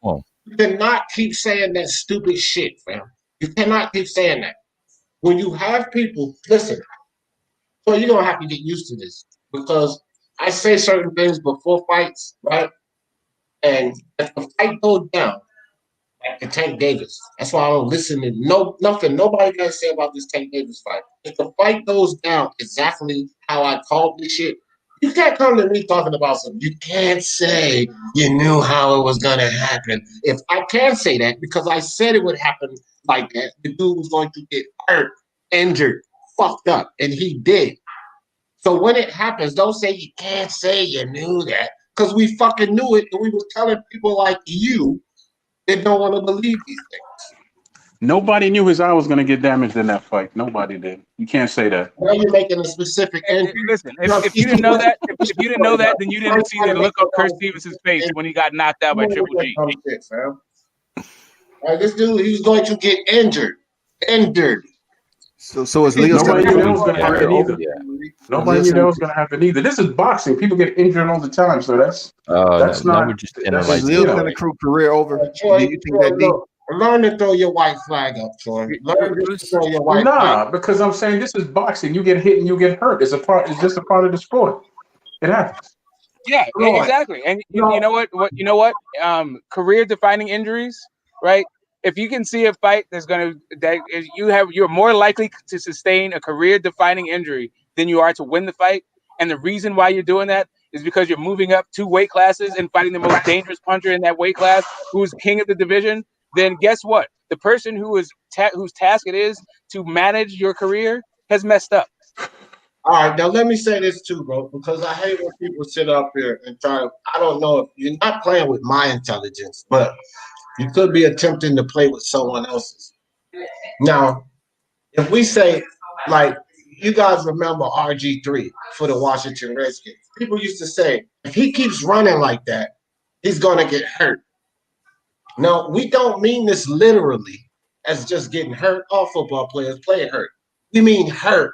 on. You cannot keep saying that stupid shit, fam. You cannot keep saying that. When you have people, listen, so you're going to have to get used to this, because I say certain things before fights, right? And if the fight goes down, like the Tank Davis, that's why I don't listen to nothing nobody got to say about this Tank Davis fight. If the fight goes down exactly how I called this shit, you can't come to me talking about something. You can't say you knew how it was going to happen. If I can say that, because I said it would happen like that, the dude was going to get hurt, injured, fucked up, and he did. So when it happens, don't say you can't say you knew that, because we fucking knew it, and we were telling people like you that don't want to believe these things. Nobody knew his eye was going to get damaged in that fight. Nobody did. You can't say that. Now you're making a specific injury. Listen, if you didn't know that, if you didn't know that, then you didn't see the look on Kurt Stevens' face when he got knocked out by Triple G. This dude, he was going to get injured. So is Leo nobody knew that was going to happen either. Nobody knew that was going to happen either. This is boxing. People get injured all the time, so that's not. Is Leo's going to accrue career over? Do you think that deep? Learn to throw your white flag up, Troy. Learn to throw your white flag. Because I'm saying this is boxing. You get hit and you get hurt. It's just a part of the sport. It happens. Yeah, exactly. And you know what? Career defining injuries, right? If you can see a fight you're more likely to sustain a career defining injury than you are to win the fight. And the reason why you're doing that is because you're moving up 2 weight classes and fighting the most dangerous puncher in that weight class, who's king of the division. Then guess what? The person whose task it is to manage your career has messed up. All right, now let me say this too, bro, because I hate when people sit up here and try to, I don't know if you're not playing with my intelligence, but you could be attempting to play with someone else's. Now, if we say, like, you guys remember RG3 for the Washington Redskins. People used to say, if he keeps running like that, he's going to get hurt. Now, we don't mean this literally as just getting hurt. All football players play hurt. We mean hurt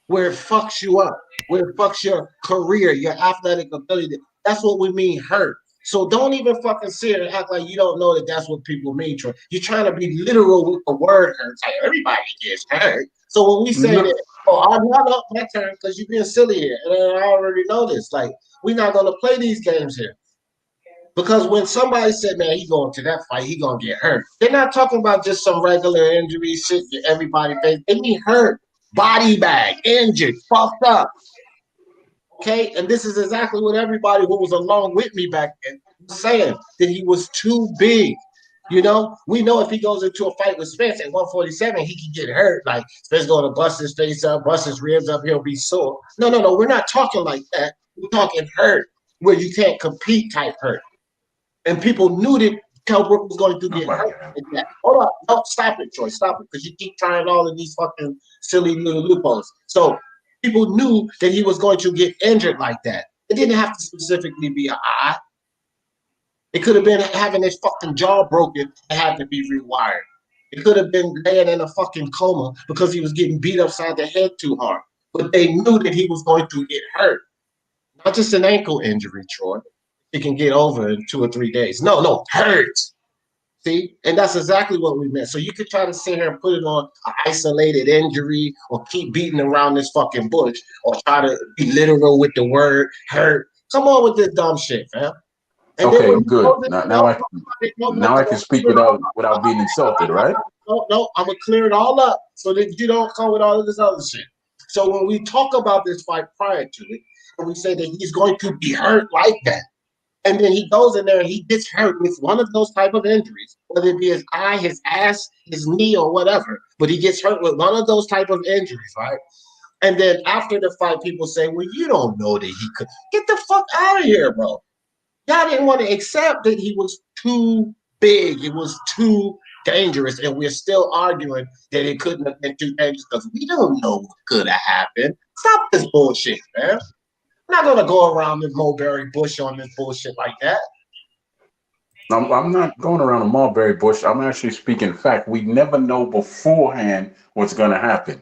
where it fucks you up, where it fucks your career, your athletic ability. That's what we mean hurt. So don't even fucking sit and act like you don't know that that's what people mean, Troy. You're trying to be literal with the word hurt. Like, everybody gets hurt. So when we say that, I'm not up my turn because you're being silly here. And I already know this. Like, we're not going to play these games here. Because when somebody said, man, he going to that fight, he going to get hurt. They're not talking about just some regular injury shit that everybody face. They mean hurt, body bag, injured, fucked up. Okay? And this is exactly what everybody who was along with me back then was saying, that he was too big. You know, we know if he goes into a fight with Spence at 147, he can get hurt. Like, Spence going to bust his face up, bust his ribs up, he'll be sore. No. We're not talking like that. We're talking hurt, where you can't compete type hurt. And people knew that Kell Brook was going to get hurt. Hold up. No, stop it, Troy. Stop it. Because you keep trying all of these fucking silly little loopholes. So people knew that he was going to get injured like that. It didn't have to specifically be an eye. It could have been having his fucking jaw broken and had to be rewired. It could have been laying in a fucking coma because he was getting beat upside the head too hard. But they knew that he was going to get hurt. Not just an ankle injury, Troy. He can get over in 2 or 3 days. No, hurt. See? And that's exactly what we meant. So you could try to sit here and put it on an isolated injury or keep beating around this fucking bush or try to be literal with the word hurt. Come on with this dumb shit, fam. And okay, good. Now I can speak without being insulted, right? No, I'm going to clear it all up so that you don't come with all of this other shit. So when we talk about this fight prior to it, and we say that he's going to be hurt like that, and then he goes in there and he gets hurt with one of those type of injuries, whether it be his eye, his ass, his knee, or whatever, but he gets hurt with one of those type of injuries, right? And then after the fight, people say, well, you don't know that he could. Get the fuck out of here, bro. Y'all didn't want to accept that he was too big. It was too dangerous. And we're still arguing that it couldn't have been too dangerous because we don't know what could have happened. Stop this bullshit, man. I'm not going to go around the mulberry bush on this bullshit like that. I'm not going around the mulberry bush. I'm actually speaking fact. We never know beforehand what's going to happen.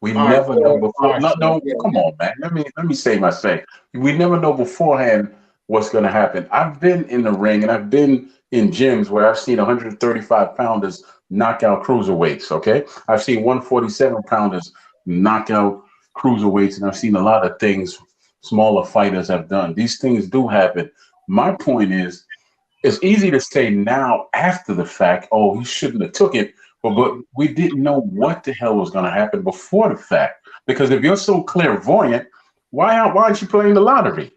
We never know before. No, come on, man. Let me say my say. We never know beforehand what's going to happen. I've been in the ring and I've been in gyms where I've seen 135 pounders knock out cruiserweights. Okay, I've seen 147 pounders knock out cruiserweights, and I've seen a lot of things smaller fighters have done. These things do happen. My point is, it's easy to say now after the fact, oh, he shouldn't have took it, but we didn't know what the hell was going to happen before the fact. Because if you're so clairvoyant, why aren't you playing the lottery?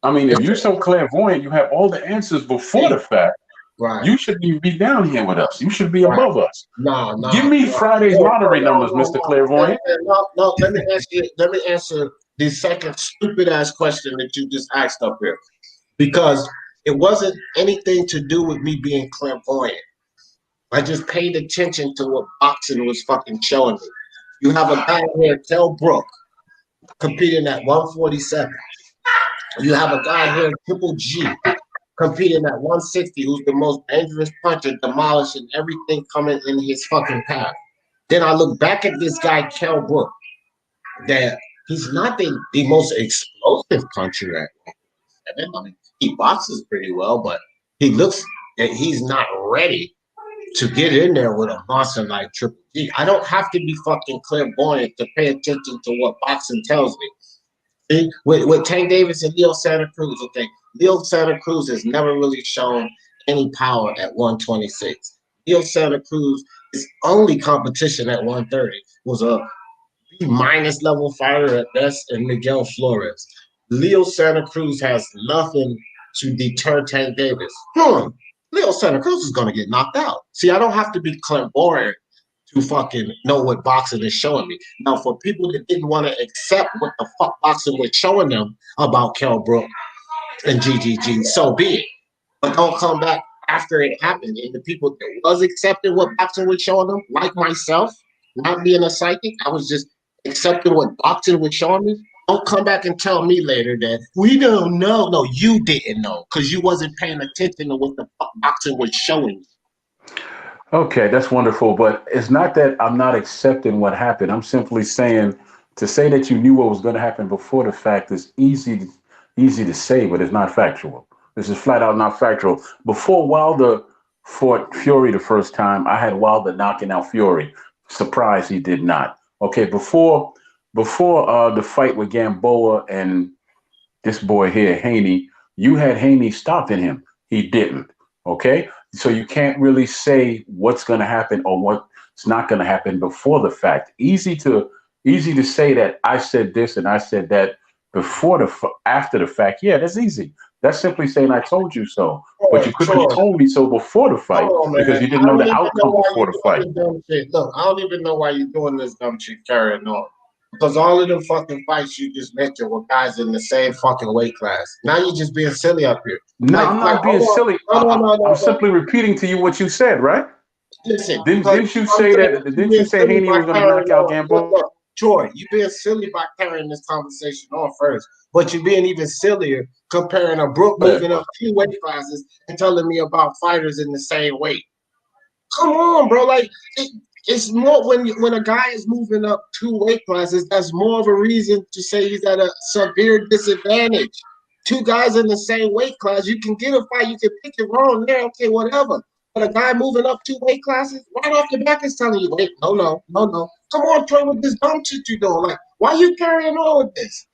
I mean, if you're so clairvoyant, you have all the answers before the fact. Right. You shouldn't be down here with us. You should be above us. No. Give me Friday's lottery numbers, Mr. Clairvoyant. No. Let me answer the second stupid ass question that you just asked up here, because it wasn't anything to do with me being clairvoyant. I just paid attention to what boxing was fucking showing me. You have a guy here, Kell Brook, competing at 147. You have a guy here, Triple G, competing at 160, who's the most dangerous puncher, demolishing everything coming in his fucking path. Then I look back at this guy, Kell Brook, that he's not the most explosive puncher at 147. I mean, he boxes pretty well, but he looks that he's not ready to get in there with a monster like Triple G. I don't have to be fucking clairvoyant to pay attention to what boxing tells me. See, with Tank Davis and Leo Santa Cruz, okay, Leo Santa Cruz has never really shown any power at 126. Leo Santa Cruz, his only competition at 130 was a B- level fighter at best, and Miguel Flores. Leo Santa Cruz has nothing to deter Tank Davis. Leo Santa Cruz is going to get knocked out. See, I don't have to be clairvoyant to fucking know what boxing is showing me. Now, for people that didn't want to accept what the fuck boxing was showing them about Kell Brook and GGG, so be it. But don't come back after it happened. And the people that was accepting what boxing was showing them, like myself, not being a psychic, I was just accepting what boxing was showing me. Don't come back and tell me later that we don't know. No, you didn't know because you wasn't paying attention to what the boxing was showing you. Okay, that's wonderful. But it's not that I'm not accepting what happened. I'm simply saying to say that you knew what was going to happen before the fact is easy to say, but it's not factual. This is flat out not factual. Before Wilder fought Fury the first time, I had Wilder knocking out Fury. Surprise, he did not. Okay, before the fight with Gamboa and this boy here, Haney, you had Haney stopping him. He didn't. Okay, so you can't really say what's going to happen or what's not going to happen before the fact. Easy to say that I said this and I said that after the fact. Yeah, that's easy. That's simply saying I told you so. But you couldn't have told me so before the fight because you didn't know the outcome before the fight. Look, I don't even know why you're doing this dumb shit carrying on. Because all of them fucking fights you just mentioned were guys in the same fucking weight class. Now you're just being silly up here. No, I'm not being silly. I'm simply repeating to you what you said, right? Listen, didn't you say Haney was going to knock out Gamboa? Troy, you're being silly by carrying this conversation on first, but you're being even sillier comparing a Brook moving up 2 weight classes and telling me about fighters in the same weight. Come on, bro. Like, it's more when a guy is moving up 2 weight classes, that's more of a reason to say he's at a severe disadvantage. 2 guys in the same weight class, you can get a fight, you can pick it wrong there, okay, whatever. But a guy moving up 2 weight classes, right off the back is telling you, wait, no. Come on, Troy, with this dumb shit you doing. Like, why are you carrying on with this?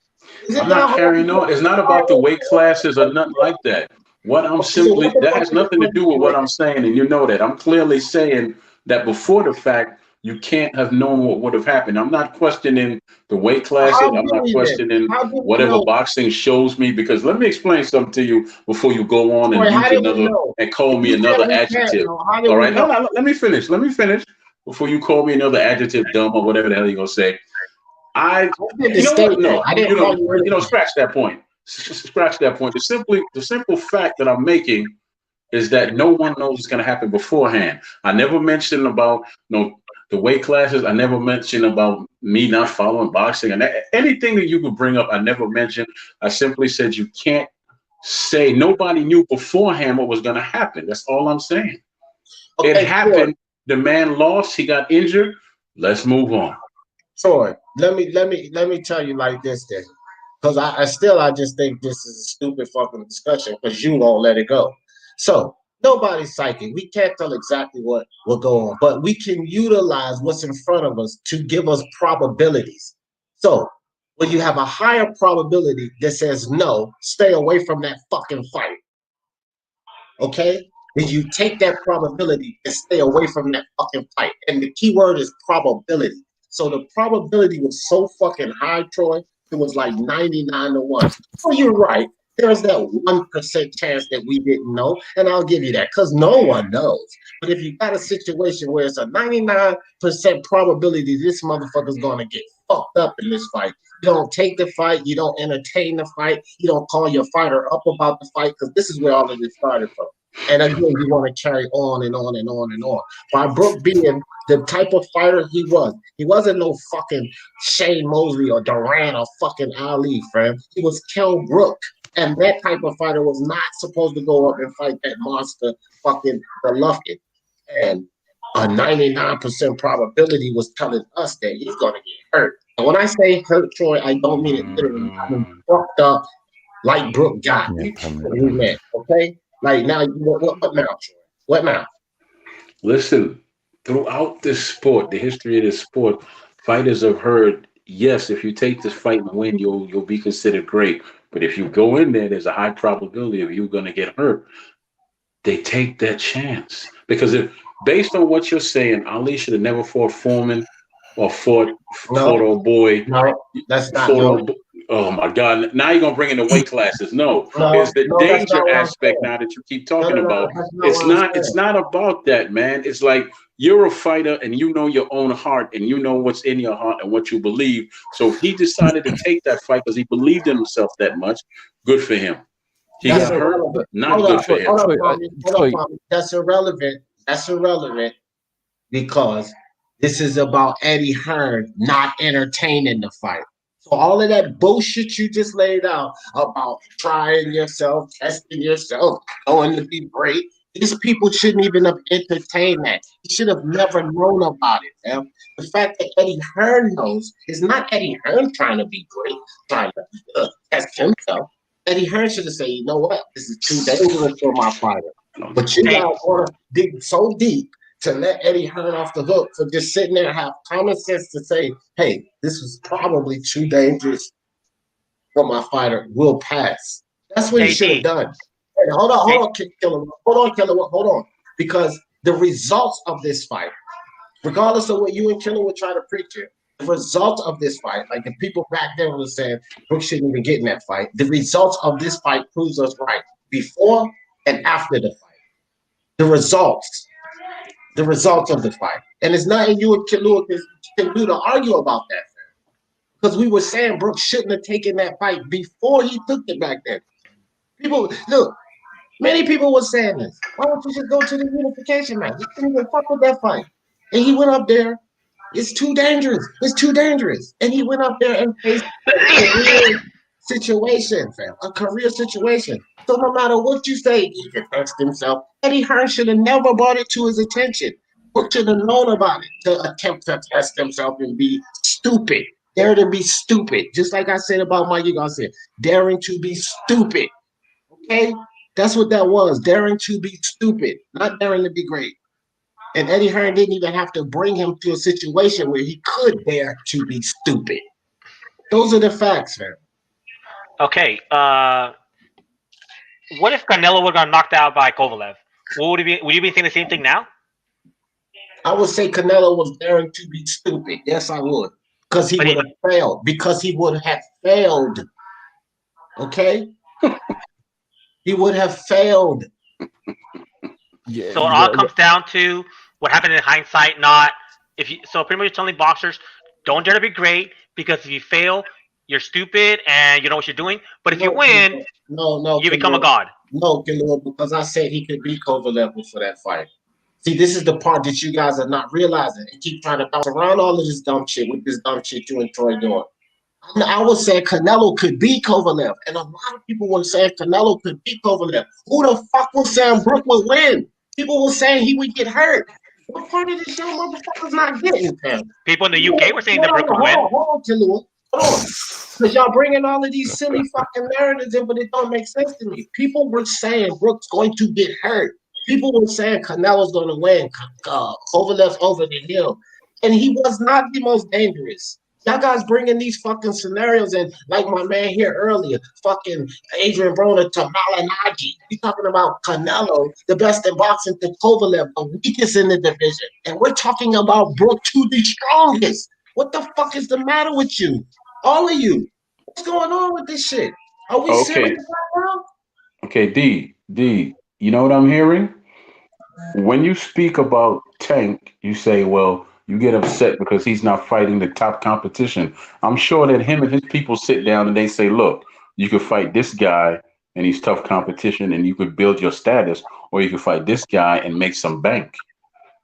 I'm not carrying on. It's not about the weight classes or nothing like that. That has nothing to do with what I'm saying, and you know that. I'm clearly saying that before the fact, you can't have known what would have happened. I'm not questioning the weight classes. I'm not questioning whatever boxing shows me, because let me explain something to you before you go on and use another and call me another adjective. All right, no, let me finish. Before you call me another adjective, dumb or whatever the hell you're gonna say. Scratch that point. Scratch that point. The simple fact that I'm making is that no one knows what's going to happen beforehand. I never mentioned about the weight classes. I never mentioned about me not following boxing and anything that you could bring up. I never mentioned. I simply said you can't say nobody knew beforehand what was going to happen. That's all I'm saying. Okay, it happened. The man lost. He got injured. Let's move on. Troy, let me tell you like this then, because I just think this is a stupid fucking discussion because you won't let it go. So nobody's psychic. We can't tell exactly what will go on, but we can utilize what's in front of us to give us probabilities. So when you have a higher probability that says no, stay away from that fucking fight. Okay? Then you take that probability and stay away from that fucking fight. And the key word is probability. So the probability was so fucking high, Troy, it was like 99-1. So you're right. There's that 1% chance that we didn't know, and I'll give you that because no one knows. But if you got a situation where it's a 99% probability this motherfucker's going to get fucked up in this fight, you don't take the fight, you don't entertain the fight, you don't call your fighter up about the fight, because this is where all of this started from. And again, you want to carry on and on and on and on. By Brook being the type of fighter he wasn't no fucking Shane Mosley or Duran or fucking Ali, friend. He was Kell Brook. And that type of fighter was not supposed to go up and fight that monster fucking Golovkin. And a 99% probability was telling us that he's going to get hurt. And when I say hurt, Troy, I don't mean it literally. I mean fucked up like Brook got. Okay? Like now, what now? What now? Listen, throughout this sport, the history of this sport, fighters have heard, yes, if you take this fight and win, you'll be considered great. But if you go in there, there's a high probability of you going to get hurt. They take that chance because if based on what you're saying, Ali should have never fought Foreman or fought old boy. No, that's not. Oh my God! Now you're gonna bring in the weight classes. No, it's the danger aspect now that you keep talking about. It's not about that, man. It's like you're a fighter and you know your own heart and you know what's in your heart and what you believe. So if he decided to take that fight because he believed in himself that much, good for him. He got hurt, not good for him. That's irrelevant. That's irrelevant because this is about Eddie Hearn not entertaining the fight. So all of that bullshit you just laid out about trying yourself, testing yourself, going to be great, these people shouldn't even have entertained that. He should have never known about it, man. The fact that Eddie Hearn knows is not Eddie Hearn trying to be great, trying to test himself. Eddie Hearn should have said, you know what? This is too dangerous for my fighter. But you guys want to dig so deep to let Eddie Hearn off the hook for just sitting there and have common sense to say, hey, this was probably too dangerous for my fighter. We'll pass. That's what he should have done. Hey, hold on, Killer. Hold on. Because the results of this fight, regardless of what you and Killer were trying to preach here, the result of this fight, like the people back then were saying, Brooks shouldn't even get in that fight. The results of this fight proves us right before and after the fight. The results of the fight. And it's nothing you and Killer can do to argue about that. Because we were saying Brooks shouldn't have taken that fight before he took it back then. People, look, many people were saying this. Why don't you just go to the unification match? You couldn't even fuck with that fight. And he went up there. It's too dangerous. It's too dangerous. And he went up there and faced a career situation, fam. A career situation. So no matter what you say, he can test himself. Eddie Hearn should have never brought it to his attention. Brooks should have known about it to attempt to test himself and be stupid. Dare to be stupid. Just like I said about Mikey Garcia. Daring to be stupid. Okay? That's what that was. Daring to be stupid. Not daring to be great. And Eddie Hearn didn't even have to bring him to a situation where he could dare to be stupid. Those are the facts, man. Okay. What if Canelo would have got knocked out by Kovalev? Would you be saying the same thing now? I would say Canelo was daring to be stupid. Yes, I would. Because he would have failed. Because he would have failed. Okay? He would have failed. Yeah, so it all comes down to what happened in hindsight, not if you. So pretty much telling boxers, don't dare to be great because if you fail, you're stupid and you know what you're doing. But if you win, you become a god. No, because I said he could beat Kovalev for that fight. See, this is the part that you guys are not realizing and keep trying to bounce around all of this dumb shit with this dumb shit you and Troy doing. I would say Canelo could beat Kovalev, and a lot of people were saying Canelo could beat Kovalev. Who the fuck was saying Brook would win? People were saying he would get hurt. What part of the show motherfuckers not getting, fam? People in the UK were saying that Brook would win. Hold on. Because y'all bringing all of these silly fucking narratives in, but it don't make sense to me. People were saying Brook's going to get hurt. People were saying Canelo's going to win. Kovalev's over the hill. And he was not the most dangerous. Y'all guys bringing these fucking scenarios in, like my man here earlier, fucking Adrian Broner to Malinaji. He's talking about Canelo, the best in boxing, to Kovalev, the weakest in the division. And we're talking about Brook to the strongest. What the fuck is the matter with you? All of you. What's going on with this shit? Are we serious right now? Okay, D, you know what I'm hearing? When you speak about Tank, you say, well, you get upset because he's not fighting the top competition. I'm sure that him and his people sit down and they say, look, you could fight this guy and he's tough competition and you could build your status, or you could fight this guy and make some bank.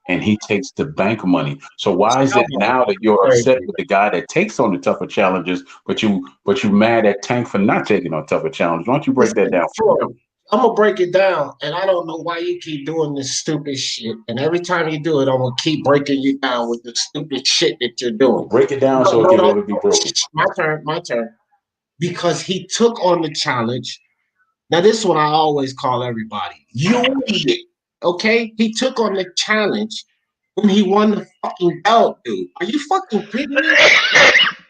And he takes the bank money. So why is it now that you're upset with the guy that takes on the tougher challenges, but you mad at Tank for not taking on tougher challenges? Why don't you break that down for him? I'm gonna break it down, and I don't know why you keep doing this stupid shit. And every time you do it, I'm gonna keep breaking you down with the stupid shit that you're doing. Break it down so it can never be broken. My turn. Because he took on the challenge Now, this one I always call everybody. You idiot. Okay? He took on the challenge when he won the fucking belt, dude. Are you fucking kidding me?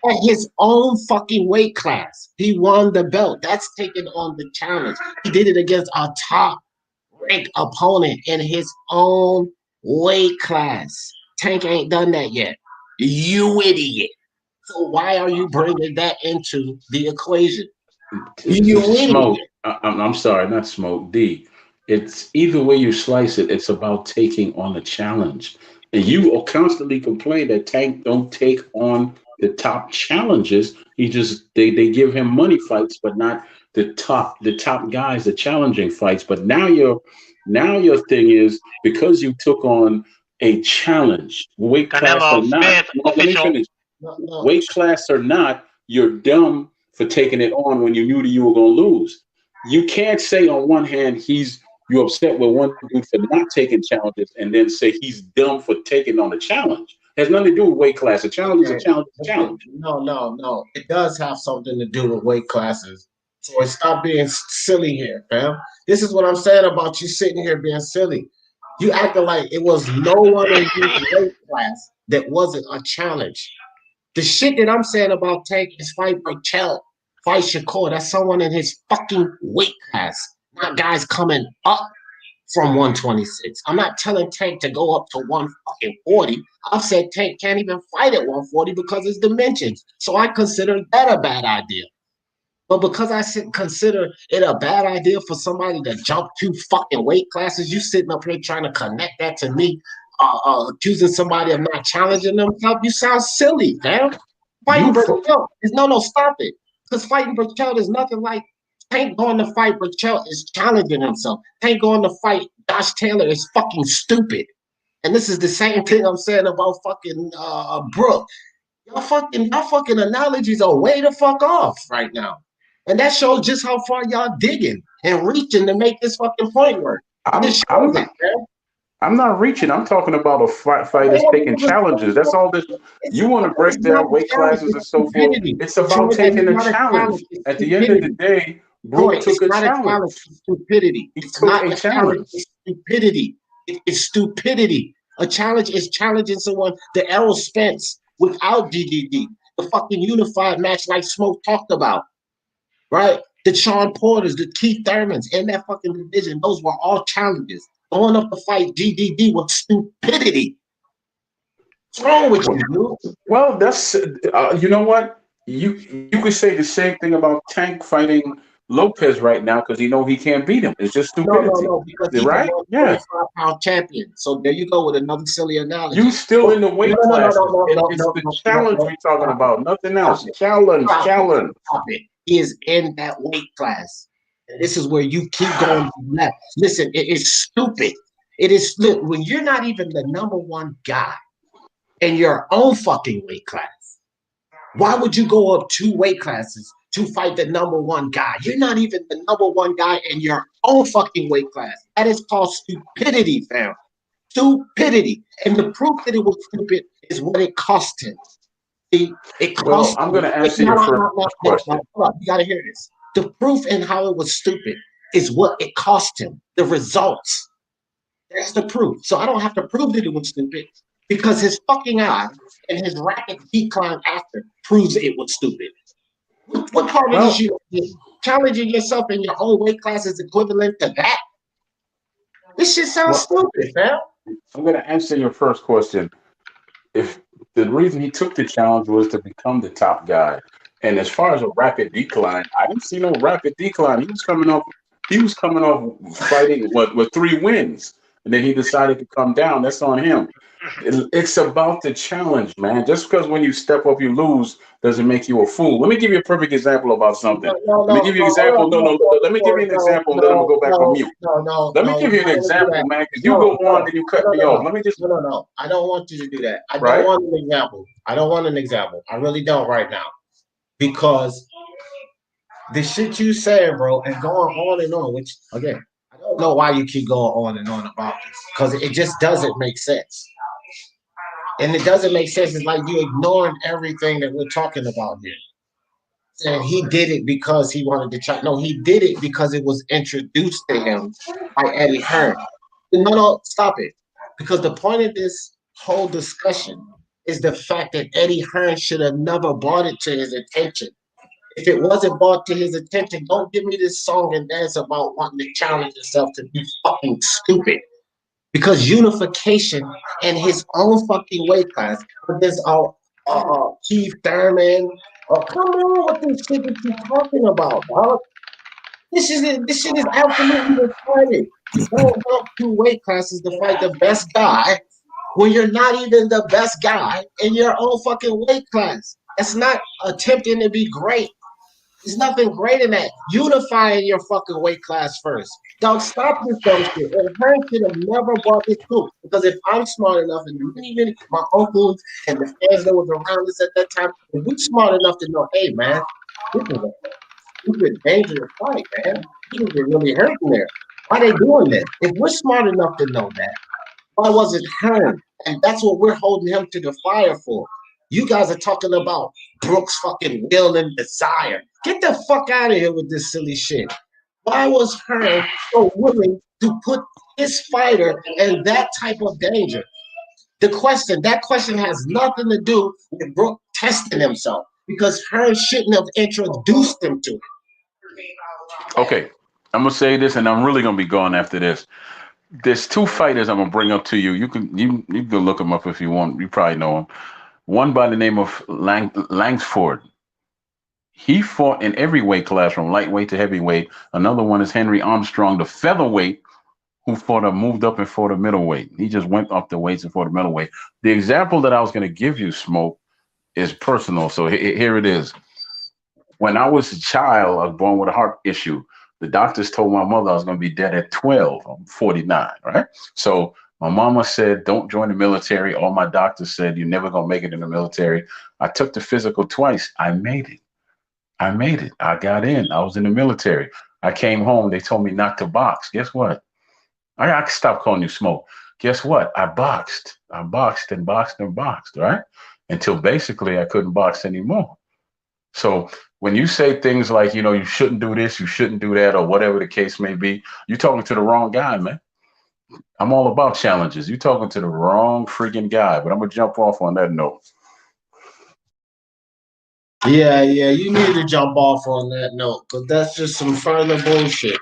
At his own fucking weight class. He won the belt. That's taking on the challenge. He did it against a top ranked opponent in his own weight class. Tank ain't done that yet. You idiot. So why are you bringing that into the equation? You Smoke. idiot. I'm sorry, not Smoke. D. It's either way you slice it. It's about taking on a challenge, and you constantly complain that Tank don't take on the top challenges. They give him money fights, but not the top guys, the challenging fights. But now your thing is because you took on a challenge, weight class or Canelo, not. Spence, Let me official. finish. Weight class or not, you're dumb for taking it on when you knew that you were going to lose. You can't say on one hand you're upset with one dude for not taking challenges and then say he's dumb for taking on a challenge. It has nothing to do with weight class. A challenge is a challenge. Is a challenge. No. It does have something to do with weight classes. So stop being silly here, fam. This is what I'm saying about you sitting here being silly. You acting like it was no one in your weight class that wasn't a challenge. The shit that I'm saying about Tank is fight Kell, fight Shakur. That's someone in his fucking weight class, not guys coming up from 126. I'm not telling Tank to go up to 140. I've said Tank can't even fight at 140 because it's dimensions. So I consider that a bad idea. But because I consider it a bad idea for somebody to jump 2 fucking weight classes, you sitting up here trying to connect that to me, accusing somebody of not challenging themselves, you sound silly, damn. Fighting Burchell is no, stop it. Because fighting Burchell is nothing like Tank going to fight Burchell is challenging himself. Tank going to fight Josh Taylor is fucking stupid. And this is the same thing I'm saying about fucking Brook. Y'all fucking analogies are way the fuck off right now. And that shows just how far y'all digging and reaching to make this fucking point work. I'm not reaching. I'm talking about a fighters taking challenges. That's all this. You want to break down weight classes and so forth. It's about taking a challenge. At the end of the day, Brook took a challenge. It's stupidity. It's not a challenge. It's stupidity. It's stupidity. A challenge is challenging someone. The Errol Spence without GGD. The fucking unified match like Smoke talked about. Right? The Sean Porters, the Keith Thurmans in that fucking division, those were all challenges. Going up to fight GDD was stupidity. What's wrong with you, dude? Well, that's you know what? You could say the same thing about Tank fighting Lopez right now because he can't beat him. It's just stupidity. No, because he's right? Yeah. 45-pound champion. So there you go with another silly analogy. You still in the weight class. It's the challenge we're talking about. Nothing else. Challenge. Stop it. He is in that weight class. And this is where you keep going left. Listen, it is stupid. It is, look, when you're not even the number one guy in your own fucking weight class, why would you go up 2 weight classes to fight the number one guy? You're not even the number one guy in your own fucking weight class. That is called stupidity, fam. Stupidity. And the proof that it was stupid is what it cost him. I'm going to answer your first question. You got to hear this. The proof in how it was stupid is what it cost him. The results. That's the proof. So I don't have to prove that it was stupid because his fucking eye and his rapid decline after proves it was stupid. What part of this you challenging yourself in your own weight class is equivalent to that? This shit sounds stupid, man. I'm going to answer your first question. If the reason he took the challenge was to become the top guy, and as far as a rapid decline, I didn't see no rapid decline. He was coming off fighting with 3 wins, and then he decided to come down. That's on him. It's about the challenge, man. Just because when you step up you lose doesn't make you a fool. Let me give you a perfect example about something. Let me give you an example. Let me give you an example. Then I'm gonna go back on mute. Let me give you an example, man. Because you go on and you cut me off. Let me just. No. I don't want you to do that. I don't want an example. I really don't right now, because the shit you saying, bro, and going on and on. Which again, I don't know why you keep going on and on about this, because it just doesn't make sense. And it doesn't make sense. It's like you ignoring everything that we're talking about here. saying he did it because he wanted to try. No, he did it because it was introduced to him by Eddie Hearn. No, stop it. Because the point of this whole discussion is the fact that Eddie Hearn should have never brought it to his attention. If it wasn't brought to his attention, don't give me this song and dance about wanting to challenge yourself to be fucking stupid. Because unification in his own fucking weight class, but there's Keith Thurman. Oh, come on with this shit that you're talking about, dog. This shit is absolutely retarded. You don't want two weight classes to fight the best guy when you're not even the best guy in your own fucking weight class. It's not attempting to be great. There's nothing great in that. Unifying your fucking weight class first. Dog, stop this dumb shit. And Hearn should have never brought this to. Because if I'm smart enough, and even my uncles and the fans that was around us at that time, if we're smart enough to know, hey, man, this is a stupid, dangerous fight, man. People get really hurting there. Why they doing that? If we're smart enough to know that, why was it Hearn? And that's what we're holding him to the fire for. You guys are talking about Brooks' fucking will and desire. Get the fuck out of here with this silly shit. Why was Hearn so willing to put his fighter in that type of danger? That question has nothing to do with Brooks testing himself because Hearn shouldn't have introduced him to it. Okay, I'm gonna say this, and I'm really gonna be gone after this. There's two fighters I'm gonna bring up to you. You can look them up if you want. You probably know them. One by the name of Langsford. He fought in every weight class from lightweight to heavyweight. Another one is Henry Armstrong, the featherweight, who moved up and fought a middleweight. He just went up the weights and fought a middleweight. The example that I was going to give you, Smoke, is personal. So here it is. When I was a child, I was born with a heart issue. The doctors told my mother I was going to be dead at 12. I'm 49, right? So my mama said, don't join the military. All my doctors said, you're never going to make it in the military. I took the physical twice. I made it. I got in. I was in the military. I came home. They told me not to box. Guess what? I can stop calling you Smoke. Guess what? I boxed. I boxed and boxed and boxed, right? Until basically I couldn't box anymore. So when you say things like, you shouldn't do this, you shouldn't do that, or whatever the case may be, you're talking to the wrong guy, man. I'm all about challenges. You're talking to the wrong freaking guy, but I'm going to jump off on that note. Yeah, you need to jump off on that note because that's just some further bullshit.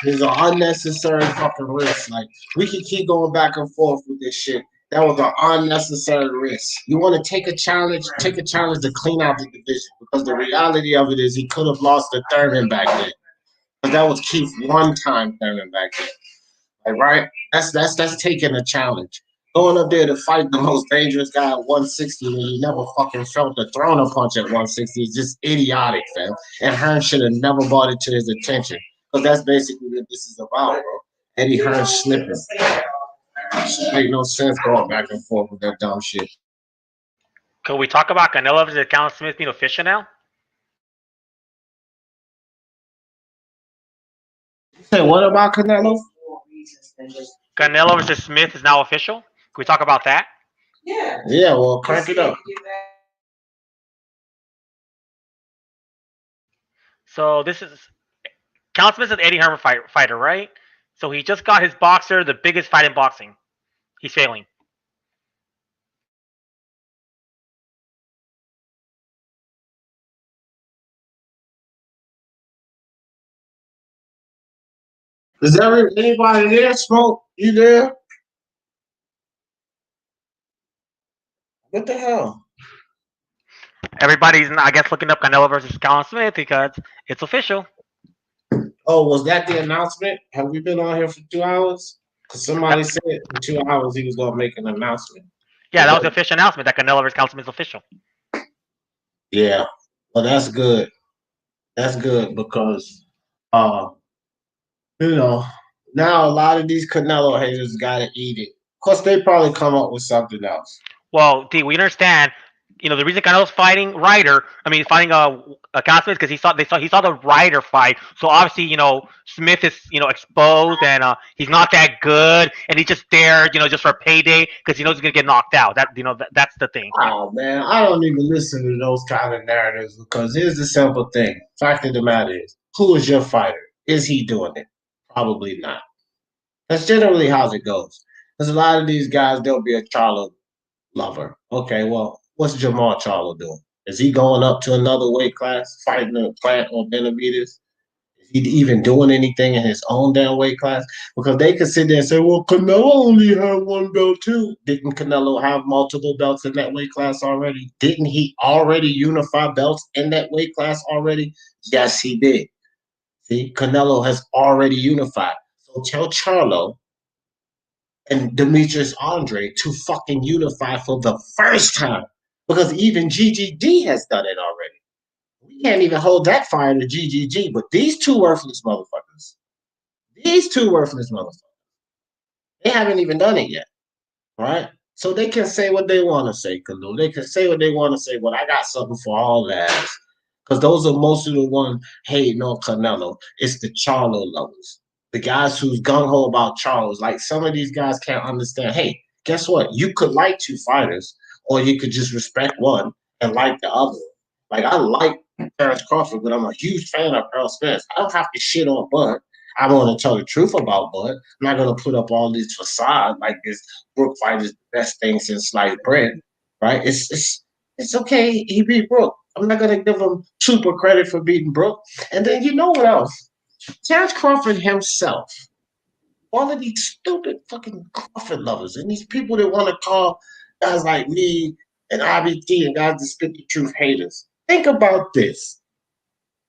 There's an unnecessary fucking risk. Like, we can keep going back and forth with this shit. That was an unnecessary risk. You want to take a challenge to clean out the division because the reality of it is he could have lost to Thurman back then. But that was Keith one-time Thurman back then. Like, right? That's taking a challenge. Going up there to fight the most dangerous guy at 160 when you never fucking felt the thrown punch at 160 is just idiotic, fam. And Hearn should have never brought it to his attention. Because that's basically what this is about, bro. Eddie Hearn slipping. It make no sense going back and forth with that dumb shit. Could we talk about Canelo versus Callum Smith being official now? Say what about Canelo? Canelo versus Smith is now official. Can we talk about that? Yeah, well, crank it up. So this is Callum Smith is an Eddie Hearn fighter, right? So he just got his boxer the biggest fight in boxing. He's failing. Is anybody there? Smoke? You there? What the hell? Everybody's, I guess, looking up Canelo versus Callum Smith because it's official. Oh, was that the announcement? Have we been on here for 2 hours? Because somebody said in 2 hours he was going to make an announcement. Yeah, that was the official announcement that Canelo versus Callum Smith is official. Yeah, well, that's good. That's good because, now a lot of these Canelo haters got to eat it. Of course, they probably come up with something else. Well, D, we understand the reason Canelo's fighting fighting Cal Smith because he saw the Ryder fight. So obviously, Smith is exposed and he's not that good, and he's just there, just for payday because he knows he's gonna get knocked out. That's the thing. Oh man, I don't even listen to those kind of narratives because here's the simple thing. Fact of the matter is, who is your fighter? Is he doing it? Probably not. That's generally how it goes. Because a lot of these guys, they'll be a Charlo lover. Okay, well, what's Jamal Charlo doing? Is he going up to another weight class, fighting a Plant or Benavidez? Is he even doing anything in his own damn weight class? Because they could sit there and say, well, Canelo only had one belt too. Didn't Canelo have multiple belts in that weight class already? Didn't he already unify belts in that weight class already? Yes, he did. See, Canelo has already unified. So tell Charlo and Demetrius Andre to fucking unify for the first time. Because even GGD has done it already. We can't even hold that fire to GGG, but these two worthless motherfuckers, they haven't even done it yet, right? So they can say what they want to say, Kalu. They can say what they want to say, but I got something for all that. Because those are most of the ones hating on Canelo. It's the Charlo lovers. The guys who's gung-ho about Charles. Like, some of these guys can't understand, hey, guess what? You could like two fighters, or you could just respect one and like the other. Like, I like Terrence Crawford, but I'm a huge fan of Earl Spence. I don't have to shit on Bud. I want to tell the truth about Bud. I'm not going to put up all this facade like this Brook fight is the best thing since sliced bread, right? It's okay. He beat Brook. I'm not going to give him super credit for beating Brook. And then you know what else? Terrence Crawford himself, all of these stupid fucking Crawford lovers and these people that want to call guys like me and IBT and guys that spit the truth haters. Think about this.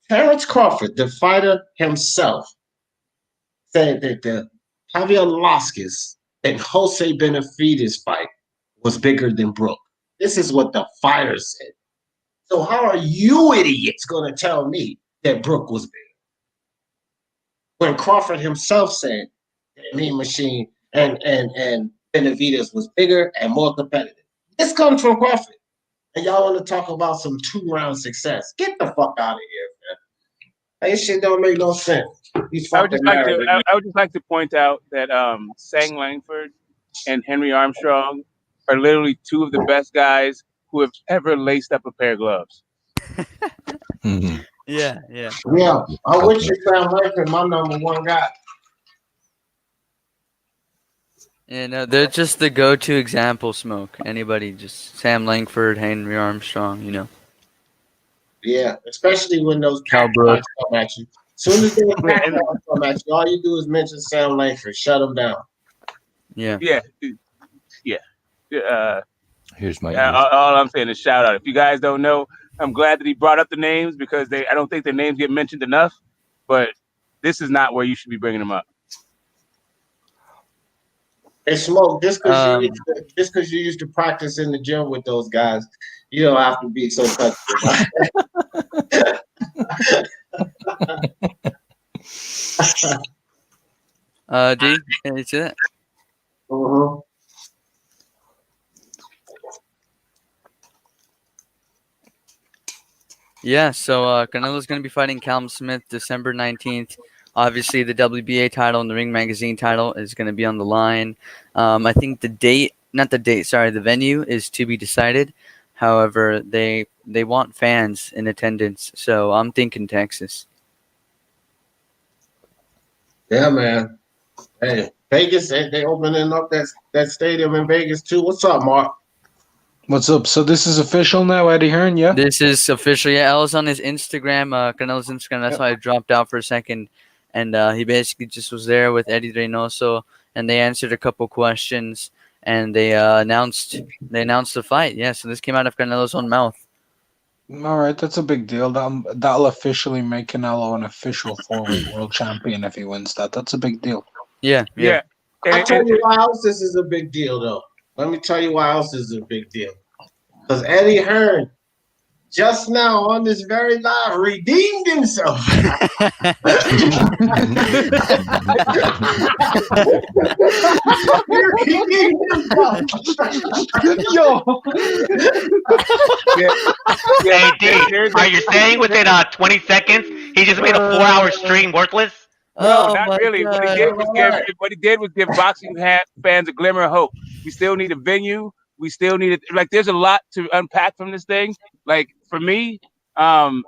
Terrence Crawford, the fighter himself, said that the Javier Lascas and Jose Benavidez fight was bigger than Brook. This is what the fighter said. So how are you idiots going to tell me that Brook was bigger? When Crawford himself said that Mean Machine and Benavidez was bigger and more competitive. This comes from Crawford. And y'all want to talk about some 2-round success. Get the fuck out of here, man. This shit don't make no sense. I would just like to point out that Sang Langford and Henry Armstrong are literally two of the best guys who have ever laced up a pair of gloves. Yeah. Yeah, I wish you Sam Langford, my number one guy. Yeah, no, they're just the go-to example, Smoke. Anybody, just Sam Langford, Henry Armstrong, Yeah, especially when those Kell Brook come at you. As soon as they come at you, all you do is mention Sam Langford. Shut them down. Yeah. Here's my all I'm saying is shout out. If you guys don't know, I'm glad that he brought up the names because I don't think their names get mentioned enough. But this is not where you should be bringing them up. Hey, Smoke, just because you used to practice in the gym with those guys, you don't have to be so touchy. D, can you see that? Uh-huh. Yeah, so Canelo's going to be fighting Callum Smith December 19th. Obviously, the WBA title and the Ring Magazine title is going to be on the line. I think the venue is to be decided. However, they want fans in attendance, so I'm thinking Texas. Yeah, man. Hey, Vegas, they opening up that stadium in Vegas too. What's up, Mark? What's up? So this is official now, Eddie Hearn, yeah? This is official. Yeah, I was on his Instagram, Canelo's Instagram. That's why I dropped out for a second. And he basically just was there with Eddie Reynoso, and they answered a couple questions, and they announced the fight. Yeah, so this came out of Canelo's own mouth. All right, that's a big deal. That'll officially make Canelo an official 4-weight world champion if he wins that. That's a big deal. Yeah. I'll tell you why else this is a big deal, though. Let me tell you why else this is a big deal. Because Eddie Hearn just now on this very live redeemed himself. Yo. Hey, D, are you saying within 20 seconds he just made a 4-hour stream worthless? No, Oh not my really. What he God. did was give boxing fans a glimmer of hope. We still need a venue. We still need it. Like, there's a lot to unpack from this thing. Like, for me, I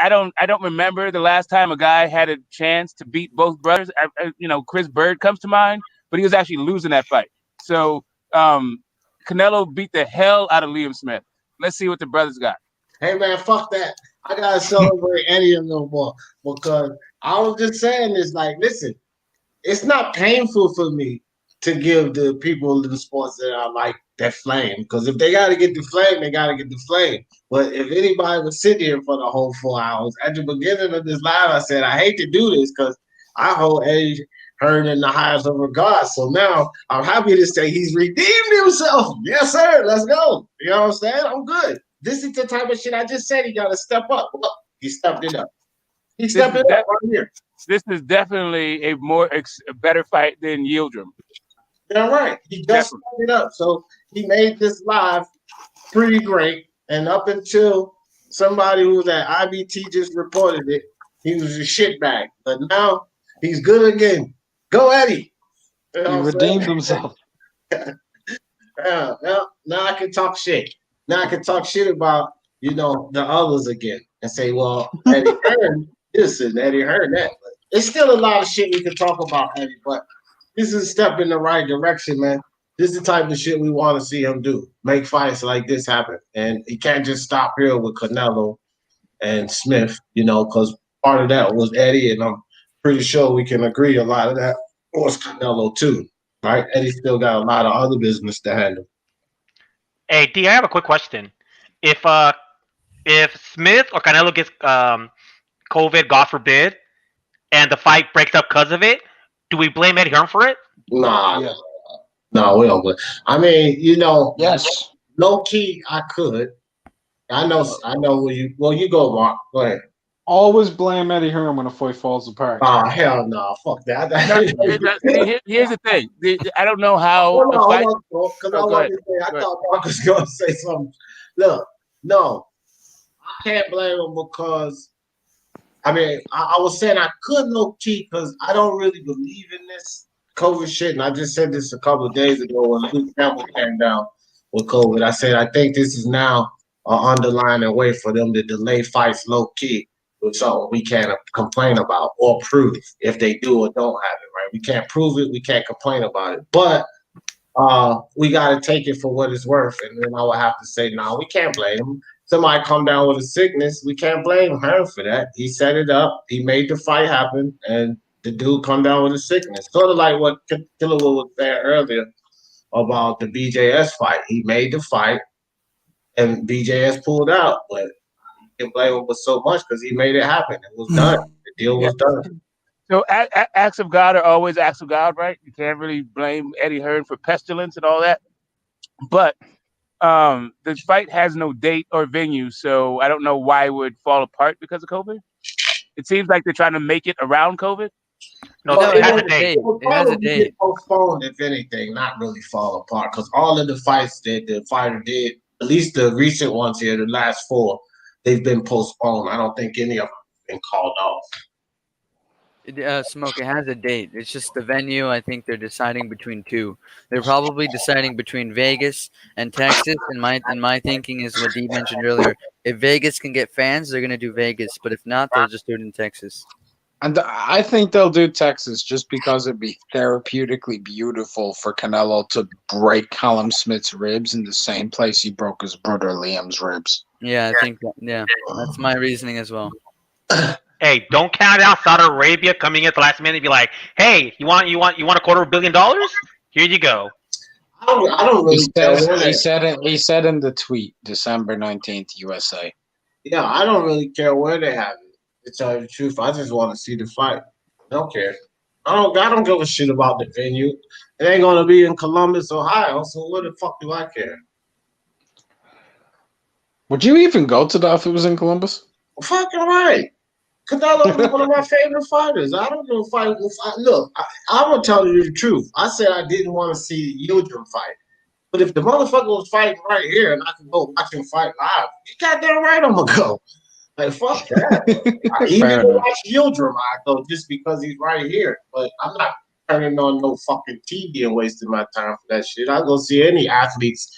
don't remember the last time a guy had a chance to beat both brothers. Chris Bird comes to mind, but he was actually losing that fight. So Canelo beat the hell out of Liam Smith. Let's see what the brothers got. Hey man, fuck that. I gotta celebrate Eddie a little more because I was just saying this. Like, listen, it's not painful for me to give the people in the sports that I like that flame. Because if they gotta get the flame, they gotta get the flame. But if anybody would sit here for the whole 4 hours, at the beginning of this live, I said I hate to do this because I hold Eddie Hearn in the highest of regard. So now I'm happy to say he's redeemed himself. Yes, sir. Let's go. You know what I'm saying? I'm good. This is the type of shit I just said he got to step up. Look, he stepped it up. He stepped it up right here. This is definitely a better fight than Yildirim. Yeah, right. He just stepped it up. So he made this live pretty great. And up until somebody who was at IBT just reported it, he was a shitbag. But now he's good again. Go, Eddie. You know he redeemed himself. Now I can talk shit. Now I can talk shit about, the others again and say, well, Eddie Hearn this and Eddie Hearn that. But it's still a lot of shit we can talk about, Eddie, but this is a step in the right direction, man. This is the type of shit we want to see him do. Make fights like this happen. And he can't just stop here with Canelo and Smith, because part of that was Eddie, and I'm pretty sure we can agree a lot of that was Canelo too, right? Eddie still got a lot of other business to handle. Hey, D, I have a quick question. If Smith or Canelo gets COVID, God forbid, and the fight breaks up because of it, do we blame Eddie Hearn for it? Nah, no, we don't. I mean, yes, low key, I could. I know where you. Well, you go, Mark. Go ahead. Always blame Eddie Hearn when a fight falls apart. Oh hell no! Fuck that. Here's the thing. I don't know how. Because I thought Mark was going to say something. Look, no, I can't blame him because. I mean, I was saying I could low key because I don't really believe in this COVID shit, and I just said this a couple of days ago when Luke Campbell came down with COVID. I said I think this is now an underlying way for them to delay fights low key. So we can't complain about or prove if they do or don't have it, right? We can't prove it. We can't complain about it. But we got to take it for what it's worth. And then I would have to say, no, we can't blame him. Somebody come down with a sickness, we can't blame Hearn for that. He set it up. He made the fight happen. And the dude come down with a sickness. Sort of like what Killer was saying earlier about the BJS fight. He made the fight, and BJS pulled out. But can blame him for so much because he made it happen. It was done. The deal was done. So acts of God are always acts of God, right? You can't really blame Eddie Hearn for pestilence and all that. But the fight has no date or venue, so I don't know why it would fall apart because of COVID. It seems like they're trying to make it around COVID. No, it has a date. It has a date. Postponed, if anything, not really fall apart because all of the fights that the fighter did, at least the recent ones here, the last 4, they've been postponed. I don't think any of them have been called off. Smoke, it has a date. It's just the venue. I think they're deciding between 2. They're probably deciding between Vegas and Texas. And my thinking is what Dee mentioned earlier. If Vegas can get fans, they're gonna do Vegas. But if not, they'll just do it in Texas. And I think they'll do Texas just because it'd be therapeutically beautiful for Canelo to break Callum Smith's ribs in the same place he broke his brother Liam's ribs. Yeah, I think that's my reasoning as well. Hey, don't count out Saudi Arabia coming at the last minute and be like, "Hey, you want $250 million? Here you go." I don't really. He said in the tweet, December 19th, USA. Yeah, I don't really care where they have it. To tell you the truth, I just want to see the fight. I don't care. I don't give a shit about the venue. It ain't gonna be in Columbus, Ohio. So what the fuck do I care? Would you even go to that if it was in Columbus? Fucking right. Canelo is one of my favorite fighters. I don't know if I look. I'm gonna tell you the truth. I said I didn't want to see Yildirim fight, but if the motherfucker was fighting right here and I could go watch him fight live, you goddamn right I'm gonna go. Like fuck that. Even to watch Yildirim, I go just because he's right here. But I'm not turning on no fucking TV and wasting my time for that shit. I'll go see any athletes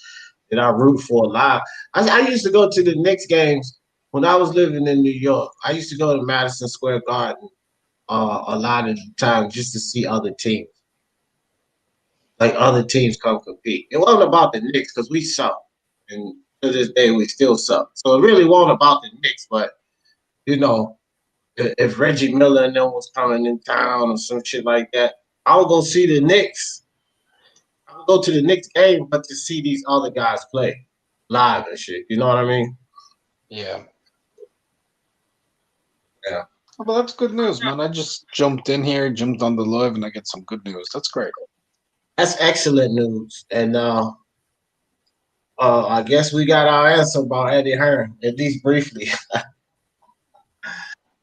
that I root for live. I used to go to the Knicks games. When I was living in New York, I used to go to Madison Square Garden a lot of the time just to see other teams. Like other teams come compete. It wasn't about the Knicks because we suck. And to this day, we still suck. So it really wasn't about the Knicks. But, you know, if Reggie Miller and them was coming in town or some shit like that, I would go see the Knicks. I would go to the Knicks game, but to see these other guys play live and shit. You know what I mean? Yeah. Yeah. Well, that's good news, man. I just jumped in here, jumped on the live, and I get some good news. That's great. That's excellent news. And I guess we got our answer about Eddie Hearn, at least briefly.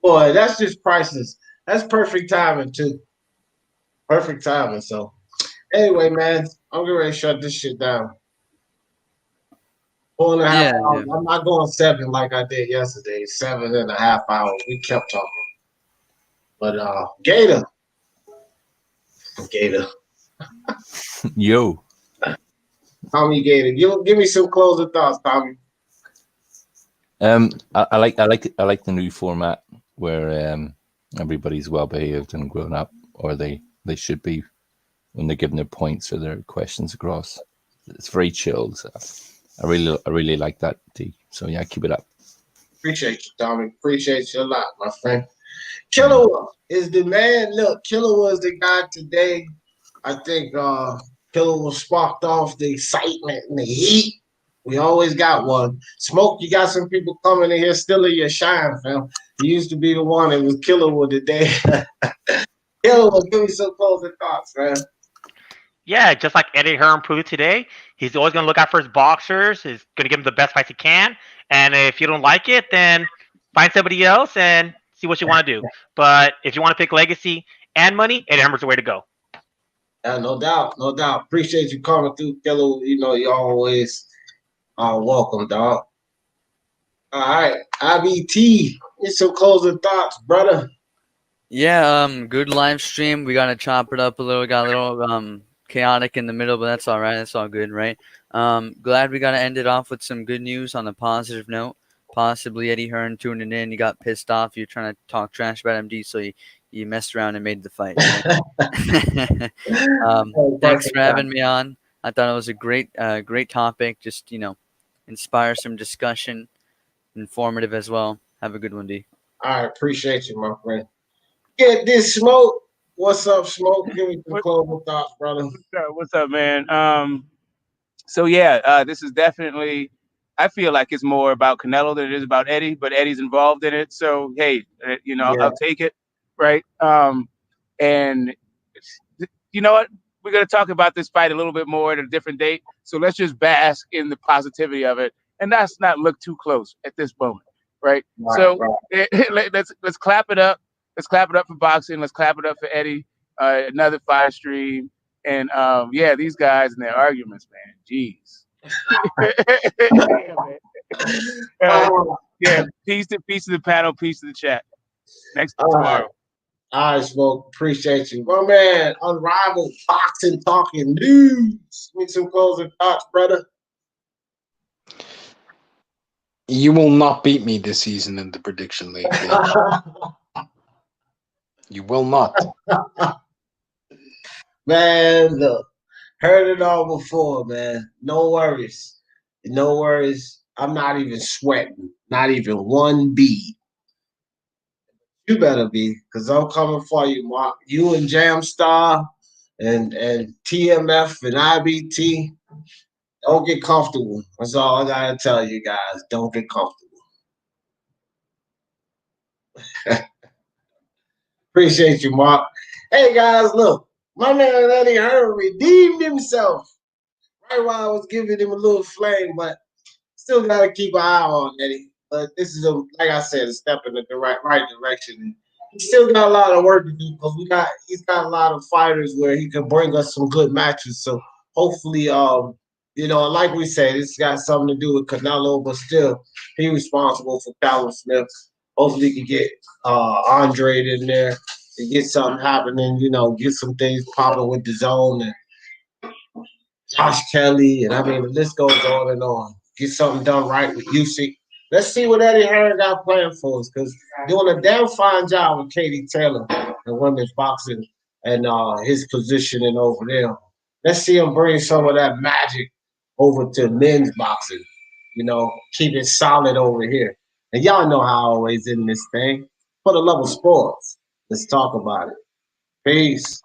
Boy, that's just priceless. That's perfect timing, too. Perfect timing. So, anyway, man, I'm getting ready to shut this shit down. 4.5 hours. I'm not going 7 like I did yesterday. 7.5 hours. We kept talking. But Gator. Yo. Tommy Gator. Give me some closing thoughts, Tommy. I like the new format where everybody's well behaved and grown up, or they should be when they're giving their points or their questions across. It's very chilled. So I really like that, T. So yeah, keep it up. Appreciate you, Tommy. Appreciate you a lot, my friend. Killer is the man. Look, Killer was the guy today. I think Killer was sparked off the excitement and the heat. We always got one. Smoke, you got some people coming in here stealing your shine, fam. You used to be the one that was Killer with the day. Killer will give me some closing thoughts, man. Yeah, just like Eddie Hearn proved today, he's always going to look out for his boxers. He's going to give them the best fights he can. And if you don't like it, then find somebody else and see what you want to do. But if you want to pick legacy and money, Eddie Hearn's the way to go. Yeah, no doubt, no doubt. Appreciate you coming through, Killer. You know, you're always welcome, dog. All right, IBT, get some closing thoughts, brother. Yeah, good live stream. We gotta chop it up a little. Got a little chaotic in the middle, but that's all right. That's all good, right? Glad we got to end it off with some good news on a positive note. Possibly Eddie Hearn tuning in. You got pissed off. You're trying to talk trash about MD, so you messed around and made the fight. Right? Thanks for having me on. I thought it was a great topic. Just, inspire some discussion, informative as well. Have a good one, D. I appreciate you, my friend. Get this Smoke. What's up, Smoke? Give me some closing thoughts, brother. What's up, man? So yeah, this is definitely. I feel like it's more about Canelo than it is about Eddie, but Eddie's involved in it. So hey, I'll take it, right? And you know what? We're gonna talk about this fight a little bit more at a different date. So let's just bask in the positivity of it, and let's not look too close at this moment, right? Let's clap it up. Let's clap it up for boxing. Let's clap it up for Eddie. Another fight stream, and yeah, these guys and their arguments, man. Jeez. Yeah, peace to the panel, peace to the chat. Next tomorrow. All right, Smoke. Appreciate you. My man, unrivaled boxing talking news. Give me some closing thoughts, brother. You will not beat me this season in the prediction league. You will not. Man, look. Heard it all before, man. No worries. No worries. I'm not even sweating. Not even one bead. You better be, because I'm coming for you, Mark. You and Jamstar and TMF and IBT. Don't get comfortable. That's all I gotta tell you guys. Don't get comfortable. Appreciate you, Mark. Hey guys, look. My man Eddie Hearn redeemed himself right while I was giving him a little flame, but still got to keep an eye on Eddie. But this is like I said, a step in the right direction. He still got a lot of work to do because he's got a lot of fighters where he can bring us some good matches. So hopefully, like we said, it's got something to do with Canelo, but still, he's responsible for Callum Smith. Hopefully, he can get Andrade in there and get something happening. Get some things popping with DAZN and Josh Kelly, and I mean the list goes on and on. Get something done right with Usyk. Let's see what Eddie Hearn got planned for us, because doing a damn fine job with Katie Taylor and women's boxing and his positioning over there. Let's see him bring some of that magic over to men's boxing. Keep it solid over here. And y'all know how I always in this thing. For the love of sports, let's talk about it. Peace.